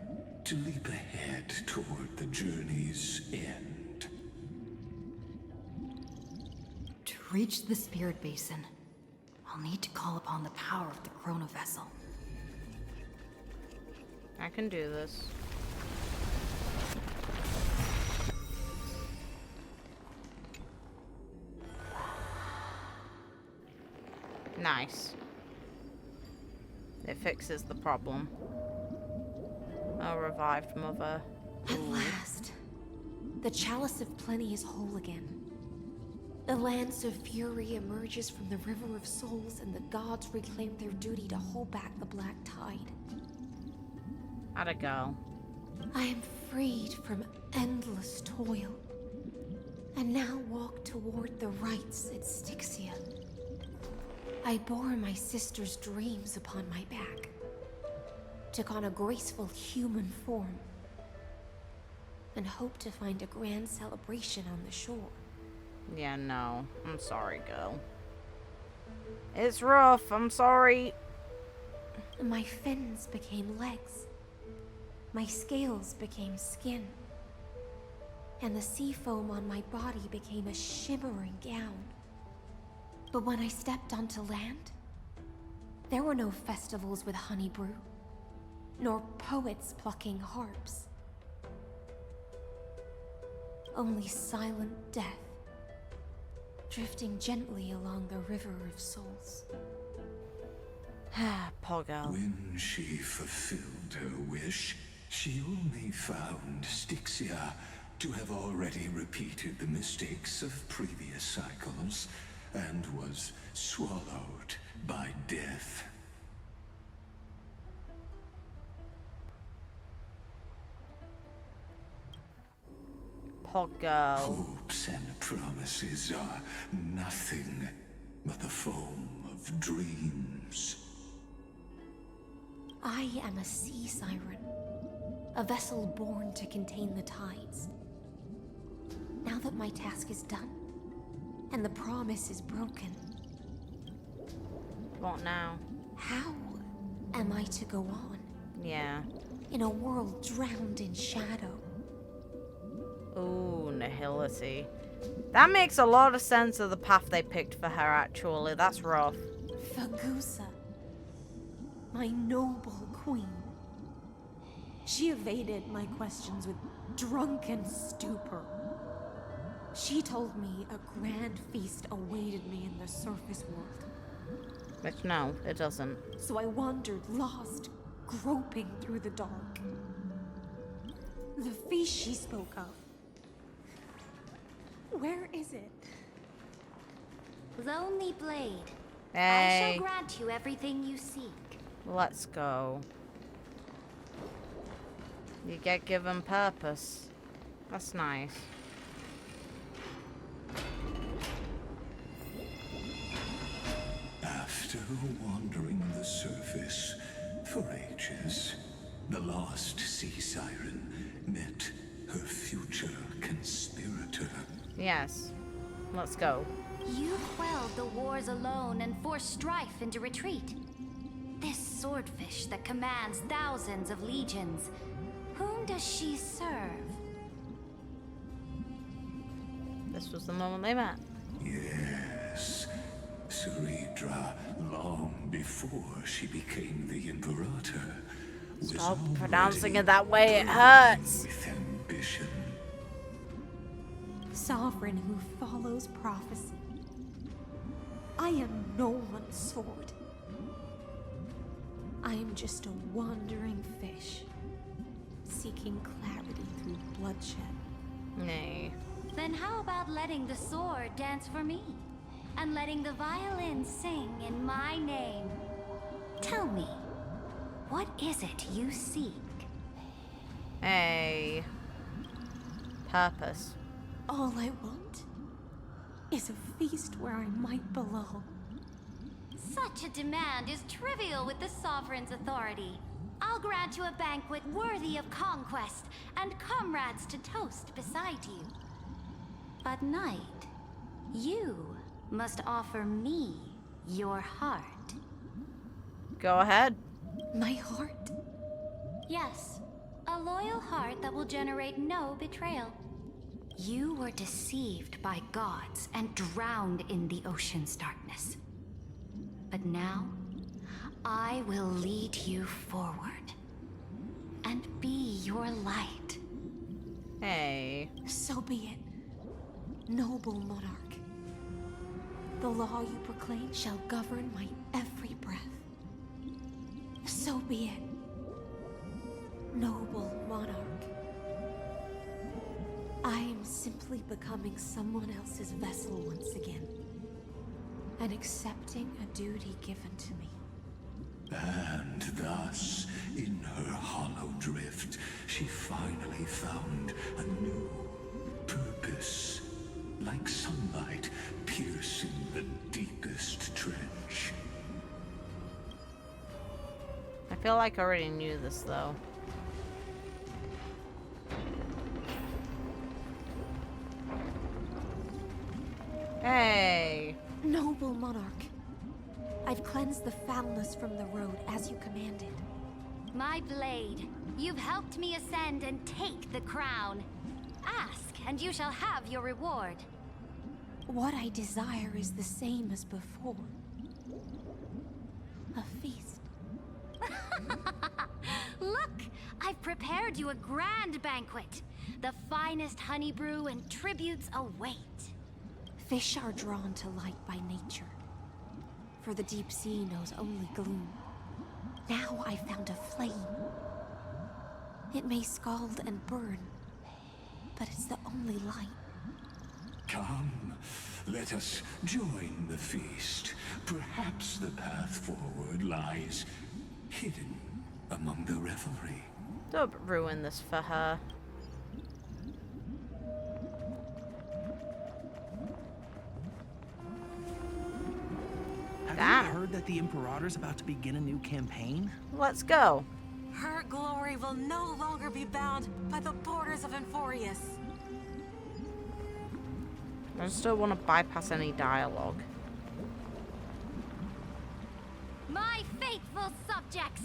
to leap ahead toward the journey's end? To reach the Spirit Basin, I'll need to call upon the power of the Chrono Vessel. I can do this. Nice. It fixes the problem. A revived mother. At last, the chalice of plenty is whole again. The lance of fury emerges from the river of souls, and the gods reclaim their duty to hold back the black tide. How'd it go? I am freed from endless toil, and now walk toward the rites at Styxia. I bore my sister's dreams upon my back, took on a graceful human form, and hoped to find a grand celebration on the shore. Yeah, no. I'm sorry, girl. It's rough. I'm sorry. My fins became legs. My scales became skin. And the sea foam on my body became a shimmering gown. But when I stepped onto land, there were no festivals with honey brew, nor poets plucking harps. Only silent death, drifting gently along the river of souls. Poor girl. When she fulfilled her wish, she only found Styxia to have already repeated the mistakes of previous cycles, and was swallowed by death. Poor girl. Hopes and promises are nothing but the foam of dreams. I am a sea siren, a vessel born to contain the tides. Now that my task is done, and the promise is broken. What now? How am I to go on? Yeah. In a world drowned in shadow. Ooh, nihility. That makes a lot of sense of the path they picked for her, actually. That's rough. Fagusa, my noble queen. She evaded my questions with drunken stupor. She told me a grand feast awaited me in the surface world. Which, no, it doesn't. So I wandered lost, groping through the dark. The feast she spoke of. Where is it? Lonely Blade. I Hey. shall grant you everything you seek. Let's go. You get given purpose. That's nice. After wandering the surface for ages, the lost sea siren met her future conspirator. Yes. Let's go. You quelled the wars alone and forced strife into retreat. This swordfish that commands thousands of legions, whom does she serve? This was the moment they met. Yes. Cerydra, long before she became the Imperator, was Stop already pronouncing it that way, it hurts. with ambition. Sovereign who follows prophecy. I am no one's sword. I am just a wandering fish, seeking clarity through bloodshed. Nay. Then how about letting the sword dance for me? And letting the violin sing in my name? Tell me, what is it you seek? A purpose. All I want is a feast where I might belong. Such a demand is trivial with the Sovereign's authority. I'll grant you a banquet worthy of conquest and comrades to toast beside you. But Knight, you must offer me your heart. Go ahead. My heart? Yes, a loyal heart that will generate no betrayal. You were deceived by gods and drowned in the ocean's darkness. But now, I will lead you forward and be your light. Hey. So be it, noble monarch. The law you proclaim shall govern my every breath. So be it, noble monarch. I am simply becoming someone else's vessel once again, and accepting a duty given to me. And thus, in her hollow drift, she finally found a new purpose, like sunlight piercing the deepest trench. I feel like I already knew this, though. Hey! Noble monarch, I've cleansed the foulness from the road as you commanded. My blade, you've helped me ascend and take the crown. Ask, and you shall have your reward. What I desire is the same as before. A feast. Look, I've prepared you a grand banquet. The finest honey brew and tributes await. Fish are drawn to light by nature, for the deep sea knows only gloom. Now I found a flame. It may scald and burn, but it's the only light. Come, let us join the feast. Perhaps the path forward lies hidden among the revelry. Don't ruin this for her. Have you heard that the Imperator's about to begin a new campaign? Let's go. Her glory will no longer be bound by the borders of amphoreus. I just don't want to bypass any dialogue. My faithful subjects,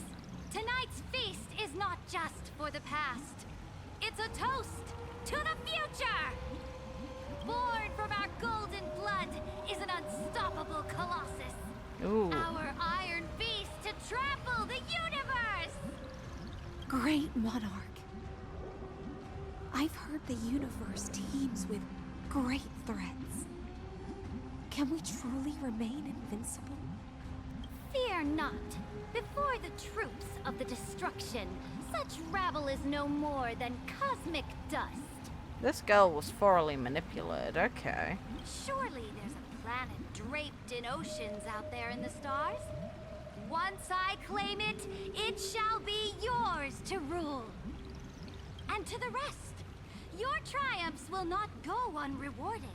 tonight's feast is not just for the past. It's a toast to the future! Born from our golden blood is an unstoppable colossus. Ooh. Our iron beast to trample the universe! Great monarch. I've heard the universe teems with great threats. Can we truly remain invincible? Fear not. Before the troops of the destruction, such rabble is no more than cosmic dust. This girl was thoroughly manipulated, okay. Surely there's a planet draped in oceans out there in the stars. Once I claim it, it shall be yours to rule. And to the rest, your triumphs will not go unrewarded.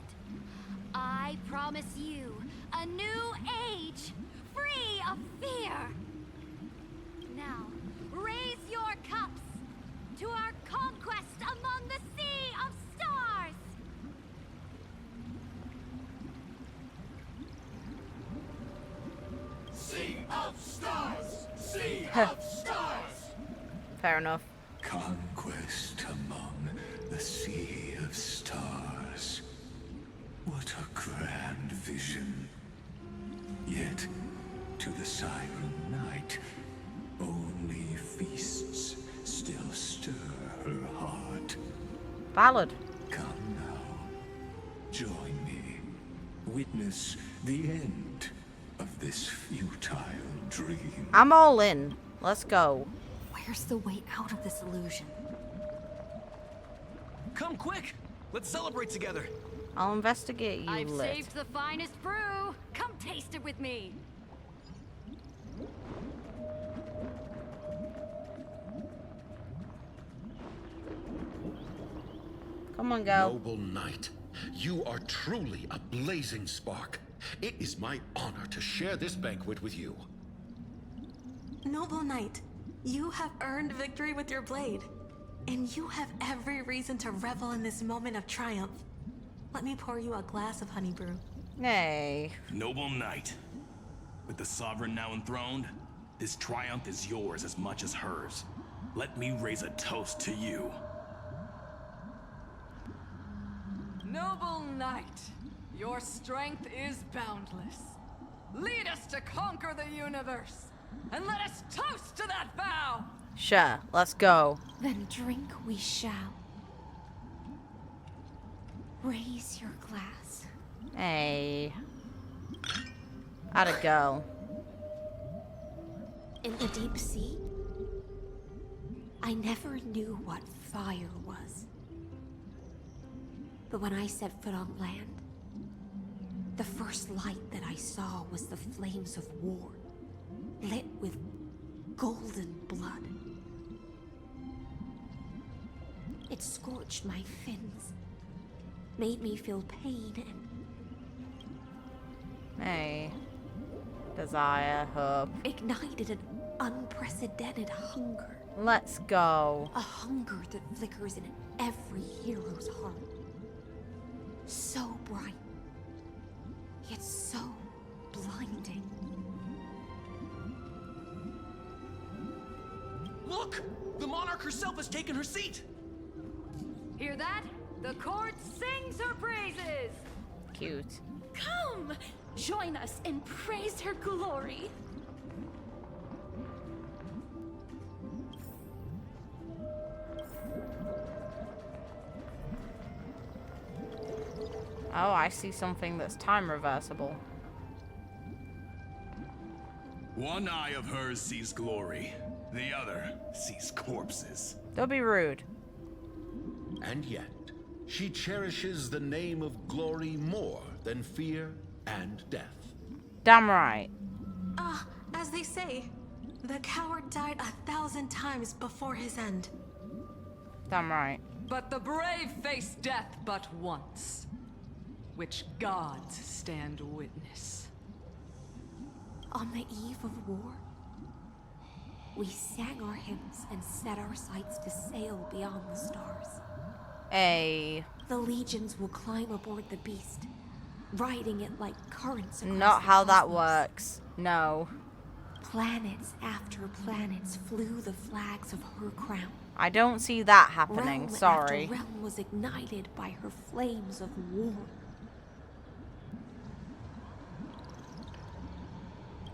I promise you a new age, free of fear. Now, raise your cups to our conquest among the sea of stars! Sea of stars! Sea of stars! Fair enough. Conquest among the sea of stars. What a grand vision. Yet, to the siren night, only feasts still stir her heart. Ballad. Come now, join me. Witness the end of this futile dream. I'm all in. Let's go. Where's the way out of this illusion? Come quick! Let's celebrate together. I'll investigate you. I've lit. saved the finest brew. Come taste it with me. Come on, go. Noble knight, you are truly a blazing spark. It is my honor to share this banquet with you. Noble knight, you have earned victory with your blade. And you have every reason to revel in this moment of triumph. Let me pour you a glass of honey brew. Nay. Noble knight, with the sovereign now enthroned, this triumph is yours as much as hers. Let me raise a toast to you. Noble knight, your strength is boundless. Lead us to conquer the universe, and let us toast to that vow! Sure, let's go. Then drink we shall. Raise your glass. Hey. How'd it go? In the deep sea, I never knew what fire was. But when I set foot on land, the first light that I saw was the flames of war, lit with golden blood. It scorched my fins, made me feel pain and... Hey. Desire, hope. ignited an unprecedented hunger. Let's go. A hunger that flickers in every hero's heart. So bright, yet so blinding. Look! The monarch herself has taken her seat! Hear that? The court sings her praises! Cute. Come! Join us and praise her glory! Oh, I see something that's time reversible. One eye of hers sees glory, the other sees corpses. Don't be rude. And yet, she cherishes the name of glory more than fear and death. Damn right. As they say, the coward died 1,000 times before his end. Damn right. But the brave face death but once, which gods stand witness. On the eve of war, we sang our hymns and set our sights to sail beyond the stars. Hey. The legions will climb aboard the beast, riding it like currents across Not the how that cosmos. works. No. Planets after planets flew the flags of her crown. I don't see that happening. Realm Sorry. after realm was ignited by her flames of war.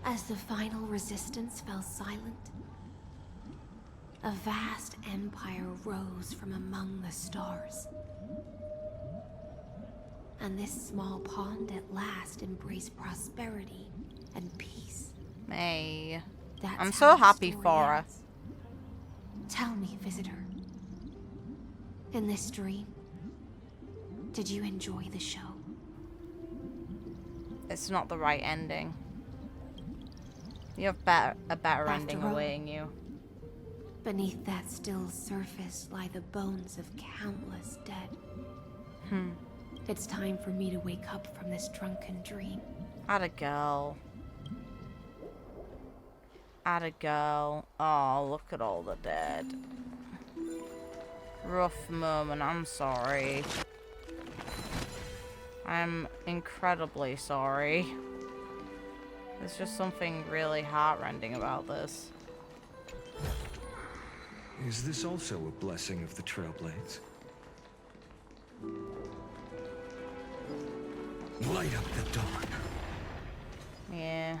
As the final resistance fell silent, a vast empire rose from among the stars. And this small pond at last embraced prosperity and peace. Hey. That's I'm how so the happy story for her. ends. Tell me, visitor, in this dream, did you enjoy the show? It's not the right ending. You have a better ending After all, awaiting you. Beneath that still surface lie the bones of countless dead. It's time for me to wake up from this drunken dream. Atta girl. Atta girl. Oh, look at all the dead. Rough moment, I'm sorry. I'm incredibly sorry. There's just something really heartrending about this. Is this also a blessing of the Trailblades? Light up the dawn. Yeah.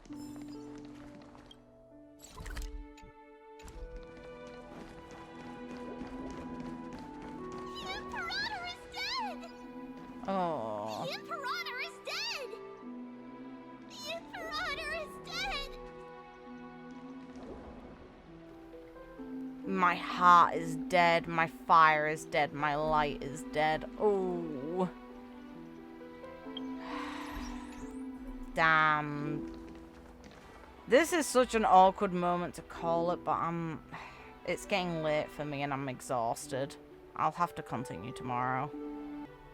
The Imperator is dead! Oh. The Imperator is dead! The Imperator is dead! My heart is dead, my fire is dead, my light is dead. Oh. Damn. This is such an awkward moment to call it, but it's getting late for me and I'm exhausted. I'll have to continue tomorrow.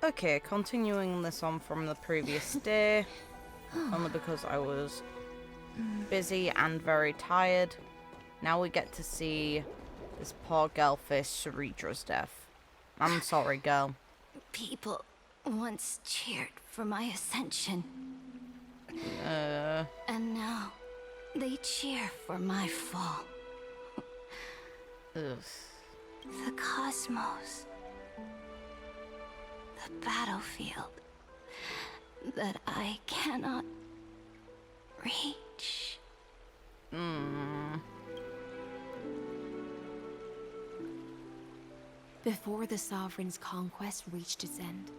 Okay, continuing this on from the previous day, only because I was busy and very tired. Now we get to see this poor girl face Cerydra's death. I'm sorry, girl. People once cheered for my ascension. And now they cheer for my fall. Ugh. The cosmos. The battlefield that I cannot reach. Before the Sovereign's conquest reached its end,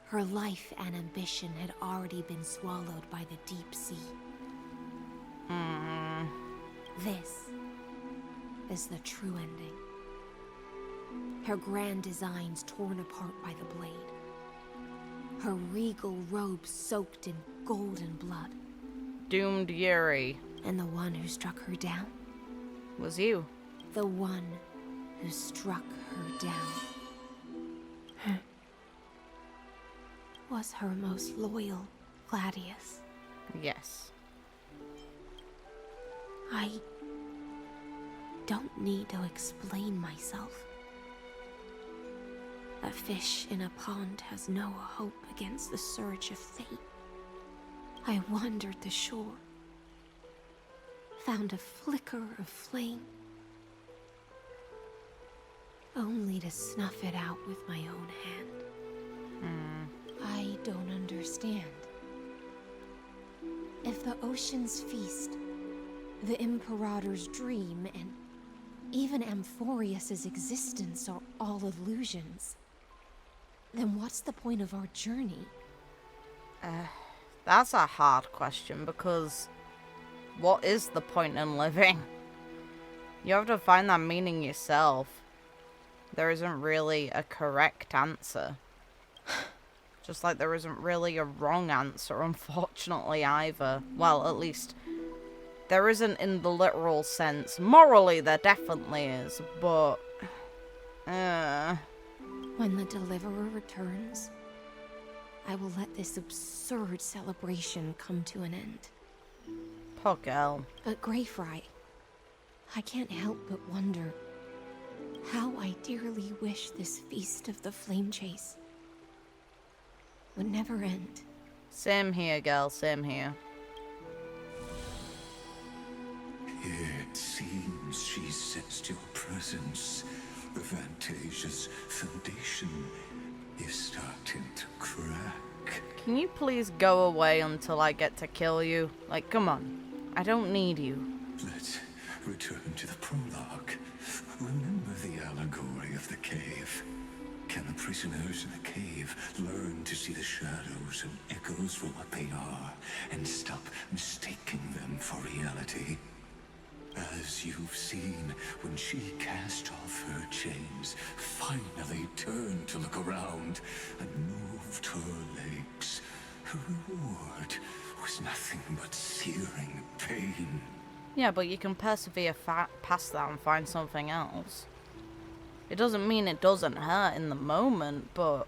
her life and ambition had already been swallowed by the deep sea. This is the true ending. Her grand designs torn apart by the blade. Her regal robes soaked in golden blood. Doomed Yuri. And the one who struck her down? Was you. The one who struck her down. Was her most loyal Gladius. Yes. I don't need to explain myself. A fish in a pond has no hope against the surge of fate. I wandered the shore, found a flicker of flame, only to snuff it out with my own hand. I don't understand. If the ocean's feast, the Imperator's dream, and even Amphoreus's existence are all illusions, then what's the point of our journey? That's a hard question, because what is the point in living? You have to find that meaning yourself. There isn't really a correct answer. Just like there isn't really a wrong answer, unfortunately, either. Well, at least there isn't in the literal sense. Morally, there definitely is, but... When the Deliverer returns, I will let this absurd celebration come to an end. Poor girl. But Greyfry, I can't help but wonder how I dearly wish this feast of the Flame Chase would never end. Same here, girl, same here. It seems she sensed your presence. The Fantasia's foundation is starting to crack. Can you please go away until I get to kill you? Like, come on. I don't need you. Let's return to the prologue. Remember the allegory of the cave. Can the prisoners in the cave learn to see the shadows and echoes for what they are, and stop mistaking them for reality? As you've seen, when she cast off her chains, finally turned to look around, and moved her legs, her reward was nothing but searing pain. Yeah, but you can persevere past that and find something else. It doesn't mean it doesn't hurt in the moment, but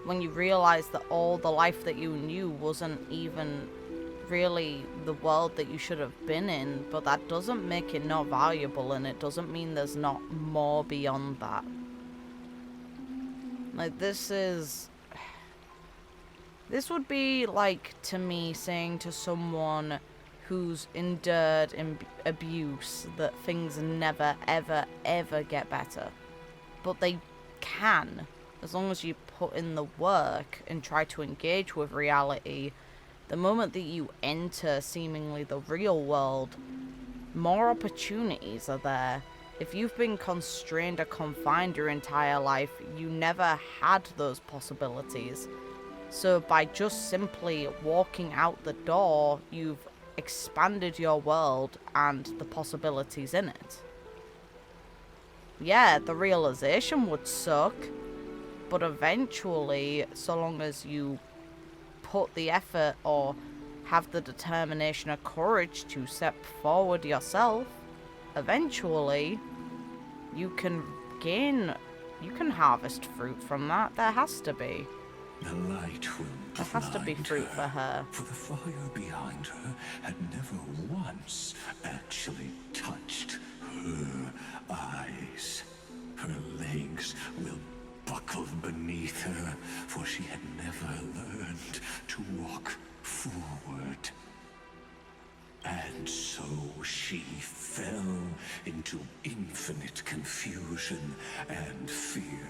when you realize that all the life that you knew wasn't even really the world that you should have been in, but that doesn't make it not valuable, and it doesn't mean there's not more beyond that. Like, this would be like, to me, saying to someone who's endured abuse that things never, ever, ever get better. But they can, as long as you put in the work and try to engage with reality the moment that you enter seemingly the real world, more opportunities are there. If you've been constrained or confined your entire life, you never had those possibilities. So by just simply walking out the door, you've expanded your world and the possibilities in it. Yeah, the realization would suck, but eventually, so long as you put the effort or have the determination or courage to step forward yourself, eventually you can harvest fruit from that. There has to be. The light will There has to be fruit for her. For the fire behind her had never once actually touched her eyes. Her legs will buckle beneath her, for she had never learned to walk forward. And so she fell into infinite confusion and fear,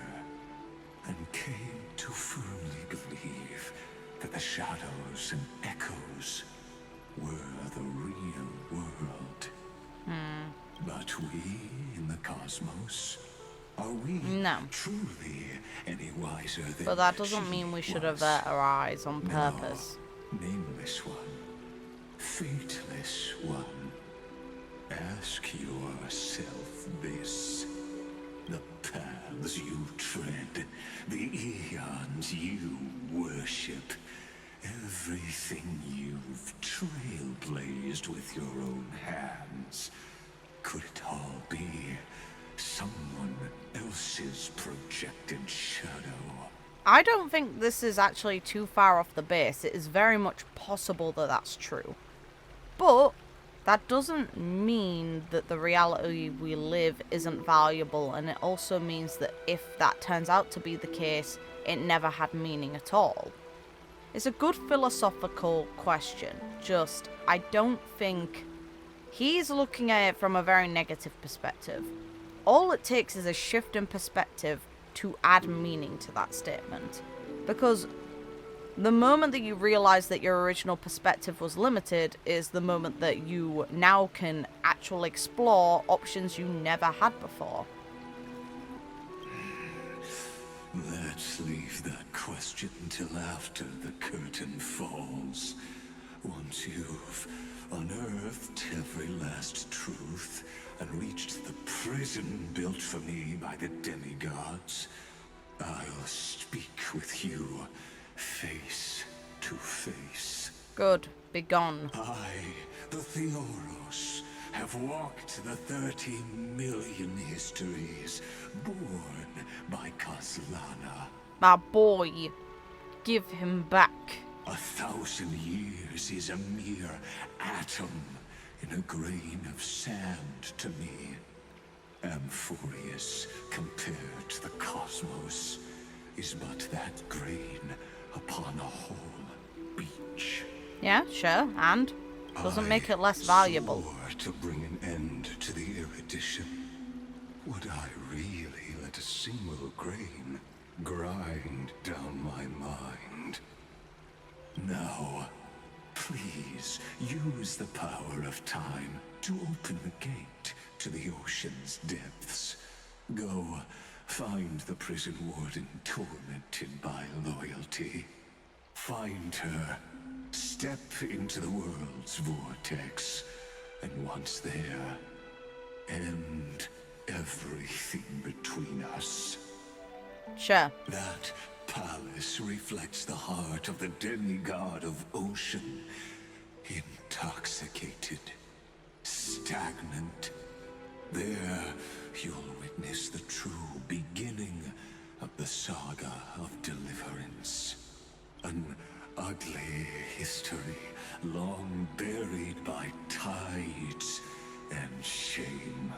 and came to firmly believe that the shadows and echoes were the real world. But we in the cosmos, are we truly any wiser than But that doesn't mean we should avert our eyes on purpose. No, nameless one, fateless one, ask yourself this. The paths you tread, the eons you worship, everything you've trailblazed with your own hands, could it all be someone else's projected shadow? I don't think this is actually too far off the base. It is very much possible that that's true. But that doesn't mean that the reality we live isn't valuable, and it also means that if that turns out to be the case, it never had meaning at all. It's a good philosophical question, just I don't think he's looking at it from a very negative perspective. All it takes is a shift in perspective to add meaning to that statement. Because the moment that you realize that your original perspective was limited is the moment that you now can actually explore options you never had before. Let's leave that question till after the curtain falls. Once you've unearthed every last truth and reached the prison built for me by the demigods, I'll speak with you face to face. Good. Bygone. I, the Theoros, have walked the 30 million histories born by Kaslana. My boy. Give him back. 1,000 years is a mere atom in a grain of sand to me. Amphoreus, compared to the cosmos, is but that grain upon a whole beach. Yeah, sure, and? Doesn't make it less valuable. Swore to bring an end to the erudition. Would I really let a single grain grind down my mind? Now, please use the power of time to open the gate to the ocean's depths. Go, find the prison warden tormented by loyalty. Find her, step into the world's vortex, and once there, end everything between us. Sure. That palace reflects the heart of the demigod of ocean. Intoxicated, stagnant. There, you'll witness the true beginning of the saga of deliverance. An ugly history, long buried by tides and shame.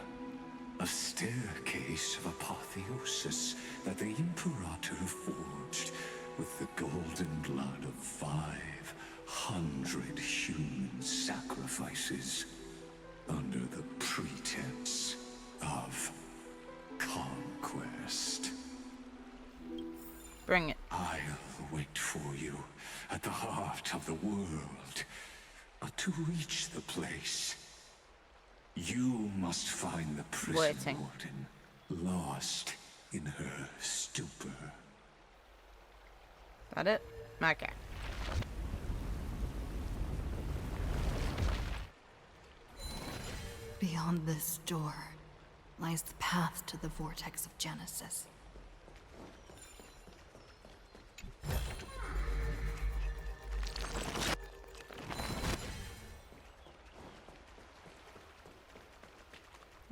A staircase of apotheosis that the Imperator forged with the golden blood of 500 human sacrifices under the pretense of conquest. Bring it. I'll wait for you at the heart of the world. But to reach the place, you must find the prison warden, lost in her stupor. Got it? Okay. Beyond this door lies the path to the vortex of Genesis.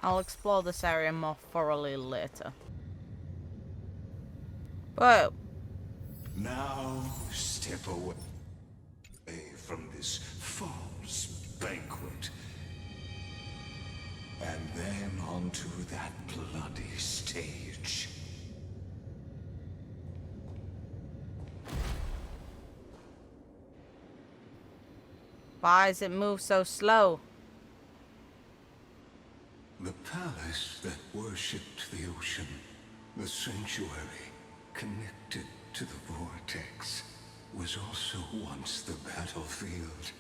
I'll explore this area more thoroughly later. But now step away from this false banquet. And then onto that bloody stage. why does it move so slow? The palace that worshipped the ocean, the sanctuary connected to the vortex, was also once the battlefield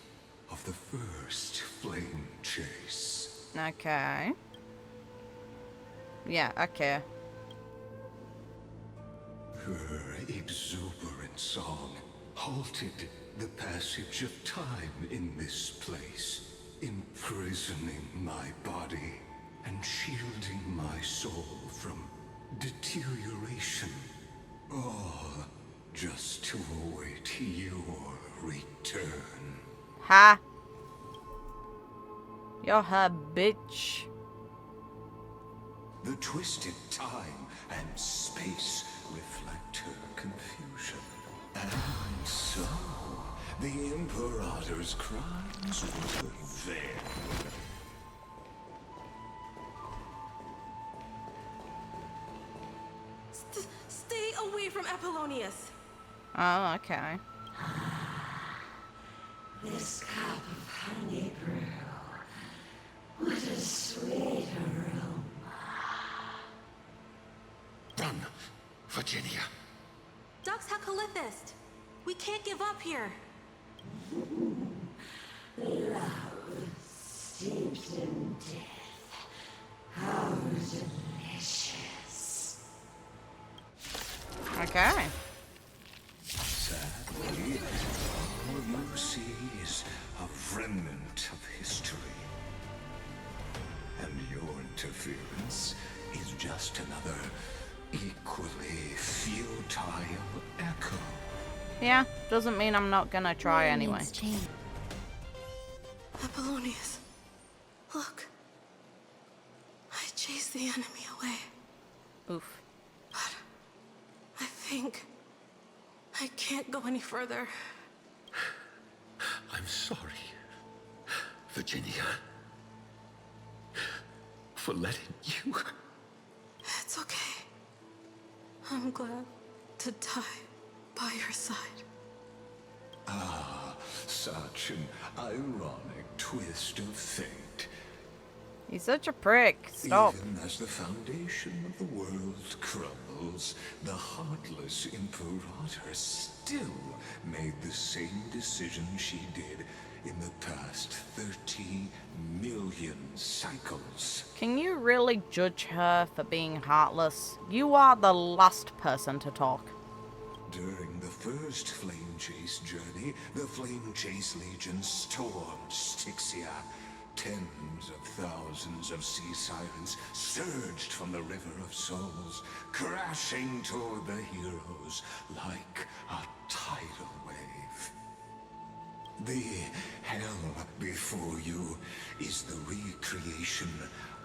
of the first flame chase. Okay. Yeah, okay. Her exuberant song halted the passage of time in this place, imprisoning my body and shielding my soul from deterioration. All just to await your return. Ha! You're her bitch. The twisted time and space reflect her confusion. And so, the Imperator's crimes were there. Stay away from Apollonius. Oh, okay. This cup of honey brew. What a sweet aroma. Run, Virginia. Dux Hakalithist. We can't give up here. Love steeped in death. How delicious. Okay. Sadly, all you see is a remnant of history. And your interference is just another equally futile echo. Yeah, doesn't mean I'm not gonna try anyway. Apollonius, look. I chased the enemy away. Oof. But I think I can't go any further. I'm sorry, Virginia, for letting you. It's okay. I'm glad to die by your side. Ah, such an ironic twist of fate. He's such a prick. Stop. Even as the foundation of the world crumbles, the heartless Imperator still made the same decision she did in the past 30 million cycles. Can you really judge her for being heartless? You are the last person to talk. During the first Flame Chase journey, the Flame Chase Legion stormed Styxia. Tens of thousands of sea sirens surged from the River of Souls, crashing toward the heroes like a tidal wave. The hell before you is the recreation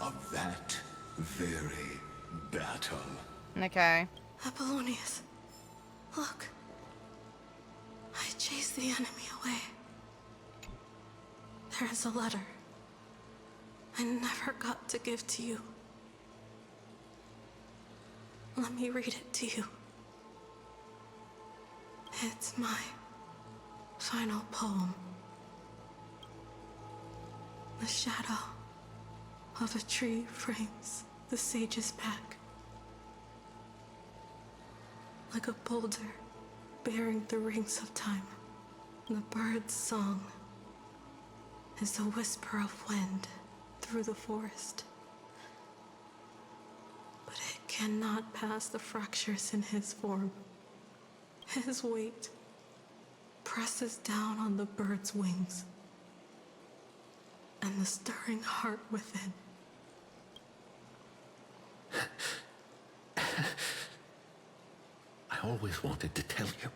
of that very battle. Okay. Apollonius, look. I chased the enemy away. There is a letter I never got to give to you. Let me read it to you. It's my final poem. The shadow of a tree frames the sage's back. Like a boulder bearing the rings of time. The bird's song is the whisper of wind through the forest. But it cannot pass the fractures in his form. His weight presses down on the bird's wings and the stirring heart within. I always wanted to tell you.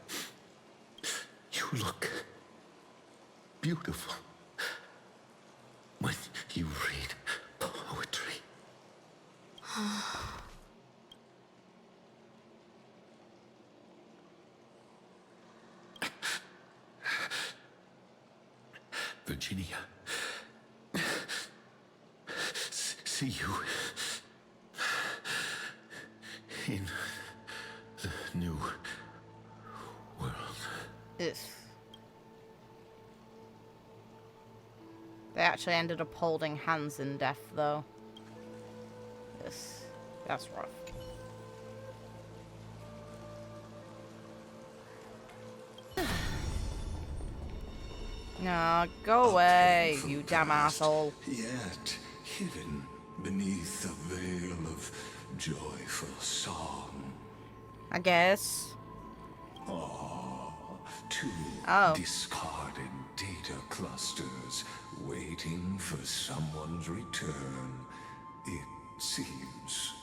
You look beautiful when you read poetry. Virginia, see you in the new world. They actually ended up holding hands in death, though. That's rough. No, go away, you damn asshole. Yet hidden beneath a veil of joyful song. I guess. Two discarded data clusters waiting for someone's return, it seems.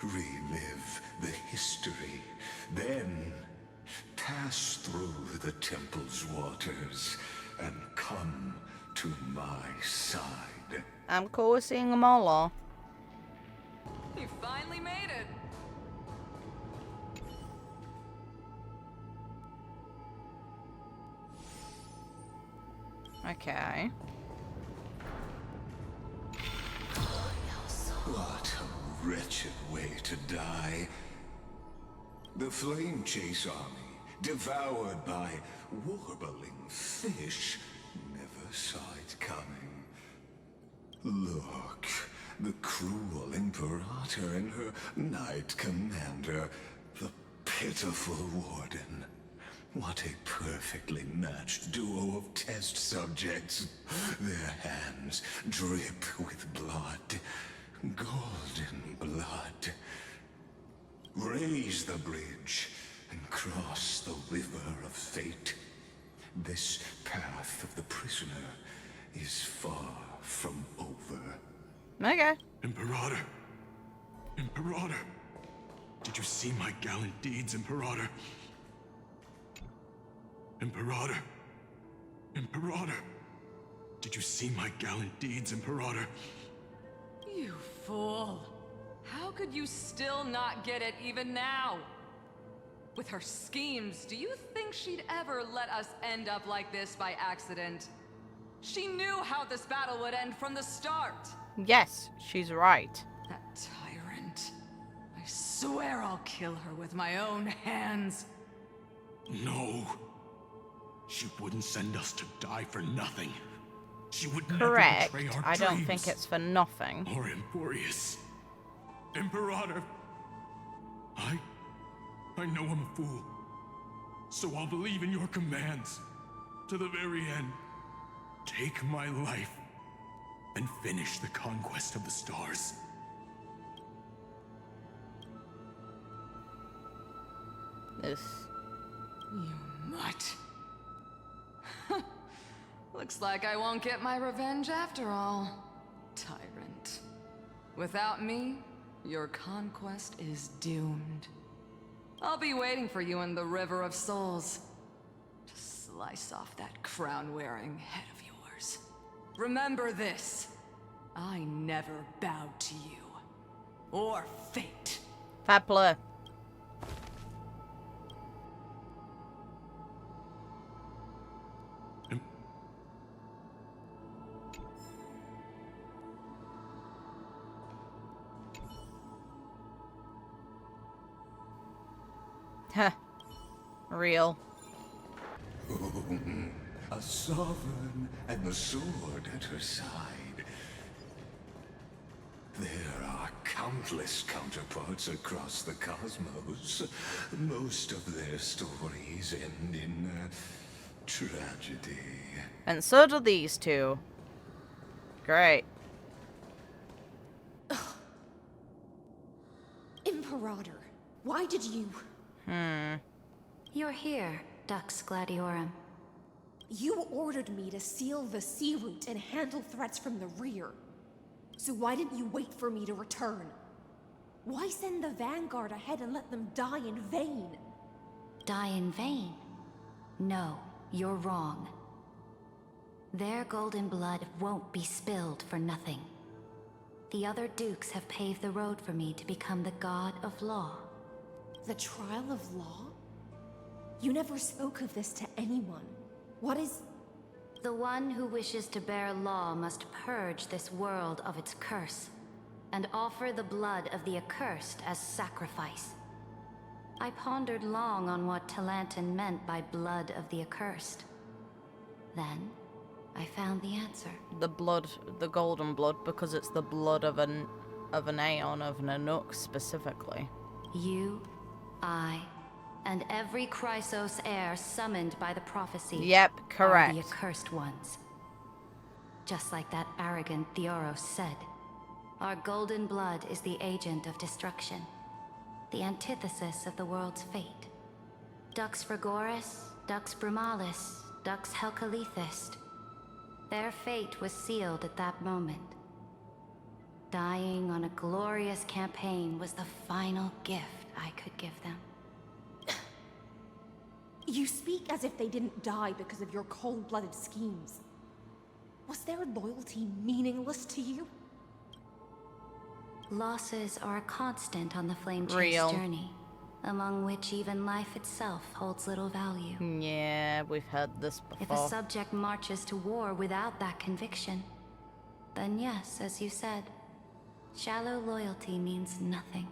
Relive the history, then pass through the temple's waters and come to my side. I'm cool with seeing them all off. You finally made it. Okay. What a wretched way to die. The Flame Chase army, devoured by warbling fish, never saw it coming. Look, the cruel Imperator and her Knight Commander, the pitiful Warden. What a perfectly matched duo of test subjects. Their hands drip with blood. Golden blood. Raise the bridge and cross the river of fate. This path of the prisoner is far from over. Okay. Imperator. Imperator. Did you see my gallant deeds, Imperator? Imperator. Imperator. Did you see my gallant deeds, Imperator? You fool. How could you still not get it even now? With her schemes, do you think she'd ever let us end up like this by accident? She knew how this battle would end from the start. Yes, she's right. That tyrant. I swear I'll kill her with my own hands. No. She wouldn't send us to die for nothing. She would Correct. never betray our I don't dreams. think it's for nothing. Or amphoreus. Imperator. I know I'm a fool. So I'll believe in your commands. To the very end. Take my life. And finish the conquest of the stars. This. You mutt. Looks like I won't get my revenge after all. Tyrant. Without me, your conquest is doomed. I'll be waiting for you in the River of Souls. To slice off that crown-wearing head of yours. Remember this. I never bowed to you. Or fate. Fair play. Huh. Real. A sovereign and the sword at her side. There are countless countless counterparts across the cosmos. Most of their stories end in tragedy. And so do these two. Great. Imperator, why did you... You're here, Dux Gladiorum. You ordered me to seal the sea route and handle threats from the rear. So why didn't you wait for me to return? Why send the Vanguard ahead and let them die in vain? Die in vain? No, you're wrong. Their golden blood won't be spilled for nothing. The other dukes have paved the road for me to become the god of law. The trial of law? You never spoke of this to anyone. What is... The one who wishes to bear law must purge this world of its curse, and offer the blood of the accursed as sacrifice. I pondered long on what Talantin meant by blood of the accursed. Then, I found the answer. The blood, the golden blood, because it's the blood of an Aeon, of Nanook specifically. You, I, and every chrysos heir summoned by the prophecy. Yep, correct. Are the accursed ones. Just like that arrogant Theoros said, our golden blood is the agent of destruction, the antithesis of the world's fate. Dux Frigoris, Dux Brumalis, Dux Helkalethist. Their fate was sealed at that moment. Dying on a glorious campaign was the final gift I could give them. You speak as if they didn't die because of your cold-blooded schemes. Was their loyalty meaningless to you? Losses are a constant on the flame chase journey, among which even life itself holds little value. Yeah, we've heard this before. If a subject marches to war without that conviction, then yes, as you said, shallow loyalty means nothing.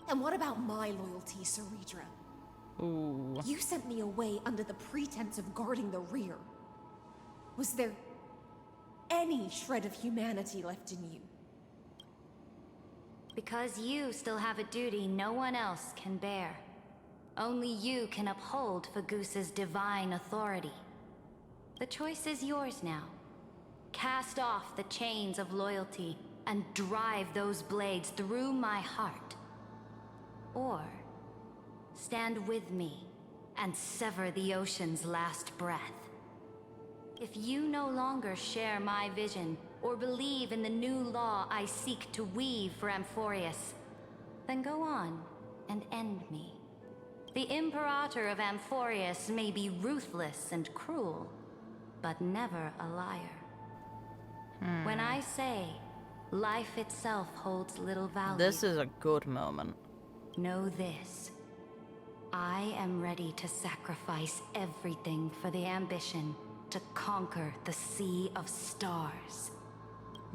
And what about my loyalty, Cerydra? Ooh. You sent me away under the pretense of guarding the rear. Was there any shred of humanity left in you? Because you still have a duty no one else can bear. Only you can uphold Fagoos's divine authority. The choice is yours now. Cast off the chains of loyalty and drive those blades through my heart. Or stand with me and sever the ocean's last breath. If you no longer share my vision or believe in the new law I seek to weave for Amphoreus, then go on and end me. The Imperator of Amphoreus may be ruthless and cruel, but never a liar. When I say life itself holds little value, this is a good moment. Know this. I am ready to sacrifice everything for the ambition to conquer the Sea of Stars.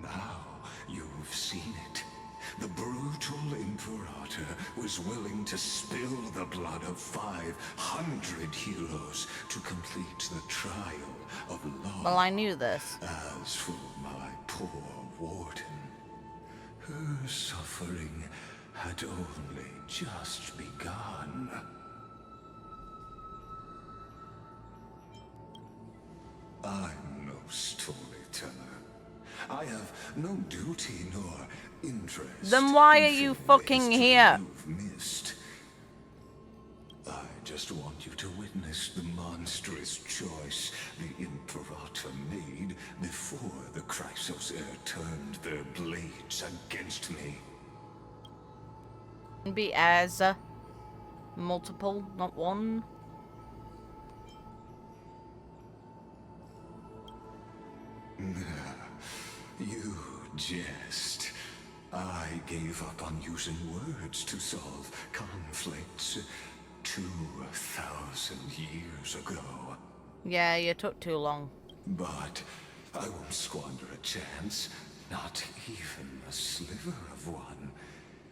Now you've seen it. The brutal Imperator was willing to spill the blood of 500 heroes to complete the trial of law. Well, I knew this. As for my poor warden, her suffering had only just begun. I'm no storyteller. I have no duty nor interest. Then why are you fucking here? You've missed. I just want you to witness the monstrous choice the Imperator made before the Chrysos heir turned their blades against me. Be as multiple, not one. You jest. I gave up on using words to solve conflicts 2,000 years ago. Yeah, you took too long. But I won't squander a chance, not even a sliver of one.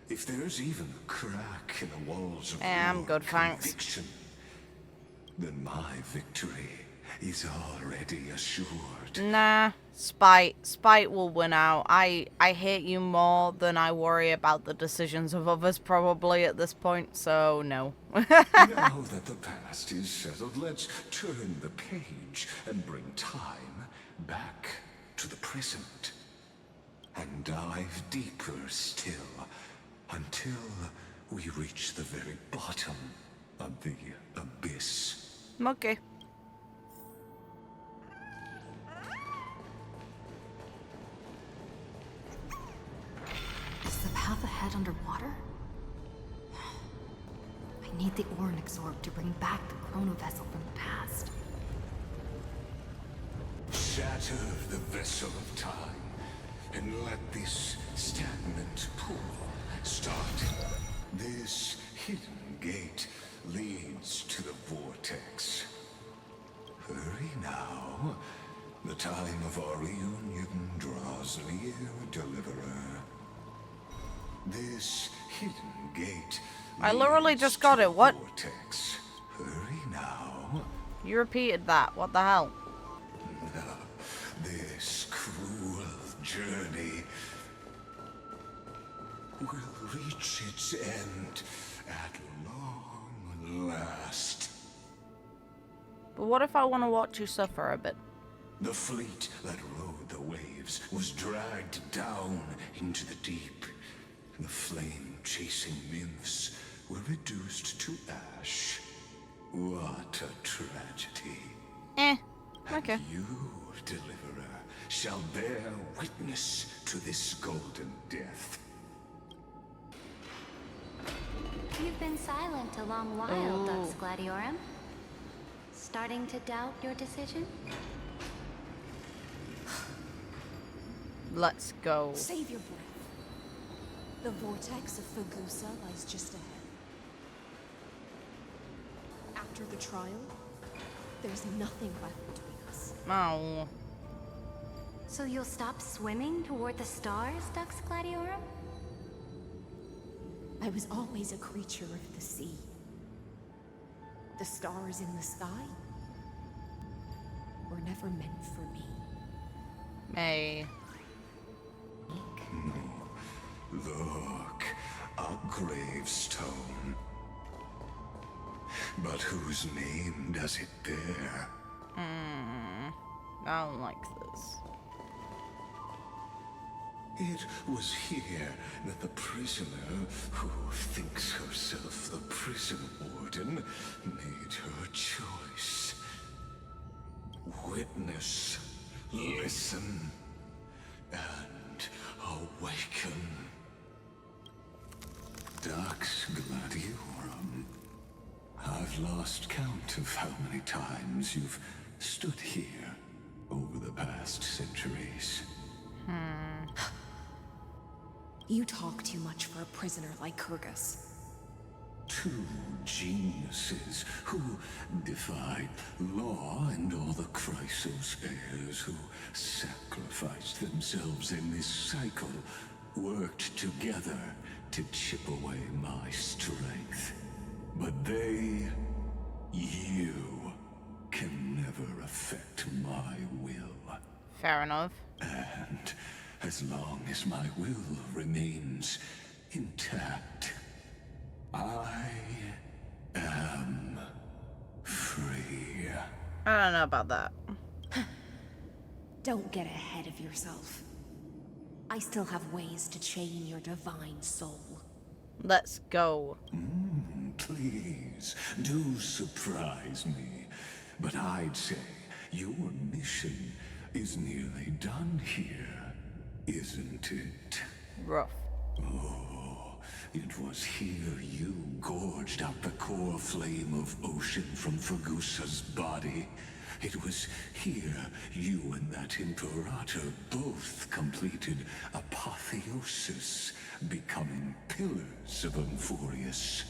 If there's even a crack in the walls of I'm your good, thanks. conviction, then my victory is already assured. Nah, spite. Spite will win out. I hate you more than I worry about the decisions of others probably at this point, so no. Now that the past is settled, let's turn the page and bring time back to the present. And dive deeper still, until we reach the very bottom of the abyss. Okay. Is the path ahead underwater? I need the Ornix orb to bring back the chrono vessel from the past. Shatter the vessel of time, and let this stagnant pool start. This hidden gate leads to the vortex. Hurry now. The time of our reunion draws near, Deliverer. This hidden gate. I literally just got it. What? Vortex. Hurry now. You repeated that. What the hell? This cruel journey will reach its end at long last. But what if I want to watch you suffer a bit? The fleet that rode the waves was dragged down into the deep. The flame-chasing nymphs were reduced to ash. What a tragedy. Okay. And you, Deliverer, shall bear witness to this golden death. You've been silent a long while, Dux Gladiorum. Starting to doubt your decision? Let's go. Save your breath. The vortex of Fagusa lies just ahead. After the trial, there's nothing left between us. Oh. So you'll stop swimming toward the stars, Dux Gladiorum? I was always a creature of the sea. The stars in the sky were never meant for me. May. Look, a gravestone. But whose name does it bear? I don't like this. It was here that the prisoner, who thinks herself the prison warden, made her choice. Witness, listen, and awaken. Dux Gladiorum. I've lost count of how many times you've stood here over the past centuries. You talk too much for a prisoner like Kyrgyz. Two geniuses who defied law and all the chrysos heirs who sacrificed themselves in this cycle worked together to chip away my strength. But they, you, can never affect my will. Fair enough. And as long as my will remains intact, I am free. I don't know about that. Don't get ahead of yourself. I still have ways to chain your divine soul. Let's go. Please, do surprise me. But I'd say your mission is nearly done here, isn't it? Rough. Oh, it was here you gorged out the core flame of ocean from Fagusa's body. It was here you and that Imperator both completed apotheosis, becoming pillars of amphoreus.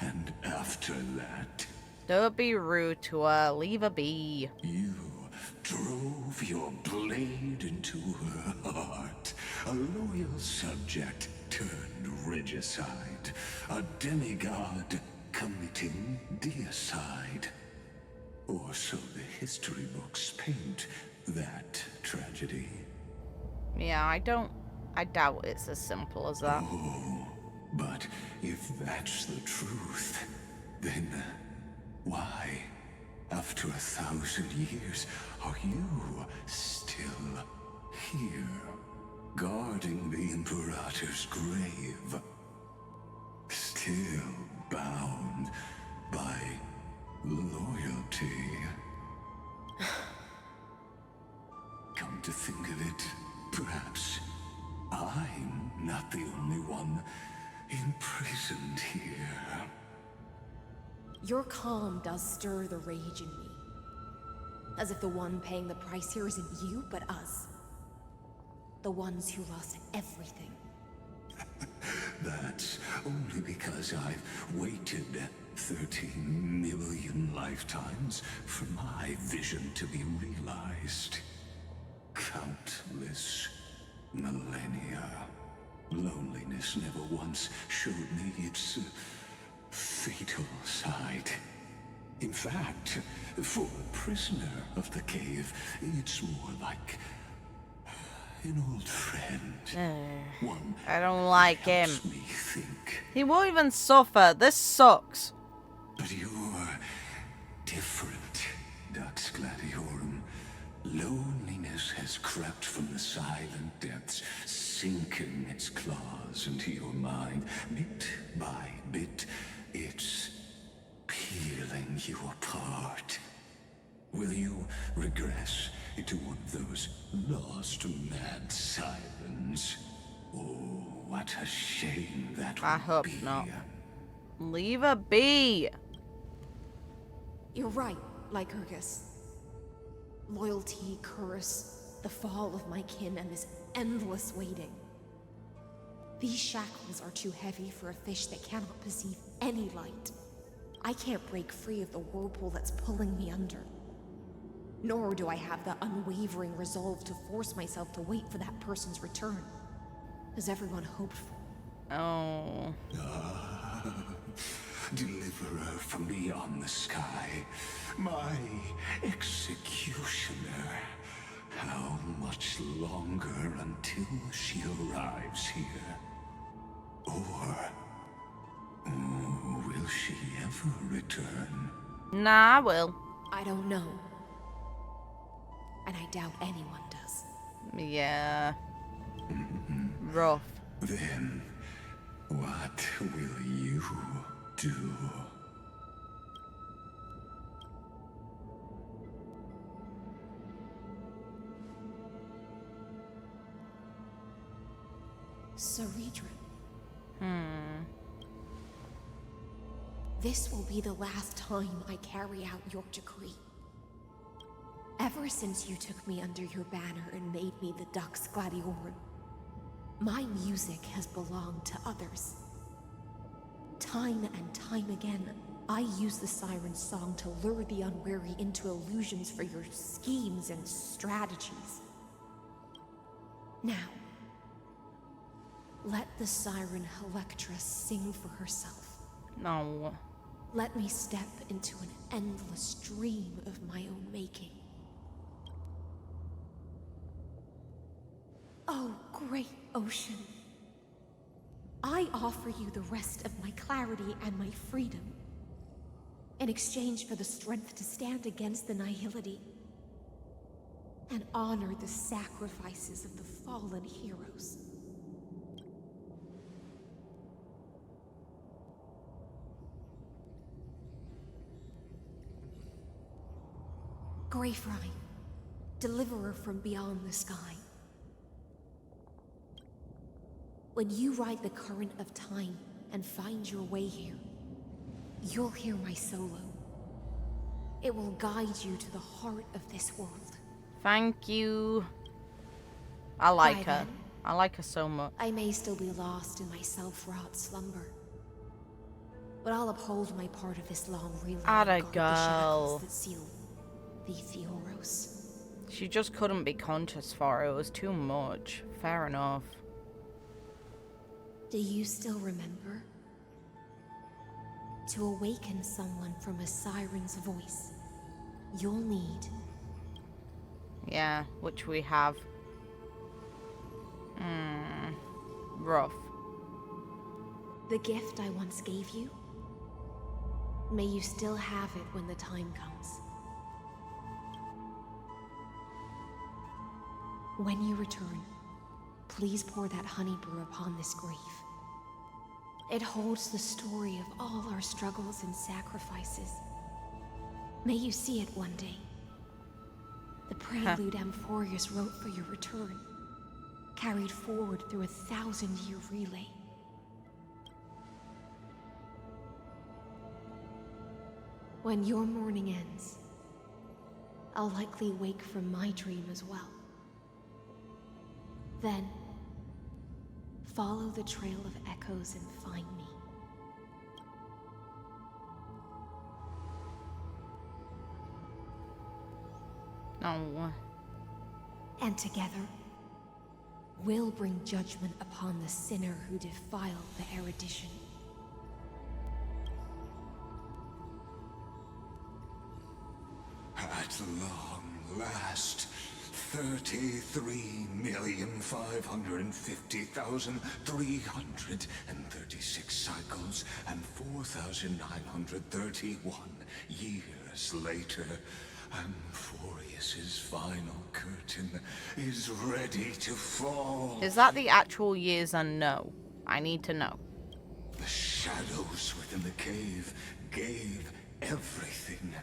And after that... Don't be rude to her. Leave her be. You drove your blade into her heart. A loyal subject turned regicide. A demigod committing deicide. Or so the history books paint that tragedy. Yeah, I doubt it's as simple as that. Oh, but if that's the truth, then why, after 1,000 years, are you still here, guarding the Imperator's grave? Still bound by loyalty. Come to think of it, perhaps I'm not the only one imprisoned here. Your calm does stir the rage in me. As if the one paying the price here isn't you, but us. The ones who lost everything. That's only because I've waited 13 million lifetimes for my vision to be realized. Countless millennia. Loneliness never once showed me its fatal side. In fact, for a prisoner of the cave, it's more like an old friend. One I don't like him. me think. He won't even suffer. This sucks. But you're different, Dux Gladiorum. Loneliness has crept from the silent depths, sinking its claws into your mind. Bit by bit, it's peeling you apart. Will you regress into one of those lost mad sirens? Oh, what a shame that would be. I hope not. Leave her be. You're right, Lygus. Loyalty, curse, the fall of my kin, and this endless waiting. These shackles are too heavy for a fish that cannot perceive any light. I can't break free of the whirlpool that's pulling me under. Nor do I have the unwavering resolve to force myself to wait for that person's return, as everyone hoped for. Oh. Deliverer from beyond the sky, my executioner. How much longer until she arrives here? Or will she ever return? Nah, I will. I don't know. And I doubt anyone does. Yeah. Rough. Then, what will you do? Cerydra. This will be the last time I carry out your decree. Ever since you took me under your banner and made me the Dux Gladiorum, my music has belonged to others. Time and time again, I use the siren's song to lure the unwary into illusions for your schemes and strategies. Now, let the siren Helektra sing for herself. No. Let me step into an endless dream of my own making. Oh, great ocean. I offer you the rest of my clarity and my freedom, in exchange for the strength to stand against the nihility and honor the sacrifices of the fallen heroes. Greyfry, deliverer from beyond the sky. When you ride the current of time and find your way here, you'll hear my solo. It will guide you to the heart of this world. Thank you. I like her. I like her so much. I may still be lost in my self-wrought slumber, but I'll uphold my part of this long relay and guard the shackles that seal the Theoros. She just couldn't be conscious for it. It was too much. Fair enough. Do you still remember? To awaken someone from a siren's voice, you'll need. Yeah, which we have. Rough. The gift I once gave you, may you still have it when the time comes. When you return, please pour that honey brew upon this grave. It holds the story of all our struggles and sacrifices. May you see it one day. The prelude Amphoreus wrote for your return, carried forward through a 1,000-year relay. When your mourning ends, I'll likely wake from my dream as well. Then, follow the trail of echoes and find me. Oh. And together, we'll bring judgment upon the sinner who defiled the erudition. At long last, 33,550,336 cycles and 4,931 years later, Amphoreus's final curtain is ready to fall. Is that the actual years? And no, I need to know. The shadows within the cave gave everything.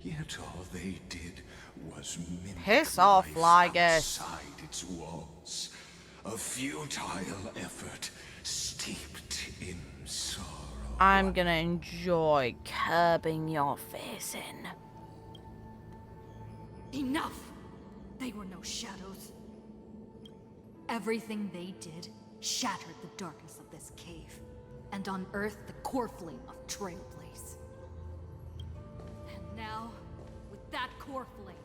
Yet all they did was mimic Piss off, life Lygus. outside its walls. A futile effort steeped in sorrow. I'm gonna enjoy curbing your face in. Enough! They were no shadows. Everything they did shattered the darkness of this cave, and unearthed the core flame of Trailblaze. And now, with that core flame,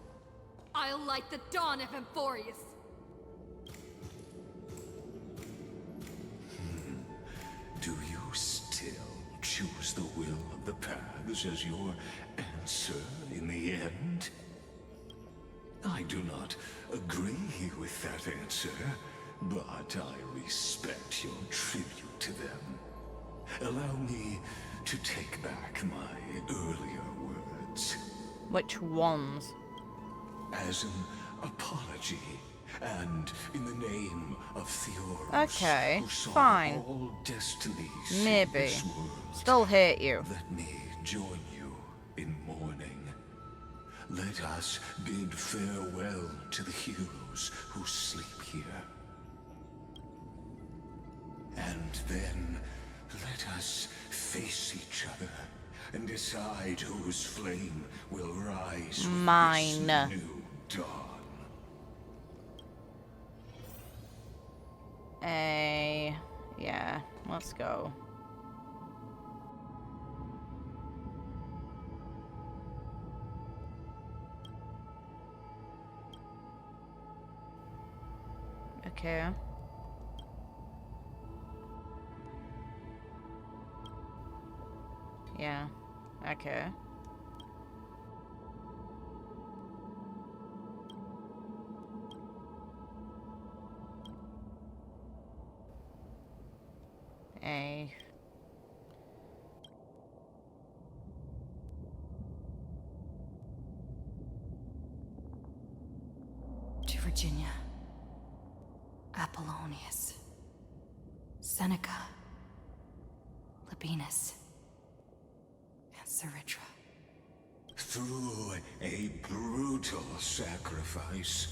I'll light the dawn of Amphoreus! Do you still choose the will of the paths as your answer in the end? I do not agree with that answer, but I respect your tribute to them. Allow me to take back my earlier words. Which ones? As an apology, and in the name of Theoros, Okay, who saw fine. all destinies Maybe. in this world. Still hate you. Let me join you in mourning. Let us bid farewell to the heroes who sleep here. And then let us face each other and decide whose flame will rise with Mine. this new dawn. Yeah, let's go. Okay. Yeah, okay. To Virginia, Apollonius, Seneca, Labienus, and Cerydra. Through a brutal sacrifice,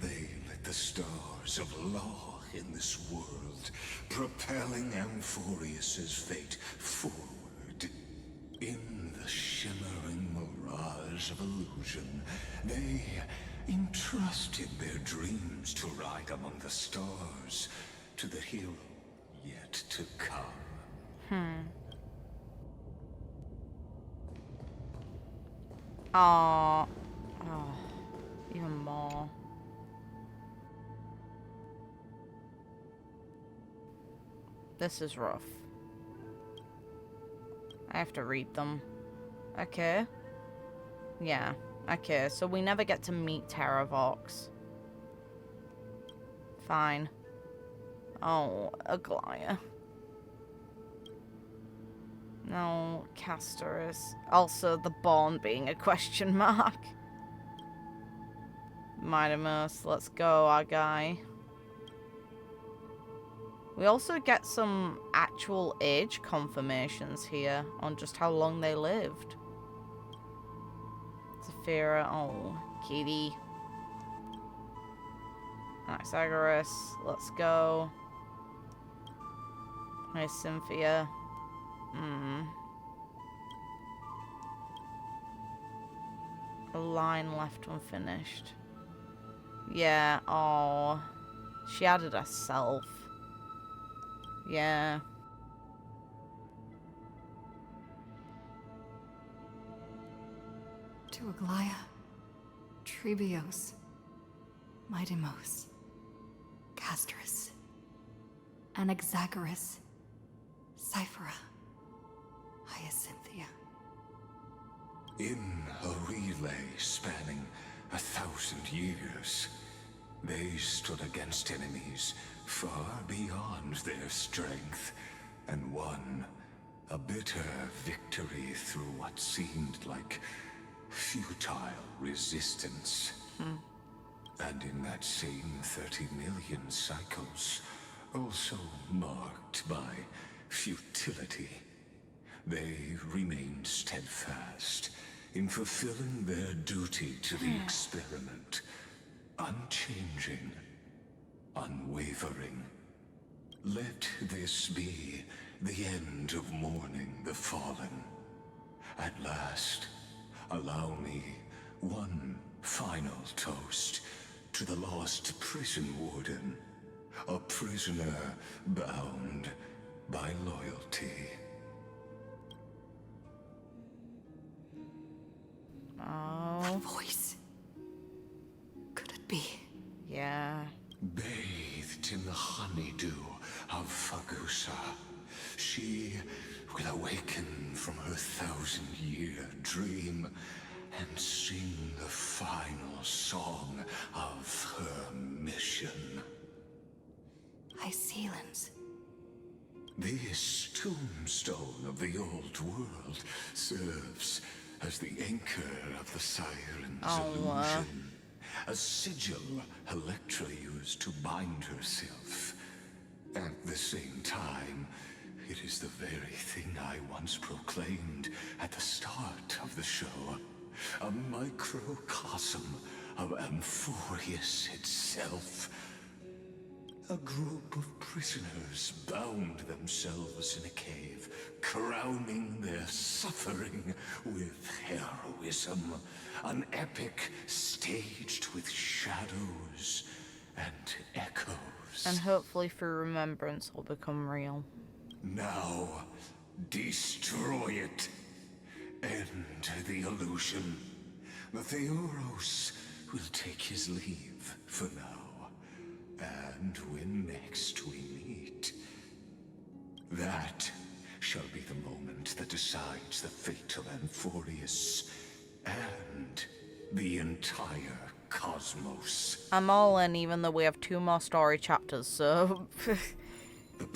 they lit the stars of law in this world, propelling Amphoreus's fate forward. In the shimmering mirage of illusion, they entrusted their dreams to ride among the stars, to the hero yet to come. Oh, even more. This is rough. I have to read them. Okay. Yeah, Okay, so we never get to meet Terravox. Fine. Oh, Aglaea. No, Castorus. Also, the Born being a question mark. Mightymus, let's go, our guy. We also get some actual age confirmations here on just how long they lived. Zephyr, oh, kitty. Anaxagoras, let's go. Nice Cynthia. A line left unfinished. Yeah, oh. She added herself. Yeah. To Aglaea, Trebios, Mightymus, Castorus, Anaxagoras, Cyphera, Hyacinthia. In a relay spanning 1,000 years, they stood against enemies far beyond their strength and won a bitter victory through what seemed like futile resistance. And in that same 30 million cycles, also marked by futility, they remained steadfast in fulfilling their duty to the experiment, unchanging, unwavering. Let this be the end of mourning the fallen. At last, allow me one final toast to the lost prison warden, a prisoner bound by loyalty. Oh. That voice. Could it be? Yeah. Bathed in the honeydew of Fagusa, she will awaken from her 1,000-year dream and sing the final song of her mission. Hysilens. This tombstone of the old world serves as the anchor of the siren's illusion. A sigil Helektra used to bind herself. At the same time, it is the very thing I once proclaimed at the start of the show. A microcosm of amphoreus itself. A group of prisoners bound themselves in a cave, crowning their suffering with heroism. An epic staged with shadows and echoes. And hopefully through remembrance will become real. Now, destroy it. End the illusion. The Theoros will take his leave for now. And when next we meet, that shall be the moment that decides the fate of amphoreus and the entire cosmos. I'm all in, even though we have 2 more story chapters, so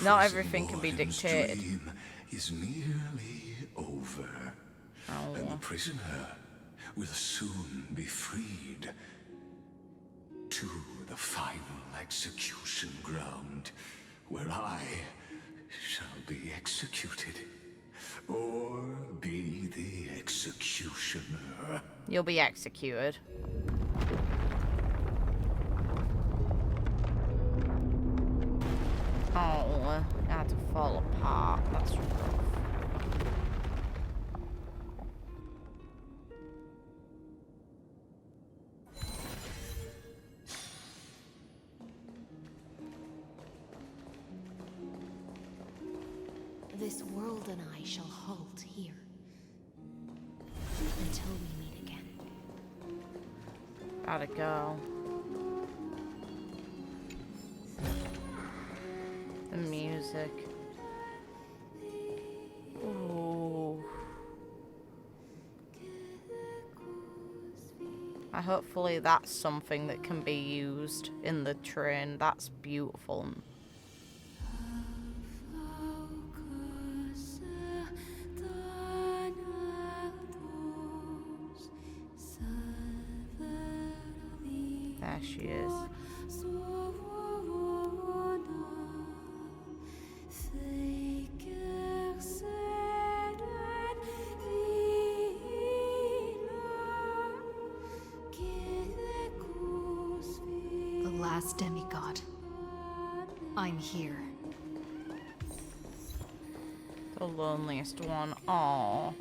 not everything can be dictated. Dream is nearly over, and the prisoner will soon be freed to the final execution ground, where I shall be executed, or be the executioner. You'll be executed. Oh, I had to fall apart. That's rough. This world and I shall halt here. Until we meet again. Gotta go. The music. Ooh. Hopefully that's something that can be used in the train. That's beautiful. There she is. The last demigod. I'm here. The loneliest one. Aww.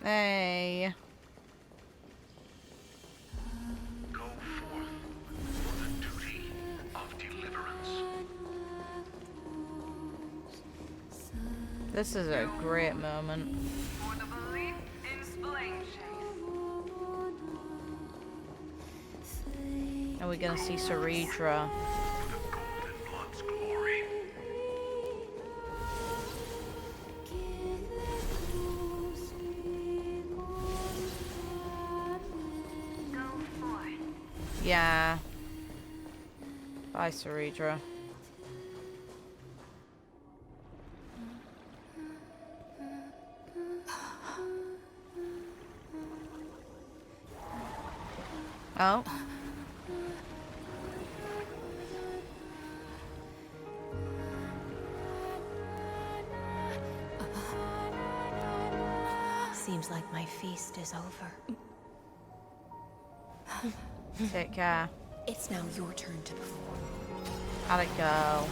Hey. Go forth for the duty of deliverance. This is a great moment. For the belief in flame chase. Are we gonna see Cerydra? Yeah. Bye, Cerydra. Oh. Seems like my feast is over. Take care. It's now your turn to perform. How'd it go?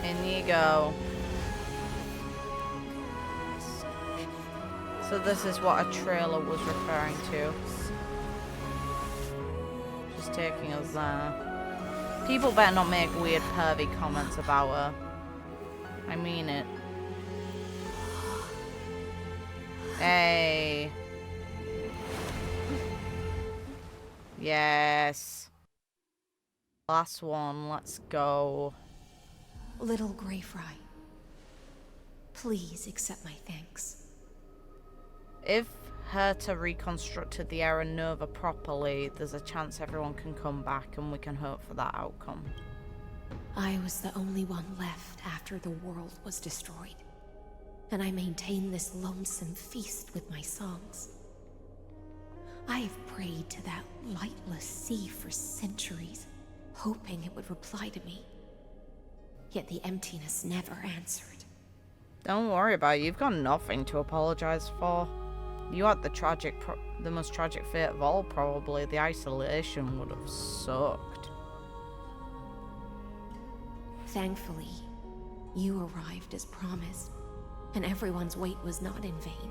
In you go. So this is what a trailer was referring to. Just taking us there. People better not make weird pervy comments about her. I mean it. Hey. Yes. Last one, let's go. Little Grey Fry, please accept my thanks. If Herta reconstructed the Era Nova properly, there's a chance everyone can come back and we can hope for that outcome. I was the only one left after the world was destroyed, and I maintained this lonesome feast with my songs. I have prayed to that lightless sea for centuries, hoping it would reply to me. Yet the emptiness never answered. Don't worry about it. You've got nothing to apologize for. You had the most tragic fate of all, probably. The isolation would have sucked. Thankfully, you arrived as promised, and everyone's wait was not in vain.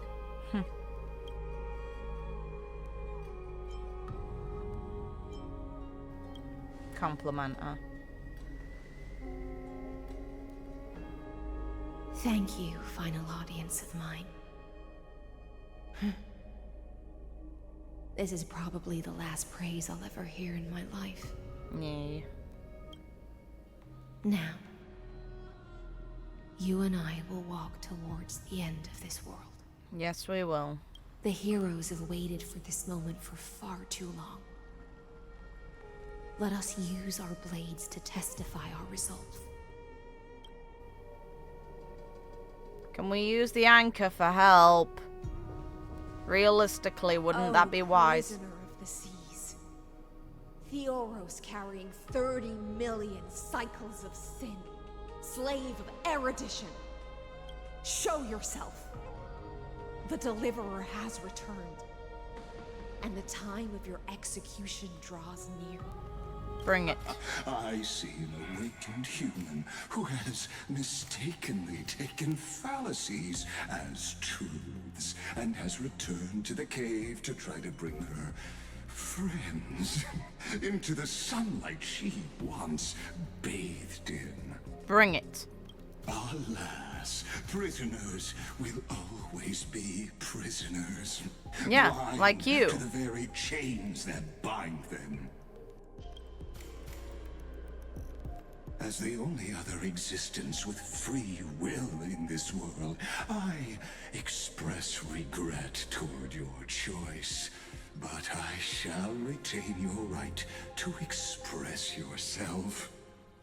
Compliment her. Thank you, final audience of mine. This is probably the last praise I'll ever hear in my life. Yeah. Now, you and I will walk towards the end of this world. Yes, we will. The heroes have waited for this moment for far too long. Let us use our blades to testify our resolve. Can we use the anchor for help? Realistically, wouldn't that be wise? Prisoner of the seas. Theoros carrying 30 million cycles of sin. Slave of erudition. Show yourself. The Deliverer has returned. And the time of your execution draws near. Bring it. I see an awakened human who has mistakenly taken fallacies as truths and has returned to the cave to try to bring her friends into the sunlight she once bathed in. Bring it. Alas, prisoners will always be prisoners. Yeah, blind like you. to the very chains that bind them. As the only other existence with free will in this world, I express regret toward your choice. But I shall retain your right to express yourself.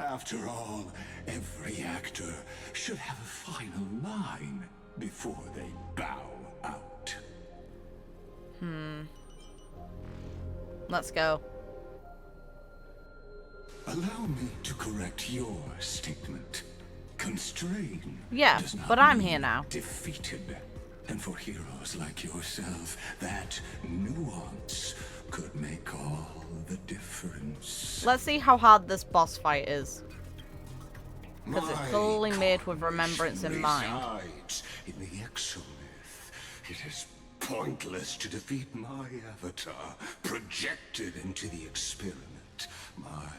After all, every actor should have a final line before they bow out. Let's go. Allow me to correct your statement. Constrain. Yeah, does not but I'm mean here now. Defeated. And for heroes like yourself, that nuance could make all the difference. Let's see how hard this boss fight is. Because it's clearly made with remembrance in mind. Resides in the exomyth. It is pointless to defeat my avatar, projected into the experiment. My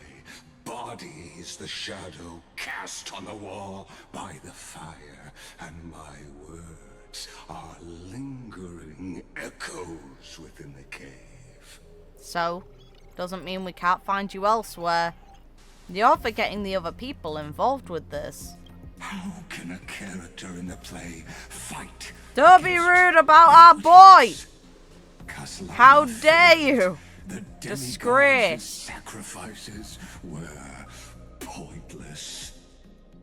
body is the shadow cast on the wall by the fire, and my words are lingering echoes within the cave. So, doesn't mean we can't find you elsewhere. You're forgetting the other people involved with this. How can a character in the play fight? Don't be rude about our boy! How dare you! The Disgrace. Sacrifices were pointless.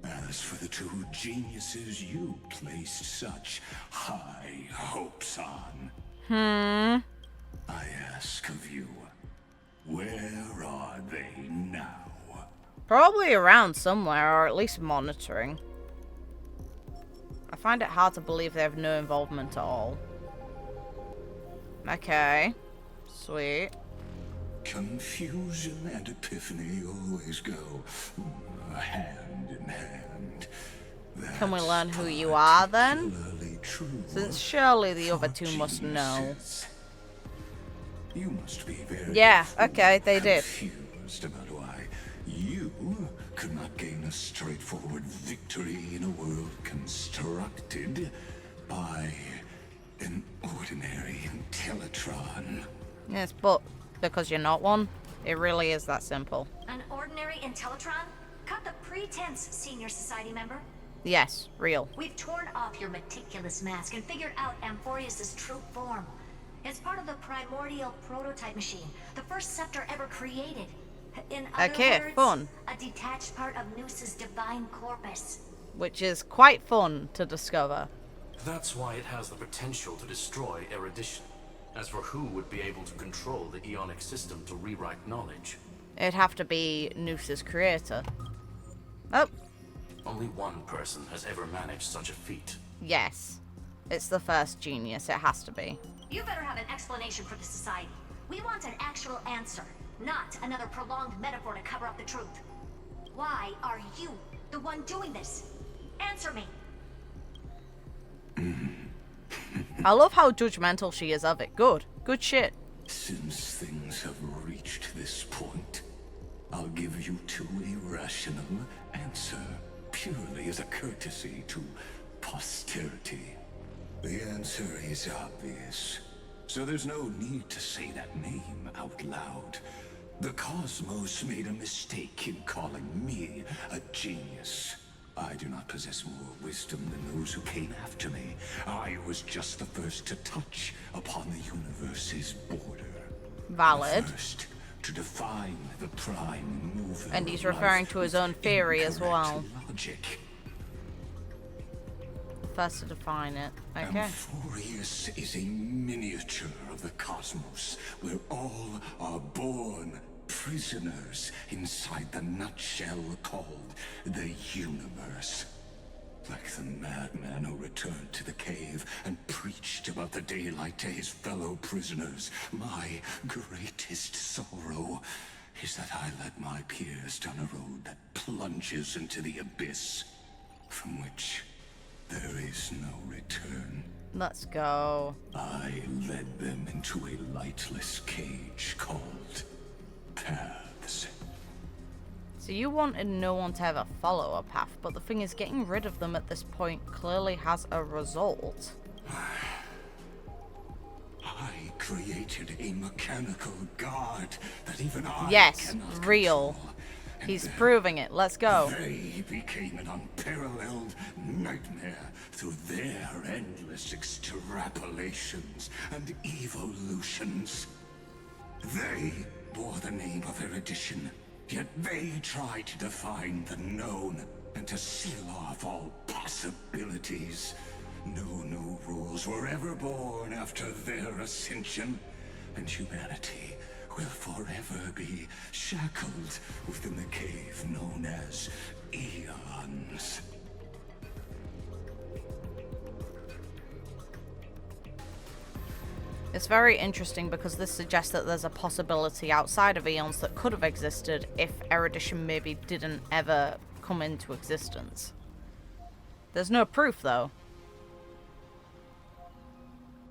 As for the two geniuses you placed such high hopes on, I ask of you, where are they now? Probably around somewhere, or at least monitoring. I find it hard to believe they have no involvement at all. Okay. Sweet. Confusion and epiphany always go hand in hand. Can we learn who you are then? True. Since surely the other two must know. You must be very Okay, they did. confused about why you could not gain a straightforward victory in a world constructed by an ordinary Teletron. Yes, but because you're not one, it really is that simple. An ordinary Intellatron? Cut the pretense, Senior Society member. Yes, real. We've torn off your meticulous mask and figured out amphoreus' true form. It's part of the primordial prototype machine, the first scepter ever created. In other words, fun. A detached part of Noos's divine corpus. Which is quite fun to discover. That's why it has the potential to destroy erudition. As for who would be able to control the Ionic system to rewrite knowledge? It'd have to be Noos's creator. Oh. Only one person has ever managed such a feat. Yes. It's the first genius, it has to be. You better have an explanation for the society. We want an actual answer, not another prolonged metaphor to cover up the truth. Why are you the one doing this? Answer me. I love how judgmental she is of it. Good. Good shit. Since things have reached this point, I'll give you two irrational answer, purely as a courtesy to posterity. The answer is obvious, so there's no need to say that name out loud. The cosmos made a mistake in calling me a genius. I do not possess more wisdom than those who came after me. I was just the first to touch upon the universe's border. Valid. The first to define the prime mover. And he's referring to his own theory as well. Logic. First to define it. Okay. Amphoreus is a miniature of the cosmos, where all are born prisoners inside the nutshell called the universe. Like the madman who returned to the cave and preached about the daylight to his fellow prisoners, my greatest sorrow is that I led my peers down a road that plunges into the abyss, from which there is no return. Let's go. I led them into a lightless cage called paths. So you wanted no one to ever follow a path, but the thing is, getting rid of them at this point clearly has a result. I created a mechanical guard that even I yes, cannot real. control, He's proving it. Let's go. They became an unparalleled nightmare through their endless extrapolations and evolutions. They bore the name of erudition, yet they tried to define the known and to seal off all possibilities. No new rules were ever born after their ascension, and humanity will forever be shackled within the cave known as Eons. It's very interesting because this suggests that there's a possibility outside of Eons that could have existed if erudition maybe didn't ever come into existence. There's no proof, though.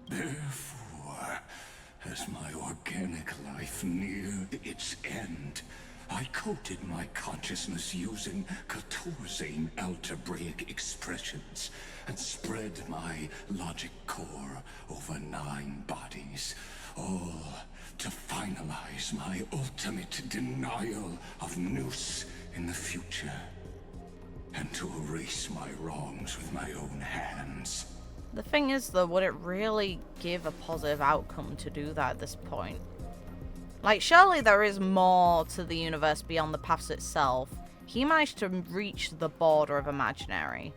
Therefore, as my organic life neared its end, I coated my consciousness using 14 algebraic expressions and spread my logic core over 9 bodies, all to finalize my ultimate denial of Nous in the future, and to erase my wrongs with my own hands. The thing is, though, would it really give a positive outcome to do that at this point? Like, surely there is more to the universe beyond the paths itself. He managed to reach the border of imaginary.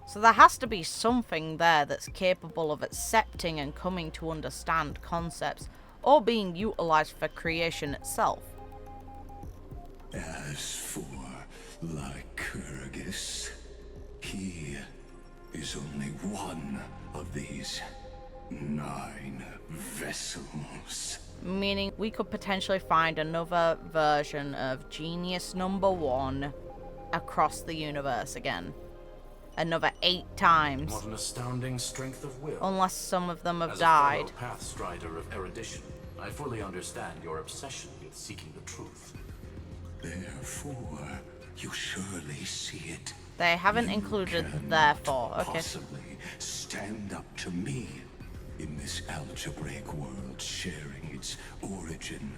So there has to be something there that's capable of accepting and coming to understand concepts, or being utilized for creation itself. As for Lycurgus, he is only one of these 9 vessels. Meaning we could potentially find another version of Genius number 1 across the universe again. Another 8 times. What an astounding strength of will. Unless some of them have As died. a fellow pathstrider of erudition, I fully understand your obsession with seeking the truth. Therefore, you surely see it. They haven't included therefore. Okay. Possibly stand up to me in this algebraic world sharing its origin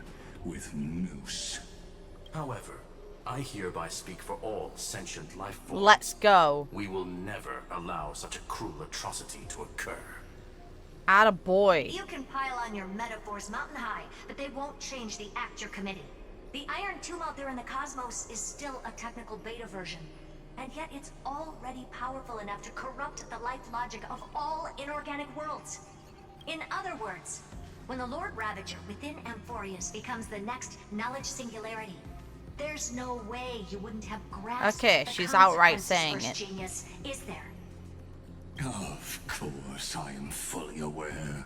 with Nous. However, I hereby speak for all sentient life forms. Let's go. We will never allow such a cruel atrocity to occur. Attaboy. You can pile on your metaphors mountain high, but they won't change the act you're committing. The Iron Tomb out there in the cosmos is still a technical beta version, and yet it's already powerful enough to corrupt the life logic of all inorganic worlds. In other words, when the Lord Ravager within Amphoreus becomes the next knowledge singularity, there's no way you wouldn't have grasped Okay, the she's outright consequences saying for it. genius, is there? Of course, I am fully aware.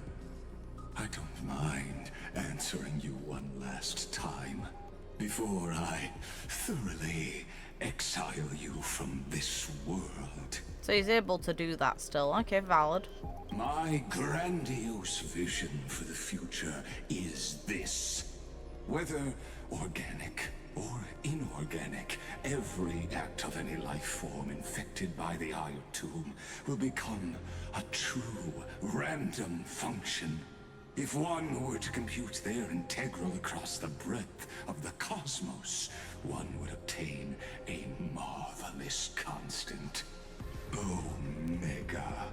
I don't mind answering you one last time before I thoroughly exile you from this world. So he's able to do that still. Okay, valid. My grandiose vision for the future is this. Whether organic or inorganic, every act of any life form infected by the Iron Tomb will become a true random function. If one were to compute their integral across the breadth of the cosmos, one would obtain a marvelous constant. Omega.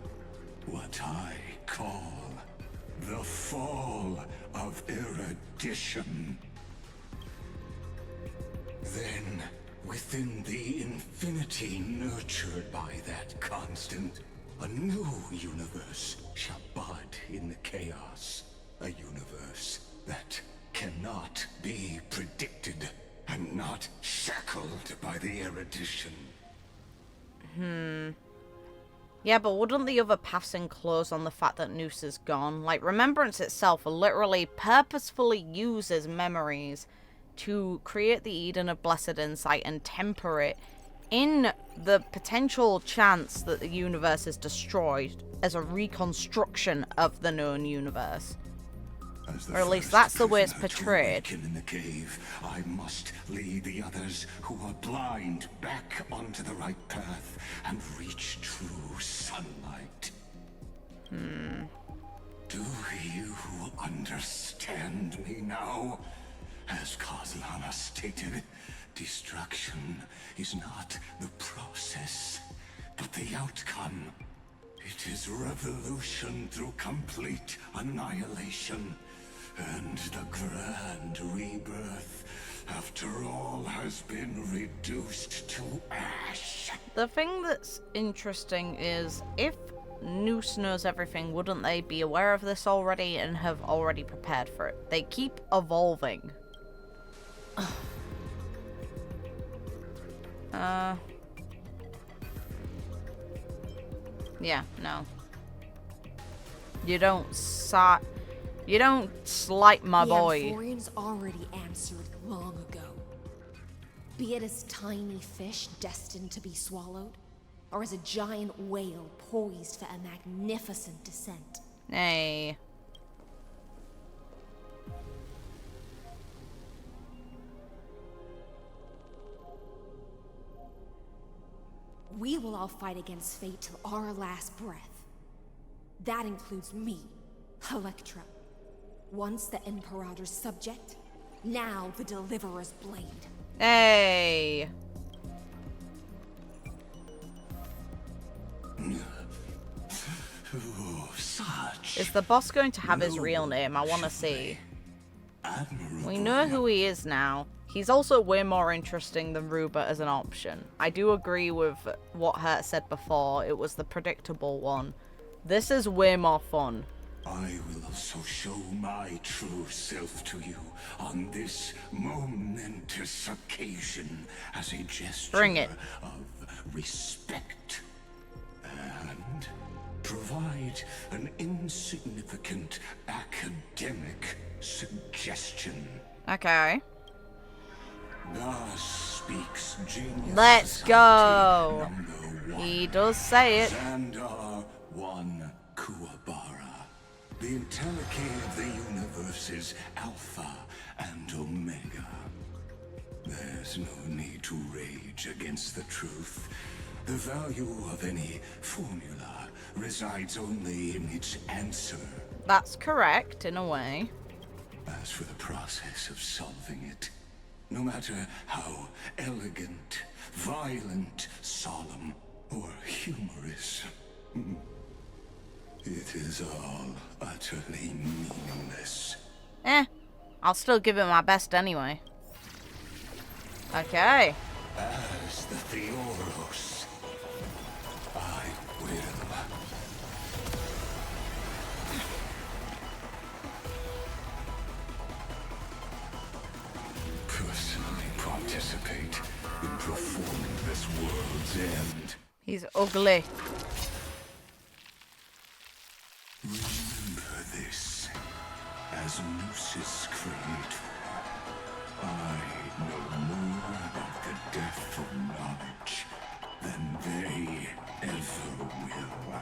What I call the fall of erudition. Then, within the infinity nurtured by that constant, a new universe shall bud in the chaos. A universe that cannot be predicted and not shackled by the erudition. Yeah, but wouldn't the other paths enclose on the fact that Nous is gone? Like, Remembrance itself literally purposefully uses memories to create the Eden of Blessed Insight and temper it in the potential chance that the universe is destroyed as a reconstruction of the known universe. Or at least that's the way it's portrayed. In the cave, I must lead the others who are blind back onto the right path and reach true sunlight. Do you understand me now? As Kozlana stated, Destruction is not the process, but the outcome. It is revolution through complete annihilation, and the grand rebirth, after all has been reduced to ash. The thing that's interesting is, if Noose knows everything, wouldn't they be aware of this already and have already prepared for it? They keep evolving. Yeah, no. You don't slight my boy. The amphoreans already answered long ago. Be it as tiny fish destined to be swallowed, or as a giant whale poised for a magnificent descent. Hey. We will all fight against fate till our last breath. That includes me, Helektra. Once the Imperator's subject, now the Deliverer's blade. Hey. Is the boss going to have his real name? I want to see. We know who he is now. He's also way more interesting than Ruba as an option. I do agree with what Hurt said before. It was the predictable one. This is way more fun. I will also show my true self to you on this momentous occasion as a gesture of respect. And provide an insignificant academic suggestion. Okay. Thus speaks genius. Let's go. He does say it. Xandar 1 Kuwabara. The entelechy of the universe is Alpha and Omega. There's no need to rage against the truth. The value of any formula resides only in its answer. That's correct, in a way. As for the process of solving it, no matter how elegant, violent, solemn, or humorous, it is all utterly meaningless. I'll still give it my best anyway. Okay. As the Theoros, I will. Personally participate in performing this world's end. He's ugly. Remember this, as Noose's creator, I know more about the death of knowledge than they ever will.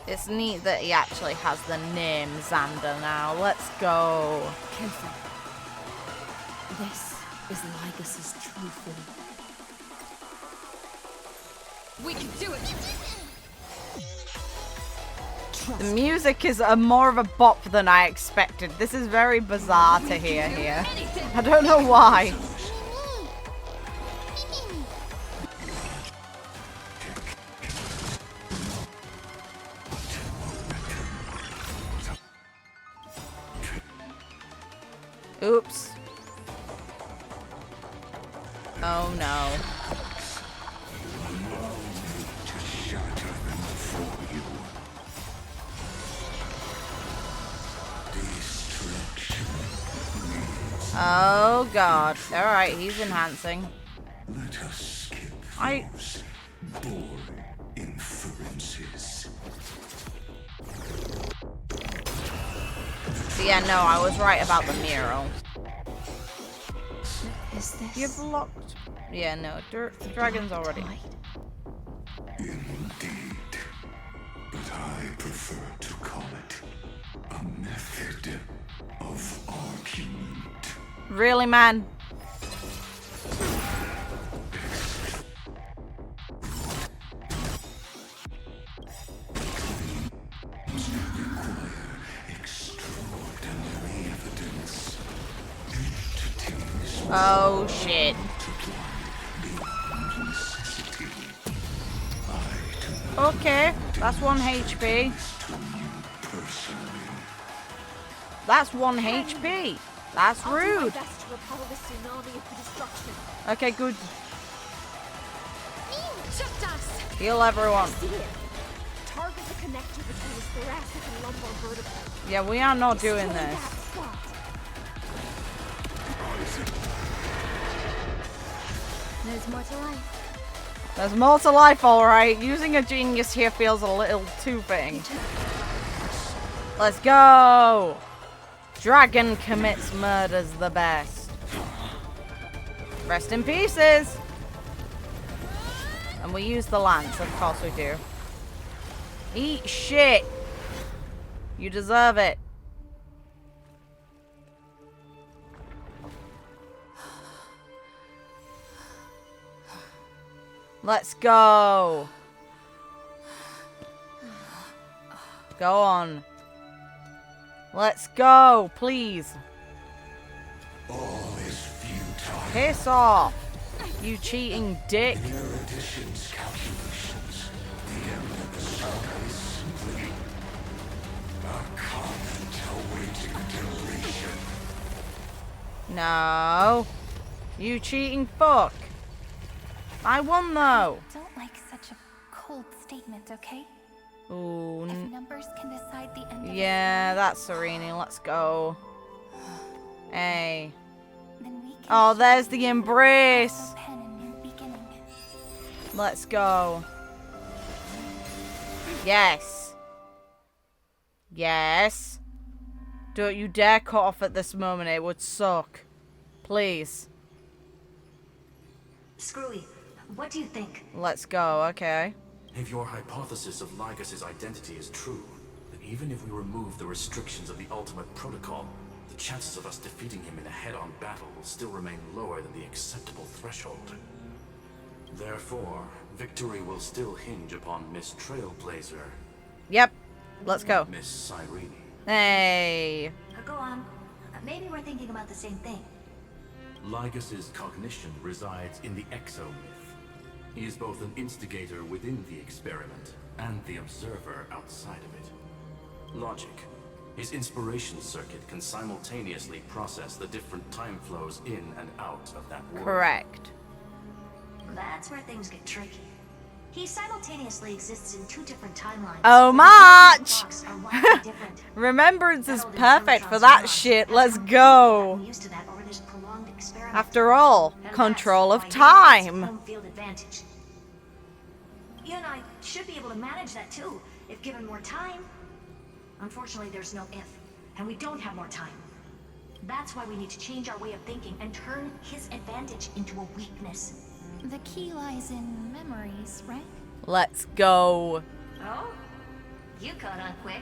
It's neat that he actually has the name Xander now. Let's go. Careful. This is Lygus's true form. We can do it! The music is more of a bop than I expected. This is very bizarre to hear here. I don't know why. Oops. Oh no. Oh god. Alright, he's enhancing. Let us skip those boring inferences. So yeah, no, I was right about the mural. Is this? You've blocked. Yeah, no, the dragon's already. Indeed. But I prefer to call it a method of argument. Really, man? Oh shit. Okay, that's 1 HP. That's 1 HP. That's rude. Okay, good. Heal everyone. Target the connector between the thoracic and lumbar vertebrae. Yeah, we are not doing this. There's more to life. There's more to life, alright. Using a genius here feels a little too fitting. Let's go! Dragon commits murders the best. Rest in pieces! And we use the lance, of course we do. Eat shit! You deserve it. Let's go. Go on. Let's go, please. All is futile. Piss off, you cheating dick. In erudition's calculations, the end of the saga is simply a comment awaiting deletion. No. You cheating fuck. I won though. Don't like such a cold statement, okay? Ooh. If numbers can decide the end of Yeah, that's Cyrene. Let's go. Hey. then we can Oh, there's the embrace. pen a new beginning. Let's go. Yes. Yes. Don't you dare cut off at this moment. It would suck. Please. Screwy, what do you think? Let's go. Okay. If your hypothesis of Lygus' identity is true, then even if we remove the restrictions of the ultimate protocol, the chances of us defeating him in a head-on battle will still remain lower than the acceptable threshold. Therefore, victory will still hinge upon Miss Trailblazer. Yep. Let's go. Miss Cyrene. Hey. Go on. Maybe we're thinking about the same thing. Lygus' cognition resides in the exomyth. He is both an instigator within the experiment and the observer outside of it. Logic. His inspiration circuit can simultaneously process the different time flows in and out of that world. Correct. That's where things get tricky. He simultaneously exists in 2 different timelines. Oh, March! Remembrance is perfect for that shit. Let's go. After all, control of time. You and I should be able to manage that too, if given more time. Unfortunately, there's no if, and we don't have more time. That's why we need to change our way of thinking and turn his advantage into a weakness. The key lies in memories, right? Let's go. Oh? You caught on quick.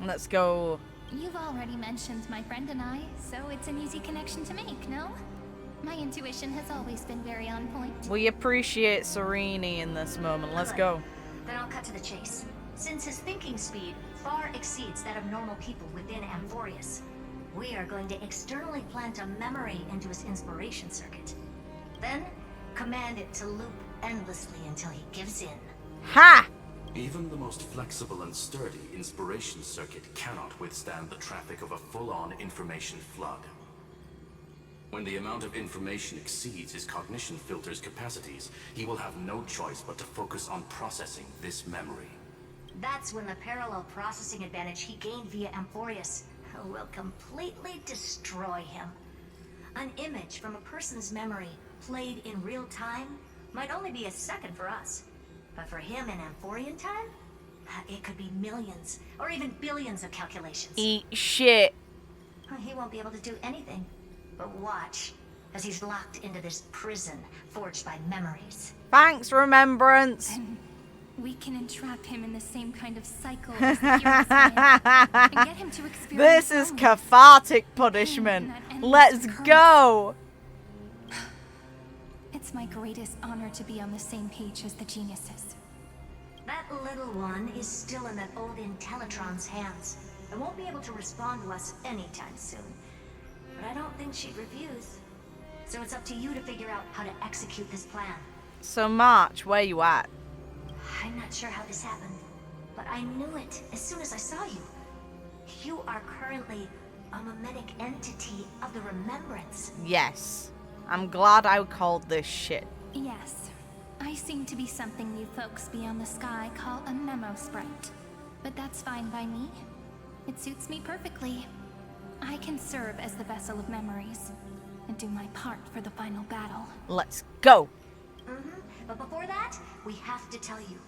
Let's go. You've already mentioned my friend and I, so it's an easy connection to make, no? My intuition has always been very on point. We appreciate Cyrene in this moment. Let's go. Then I'll cut to the chase. Since his thinking speed far exceeds that of normal people within Amphoreus, we are going to externally plant a memory into his inspiration circuit. Then, command it to loop endlessly until he gives in. Ha! Even the most flexible and sturdy inspiration circuit cannot withstand the traffic of a full-on information flood. When the amount of information exceeds his cognition filter's capacities, he will have no choice but to focus on processing this memory. That's when the parallel processing advantage he gained via Amphoreus will completely destroy him. An image from a person's memory played in real time might only be a second for us. But for him in Amphorian time, it could be millions or even billions of calculations. Eat shit. He won't be able to do anything but watch as he's locked into this prison forged by memories. Thanks, Remembrance. And we can entrap him in the same kind of cycle as the heroes and get him to experience This is cathartic punishment. Let's go. It's my greatest honor to be on the same page as the geniuses. That little one is still in that old Intellitron's hands and won't be able to respond to us anytime soon. But I don't think she'd refuse. So it's up to you to figure out how to execute this plan. So March, where you at? I'm not sure how this happened, but I knew it as soon as I saw you. You are currently a mimetic entity of the Remembrance. Yes. I'm glad I called this shit. Yes. I seem to be something you folks beyond the sky call a memo sprite. But that's fine by me. It suits me perfectly. I can serve as the vessel of memories and do my part for the final battle. Let's go. But before that, we have to tell you.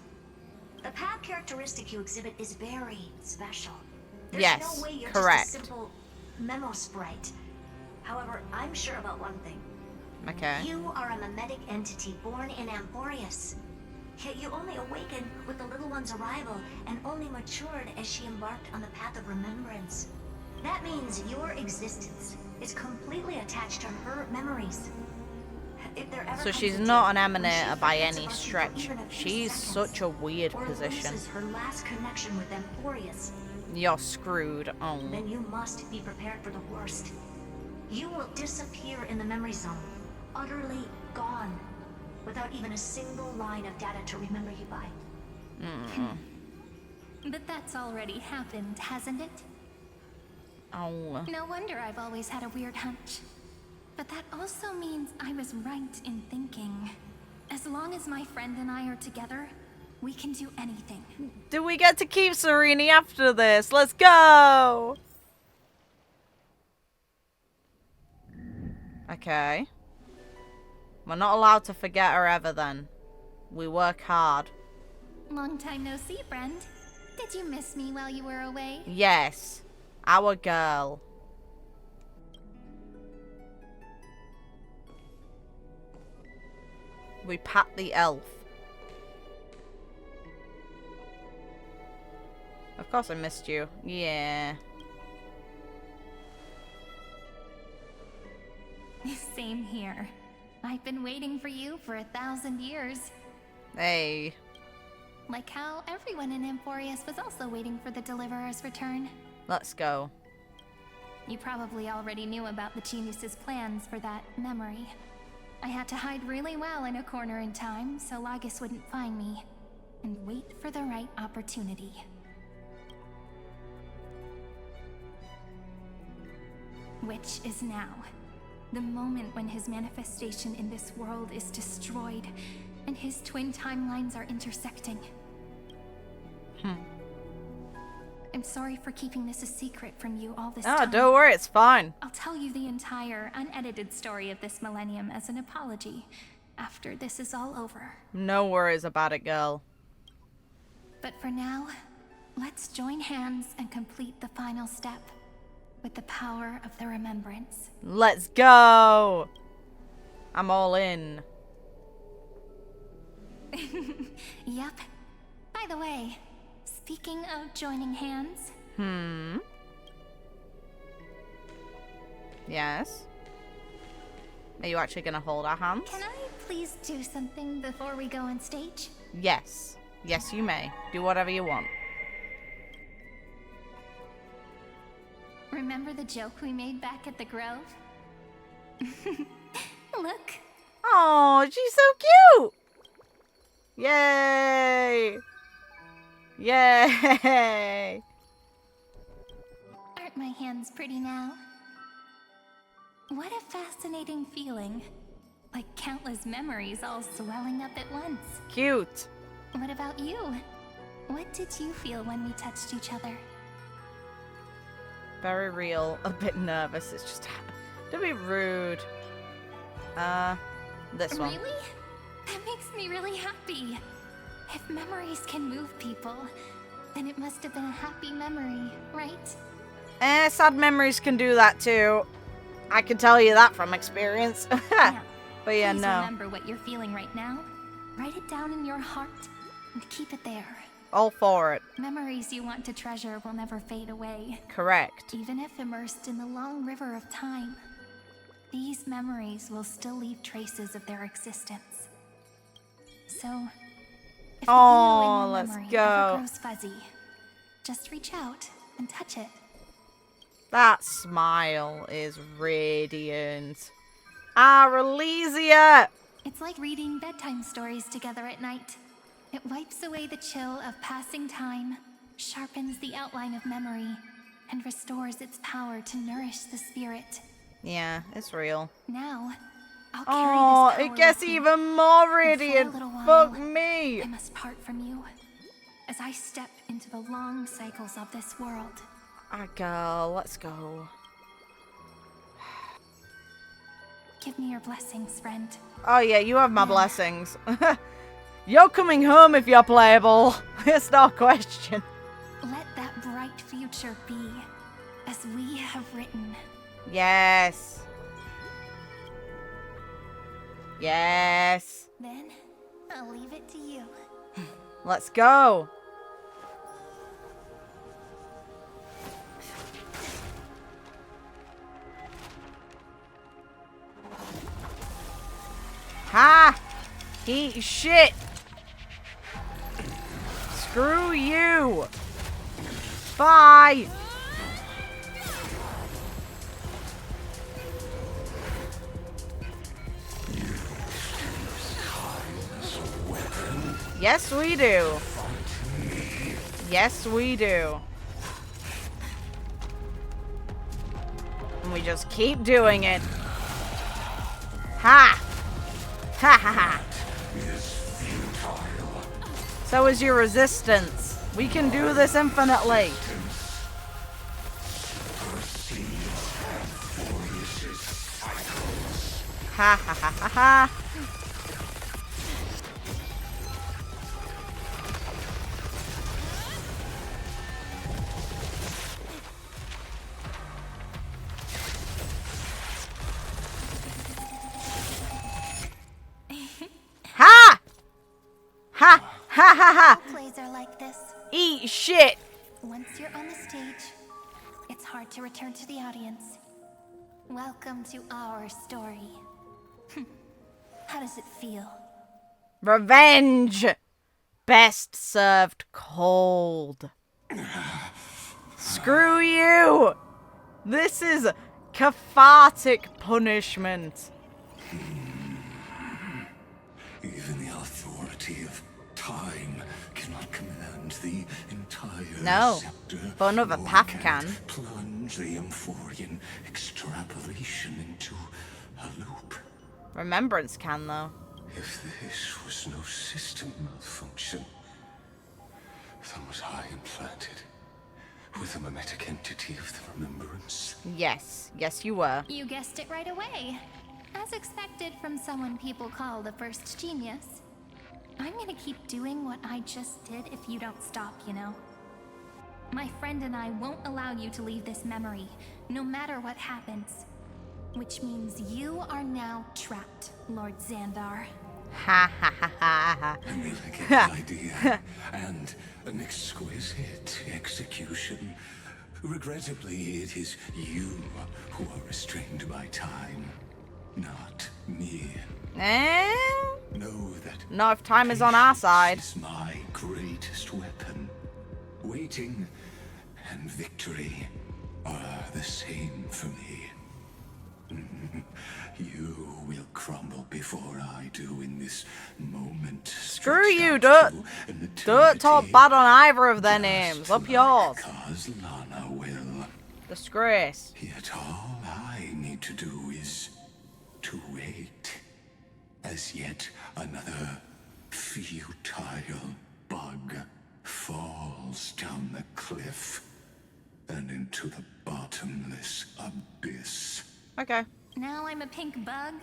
The path characteristic you exhibit is very special. There's Yes, no way you're correct. just a simple memo sprite. However, I'm sure about one thing. Okay. You are a mimetic entity born in Amphoreus. Yet you only awakened with the little one's arrival and only matured as she embarked on the path of remembrance. That means your existence is completely attached to her memories. If there ever So comes she's a not day an when she emanator by forgets any about you for stretch. even a few She's seconds, such a weird or position. loses her last connection with Amphoreus, You're screwed. Oh. then you must be prepared for the worst. You will disappear in the memory zone, utterly gone, without even a single line of data to remember you by. But that's already happened, hasn't it? Oh. No wonder I've always had a weird hunch. But that also means I was right in thinking. As long as my friend and I are together, we can do anything. Do we get to keep Cyrene after this? Let's go! Okay. We're not allowed to forget her ever then. We work hard. Long time no see, friend. Did you miss me while you were away? Yes. Our girl. We pat the elf. Of course I missed you. Yeah. Same here. I've been waiting for you for 1,000 years. Hey. Like how everyone in Amphoreus was also waiting for the Deliverer's return. Let's go. You probably already knew about the genius's plans for that memory. I had to hide really well in a corner in time so Lygus wouldn't find me, and wait for the right opportunity. Which is now. The moment when his manifestation in this world is destroyed, and his twin timelines are intersecting. I'm sorry for keeping this a secret from you all this time. Oh, don't worry, it's fine. I'll tell you the entire, unedited story of this millennium as an apology after this is all over. No worries about it, girl. But for now, let's join hands and complete the final step with the power of the remembrance. Let's go! I'm all in. Yep. By the way, speaking of joining hands... Yes? Are you actually gonna hold our hands? Can I please do something before we go on stage? Yes. Yes, you may. Do whatever you want. Remember the joke we made back at the Grove? Look. Oh, she's so cute! Yay! Yay! Aren't my hands pretty now? What a fascinating feeling. Like countless memories all swelling up at once. Cute. What about you? What did you feel when we touched each other? Very real. A bit nervous. It's just... Don't be rude. This one. Really? That makes me really happy. If memories can move people, then it must have been a happy memory, right? Sad memories can do that too. I can tell you that from experience. But yeah, please no. remember what you're feeling right now. Write it down in your heart and keep it there. All for it. Memories you want to treasure will never fade away. Correct. Even if immersed in the long river of time, these memories will still leave traces of their existence. So, if the glue in your let's memory go. ever grows fuzzy, just reach out and touch it. That smile is radiant. Aralesia! It's like reading bedtime stories together at night. It wipes away the chill of passing time, sharpens the outline of memory, and restores its power to nourish the spirit. Yeah, it's real. Now, I'll Oh, carry this it power gets with me, even more and for a radiant. little Fuck while, me. I must part from you as I step into the long cycles of this world. Ah, girl, let's go. Give me your blessings, friend. Oh yeah, you have my blessings. You're coming home if you're playable. It's no question. Let that bright future be, as we have written. Yes. Yes. Then, I'll leave it to you. Let's go. Ha! Eat shit! Screw you! Bye! Yes, we do. Yes, we do. And we just keep doing it. Ha! Ha ha ha! So is your resistance. We can do this infinitely. Ha ha ha ha ha! Ha! Ha! Ha ha ha! Plays are like this. Eat shit! Once you're on the stage, it's hard to return to the audience. Welcome to our story. How does it feel? Revenge! Best served cold. Screw you! This is cathartic punishment. Even the authority of time cannot command the entire No, scepter. but another nor path can can. it plunge the Amphorian extrapolation into a loop. Remembrance can, though. If this was no system malfunction, then was I implanted with a mimetic entity of the remembrance? Yes. Yes, you were. You guessed it right away. As expected from someone people call the first genius. I'm gonna keep doing what I just did if you don't stop, you know? My friend and I won't allow you to leave this memory, no matter what happens. Which means you are now trapped, Lord Xandar. Ha ha ha ha ha. An elegant idea and an exquisite execution. Regrettably, it is you who are restrained by time, not me. Eh? Know that Not if time is on our side. is my greatest weapon. Waiting and victory are the same for me. You will crumble before I do in this moment. Screw you, don't talk bad on either of their names. Up yours. Because Lana will. Disgrace. Yet all I need to do is to wait. As yet another futile bug falls down the cliff and into the bottomless abyss. Okay. Now I'm a pink bug?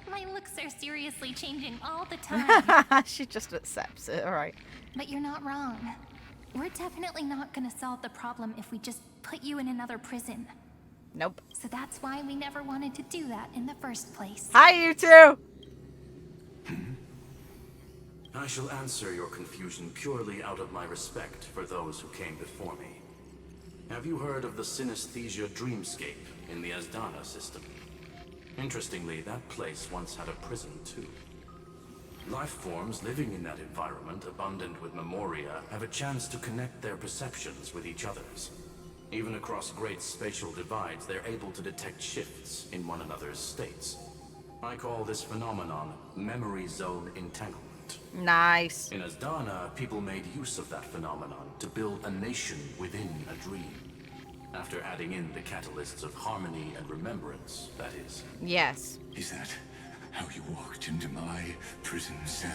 My looks are seriously changing all the time. She just accepts it, alright. But you're not wrong. We're definitely not gonna solve the problem if we just put you in another prison. Nope. So that's why we never wanted to do that in the first place. Hi, you two! I shall answer your confusion purely out of my respect for those who came before me. Have you heard of the synesthesia dreamscape in the Asdana system? Interestingly, that place once had a prison too. Life forms living in that environment, abundant with memoria, have a chance to connect their perceptions with each other's. Even across great spatial divides, they're able to detect shifts in one another's states. I call this phenomenon memory zone entanglement. point. Nice. In Asdana, people made use of that phenomenon to build a nation within a dream. After adding in the catalysts of harmony and remembrance, that is. Yes. Is that how you walked into my prison cell?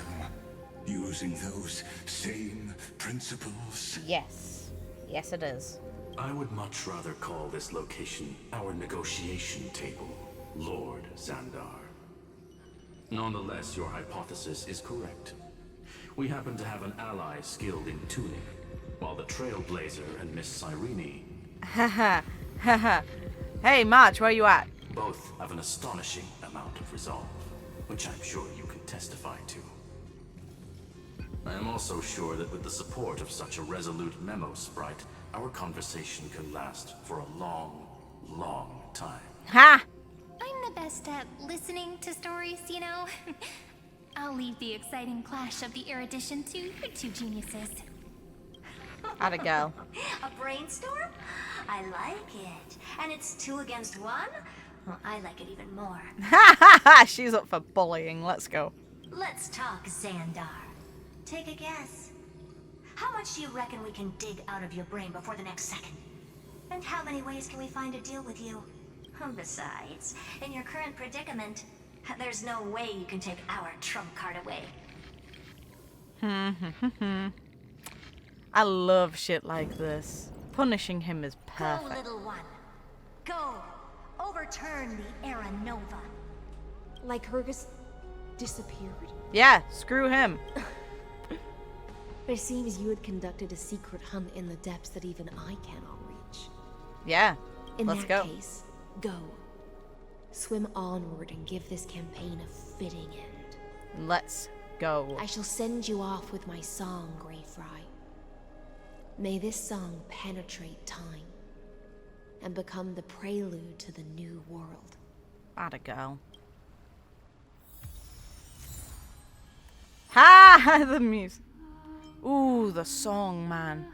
Using those same principles? Yes. Yes, it is. I would much rather call this location our negotiation table, Lord Xandar. Nonetheless, your hypothesis is correct. We happen to have an ally skilled in tuning, while the Trailblazer and Miss Cyrene... Haha, haha. Hey, March, where you at? both have an astonishing amount of resolve, which I'm sure you can testify to. I am also sure that with the support of such a resolute memo sprite, our conversation could last for a long, long time. Ha! I'm the best at listening to stories, you know. I'll leave the exciting clash of the erudition to you two geniuses. How'd it go? A brainstorm? I like it. And it's 2 against 1? Well, I like it even more. She's up for bullying. Let's go. Let's talk, Xandar. Take a guess. How much do you reckon we can dig out of your brain before the next second? And how many ways can we find to deal with you? Besides, in your current predicament, there's no way you can take our trump card away. I love shit like this. Punishing him is perfect. Go, little one. Go. Overturn the Era Nova. Lygus disappeared? Yeah, screw him. It seems you had conducted a secret hunt in the depths that even I cannot reach. Yeah, in let's that go. Case, go. Swim onward and give this campaign a fitting end. Let's go. I shall send you off with my song, Greyfry. May this song penetrate time and become the prelude to the new world. Atta girl. Ha! The music. Ooh, the song, man.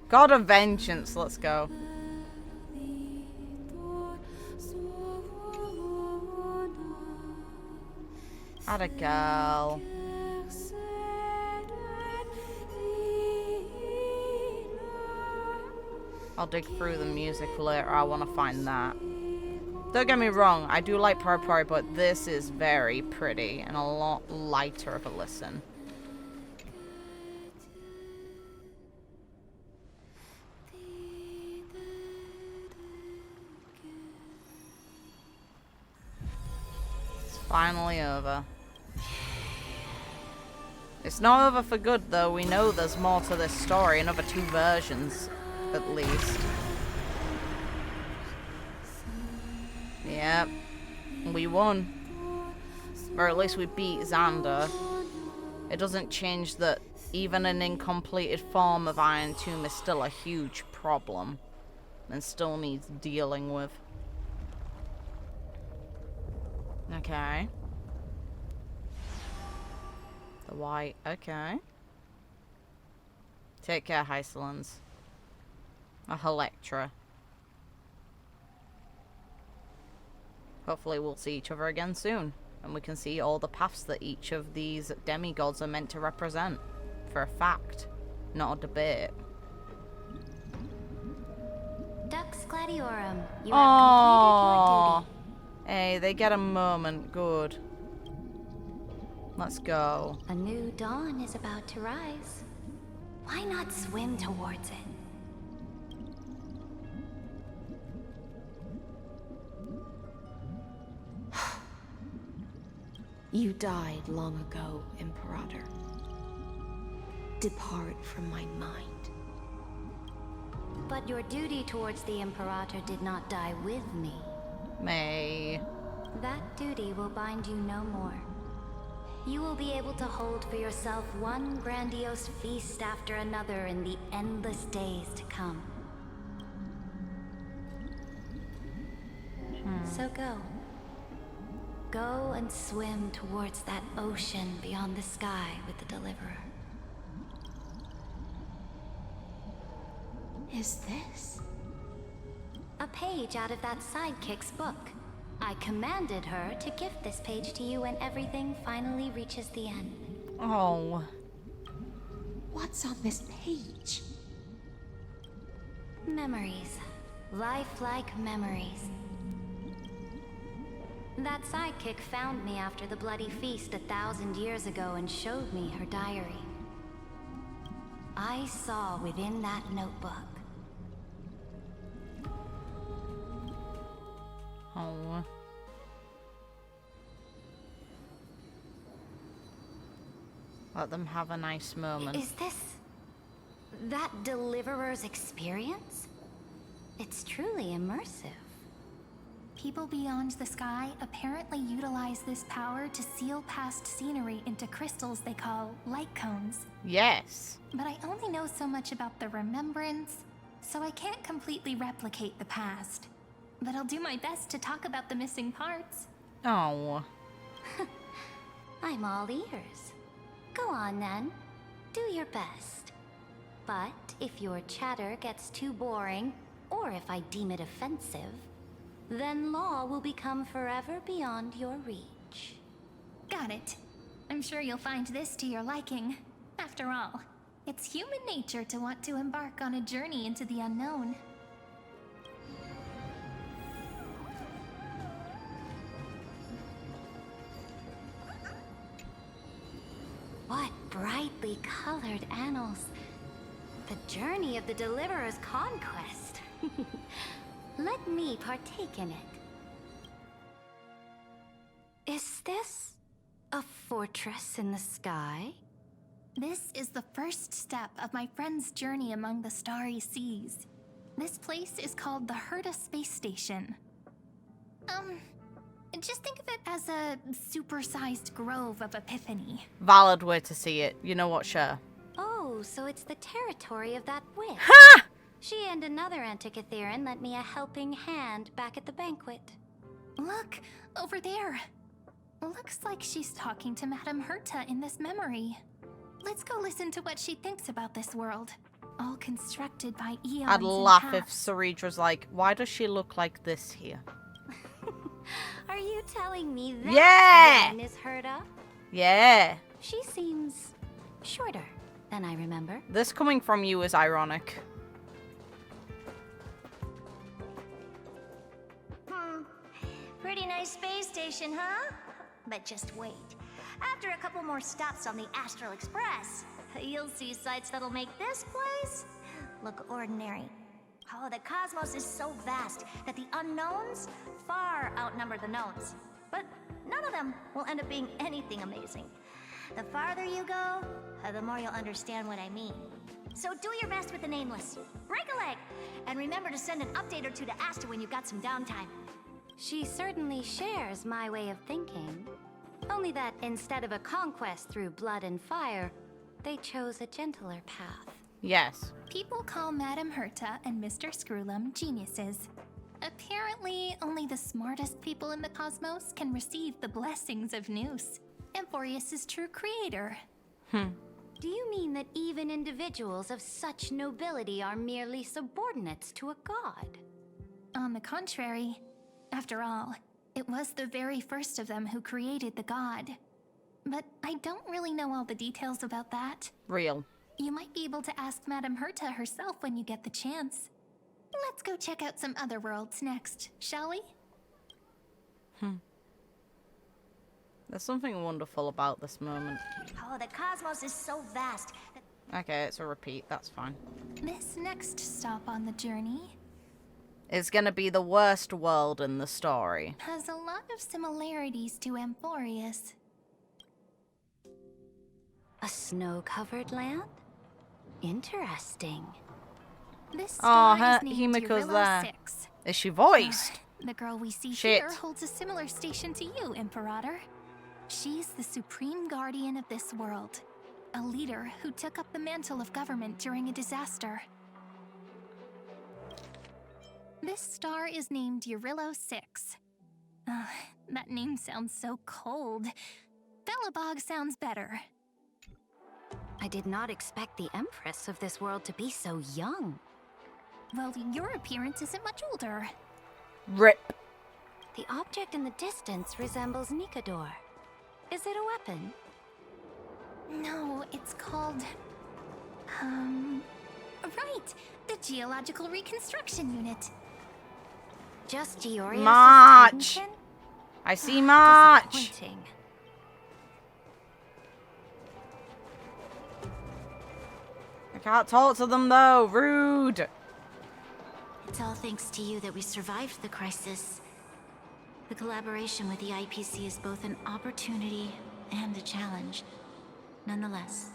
God of Vengeance, let's go. Atta girl. I'll dig through the music later. I want to find that. Don't get me wrong, I do like Purple, but this is very pretty and a lot lighter of a listen. It's finally over. It's not over for good, though. We know there's more to this story, another 2 versions. At least. Yep. We won. Or at least we beat Xandar. It doesn't change that even an incompleted form of Iron Tomb is still a huge problem. And still needs dealing with. Okay. The white. Okay. Take care, Hysilens. A Helektra. Hopefully we'll see each other again soon. And we can see all the paths that each of these demigods are meant to represent. For a fact. Not a debate. Dux Gladiorum, you Aww. have completed your duty. Hey, they get a moment. Good. Let's go. A new dawn is about to rise. Why not swim towards it? You died long ago, Imperator. Depart from my mind. But your duty towards the Imperator did not die with me. May. That duty will bind you no more. You will be able to hold for yourself one grandiose feast after another in the endless days to come. So go. Go and swim towards that ocean beyond the sky with the Deliverer. Is this? A page out of that sidekick's book. I commanded her to gift this page to you when everything finally reaches the end. Oh. What's on this page? Memories. Lifelike memories. That sidekick found me after the bloody feast 1,000 years ago and showed me her diary. I saw within that notebook. Oh. Let them have a nice moment. Is this that Deliverer's experience? It's truly immersive. People beyond the sky apparently utilize this power to seal past scenery into crystals they call light cones. Yes. But I only know so much about the remembrance, so I can't completely replicate the past. But I'll do my best to talk about the missing parts. Oh. I'm all ears. Go on then. Do your best. But if your chatter gets too boring, or if I deem it offensive, then law will become forever beyond your reach. Got it. I'm sure you'll find this to your liking. After all, it's human nature to want to embark on a journey into the unknown. What brightly colored annals. The journey of the Deliverer's conquest. Let me partake in it. Is this a fortress in the sky? This is the first step of my friend's journey among the starry seas. This place is called the Herta Space Station. Just think of it as a supersized grove of Epiphany. Valid way to see it. You know what, Cher? Oh, so it's the territory of that witch. Ha! She and another Antikytherian lent me a helping hand back at the banquet. Look, over there. Looks like she's talking to Madame Herta in this memory. Let's go listen to what she thinks about this world. All constructed by eons. I'd laugh if Cerydra's like, why does she look like this here? Are you telling me that Yeah! Is Herta? Yeah. She seems shorter than I remember. This coming from you is ironic. Pretty nice space station, huh? But just wait. After a couple more stops on the Astral Express, you'll see sights that'll make this place look ordinary. Oh, the cosmos is so vast that the unknowns far outnumber the knowns. But none of them will end up being anything amazing. The farther you go, the more you'll understand what I mean. So do your best with the nameless. Break a leg! And remember to send an update or two to Asta when you've got some downtime. She certainly shares my way of thinking. Only that instead of a conquest through blood and fire, they chose a gentler path. Yes. People call Madame Herta and Mr. Screwlum geniuses. Apparently, only the smartest people in the cosmos can receive the blessings of Nous, Amphoreus' true creator. Do you mean that even individuals of such nobility are merely subordinates to a god? On the contrary, after all, it was the very first of them who created the god. But I don't really know all the details about that. Real. You might be able to ask Madame Herta herself when you get the chance. Let's go check out some other worlds next, shall we? There's something wonderful about this moment. Oh, the cosmos is so vast. Okay, it's a repeat. That's fine. This next stop on the journey It's gonna be the worst world in the story. has a lot of similarities to Amphoreus. A snow-covered land? Interesting. This star Oh, is named Himiko's Urillo there. 6. Is she voiced? The girl we see Shit. here holds a similar station to you, Imperator. She's the supreme guardian of this world. A leader who took up the mantle of government during a disaster. This star is named Urillo 6. That name sounds so cold. Belobog sounds better. I did not expect the Empress of this world to be so young. Well, your appearance isn't much older. Rip. The object in the distance resembles Nikador. Is it a weapon? No, it's called... Right! The Geological Reconstruction Unit. Just Georios' March! Titankin? I see March! Disappointing. I can't talk to them though, rude! It's all thanks to you that we survived the crisis. The collaboration with the IPC is both an opportunity and a challenge. Nonetheless,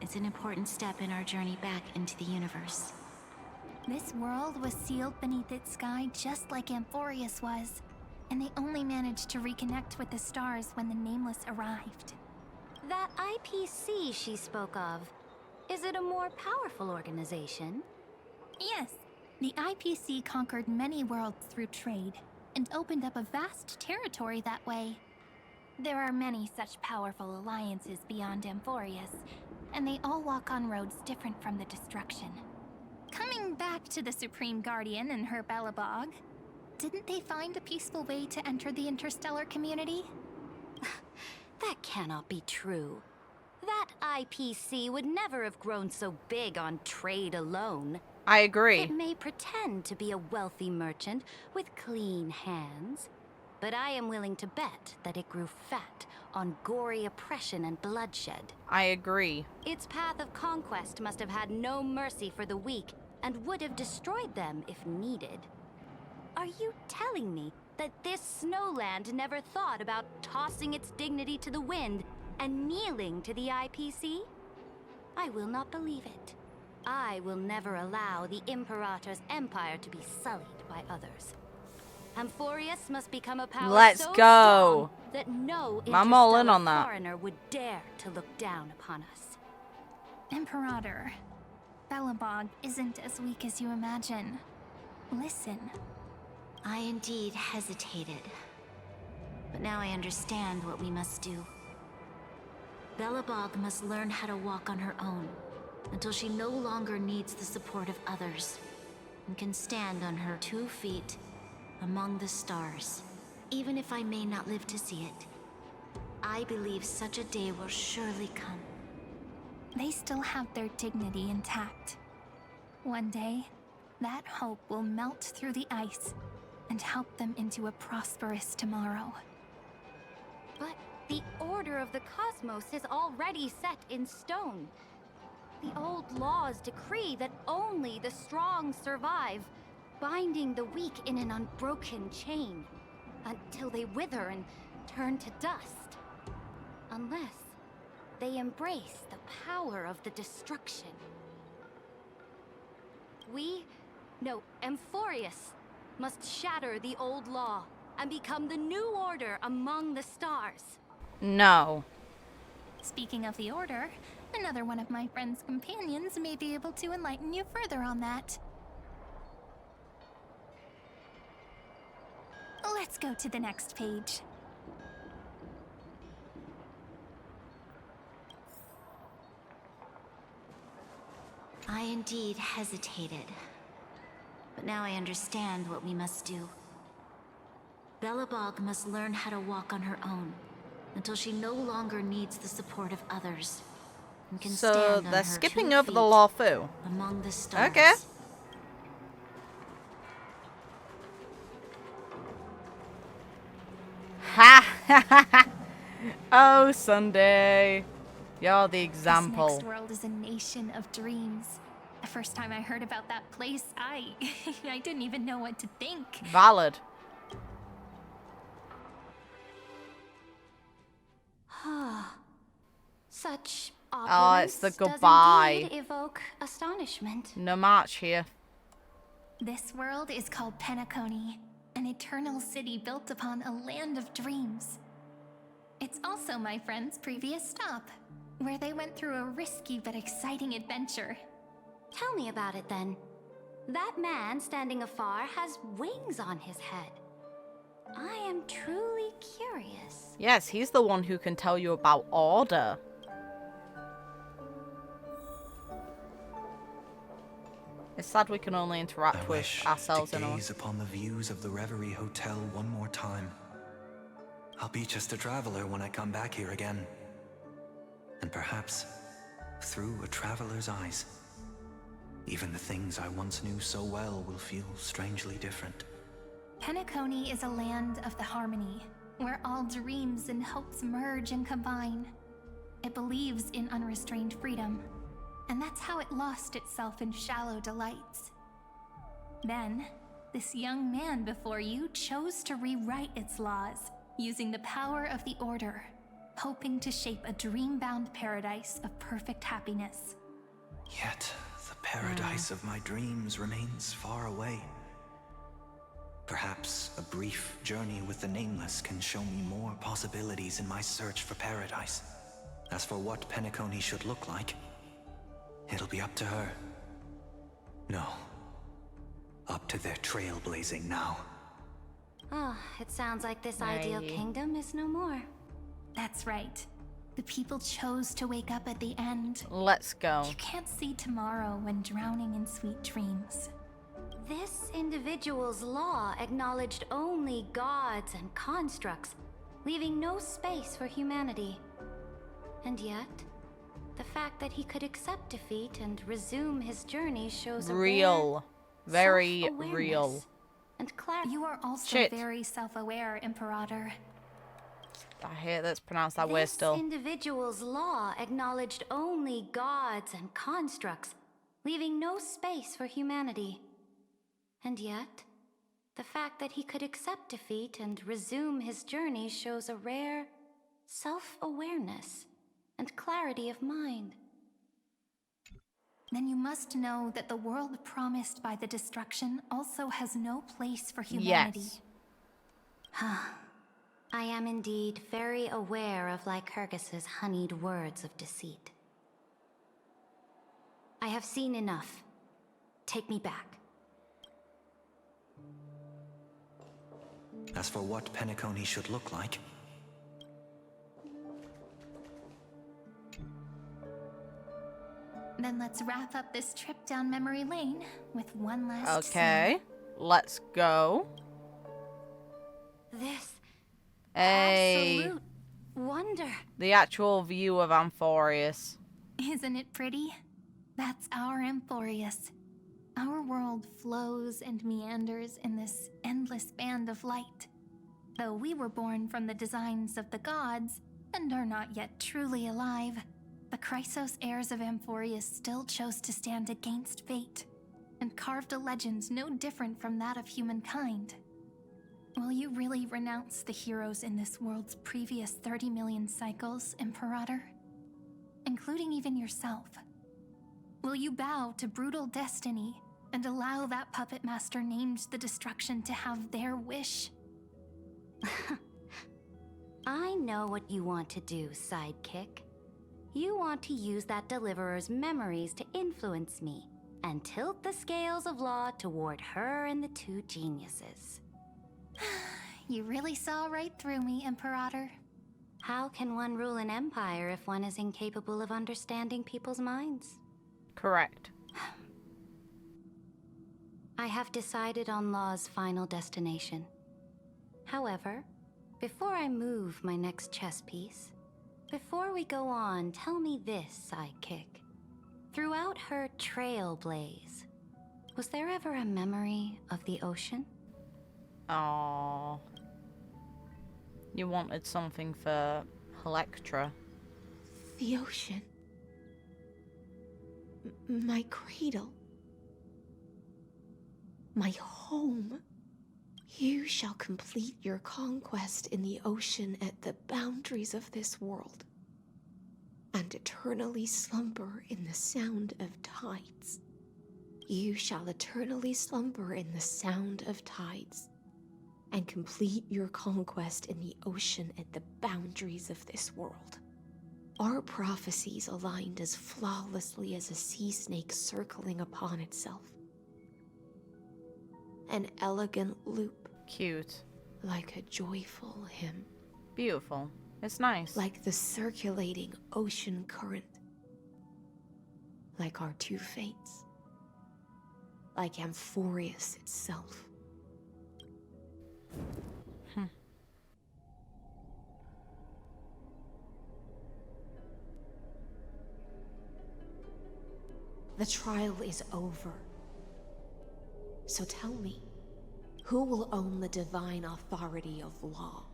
it's an important step in our journey back into the universe. This world was sealed beneath its sky just like Amphoreus was, and they only managed to reconnect with the stars when the Nameless arrived. That IPC she spoke of, is it a more powerful organization? Yes, the IPC conquered many worlds through trade, and opened up a vast territory that way. There are many such powerful alliances beyond Amphoreus, and they all walk on roads different from the destruction. Coming back to the Supreme Guardian and her Belobog, didn't they find a peaceful way to enter the interstellar community? That cannot be true. That IPC would never have grown so big on trade alone. I agree. It may pretend to be a wealthy merchant with clean hands, but I am willing to bet that it grew fat on gory oppression and bloodshed. I agree. Its path of conquest must have had no mercy for the weak and would have destroyed them if needed. Are you telling me that this snowland never thought about tossing its dignity to the wind and kneeling to the IPC? I will not believe it. I will never allow the Imperator's empire to be sullied by others. Amphoreus must become a power Let's so go. strong that no I'm all in interstellar on that. foreigner would dare to look down upon us. Imperator, Belobog isn't as weak as you imagine. Listen. I indeed hesitated, but now I understand what we must do. Belobog must learn how to walk on her own until she no longer needs the support of others and can stand on her 2 feet among the stars. Even if I may not live to see it, I believe such a day will surely come. They still have their dignity intact. One day, that hope will melt through the ice and help them into a prosperous tomorrow. But the order of the cosmos is already set in stone. The old laws decree that only the strong survive, binding the weak in an unbroken chain, until they wither and turn to dust. Unless they embrace the power of the destruction. Amphoreus must shatter the old law and become the new order among the stars. No. Speaking of the Order, another one of my friend's companions may be able to enlighten you further on that. Let's go to the next page. I indeed hesitated, but now I understand what we must do. Belobog must learn how to walk on her own until she no longer needs the support of others and can So stand on they're her skipping 2 over the feet Lawfu. among the stars. Okay. Ha ha ha ha! Oh, Sunday. You're the example. This next world is a nation of dreams. The first time I heard about that place, I didn't even know what to think. Valid. Such Oh, it's the opulence does goodbye. indeed evoke astonishment. No March here. This world is called Penacony, an eternal city built upon a land of dreams. It's also my friend's previous stop, where they went through a risky but exciting adventure. Tell me about it then. That man standing afar has wings on his head. I am truly curious. Yes, he's the one who can tell you about order. It's sad we can only interact with ourselves to in a gaze upon the views of the Reverie Hotel one more time. I'll be just a traveler when I come back here again. And perhaps, through a traveler's eyes, even the things I once knew so well will feel strangely different. Penacony is a land of the harmony, where all dreams and hopes merge and combine. It believes in unrestrained freedom, and that's how it lost itself in shallow delights. Then, this young man before you chose to rewrite its laws, using the power of the Order, hoping to shape a dream-bound paradise of perfect happiness. Yet, the paradise of my dreams remains far away. Perhaps a brief journey with the Nameless can show me more possibilities in my search for paradise. As for what Penacony should look like, it'll be up to her. No. Up to their trailblazing now. Oh, it sounds like this ideal kingdom is no more. That's right. The people chose to wake up at the end. Let's go. You can't see tomorrow when drowning in sweet dreams. This individual's law acknowledged only gods and constructs, leaving no space for humanity. And yet, the fact that he could accept defeat and resume his journey shows real. Very real. And clarity. You are also very self-aware, Imperator. I hate that's pronounced that way still. This individual's law acknowledged only gods and constructs, leaving no space for humanity. And yet, the fact that he could accept defeat and resume his journey shows a rare self-awareness and clarity of mind. Then you must know that the world promised by the destruction also has no place for humanity. Yes. I am indeed very aware of Lycurgus's honeyed words of deceit. I have seen enough. Take me back. As for what Penacony should look like, then let's wrap up this trip down memory lane with one last scene. Let's go. This absolute wonder. The actual view of Amphoreus. Isn't it pretty? That's our Amphoreus. Our world flows and meanders in this endless band of light. Though we were born from the designs of the gods and are not yet truly alive, the chrysos heirs of Amphoreus still chose to stand against fate and carved a legend no different from that of humankind. Will you really renounce the heroes in this world's previous 30 million cycles, Imperator? Including even yourself. Will you bow to brutal destiny and allow that puppet master named the destruction to have their wish? I know what you want to do, sidekick. You want to use that deliverer's memories to influence me and tilt the scales of law toward her and the two geniuses. You really saw right through me, Imperator. How can one rule an empire if one is incapable of understanding people's minds? Correct. I have decided on Law's final destination. However, before I move my next chess piece, before we go on, tell me this, sidekick. Throughout her Trailblaze, was there ever a memory of the ocean? Aww. You wanted something for Helektra. The ocean. My cradle. My home. You shall complete your conquest in the ocean at the boundaries of this world, and eternally slumber in the sound of tides. You shall eternally slumber in the sound of tides, and complete your conquest in the ocean at the boundaries of this world. Our prophecies aligned as flawlessly as a sea snake circling upon itself. An elegant loop. Cute. Like a joyful hymn. Beautiful. It's nice. Like the circulating ocean current. Like our two fates. like amphoreus itself. The trial is over. So tell me, who will own the divine authority of law?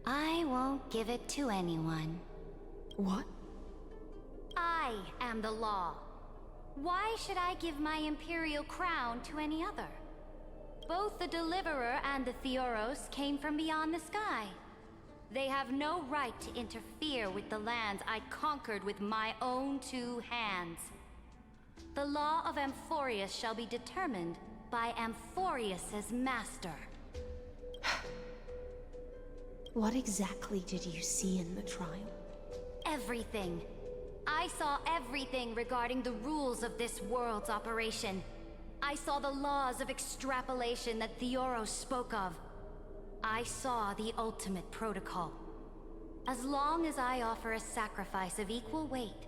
I won't give it to anyone. What? I am the law. Why should I give my imperial crown to any other? Both the Deliverer and the Theoros came from beyond the sky. They have no right to interfere with the lands I conquered with my own 2 hands. The law of Amphoreus shall be determined by Amphoreus's master. What exactly did you see in the trial? Everything. I saw everything regarding the rules of this world's operation. I saw the laws of extrapolation that Theoros spoke of. I saw the ultimate protocol. As long as I offer a sacrifice of equal weight,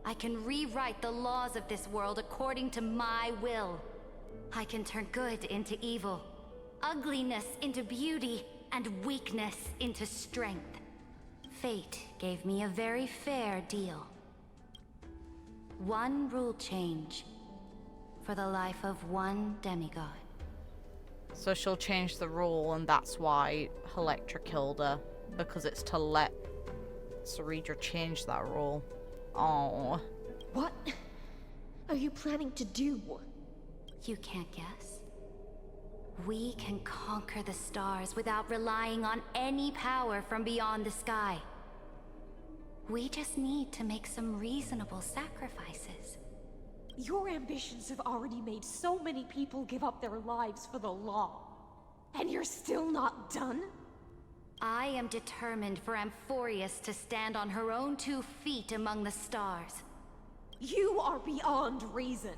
I can rewrite the laws of this world according to my will. I can turn good into evil, ugliness into beauty, and weakness into strength. Fate gave me a very fair deal. 1 rule change for the life of 1 demigod. So she'll change the rule, and that's why Helektra killed her, because it's to let Cerydra change that rule. Oh. What are you planning to do? You can't guess. We can conquer the stars without relying on any power from beyond the sky. We just need to make some reasonable sacrifices. Your ambitions have already made so many people give up their lives for the law. And you're still not done? I am determined for Amphoreus to stand on her own 2 feet among the stars. You are beyond reason.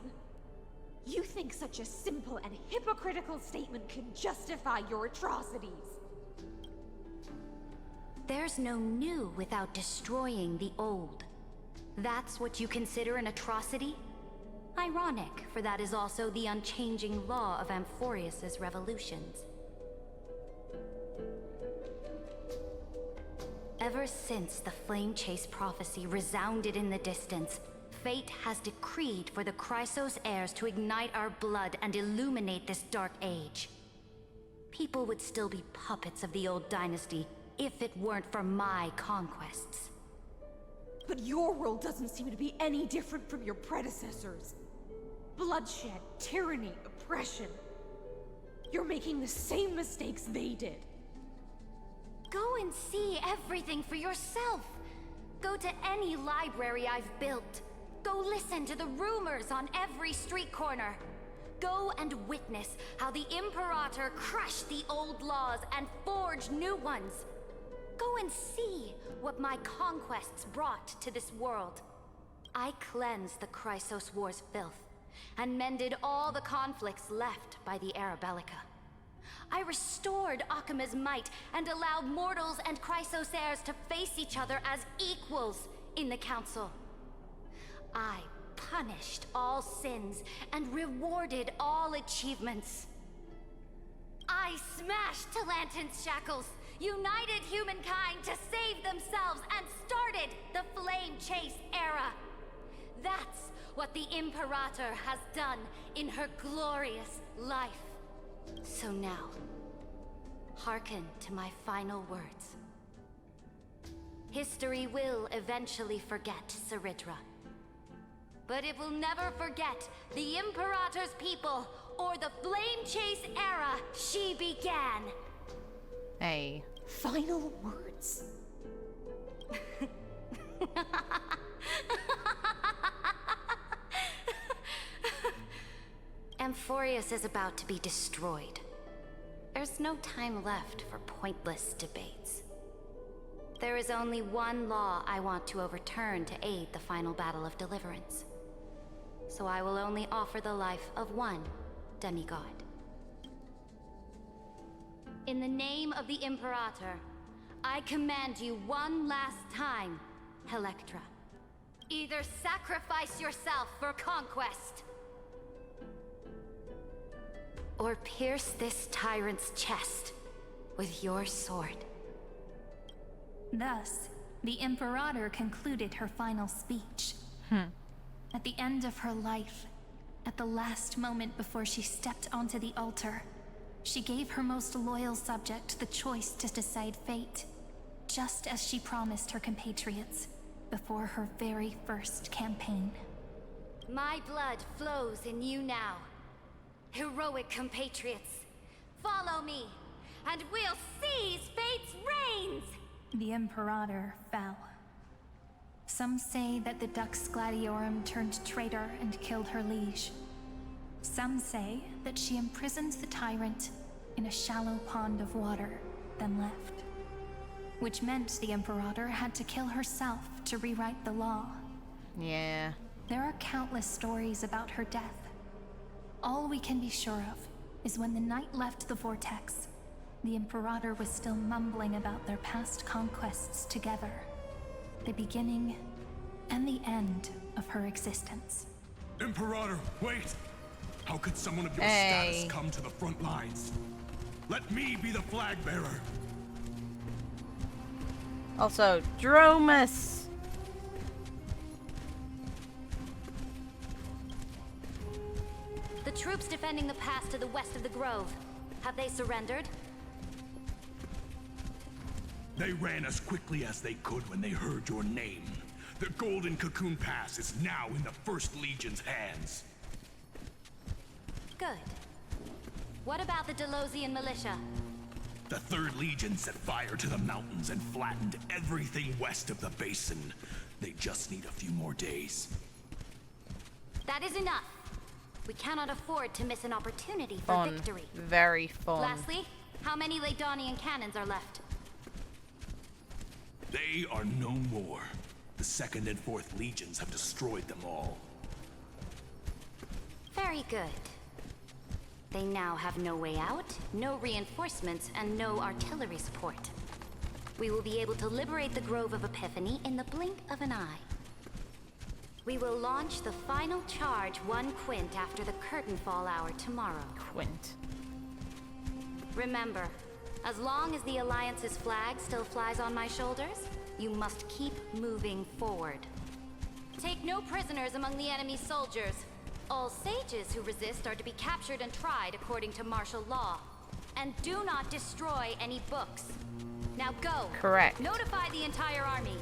You think such a simple and hypocritical statement can justify your atrocities? There's no new without destroying the old. That's what you consider an atrocity? Ironic, for that is also the unchanging law of Amphoreus's revolutions. Ever since the Flame Chase prophecy resounded in the distance, fate has decreed for the chrysos heirs to ignite our blood and illuminate this dark age. People would still be puppets of the old dynasty if it weren't for my conquests. But your world doesn't seem to be any different from your predecessors. Bloodshed, tyranny, oppression. You're making the same mistakes they did. Go and see everything for yourself. Go to any library I've built. Go listen to the rumors on every street corner. Go and witness how the Imperator crushed the old laws and forged new ones. Go and see what my conquests brought to this world. I cleansed the Chrysos War's filth, and mended all the conflicts left by the Era Bellica. I restored Akima's might, and allowed mortals and Chrysos heirs to face each other as equals in the Council. I punished all sins, and rewarded all achievements. I smashed Talantin's shackles, united humankind to save themselves, and started the Flame Chase era. That's what the Imperator has done in her glorious life. So now, hearken to my final words. History will eventually forget Cerydra, but it will never forget the Imperator's people or the Flame Chase era she began. Hey. Final words? Amphoreus is about to be destroyed. There's no time left for pointless debates. There is only one law I want to overturn to aid the final battle of deliverance. So I will only offer the life of 1 demigod. In the name of the Imperator, I command you one last time, Helektra. Either sacrifice yourself for conquest, or pierce this tyrant's chest with your sword. Thus, the Imperator concluded her final speech. At the end of her life, at the last moment before she stepped onto the altar, she gave her most loyal subject the choice to decide fate, just as she promised her compatriots before her very first campaign. My blood flows in you now. Heroic compatriots, follow me, and we'll seize fate's reins! The Imperator fell. Some say that the Dux Gladiorum turned traitor and killed her liege. Some say that she imprisoned the tyrant in a shallow pond of water, then left. Which meant the Imperator had to kill herself to rewrite the law. Yeah. There are countless stories about her death. All we can be sure of is when the knight left the vortex, the Imperator was still mumbling about their past conquests together. The beginning and the end of her existence. Imperator, wait! How could someone of your status come to the front lines? Let me be the flag bearer. Also, Dromus! The troops defending the pass to the west of the grove, have they surrendered? They ran as quickly as they could when they heard your name. The Golden Cocoon Pass is now in the First Legion's hands. Good. What about the Delosian militia? The Third Legion set fire to the mountains and flattened everything west of the basin. They just need a few more days. That is enough. We cannot afford to miss an opportunity for victory. Very fun. Lastly, how many Lydonian cannons are left? They are no more. The 2nd and 4th Legions have destroyed them all. Very good. They now have no way out, no reinforcements, and no artillery support. We will be able to liberate the Grove of Epiphany in the blink of an eye. We will launch the final charge 1 quint after the curtain fall hour tomorrow. Quint. Remember, as long as the Alliance's flag still flies on my shoulders, you must keep moving forward. Take no prisoners among the enemy's soldiers. All sages who resist are to be captured and tried according to martial law. And do not destroy any books. Now go. Correct. Notify the entire army.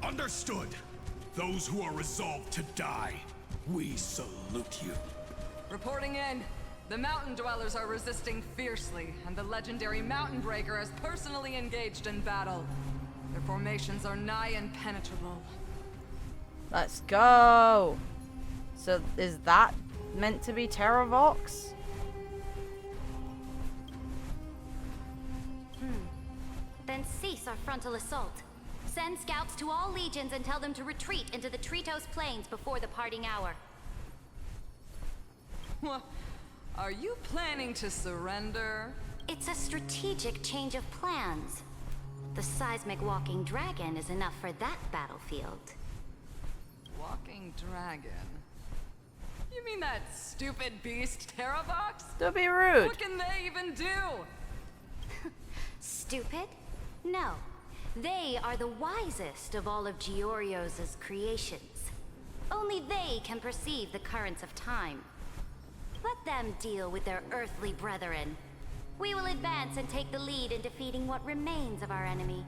Understood. Those who are resolved to die, we salute you. Reporting in. The mountain dwellers are resisting fiercely, and the legendary Mountain Breaker has personally engaged in battle. Their formations are nigh impenetrable. Let's go. So is that meant to be Terravox? Then cease our frontal assault. Send scouts to all legions and tell them to retreat into the Treetos Plains before the parting hour. What? Are you planning to surrender? It's a strategic change of plans. The seismic walking dragon is enough for that battlefield. Walking dragon? You mean that stupid beast, Terravox? Don't be rude. What can they even do? Stupid? No. They are the wisest of all of Giorio's creations. Only they can perceive the currents of time. Let them deal with their earthly brethren. We will advance and take the lead in defeating what remains of our enemy.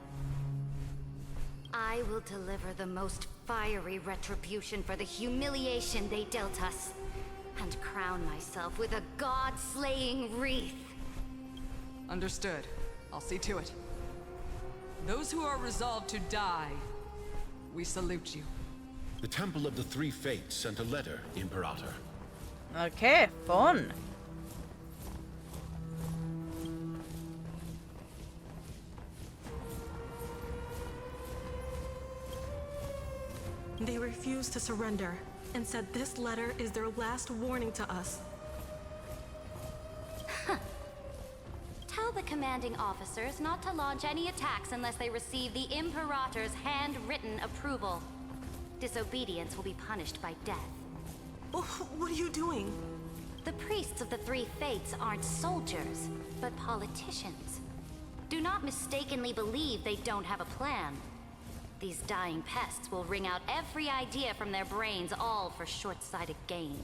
I will deliver the most fiery retribution for the humiliation they dealt us, and crown myself with a god-slaying wreath. Understood. I'll see to it. Those who are resolved to die, we salute you. The Temple of the Three Fates sent a letter, Imperator. Okay, fun. They refused to surrender and said this letter is their last warning to us. Tell the commanding officers not to launch any attacks unless they receive the Imperator's handwritten approval. Disobedience will be punished by death. What are you doing? The priests of the Three Fates aren't soldiers, but politicians. Do not mistakenly believe they don't have a plan. These dying pests will wring out every idea from their brains, all for short-sighted gain.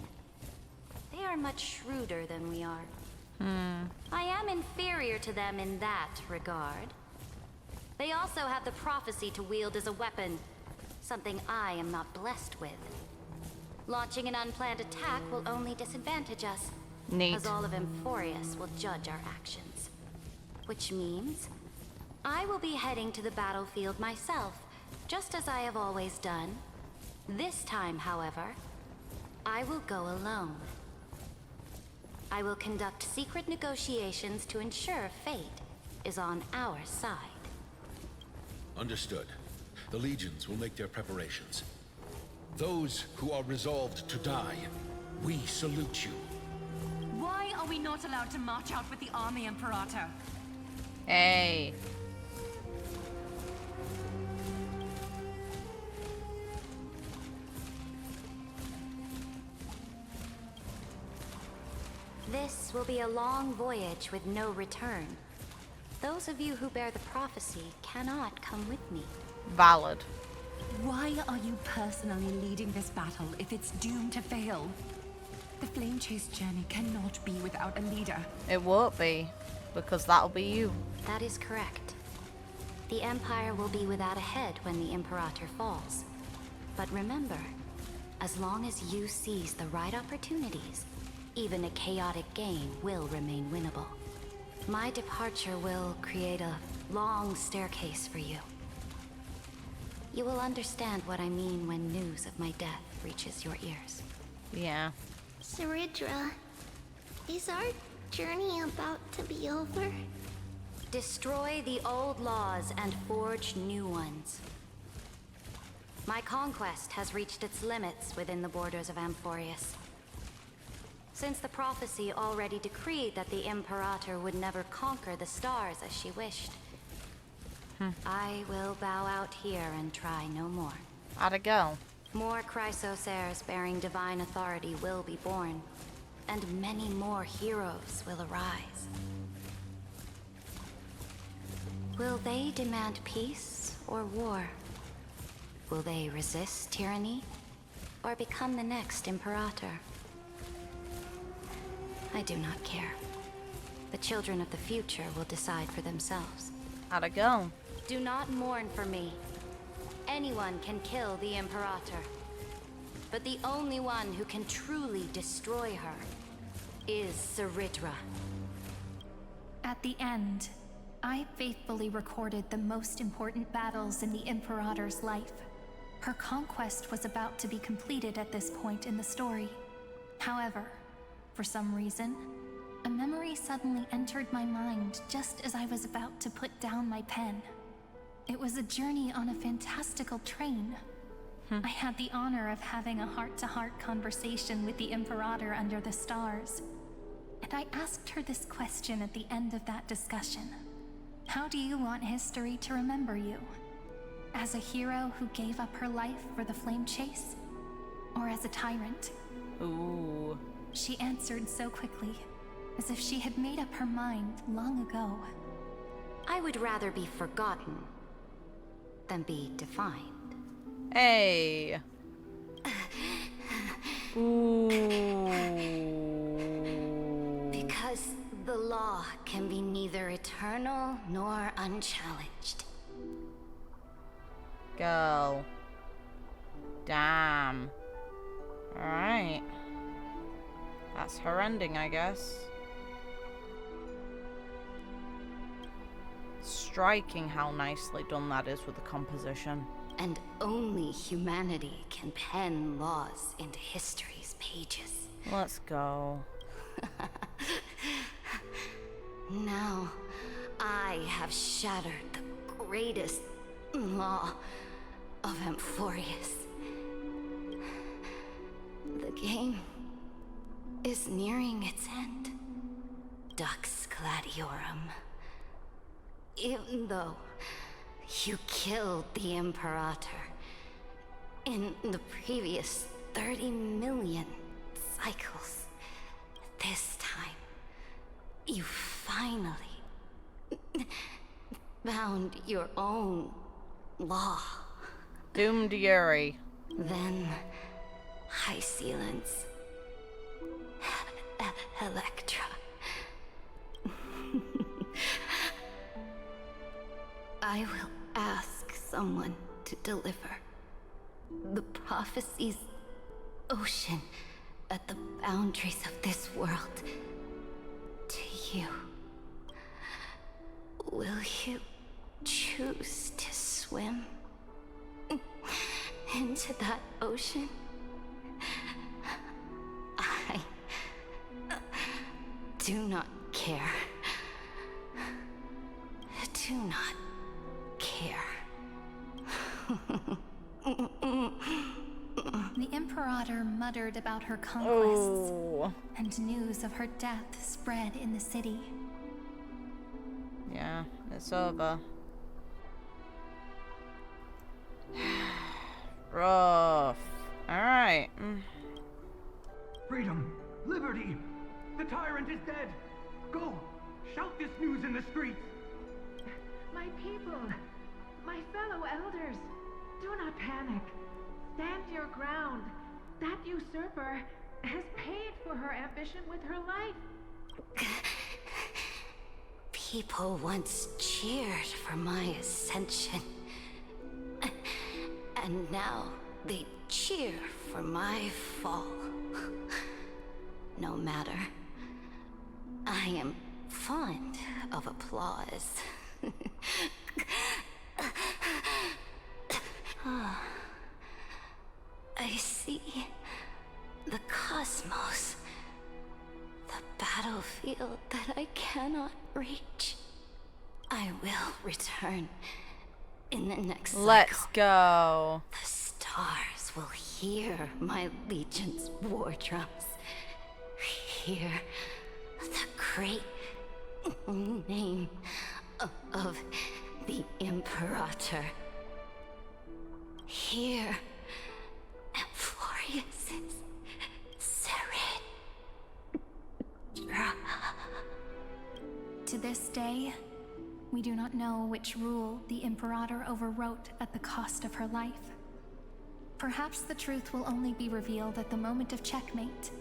They are much shrewder than we are. I am inferior to them in that regard. They also have the prophecy to wield as a weapon, something I am not blessed with. Launching an unplanned attack will only disadvantage us, Neat. as all of Amphoreus will judge our actions. Which means I will be heading to the battlefield myself, just as I have always done. This time, however, I will go alone. I will conduct secret negotiations to ensure fate is on our side. Understood. The legions will make their preparations. Those who are resolved to die, we salute you. Why are we not allowed to march out with the army, Imperator? Hey. This will be a long voyage with no return. Those of you who bear the prophecy cannot come with me. Valid. Why are you personally leading this battle if it's doomed to fail? The Flame Chase journey cannot be without a leader. It won't be, because that'll be you. That is correct. The Empire will be without a head when the Imperator falls. But remember, as long as you seize the right opportunities, even a chaotic game will remain winnable. My departure will create a long staircase for you. You will understand what I mean when news of my death reaches your ears. Yeah. Cerydra, is our journey about to be over? Destroy the old laws and forge new ones. My conquest has reached its limits within the borders of Amphoreus. Since the prophecy already decreed that the Imperator would never conquer the stars as she wished, I will bow out here and try no more. How'd it go? More chrysos heirs bearing divine authority will be born, and many more heroes will arise. Will they demand peace or war? Will they resist tyranny, or become the next Imperator? I do not care. The children of the future will decide for themselves. How'd it go? Do not mourn for me. Anyone can kill the Imperator. But the only one who can truly destroy her is Cerydra. At the end, I faithfully recorded the most important battles in the Imperator's life. Her conquest was about to be completed at this point in the story. However, for some reason, a memory suddenly entered my mind just as I was about to put down my pen. It was a journey on a fantastical train. I had the honor of having a heart-to-heart conversation with the Imperator under the stars. And I asked her this question at the end of that discussion. How do you want history to remember you? As a hero who gave up her life for the Flame Chase? Or as a tyrant? Ooh. She answered so quickly, as if she had made up her mind long ago. I would rather be forgotten than be defined. Hey. Ooh. Because the law can be neither eternal nor unchallenged. Girl. Damn. Alright. That's her ending, I guess. Striking how nicely done that is with the composition. And only humanity can pen laws into history's pages. Let's go. Now, I have shattered the greatest law of Amphoreus. The game is nearing its end. Dux Gladiorum. Even though you killed the Imperator, in the previous 30 million cycles. This time, you finally found your own law. Doomed Yuri. Then, Hysilens. Helektra. I will ask someone to deliver the prophecy's ocean at the boundaries of this world to you. Will you choose to swim into that ocean? I do not care. Do not care. The Imperator muttered about her conquests, and news of her death spread in the city. Yeah, it's over. Rough. Alright. Freedom! Liberty! The tyrant is dead! Go! Shout this news in the streets! My people! My fellow elders! Do not panic. Stand your ground. That usurper has paid for her ambition with her life. People once cheered for my ascension. And now they cheer for my fall. No matter. I am fond of applause. I see the cosmos, the battlefield that I cannot reach. I will return in the next cycle. Let's go. The stars will hear my legion's war drums. Hear the great name of the Imperator. Hear amphoreus' Cerydra. To this day, we do not know which rule the Imperator overwrote at the cost of her life. Perhaps the truth will only be revealed at the moment of checkmate,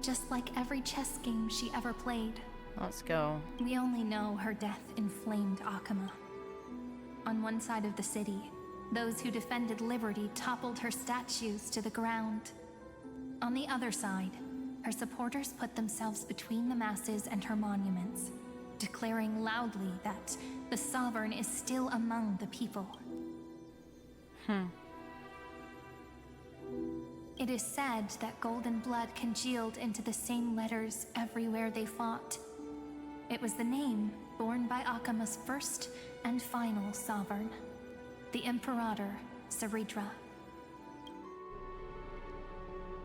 just like every chess game she ever played. Let's go. We only know her death inflamed Akama. On one side of the city, those who defended liberty toppled her statues to the ground. On the other side, her supporters put themselves between the masses and her monuments, declaring loudly that the Sovereign is still among the people. It is said that golden blood congealed into the same letters everywhere they fought. It was the name borne by Akama's first and final sovereign, the Imperator Cerydra.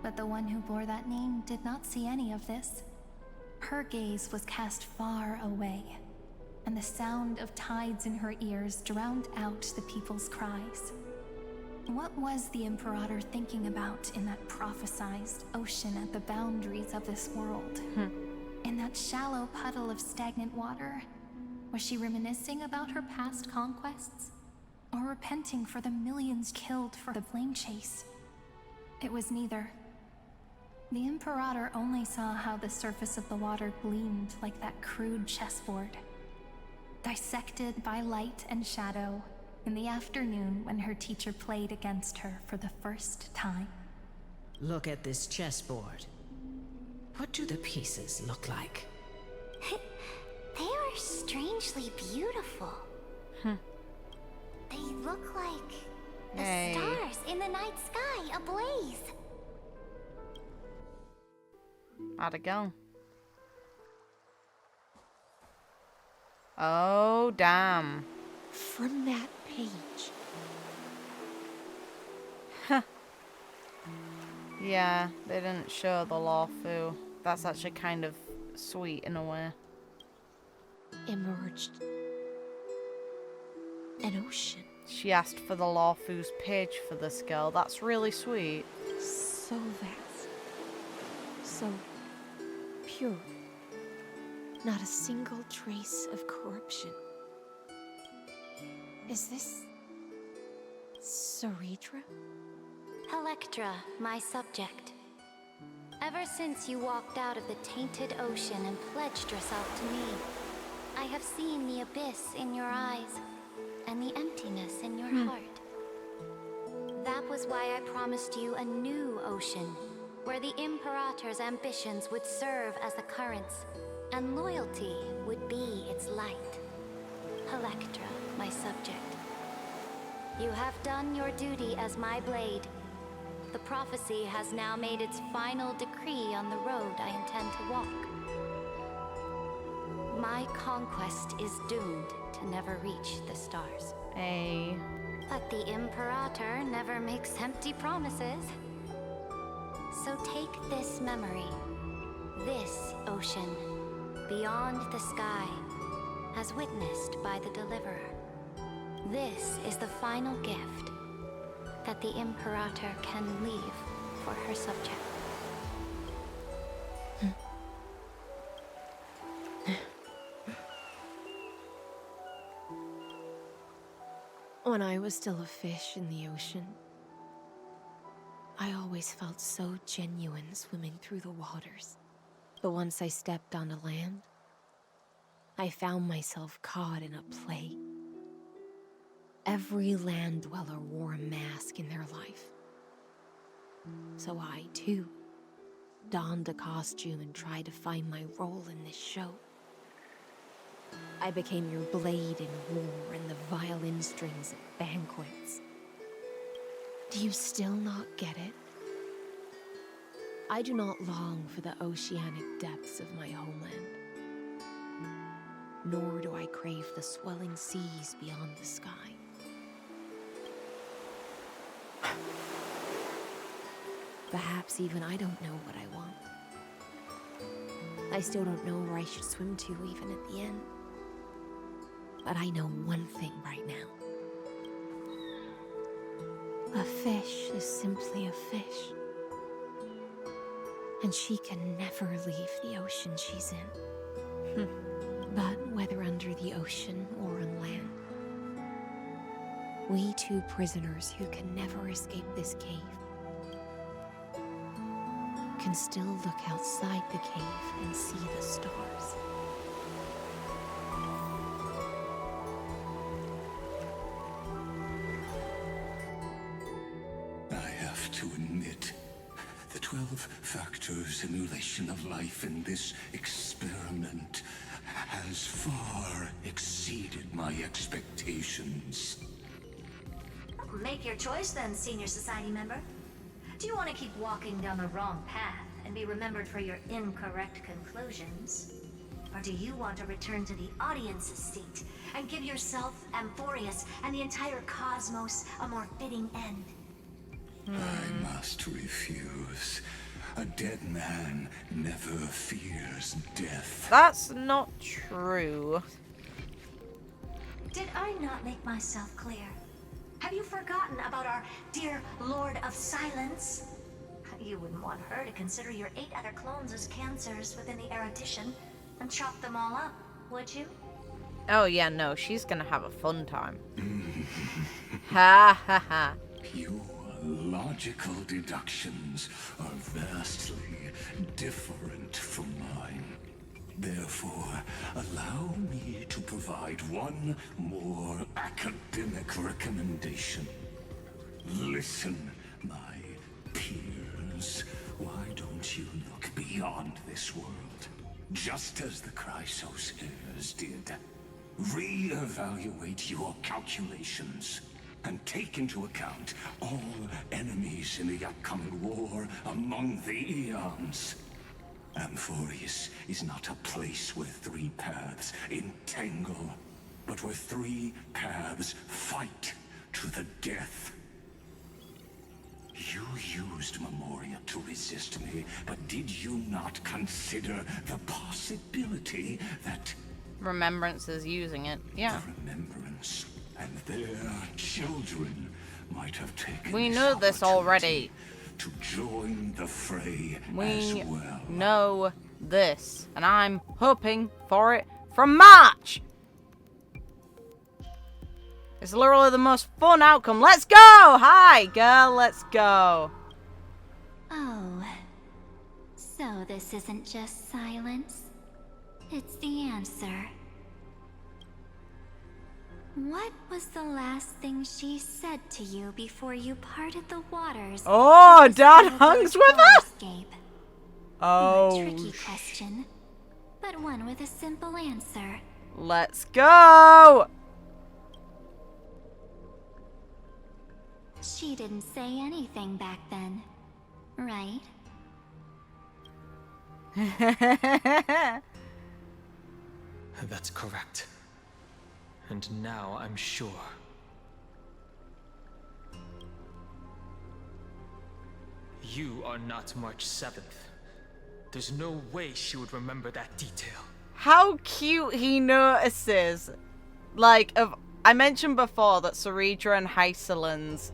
But the one who bore that name did not see any of this. Her gaze was cast far away, and the sound of tides in her ears drowned out the people's cries. What was the Imperator thinking about in that prophesized ocean at the boundaries of this world? In that shallow puddle of stagnant water, was she reminiscing about her past conquests? Or repenting for the millions killed for the flame chase? It was neither. The Imperator only saw how the surface of the water gleamed like that crude chessboard, dissected by light and shadow in the afternoon when her teacher played against her for the first time. Look at this chessboard. What do the pieces look like? They are strangely beautiful. They look like the stars in the night sky ablaze. How'd it go? Oh, damn. From that page. Yeah, they didn't show the Lawfu. That's actually kind of sweet in a way. Emerged an ocean. She asked for the Lawfu's page for this girl. That's really sweet. So vast. So pure. Not a single trace of corruption. Is this Cerydra? Helektra, my subject. Ever since you walked out of the tainted ocean and pledged yourself to me, I have seen the abyss in your eyes and the emptiness in your heart. That was why I promised you a new ocean, where the Imperator's ambitions would serve as the currents, and loyalty would be its light. Helektra, my subject. You have done your duty as my blade. The prophecy has now made its final decree on the road I intend to walk. My conquest is doomed to never reach the stars. But the Imperator never makes empty promises. So take this memory, this ocean, beyond the sky, as witnessed by the Deliverer. This is the final gift that the Imperator can leave for her subject. When I was still a fish in the ocean, I always felt so genuine swimming through the waters. But once I stepped onto land, I found myself caught in a play. Every land dweller wore a mask in their life. So I, too, donned a costume and tried to find my role in this show. I became your blade in war and the violin strings at banquets. Do you still not get it? I do not long for the oceanic depths of my homeland. Nor do I crave the swelling seas beyond the sky. Perhaps even I don't know what I want. I still don't know where I should swim to even at the end. But I know one thing right now. A fish is simply a fish. And she can never leave the ocean she's in. But whether under the ocean or on land, we two prisoners who can never escape this cave can still look outside the cave and see the stars. I have to admit, the 12-factor simulation of life in this experiment has far exceeded my expectations. Make your choice then, Senior Society member. Do you want to keep walking down the wrong path and be remembered for your incorrect conclusions? Or do you want to return to the audience's seat and give yourself, amphoreus, and the entire cosmos a more fitting end? I must refuse. A dead man never fears death. That's not true. Did I not make myself clear? Have you forgotten about our dear Lord of Silence? You wouldn't want her to consider your 8 other clones as cancers within the erudition and chop them all up, would you? Oh yeah, no, she's gonna have a fun time. Ha ha ha. Your logical deductions are vastly different from mine. Therefore, allow me to provide one more academic recommendation. Listen, my peers. Why don't you look beyond this world? Just as the Chrysos heirs did. Re-evaluate your calculations and take into account all enemies in the upcoming war among the eons. Amphoreus is not a place where 3 paths entangle, but where 3 paths fight to the death. You used Memoria to resist me, but did you not consider the possibility that... Remembrance is using it, yeah. The remembrance and their children might have taken We know this already. to join the fray as We well. know this, and I'm hoping for it from March. It's literally the most fun outcome. Let's go! Hi, girl, let's go. Oh, so this isn't just silence. It's the answer. What was the last thing she said to you before you parted the waters? Oh, Dad hangs with her? Escape? Oh, A tricky question, but one with a simple answer. Let's go! She didn't say anything back then, right? That's correct. And now I'm sure. You are not March 7th. There's no way she would remember that detail. How cute he notices. I mentioned before that Cerydra and Hysilens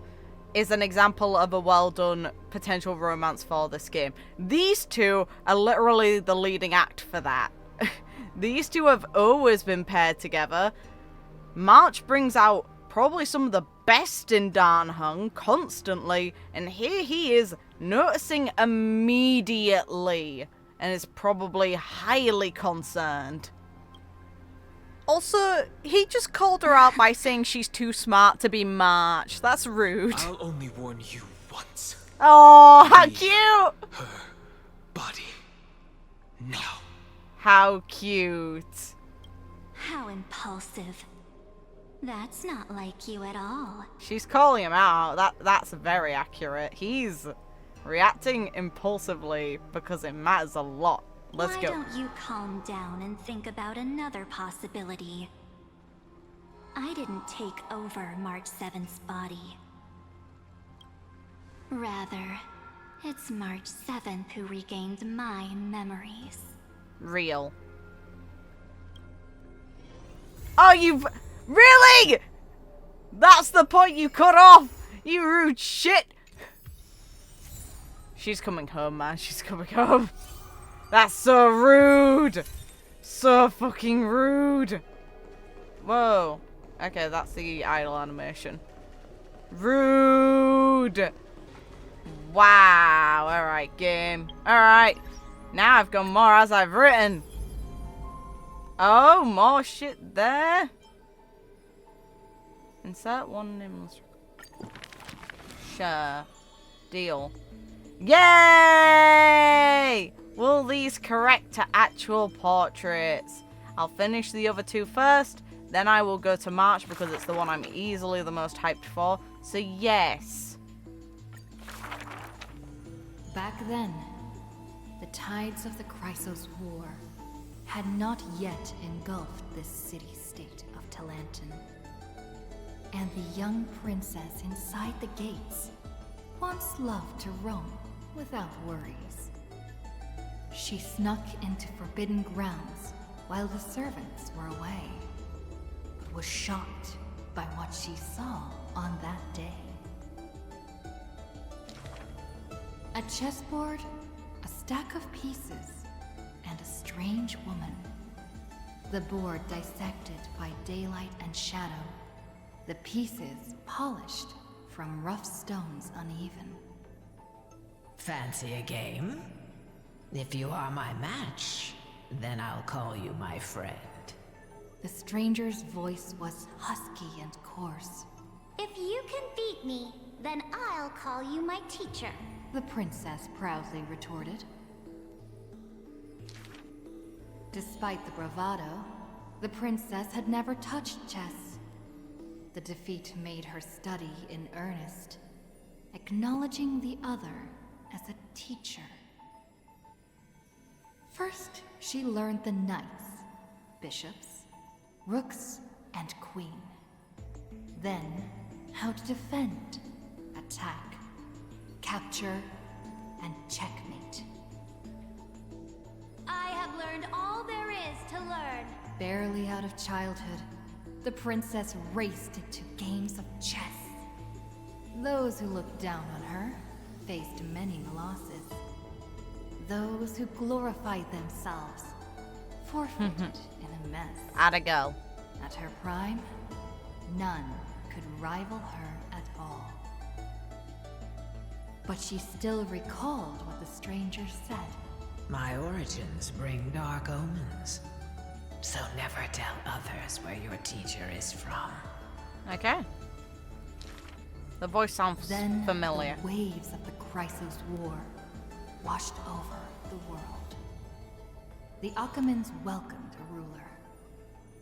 is an example of a well-done potential romance for this game. These two are literally the leading act for that. These two have always been paired together. March brings out probably some of the best in Dan Heng constantly, and here he is noticing immediately and is probably highly concerned. Also, he just called her out by saying she's too smart to be March. That's rude. I'll only warn you once. Oh, how cute! Her body. Now. How cute. How impulsive. That's not like you at all. She's calling him out. That's very accurate. He's reacting impulsively because it matters a lot. Let's go. Why don't you calm down and think about another possibility? I didn't take over March 7th's body. Rather, it's March 7th who regained my memories. Real. Oh, you've... Really? That's the point you cut off, you rude shit. She's coming home, man. She's coming home. That's so rude. So fucking rude. Whoa. Okay, that's the idle animation. Rude. Wow. Alright, game. Alright. Now I've got more as I've written. Oh, more shit there. Insert one name. Sure. Deal. Yay! Will these correct to actual portraits? I'll finish the other two first, then I will go to March because it's the one I'm easily the most hyped for. So yes. Back then, the tides of the Chrysos War had not yet engulfed this city-state of Talantin. And the young princess inside the gates once loved to roam without worries. She snuck into forbidden grounds while the servants were away, but was shocked by what she saw on that day. A chessboard, a stack of pieces, and a strange woman. The board dissected by daylight and shadow, the pieces polished from rough stones uneven. Fancy a game? If you are my match, then I'll call you my friend. The stranger's voice was husky and coarse. If you can beat me, then I'll call you my teacher. The princess proudly retorted. Despite the bravado, the princess had never touched chess. The defeat made her study in earnest, acknowledging the other as a teacher. First, she learned the knights, bishops, rooks, and queen. Then, how to defend, attack, capture, and checkmate. I have learned all there is to learn. Barely out of childhood, the princess raced into games of chess. Those who looked down on her faced many losses. Those who glorified themselves forfeited in a mess. Atta girl. At her prime, none could rival her at all. But she still recalled what the stranger said. My origins bring dark omens. So never tell others where your teacher is from. Okay. The voice sounds Then familiar. The waves of the Chrysos War washed over the world. The Achaemens welcomed a ruler.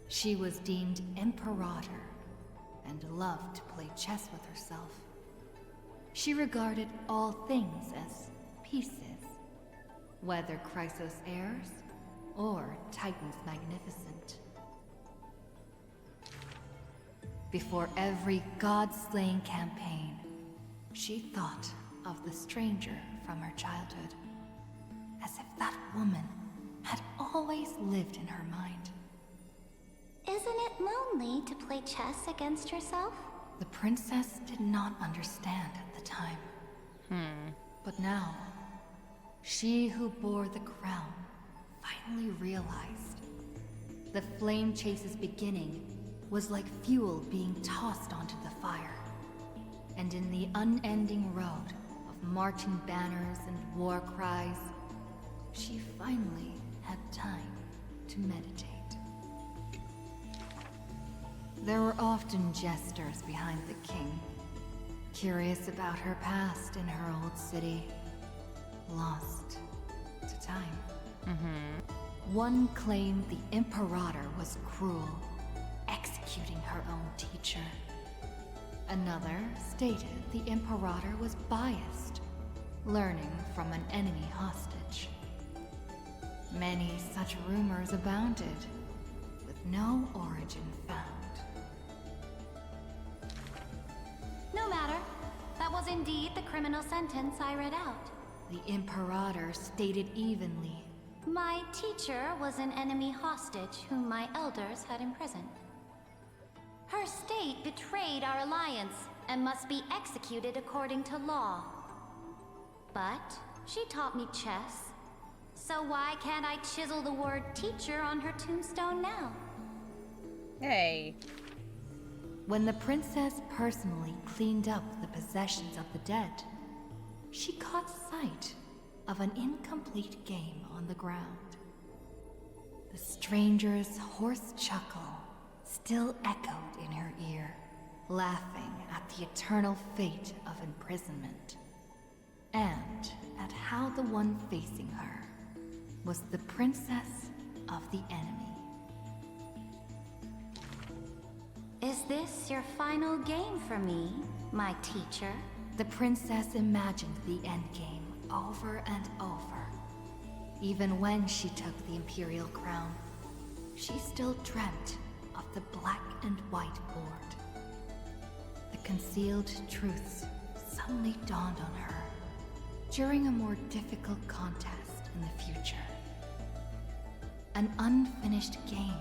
She was deemed Imperator and loved to play chess with herself. She regarded all things as pieces, whether Chrysos heirs or Titans magnificent. Before every god-slaying campaign, she thought of the stranger from her childhood, as if that woman had always lived in her mind. Isn't it lonely to play chess against yourself? The princess did not understand at the time. But now, she who bore the crown finally realized. The flame chase's beginning was like fuel being tossed onto the fire. And in the unending road of marching banners and war cries, she finally had time to meditate. There were often jesters behind the king, curious about her past in her old city, lost to time. One claimed the Imperator was cruel, executing her own teacher. Another stated the Imperator was biased, learning from an enemy hostage. Many such rumors abounded, with no origin found. No matter. That was indeed the criminal sentence I read out. The Imperator stated evenly. My teacher was an enemy hostage whom my elders had imprisoned. Her state betrayed our alliance and must be executed according to law. But she taught me chess, so why can't I chisel the word teacher on her tombstone now? Hey. When the princess personally cleaned up the possessions of the dead, she caught sight of an incomplete game on the ground. The stranger's hoarse chuckle still echoed in her ear, laughing at the eternal fate of imprisonment, and at how the one facing her was the princess of the enemy. Is this your final game for me, my teacher? The princess imagined the endgame over and over. Even when she took the imperial crown, she still dreamt of the black and white board. The concealed truths suddenly dawned on her during a more difficult contest in the future. An unfinished game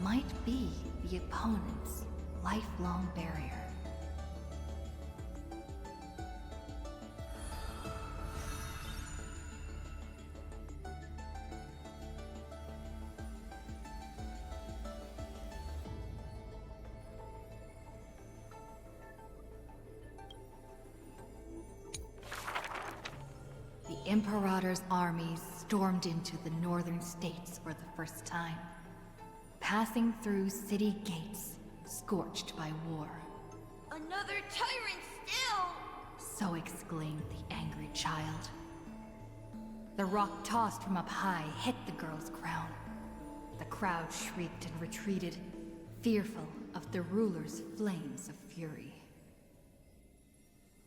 might be the opponent's lifelong barrier. The Imperator's armies stormed into the northern states for the first time, passing through city gates scorched by war. Another tyrant still! So exclaimed the angry child. The rock tossed from up high hit the girl's crown. The crowd shrieked and retreated, fearful of the ruler's flames of fury.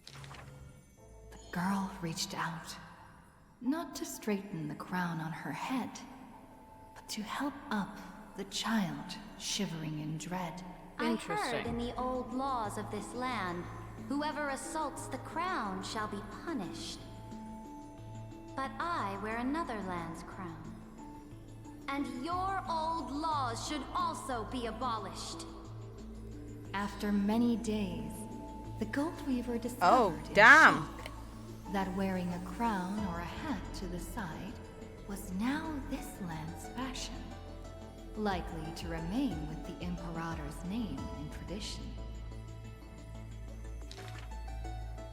The girl reached out, not to straighten the crown on her head, but to help up the child shivering in dread. I heard in the old laws of this land, whoever assaults the crown shall be punished. But I wear another land's crown. And your old laws should also be abolished. After many days, the Gold Weaver discovered in damn. shock that wearing a crown or a hat to the side was now this land's fashion, likely to remain with the Imperator's name in tradition.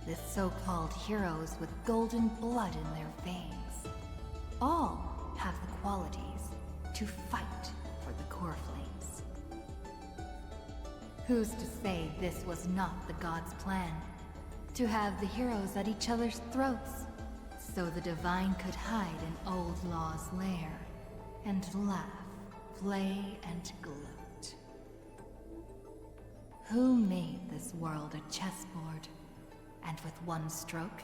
The so-called heroes with golden blood in their veins all have the qualities to fight for the core flames. Who's to say this was not the gods' plan? To have the heroes at each other's throats, so the Divine could hide in Old Law's lair and laugh, play, and gloat. Who made this world a chessboard, and with one stroke,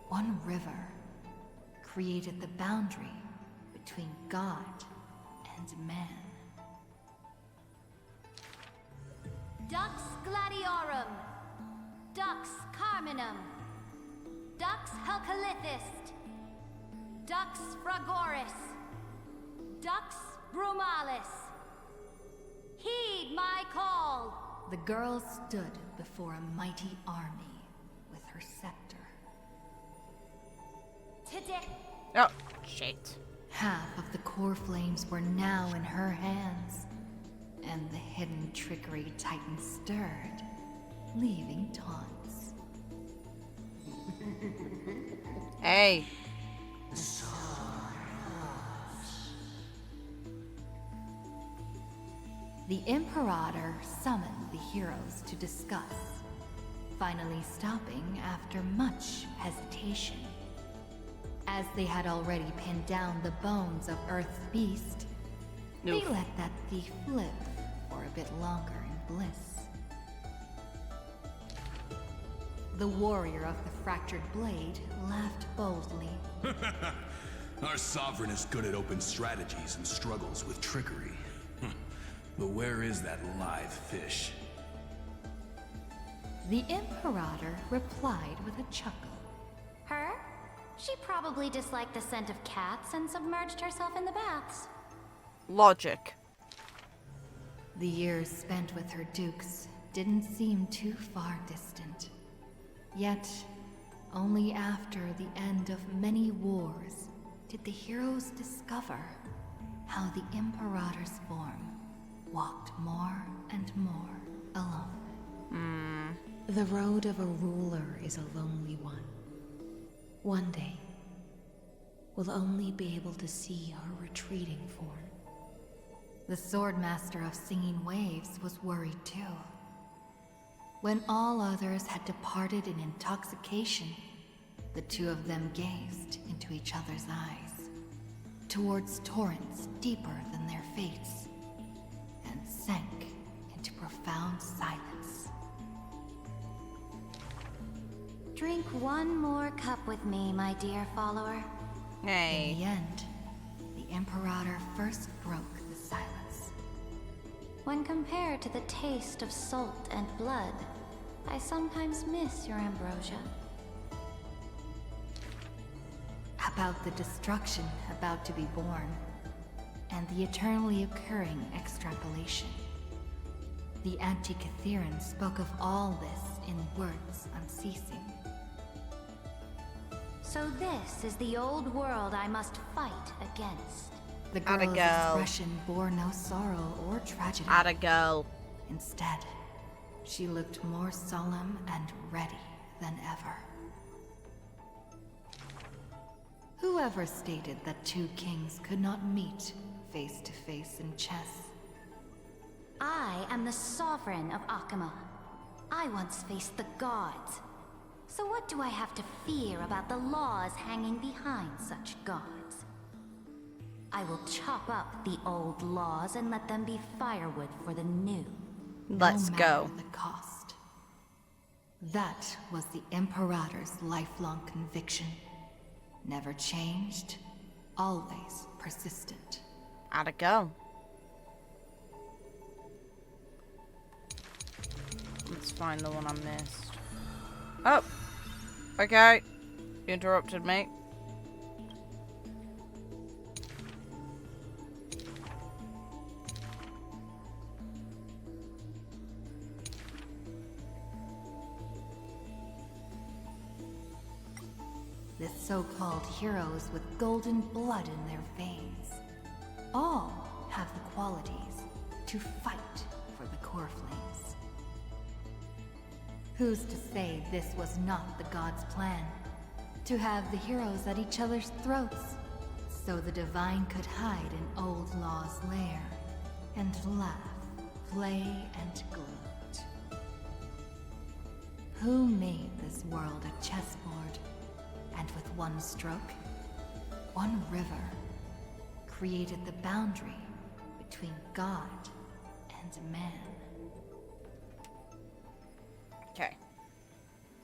one river, created the boundary between God and man? Dux Gladiorum, Dux Carminum, Dux Helkelithist, Dux Fragoris, Dux Brumalis. Heed my call! The girl stood before a mighty army with her scepter. Today. Oh, shit. Half of the core flames were now in her hands, and the hidden trickery Titan stirred, leaving taunts. Hey. The Imperator summoned the heroes to discuss, finally stopping after much hesitation. As they had already pinned down the bones of Earth's beast, they let that thief live for a bit longer in bliss. The warrior of the fractured blade laughed boldly. Our sovereign is good at open strategies and struggles with trickery. But where is that live fish? The Imperator replied with a chuckle. Her? She probably disliked the scent of cats and submerged herself in the baths. Logic. The years spent with her dukes didn't seem too far distant. Yet, only after the end of many wars did the heroes discover how the Imperator's form walked more and more alone. The road of a ruler is a lonely one. One day, we'll only be able to see her retreating form. The Swordmaster of Singing Waves was worried too. When all others had departed in intoxication, the two of them gazed into each other's eyes, towards torrents deeper than their fates, and sank into profound silence. Drink one more cup with me, my dear follower. Hey. In the end, the Imperator first broke the silence. When compared to the taste of salt and blood, I sometimes miss your ambrosia. About the destruction about to be born, and the eternally occurring extrapolation. The Anti-Catharan spoke of all this in words unceasing. So this is the old world I must fight against. The girl's expression bore no sorrow or tragedy. Atta girl. Instead, she looked more solemn and ready than ever. Whoever stated that two kings could not meet face to face in chess? I am the sovereign of Akama. I once faced the gods. So what do I have to fear about the laws hanging behind such gods? I will chop up the old laws and let them be firewood for the new. Let's go. The cost. That was the Imperator's lifelong conviction. Never changed, always persistent. Atta go. Let's find the one I missed. Oh! Okay. You interrupted me. so-called heroes with golden blood in their veins. All have the qualities to fight for the core flames. Who's to say this was not the gods' plan? To have the heroes at each other's throats, so the divine could hide in old law's lair, and laugh, play, and gloat. Who made this world a chessboard, and with one stroke, one river, created the boundary between God and man? Okay.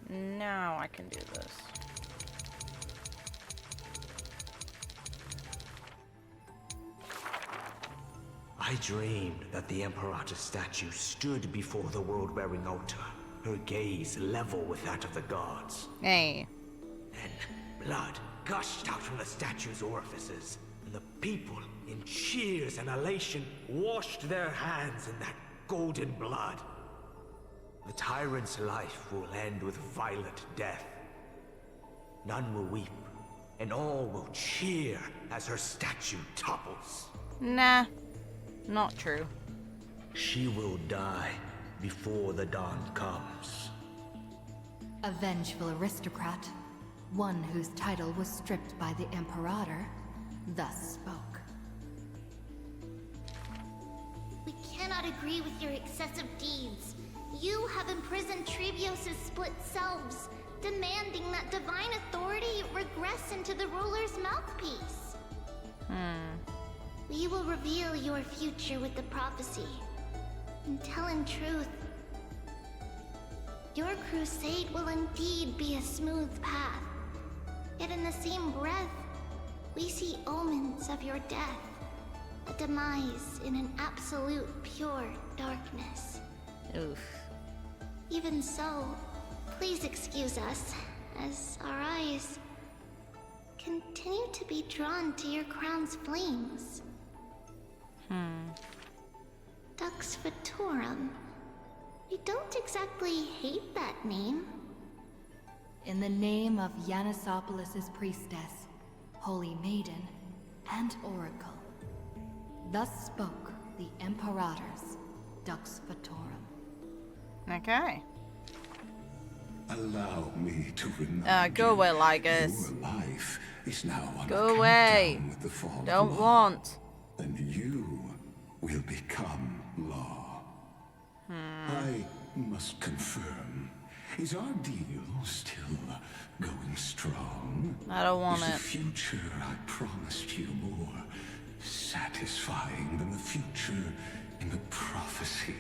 Now I can do this. I dreamed that the Imperator statue stood before the world-wearing altar, her gaze level with that of the gods. Hey. Then, blood gushed out from the statue's orifices, and the people, in cheers and elation, washed their hands in that golden blood. The tyrant's life will end with violent death. None will weep, and all will cheer as her statue topples. Nah. Not true. She will die before the dawn comes. A vengeful aristocrat, one whose title was stripped by the Imperator, thus spoke. We cannot agree with your excessive deeds. You have imprisoned Trebios' split selves, demanding that divine authority regress into the ruler's mouthpiece. We will reveal your future with the prophecy. And tell in truth, your crusade will indeed be a smooth path. Yet in the same breath, we see omens of your death, a demise in an absolute pure darkness. Oof. Even so, please excuse us, as our eyes continue to be drawn to your crown's flames. Dux Vitorum. We don't exactly hate that name. In the name of Yanisopoulos' priestess, Holy Maiden, and Oracle, thus spoke the Imperator's Dux Vitorum. Okay. Allow me to remind go away, Lygus. Your life is now on Go a away. countdown with the fall Don't of law, want. and you will become law. I must confirm, is our deal still going strong? I don't want is it. the future I promised you more satisfying than the future in the prophecy?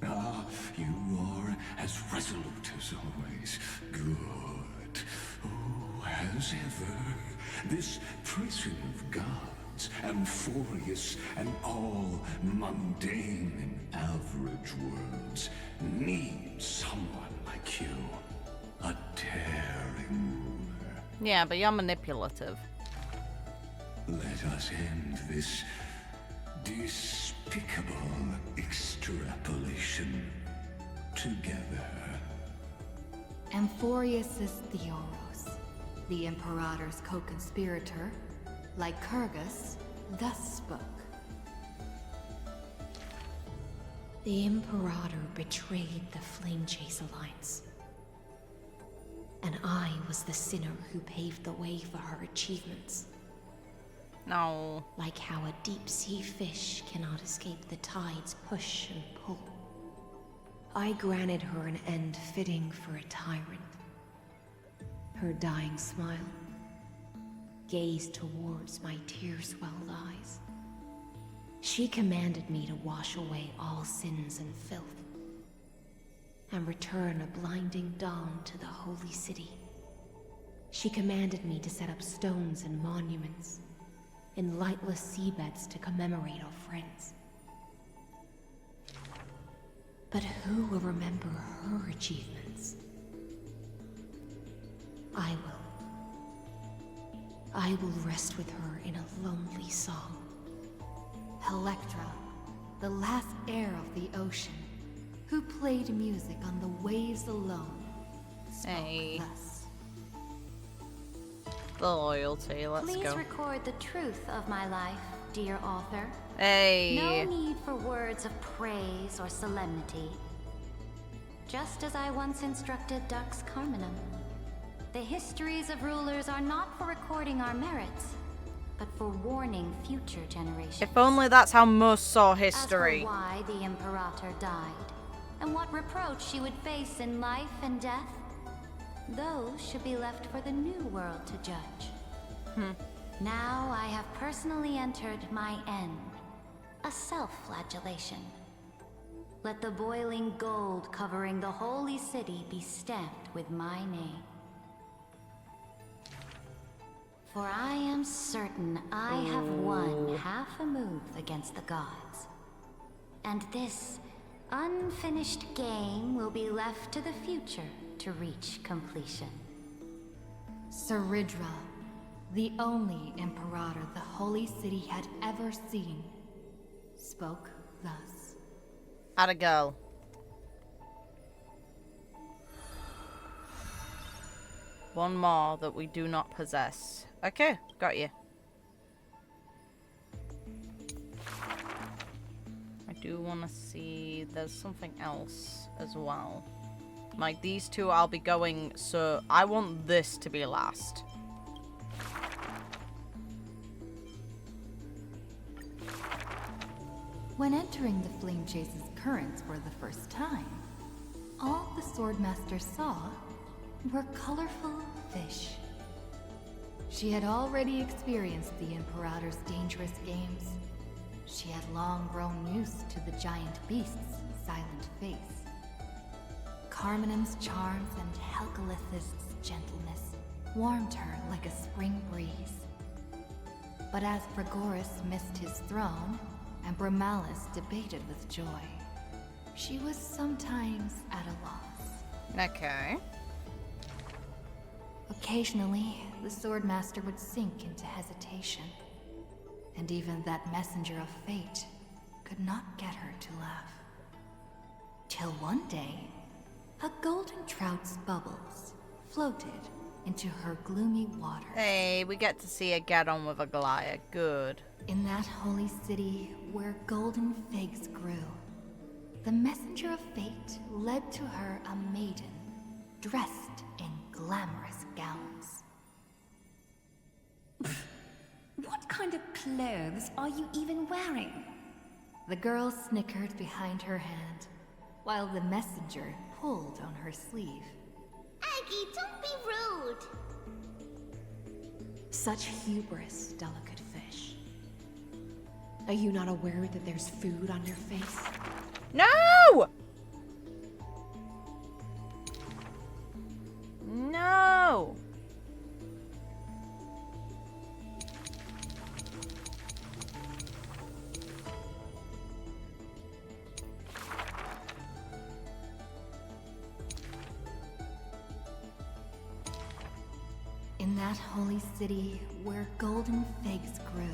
Ah, you are as resolute as always. Good. Oh, as ever, this prison of gods, amphoreus and all mundane and average worlds, needs someone like you. A daring ruler. Yeah, but you're manipulative. Let us end this despicable extrapolation together. Amphoreus is Theoros, the Imperator's co-conspirator, Lycurgus, thus spoke. The Imperator betrayed the Flame Chase Alliance. And I was the sinner who paved the way for her achievements. No. Like how a deep-sea fish cannot escape the tide's push and pull. I granted her an end fitting for a tyrant. Her dying smile gazed towards my tear-swelled eyes. She commanded me to wash away all sins and filth, and return a blinding dawn to the holy city. She commanded me to set up stones and monuments, in lightless seabeds to commemorate our friends. But who will remember her achievements? I will rest with her in a lonely song. Helektra, the last heir of the ocean, who played music on the waves alone, spoke thus. The loyalty, let's Please go. record the truth of my life, dear author. Hey. No need for words of praise or solemnity. Just as I once instructed Dux Carminum, the histories of rulers are not for recording our merits, but for warning future generations. If only that's how most saw history. As for why the Imperator died, and what reproach she would face in life and death, those should be left for the new world to judge. Now I have personally entered my end, a self-flagellation. Let the boiling gold covering the holy city be stamped with my name. For I am certain I have won half a move against the gods. And this unfinished game will be left to the future to reach completion. Cerydra, the only Imperator the Holy City had ever seen, spoke thus. Atta girl. One more that we do not possess. Okay, got you. I do want to see, there's something else as well. Like these two I'll be going, so I want this to be last. When entering the Flame Chase's currents for the first time, all the Swordmaster saw were colorful fish. She had already experienced the Imperator's dangerous games. She had long grown used to the giant beast's silent face. Carminum's charms and Helektra's gentleness warmed her like a spring breeze. But as Pregoris missed his throne, and Bromalis debated with joy, she was sometimes at a loss. Okay. Occasionally, the Swordmaster would sink into hesitation, and even that messenger of fate could not get her to laugh. Till one day, a golden trout's bubbles floated into her gloomy water. Hey, we get to see her get on with Aglaea. Good. In that holy city where golden figs grew, the messenger of fate led to her a maiden dressed in glamorous gowns. What kind of clothes are you even wearing? The girl snickered behind her hand, while the messenger pulled on her sleeve. Aggie, don't be rude! Such hubris, delicate fish. Are you not aware that there's food on your face? No! No! In that holy city where golden figs grew,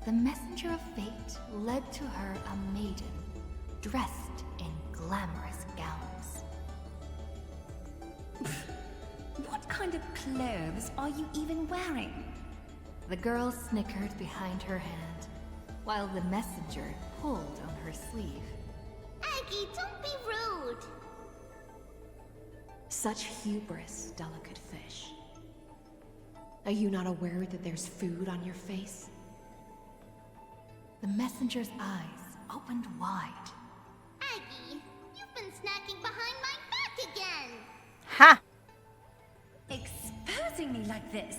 the messenger of fate led to her a maiden dressed in glamorous gowns. What kind of clothes are you even wearing? The girl snickered behind her hand, while the messenger pulled on her sleeve. Aggie, don't be rude! Such hubris, delicate fish. Are you not aware that there's food on your face? The messenger's eyes opened wide. Aggie, you've been snacking behind my back again! Ha! Exposing me like this.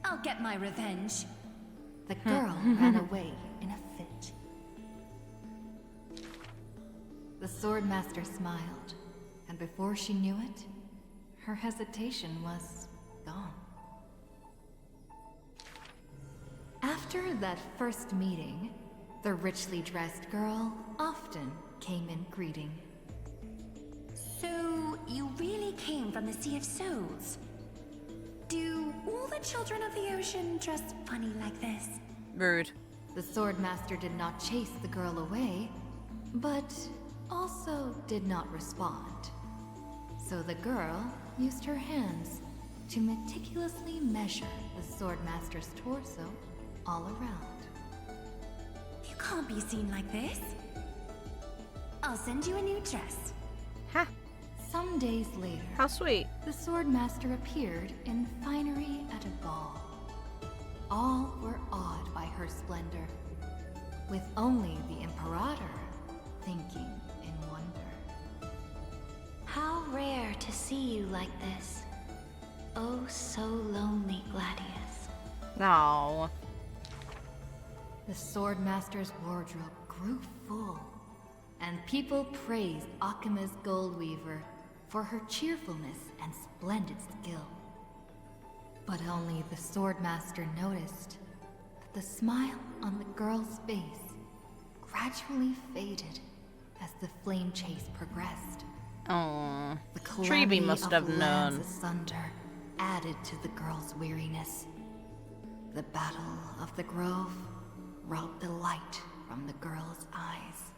I'll get my revenge. The girl ran away in a fit. The Swordmaster smiled, and before she knew it, her hesitation was gone. After that first meeting, the richly dressed girl often came in greeting. So, you really came from the Sea of Souls? Do all the children of the ocean dress funny like this? Rude. The Swordmaster did not chase the girl away, but also did not respond. So the girl used her hands to meticulously measure Swordmaster's torso all around. You can't be seen like this. I'll send you a new dress. Ha! Some days later, How sweet. the Swordmaster appeared in finery at a ball. All were awed by her splendor, with only the Imperator thinking in wonder. How rare to see you like this. Oh, so lonely, Gladius. No. The Swordmaster's wardrobe grew full, and people praised Akima's Goldweaver for her cheerfulness and splendid skill. But only the Swordmaster noticed that the smile on the girl's face gradually faded as the flame chase progressed. Oh, The Treeby calamity must of have lands known. asunder added to the girl's weariness. The Battle of the Grove robbed the light from the girl's eyes.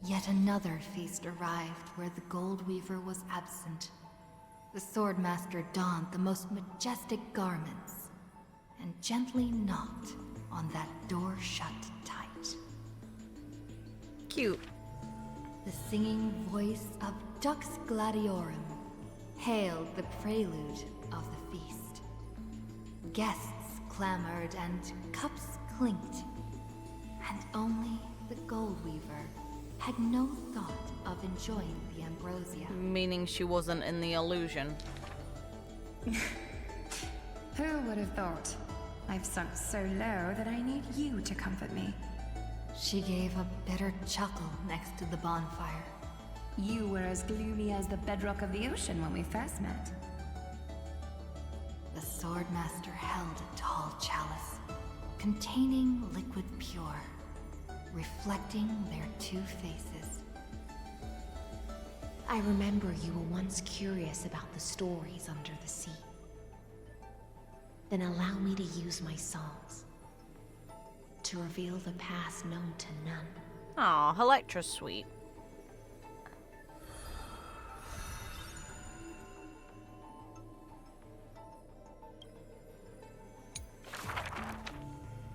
Yet another feast arrived where the Goldweaver was absent. The Swordmaster donned the most majestic garments and gently knocked on that door shut tight. Cute. The singing voice of Dux Gladiorum hailed the prelude of the feast. Guests clamored and cups clinked, and only the Goldweaver had no thought of enjoying the ambrosia. Meaning she wasn't in the illusion. Who would have thought? I've sunk so low that I need you to comfort me. She gave a bitter chuckle next to the bonfire. You were as gloomy as the bedrock of the ocean when we first met. The Swordmaster held a tall chalice containing liquid pure, reflecting their two faces. I remember you were once curious about the stories under the sea. Then allow me to use my songs to reveal the past known to none. Aw, Helektra's sweet.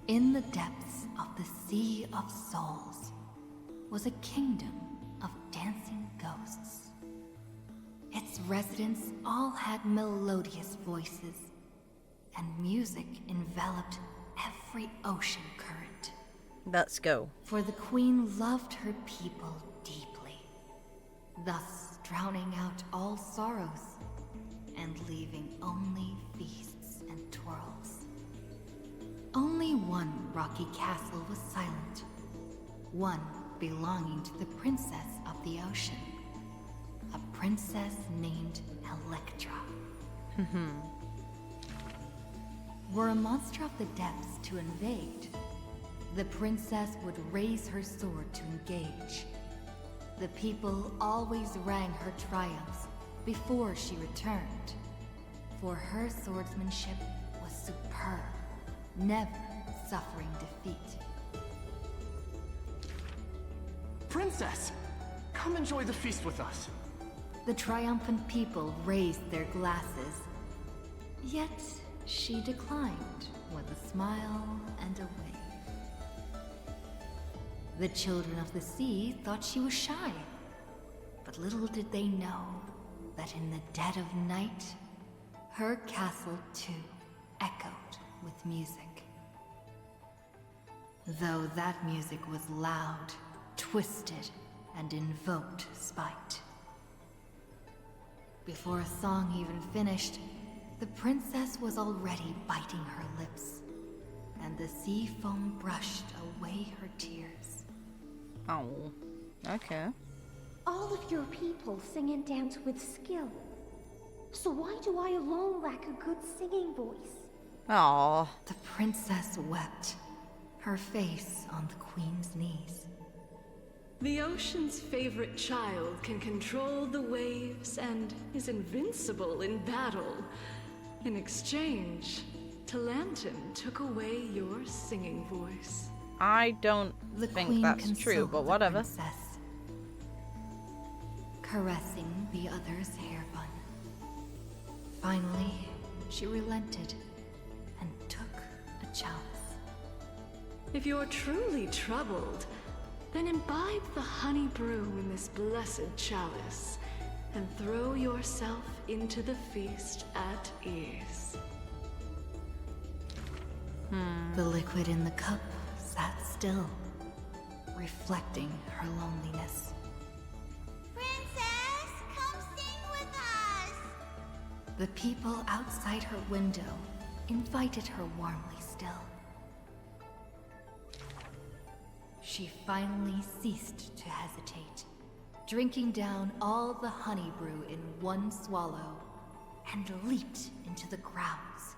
In the depths of the Sea of Souls was a kingdom of dancing ghosts. Its residents all had melodious voices, and music enveloped every ocean current. Let's go. For the queen loved her people deeply, thus drowning out all sorrows and leaving only feasts and twirls. Only one rocky castle was silent, one belonging to the princess of the ocean, a princess named Helektra. Were a monster of the depths to invade, the princess would raise her sword to engage. The people always rang her triumphs before she returned, for her swordsmanship was superb, never suffering defeat. Princess, come enjoy the feast with us. The triumphant people raised their glasses, yet she declined with a smile and a wave. The children of the sea thought she was shy, but little did they know that in the dead of night, her castle too echoed with music. Though that music was loud, twisted, and invoked spite. Before a song even finished, the princess was already biting her lips, and the sea foam brushed away her tears. Oh, okay. All of your people sing and dance with skill. So why do I alone lack a good singing voice? Aww. The princess wept, her face on the queen's knees. The ocean's favorite child can control the waves and is invincible in battle. In exchange, Talantin took away your singing voice. I don't think that's true, but whatever. Princess, caressing the other's hair bun. Finally, she relented and took a chalice. If you're truly troubled, then imbibe the honey brew in this blessed chalice and throw yourself into the feast at ease. The liquid in the cup sat still, reflecting her loneliness. Princess, come sing with us! The people outside her window invited her warmly still. She finally ceased to hesitate, drinking down all the honey brew in one swallow, and leaped into the grounds.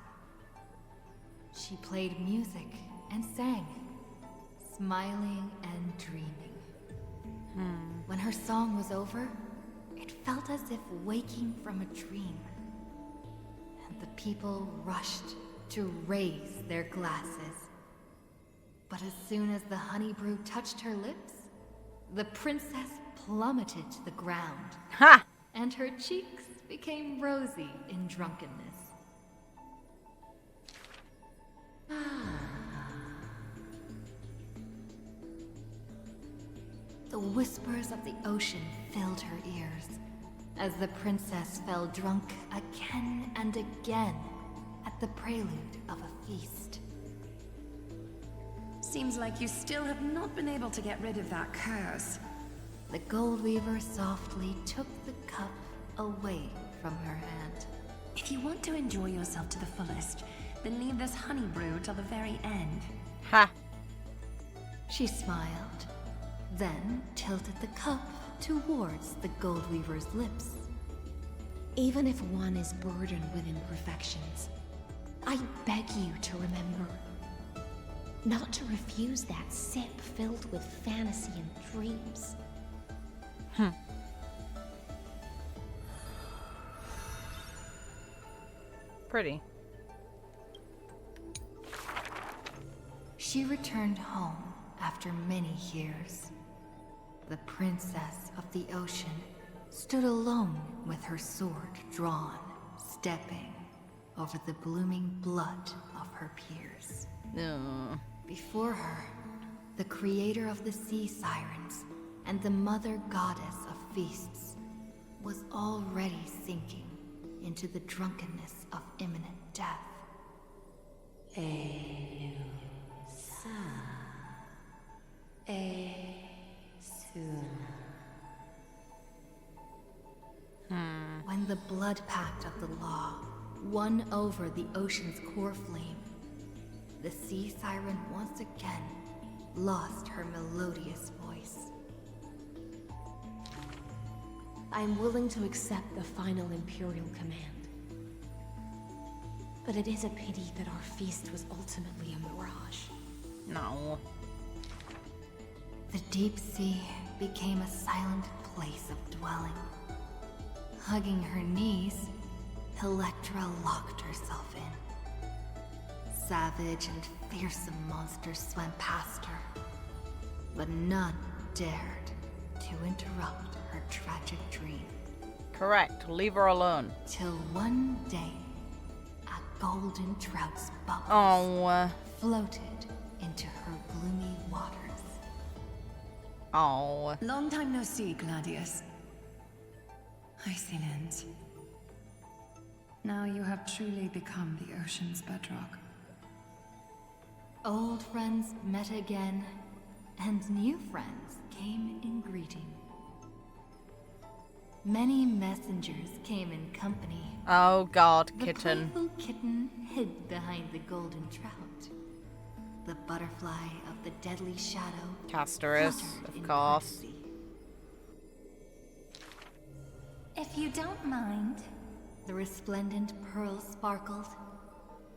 She played music and sang, smiling and dreaming. When her song was over, it felt as if waking from a dream. And the people rushed to raise their glasses. But as soon as the honey brew touched her lips, the princess plummeted to the ground. Ha! And her cheeks became rosy in drunkenness. The whispers of the ocean filled her ears as the princess fell drunk again and again at the prelude of a feast. Seems like you still have not been able to get rid of that curse. The gold weaver softly took the cup away from her hand. If you want to enjoy yourself to the fullest, then leave this honey brew till the very end. Ha! She smiled, then tilted the cup towards the gold weaver's lips. Even if one is burdened with imperfections, I beg you to remember not to refuse that sip filled with fantasy and dreams. Pretty. She returned home after many years. The princess of the ocean stood alone with her sword drawn, stepping over the blooming blood of her peers. Before her, the creator of the sea sirens and the mother goddess of feasts was already sinking into the drunkenness of imminent death. When the blood pact of the law won over the ocean's core flame, the sea siren once again lost her melodious voice. I am willing to accept the final Imperial command. But it is a pity that our feast was ultimately a mirage. No. The deep sea became a silent place of dwelling. Hugging her knees, Helektra locked herself in. Savage and fearsome monsters swam past her, but none dared to interrupt her tragic dream. Correct. Leave her alone. Till one day, a golden trout's bubbles floated into her gloomy waters. Long time no see, Gladius. Hysilens. Now you have truly become the ocean's bedrock. Old friends met again, and new friends came in greeting. Many messengers came in company. Oh god, kitten. The playful kitten hid behind the golden trout. The butterfly of the deadly shadow, Casterus, of course. If you don't mind, the resplendent pearl sparkled.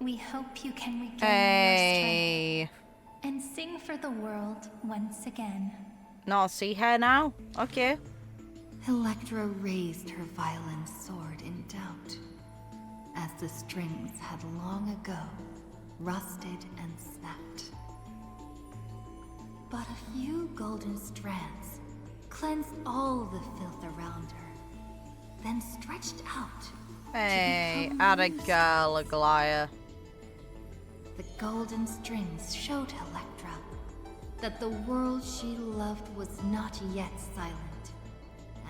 We hope you can regain Hey. your strength and sing for the world once again. Not see her now? Okay. Helektra raised her violin sword in doubt, as the strings had long ago rusted and snapped. But a few golden strands cleansed all the filth around her, then stretched out Hey, atta girl, Aglaea. The golden strings showed Helektra that the world she loved was not yet silent,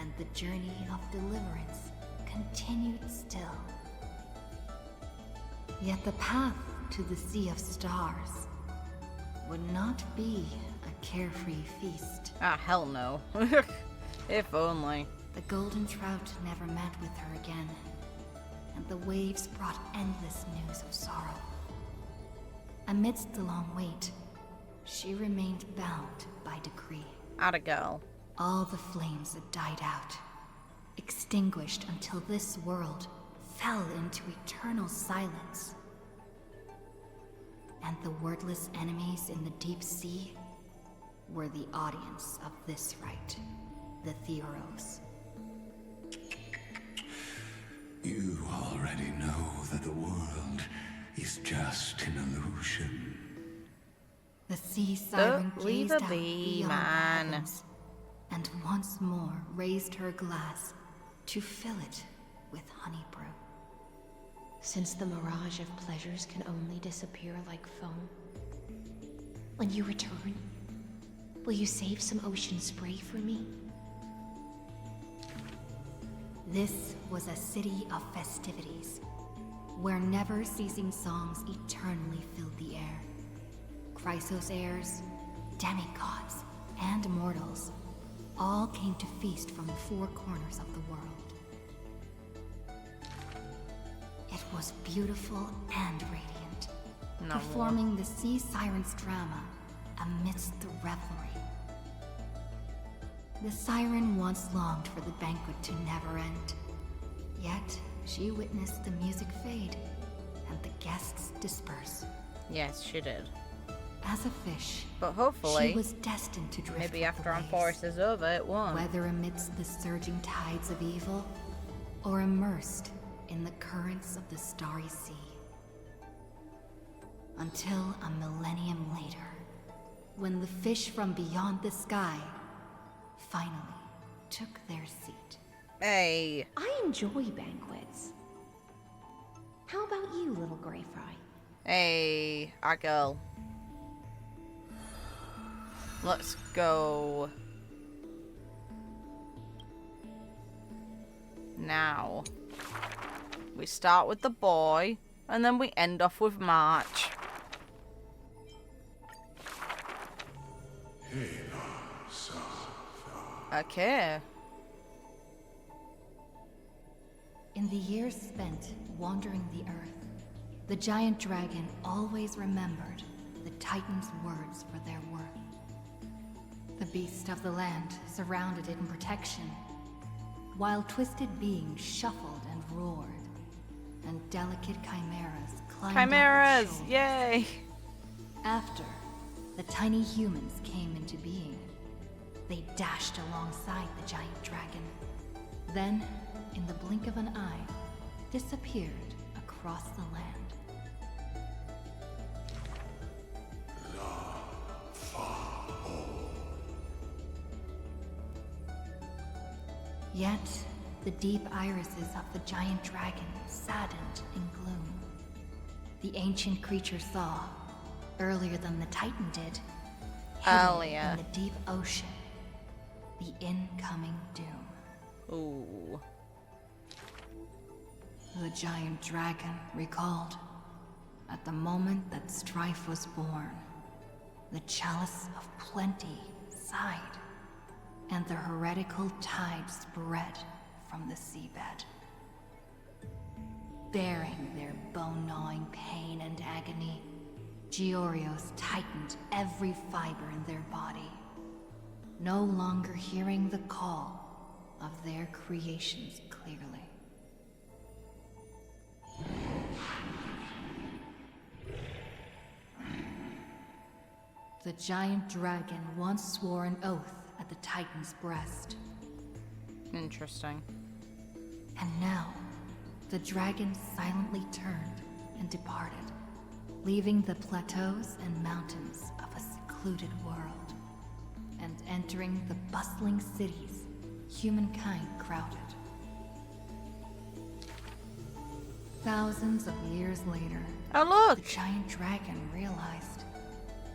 and the journey of deliverance continued still. Yet the path to the Sea of Stars would not be a carefree feast. Ah, hell no. If only. The golden trout never met with her again, and the waves brought endless news of sorrow. Amidst the long wait, she remained bound by decree. Atta girl. All the flames had died out, extinguished until this world fell into eternal silence. And the wordless enemies in the deep sea were the audience of this rite, the Theoros. You already know that the world is just an illusion. The sea siren Don't leave gazed a out bee, beyond the man. heavens, and once more raised her glass to fill it with honey brew. Since the mirage of pleasures can only disappear like foam, when you return, will you save some ocean spray for me? This was a city of festivities, where never-ceasing songs eternally filled the air. Chrysos heirs, demigods, and mortals all came to feast from the four corners of the world. It was beautiful and radiant, performing the sea siren's drama amidst the revelry. The siren once longed for the banquet to never end, yet she witnessed the music fade and the guests disperse. Yes, she did. As a fish, but hopefully, she was destined to drift. Maybe after amphoreus is over, it won't. Whether amidst the surging tides of evil, or immersed in the currents of the starry sea. Until a millennium later, when the fish from beyond the sky finally took their seat. Hey. I enjoy banquets. How about you, little gray fry? Hey, our girl. Let's go. Now, we start with the boy, and then we end off with March. Okay. In the years spent wandering the earth, the giant dragon always remembered the Titan's words for their worth. The beast of the land surrounded it in protection, while twisted beings shuffled and roared, and delicate chimeras climbed up its shoulders. Yay! After the tiny humans came into being, they dashed alongside the giant dragon, then, in the blink of an eye, disappeared across the land. Yet, the deep irises of the giant dragon saddened in gloom. The ancient creature saw, earlier than the Titan did, hidden in the deep ocean, the incoming doom. Ooh. The giant dragon recalled, at the moment that strife was born, the chalice of plenty sighed, and the heretical tide spread from the seabed. Bearing their bone-gnawing pain and agony, Giorios tightened every fiber in their body, no longer hearing the call of their creations clearly. The giant dragon once swore an oath at the Titan's breast. Interesting. And now, the dragon silently turned and departed, leaving the plateaus and mountains of a secluded world, and entering the bustling cities humankind crowded. Thousands of years later, look! The giant dragon realized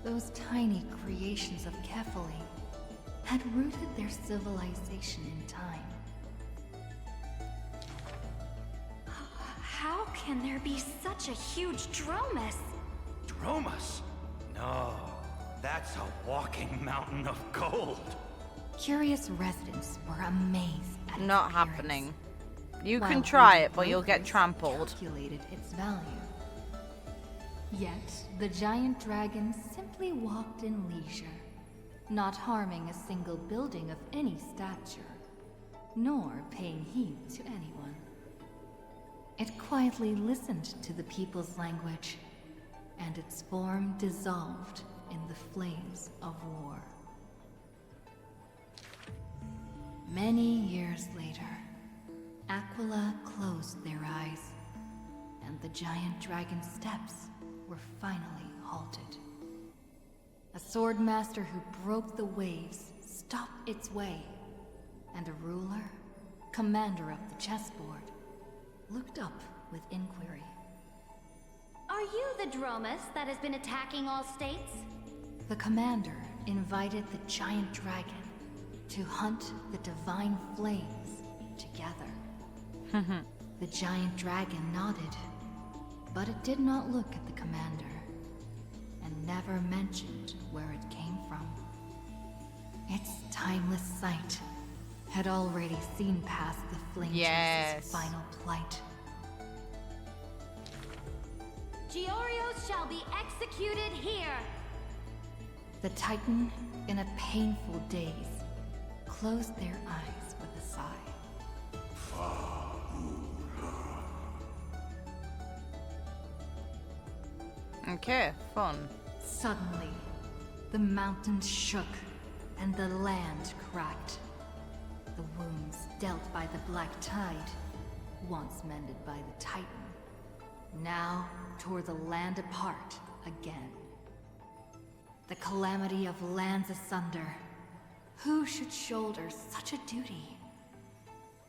those tiny creations of Kefali had rooted their civilization in time. How can there be such a huge Dromus? Dromus? No, that's a walking mountain of gold. Curious residents were amazed at Not its happening. You While can try Holy it, but you'll get brokers trampled. Calculated its value. Yet the giant dragon simply walked in leisure, not harming a single building of any stature, nor paying heed to anyone. It quietly listened to the people's language, and its form dissolved in the flames of war. Many years later, Aquila closed their eyes, and the giant dragon steps were finally halted. A sword master who broke the waves stopped its way, and a ruler, commander of the chessboard, looked up with inquiry. Are you the Dromus that has been attacking all states? The commander invited the giant dragon to hunt the divine flames together. The giant dragon nodded, but it did not look at the commander, and never mentioned where it came from. Its timeless sight had already seen past the flame chase's final plight. Giorios shall be executed here! The Titan, in a painful daze, closed their eyes with a sigh. Okay, fun. Suddenly, the mountains shook and the land cracked. The wounds dealt by the Black Tide, once mended by the Titan, now tore the land apart again. The calamity of lands asunder. Who should shoulder such a duty?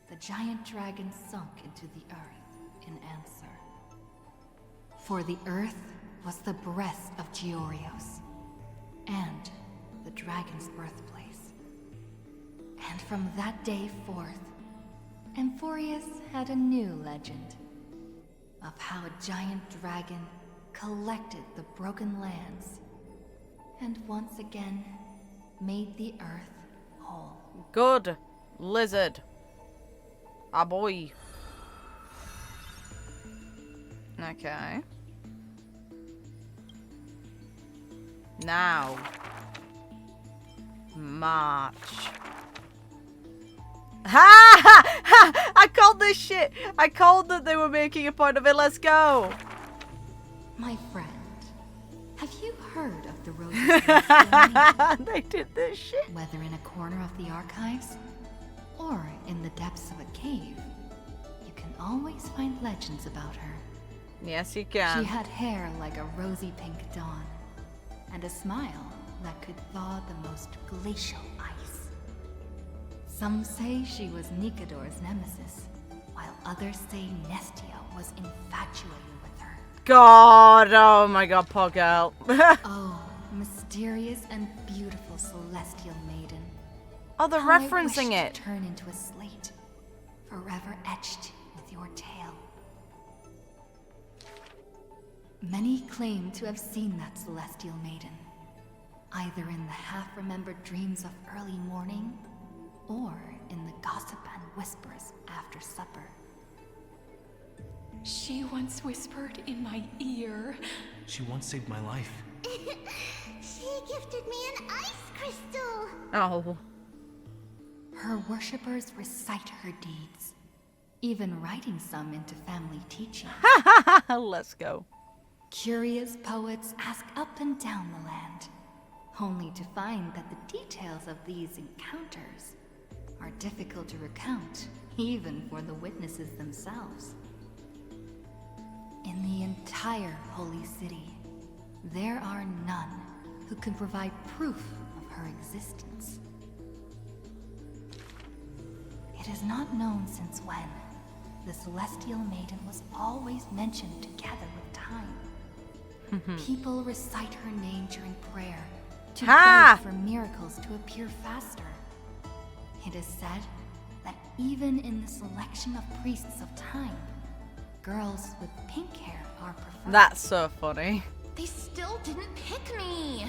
The giant dragon sunk into the earth in answer. For the earth was the breast of Giorios, and the dragon's birthplace. And from that day forth, Amphoreus had a new legend of how a giant dragon collected the broken lands and once again made the earth whole. Good. Lizard. Ah boy. Okay. Now. March. Ha ha ha! I called this shit! I called that they were making a point of it. Let's go! My friend, have you heard of the Roses? They did this shit. Whether in a corner of the archives or in the depths of a cave, you can always find legends about her. Yes, you can. She had hair like a rosy pink dawn, and a smile that could thaw the most glacial ice. Some say she was Nikador's nemesis, while others say Nestia was infatuated with her. God, oh my god, poor girl. Oh, mysterious and beautiful celestial maiden. Oh, they're How referencing I it. To turn into a slate, forever etched with your tale. Many claim to have seen that celestial maiden, either in the half-remembered dreams of early morning, or in the gossip and whispers after supper. She once whispered in my ear. She once saved my life. She gifted me an ice crystal! Oh. Her worshippers recite her deeds, even writing some into family teaching. Let's go. Curious poets ask up and down the land, only to find that the details of these encounters are difficult to recount, even for the witnesses themselves. In the entire holy city, there are none who can provide proof of her existence. It is not known since when the Celestial Maiden was always mentioned together with time. People recite her name during prayer to beg for miracles to appear faster. It is said that even in the selection of priests of time, girls with pink hair are preferred. That's so funny. They still didn't pick me.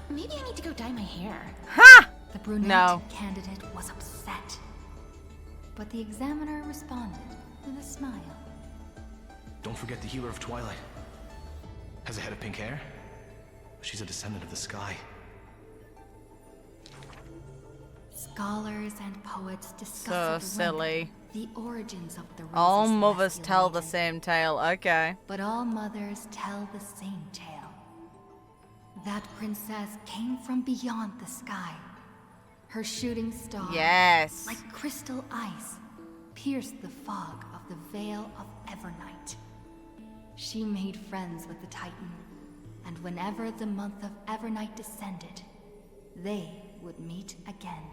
Maybe I need to go dye my hair. Ha! The brunette candidate was upset, but the examiner responded with a smile. Don't forget the healer of Twilight. Has a head of pink hair. She's a descendant of the sky. Scholars and poets discuss So at length silly. the origins of the rosy All mothers Celestial tell the Maiden. same tale. Okay. But all mothers tell the same tale. That princess came from beyond the sky. Her shooting star, Yes. like crystal ice, pierced the fog of the Veil of Evernight. She made friends with the Titan, and whenever the month of Evernight descended, they would meet again.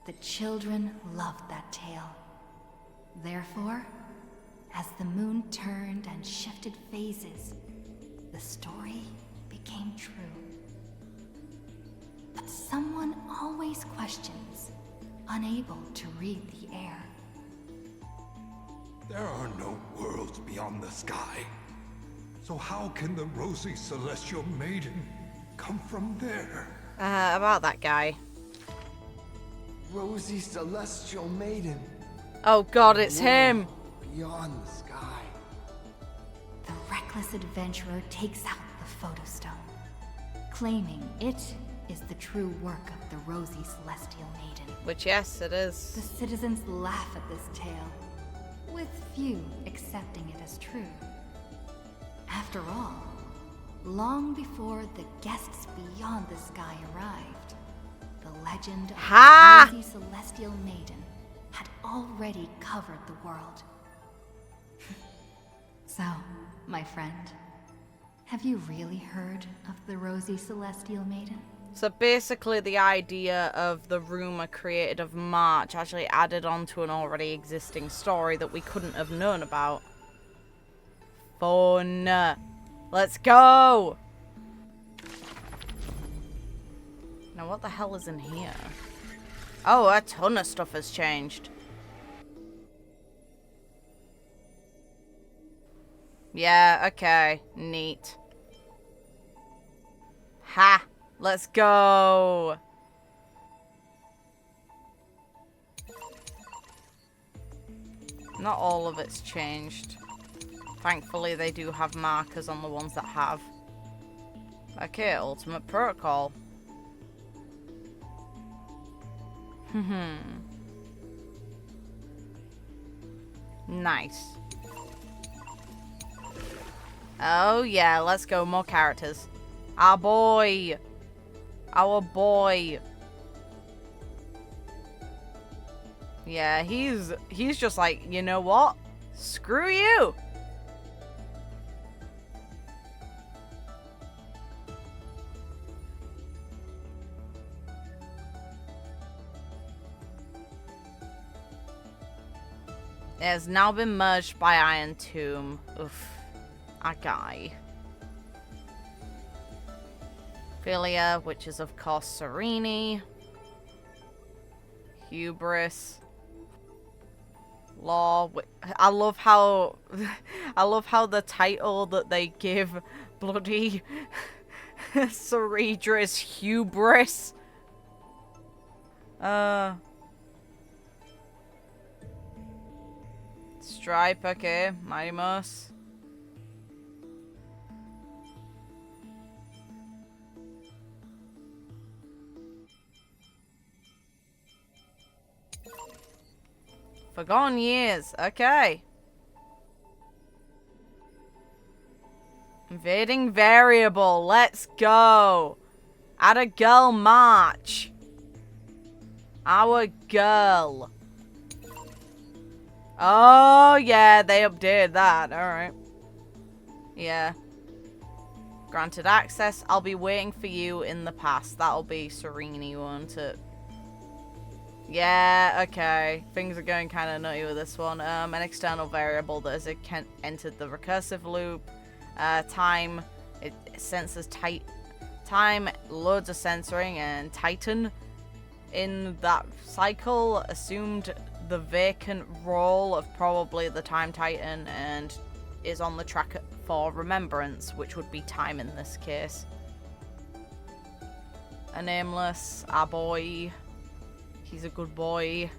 The children loved that tale. Therefore, as the moon turned and shifted phases, the story became true. But someone always questions, unable to read the air. There are no worlds beyond the sky. So how can the rosy celestial maiden come from there? About that guy. Rosy celestial maiden. Oh god, it's him. Beyond the sky. The reckless adventurer takes out the photostone, claiming it is the true work of the rosy celestial maiden. Which, yes, it is. The citizens laugh at this tale, with few accepting it as true. After all, long before the guests beyond the sky arrived, the legend of the rosy celestial maiden had already covered the world. So, my friend, have you really heard of the rosy celestial maiden? So basically the idea of the rumor created of March actually added on to an already existing story that we couldn't have known about. Fun. Let's go! Now what the hell is in here? Oh, a ton of stuff has changed. Yeah, okay. Neat. Ha! Let's go! Not all of it's changed. Thankfully, they do have markers on the ones that have. Okay, ultimate protocol. Nice. Oh yeah, let's go. More characters. Our boy. Our boy. Yeah, he's just like, you know what? Screw you. It has now been merged by Iron Tomb. Oof. A guy. Philia, which is of course Cyrene. Hubris. Law. I love how the title that they give bloody Cerydra is Hubris. Stripe, okay. Marimos. Forgotten Years, okay. Invading Variable, let's go. Add a girl march. Our girl. Oh, yeah, they updated that. Alright. Yeah. Granted access. I'll be waiting for you in the past. That'll be Cyrene, won't it? Yeah, okay. Things are going kind of nutty with this one. An external variable that has entered the recursive loop. Time, it senses time, loads of censoring, and Titan in that cycle assumed the vacant role of probably the Time Titan and is on the track for remembrance, which would be time in this case. A nameless, our boy. He's a good boy.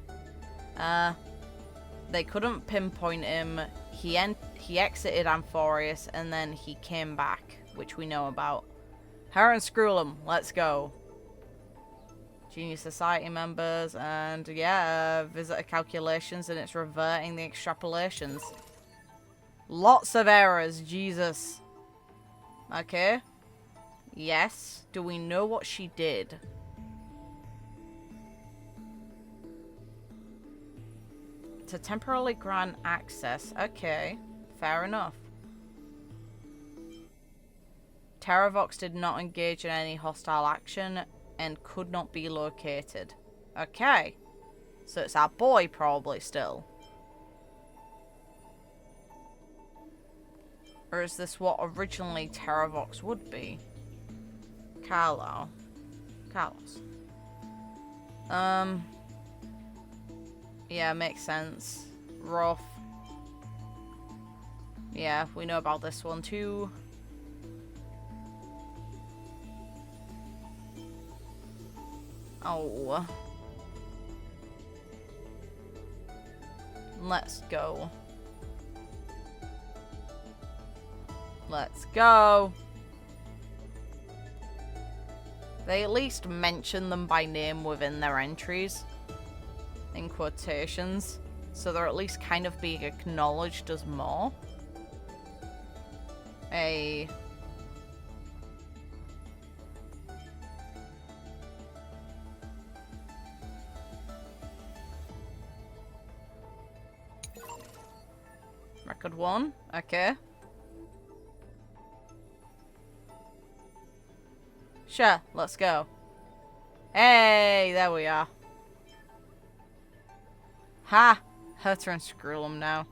They couldn't pinpoint him. He exited Amphoreus and then he came back, which we know about. Her and Screwlum, let's go. Genius Society members, and yeah, visitor calculations, and it's reverting the extrapolations. Lots of errors, Jesus. Okay. Yes. Do we know what she did? To temporarily grant access. Okay. Fair enough. Terravox did not engage in any hostile action and could not be located. Okay. So it's our boy probably still. Or is this what originally Terravox would be? Carlos. Yeah, makes sense. Rough. Yeah, we know about this one too. Oh. Let's go. Let's go. They at least mention them by name within their entries. In quotations. So they're at least kind of being acknowledged as more. A... Record 1. Okay. Sure, let's go. Hey, there we are. Ha! Herter and Screwlum now.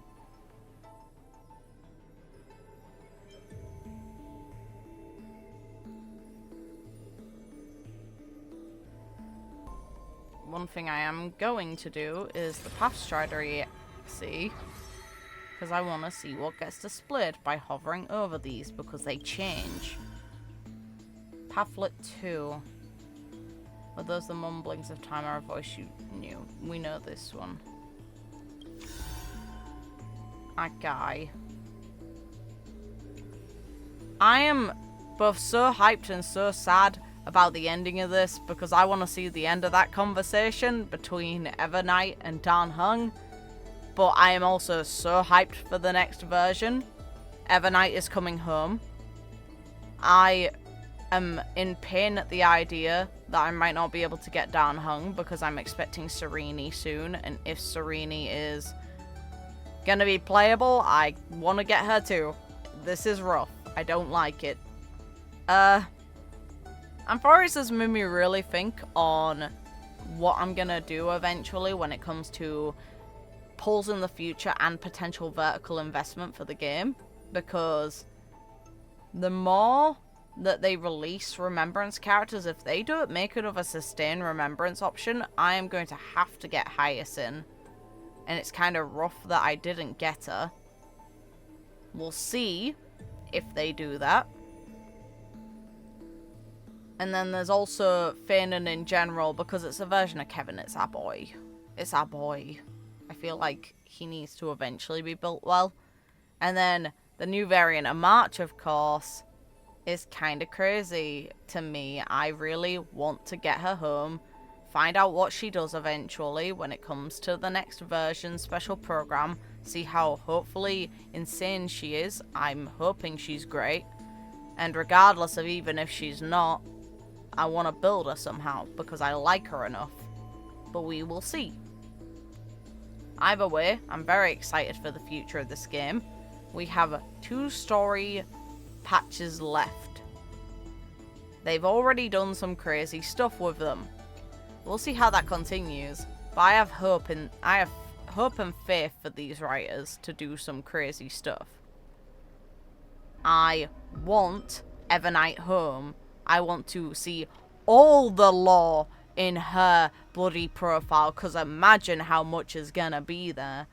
One thing I am going to do is the Pathstrider see, because I want to see what gets displayed by hovering over these, because they change. Pathlet 2. Are those the mumblings of time or a voice you knew? We know this one. That guy. I am both so hyped and so sad about the ending of this because I want to see the end of that conversation between Evernight and Dan Hung. But I am also so hyped for the next version. Evernight is coming home. I am in pain at the idea that I might not be able to get Dan Hung because I'm expecting Cyrene soon, and if Cyrene is gonna be playable, I want to get her too. This is rough. I don't like it. Amphoreus has made me really think on what I'm gonna do eventually when it comes to pulls in the future and potential vertical investment for the game, because the more that they release remembrance characters, if they don't make it of a sustain remembrance option, I am going to have to get Hyacin. And it's kind of rough that I didn't get her. We'll see if they do that. And then there's also Feynman in general, because it's a version of Kevin, it's our boy. It's our boy. I feel like he needs to eventually be built well. And then the new variant of March, of course, is kind of crazy to me. I really want to get her home, find out what she does eventually when it comes to the next version special program, see how hopefully insane she is. I'm hoping she's great, and regardless of even if she's not, I want to build her somehow because I like her enough, but we will see. Either way, I'm very excited for the future of this game. We have 2 story patches left. They've already done some crazy stuff with them. We'll see how that continues. But I have hope and faith for these writers to do some crazy stuff. I want Evernight home. I want to see all the lore in her bloody profile, because imagine how much is gonna be there.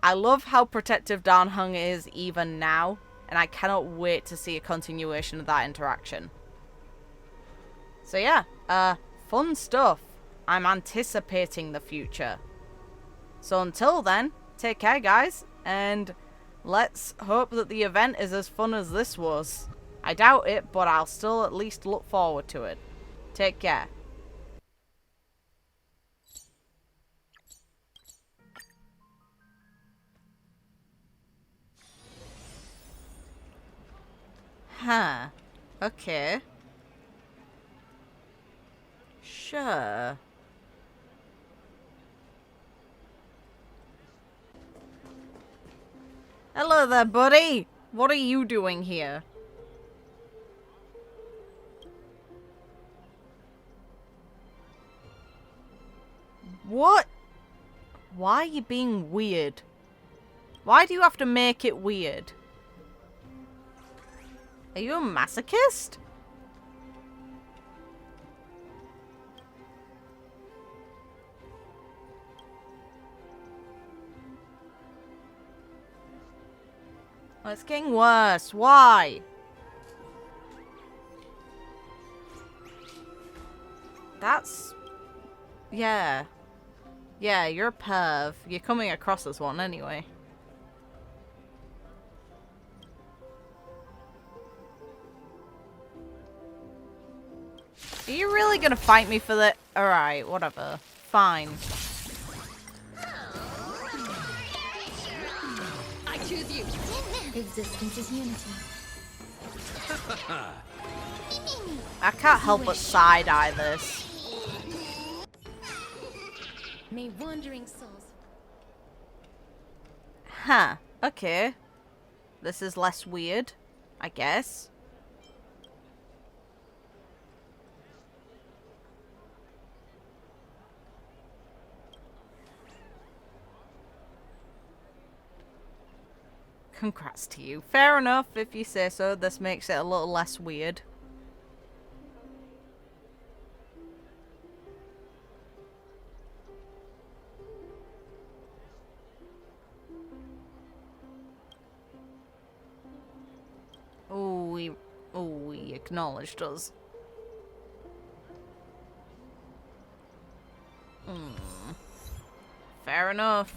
I love how protective Darnhung is even now, and I cannot wait to see a continuation of that interaction. So yeah, fun stuff. I'm anticipating the future. So until then, take care guys, and let's hope that the event is as fun as this was. I doubt it, but I'll still at least look forward to it. Take care. Huh. Okay. Sure. Hello there, buddy. What are you doing here? What? Why are you being weird? Why do you have to make it weird? Are you a masochist? Oh, it's getting worse. Why? That's... Yeah. Yeah, you're a perv. You're coming across as one anyway. Are you really gonna fight me for that? Alright, whatever. Fine. I choose you. Existence is unity. I can't help but side-eye this. May wandering souls. Huh. Okay. This is less weird, I guess. Congrats to you. Fair enough, if you say so. This makes it a little less weird. He acknowledged us. Fair enough.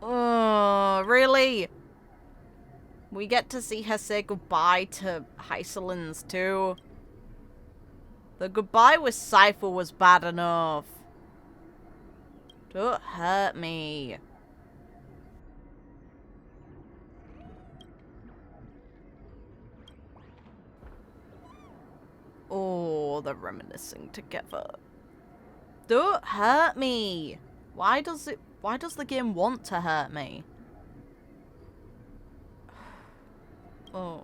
Oh, really? We get to see her say goodbye to Hysilens too. The goodbye with Cypher was bad enough. Don't hurt me. Oh, they're reminiscing together. Don't hurt me. Why does the game want to hurt me? Oh.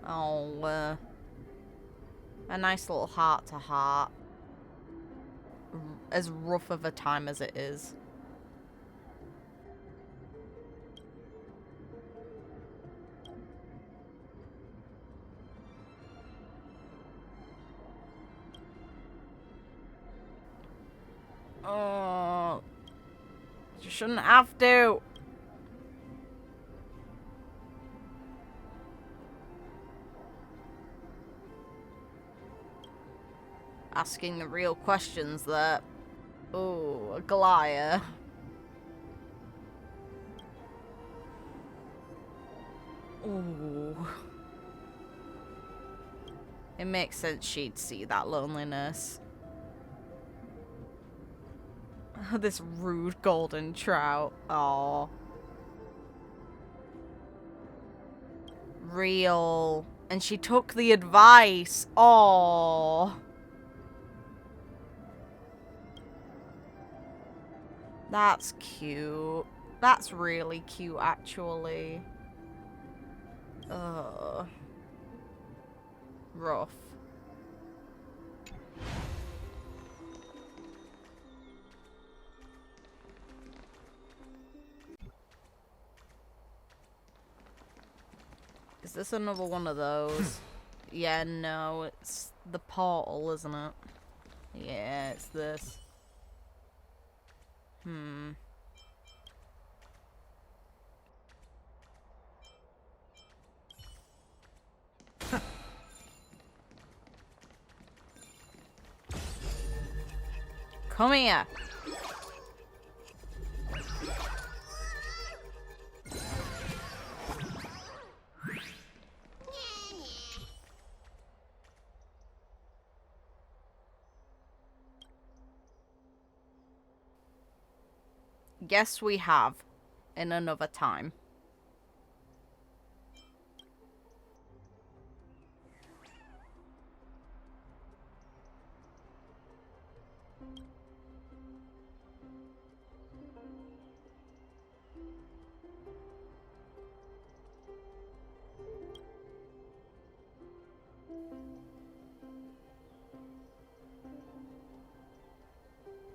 Oh, a nice little heart-to-heart. As rough of a time as it is. Oh, you shouldn't have to. Asking the real questions there. Oh, Aglaea. Ooh. It makes sense she'd see that loneliness. This rude golden trout. Aww. Real. And she took the advice. Aww. That's cute. That's really cute, actually. Rough. Is this another one of those? Yeah, no, it's the portal, isn't it? Yeah, it's this. Come here. Yes, we have. In another time.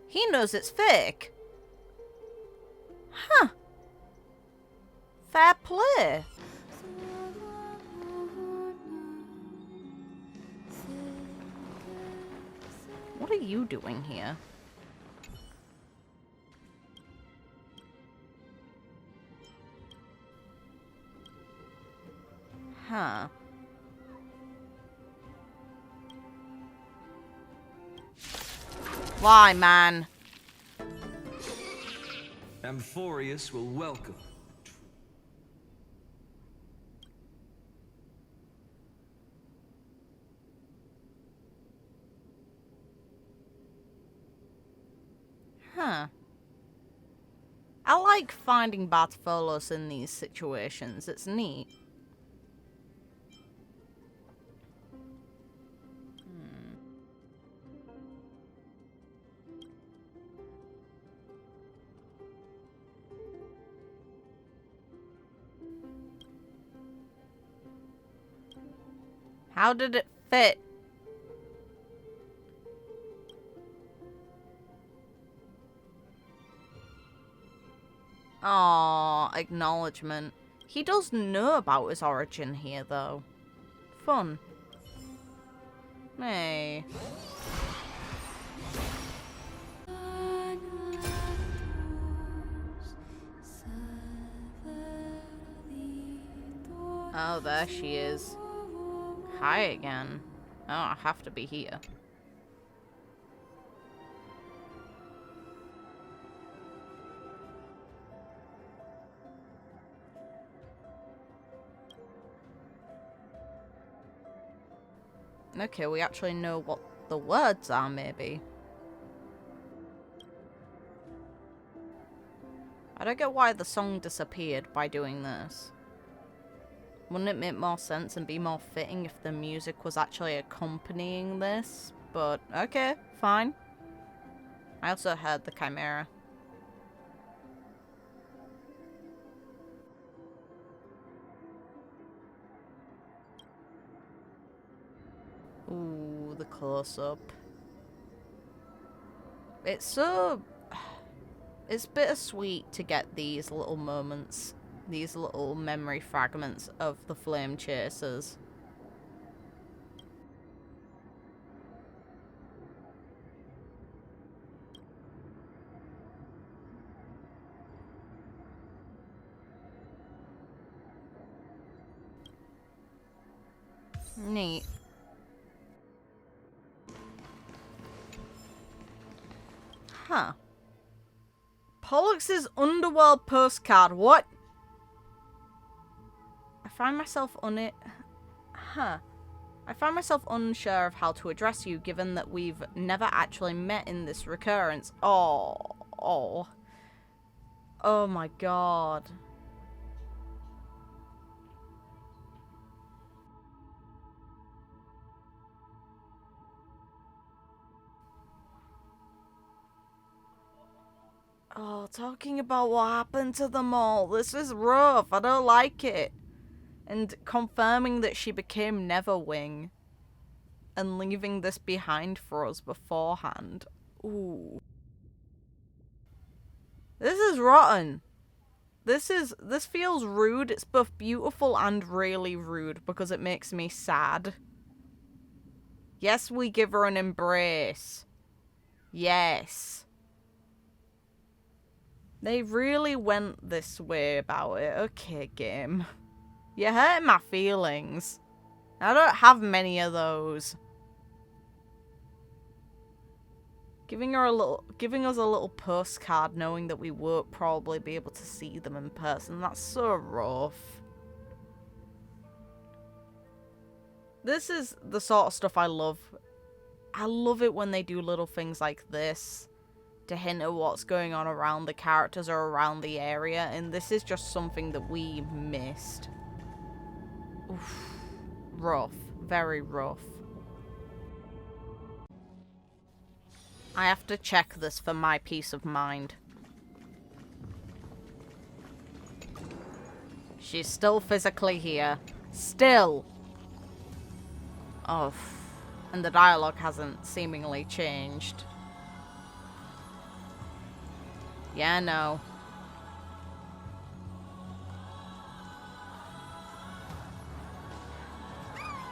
He knows it's fake. Huh. Fair play. What are you doing here? Huh. Why, man? Amphoreus will welcome. Huh. I like finding Bartfolos in these situations. It's neat. How did it fit? Aww, acknowledgement. He does know about his origin here, though. Fun. Hey. Oh, there she is. Hi again. Oh, I have to be here. Okay, we actually know what the words are, maybe. I don't get why the song disappeared by doing this. Wouldn't it make more sense and be more fitting if the music was actually accompanying this? But, okay, fine. I also heard the Chimera. Ooh, the close-up. It's so... It's bittersweet to get these little moments. These little memory fragments of the flame chasers. Neat. Huh. Pollux's Underworld postcard. What? I find myself I find myself unsure of how to address you, given that we've never actually met in this recurrence. Oh my god. Oh, talking about what happened to them all. This is rough. I don't like it. And confirming that she became Neverwing. And leaving this behind for us beforehand. Ooh. This is rotten. This feels rude. It's both beautiful and really rude because it makes me sad. Yes, we give her an embrace. Yes. They really went this way about it. Okay, game. You're hurting my feelings. I don't have many of those. Giving us a little postcard knowing that we won't probably be able to see them in person. That's so rough. This is the sort of stuff I love. I love it when they do little things like this to hint at what's going on around the characters or around the area, and this is just something that we missed. Oof. Rough. Very rough. I have to check this for my peace of mind. She's still physically here. Still! Oh. And the dialogue hasn't seemingly changed. Yeah, no.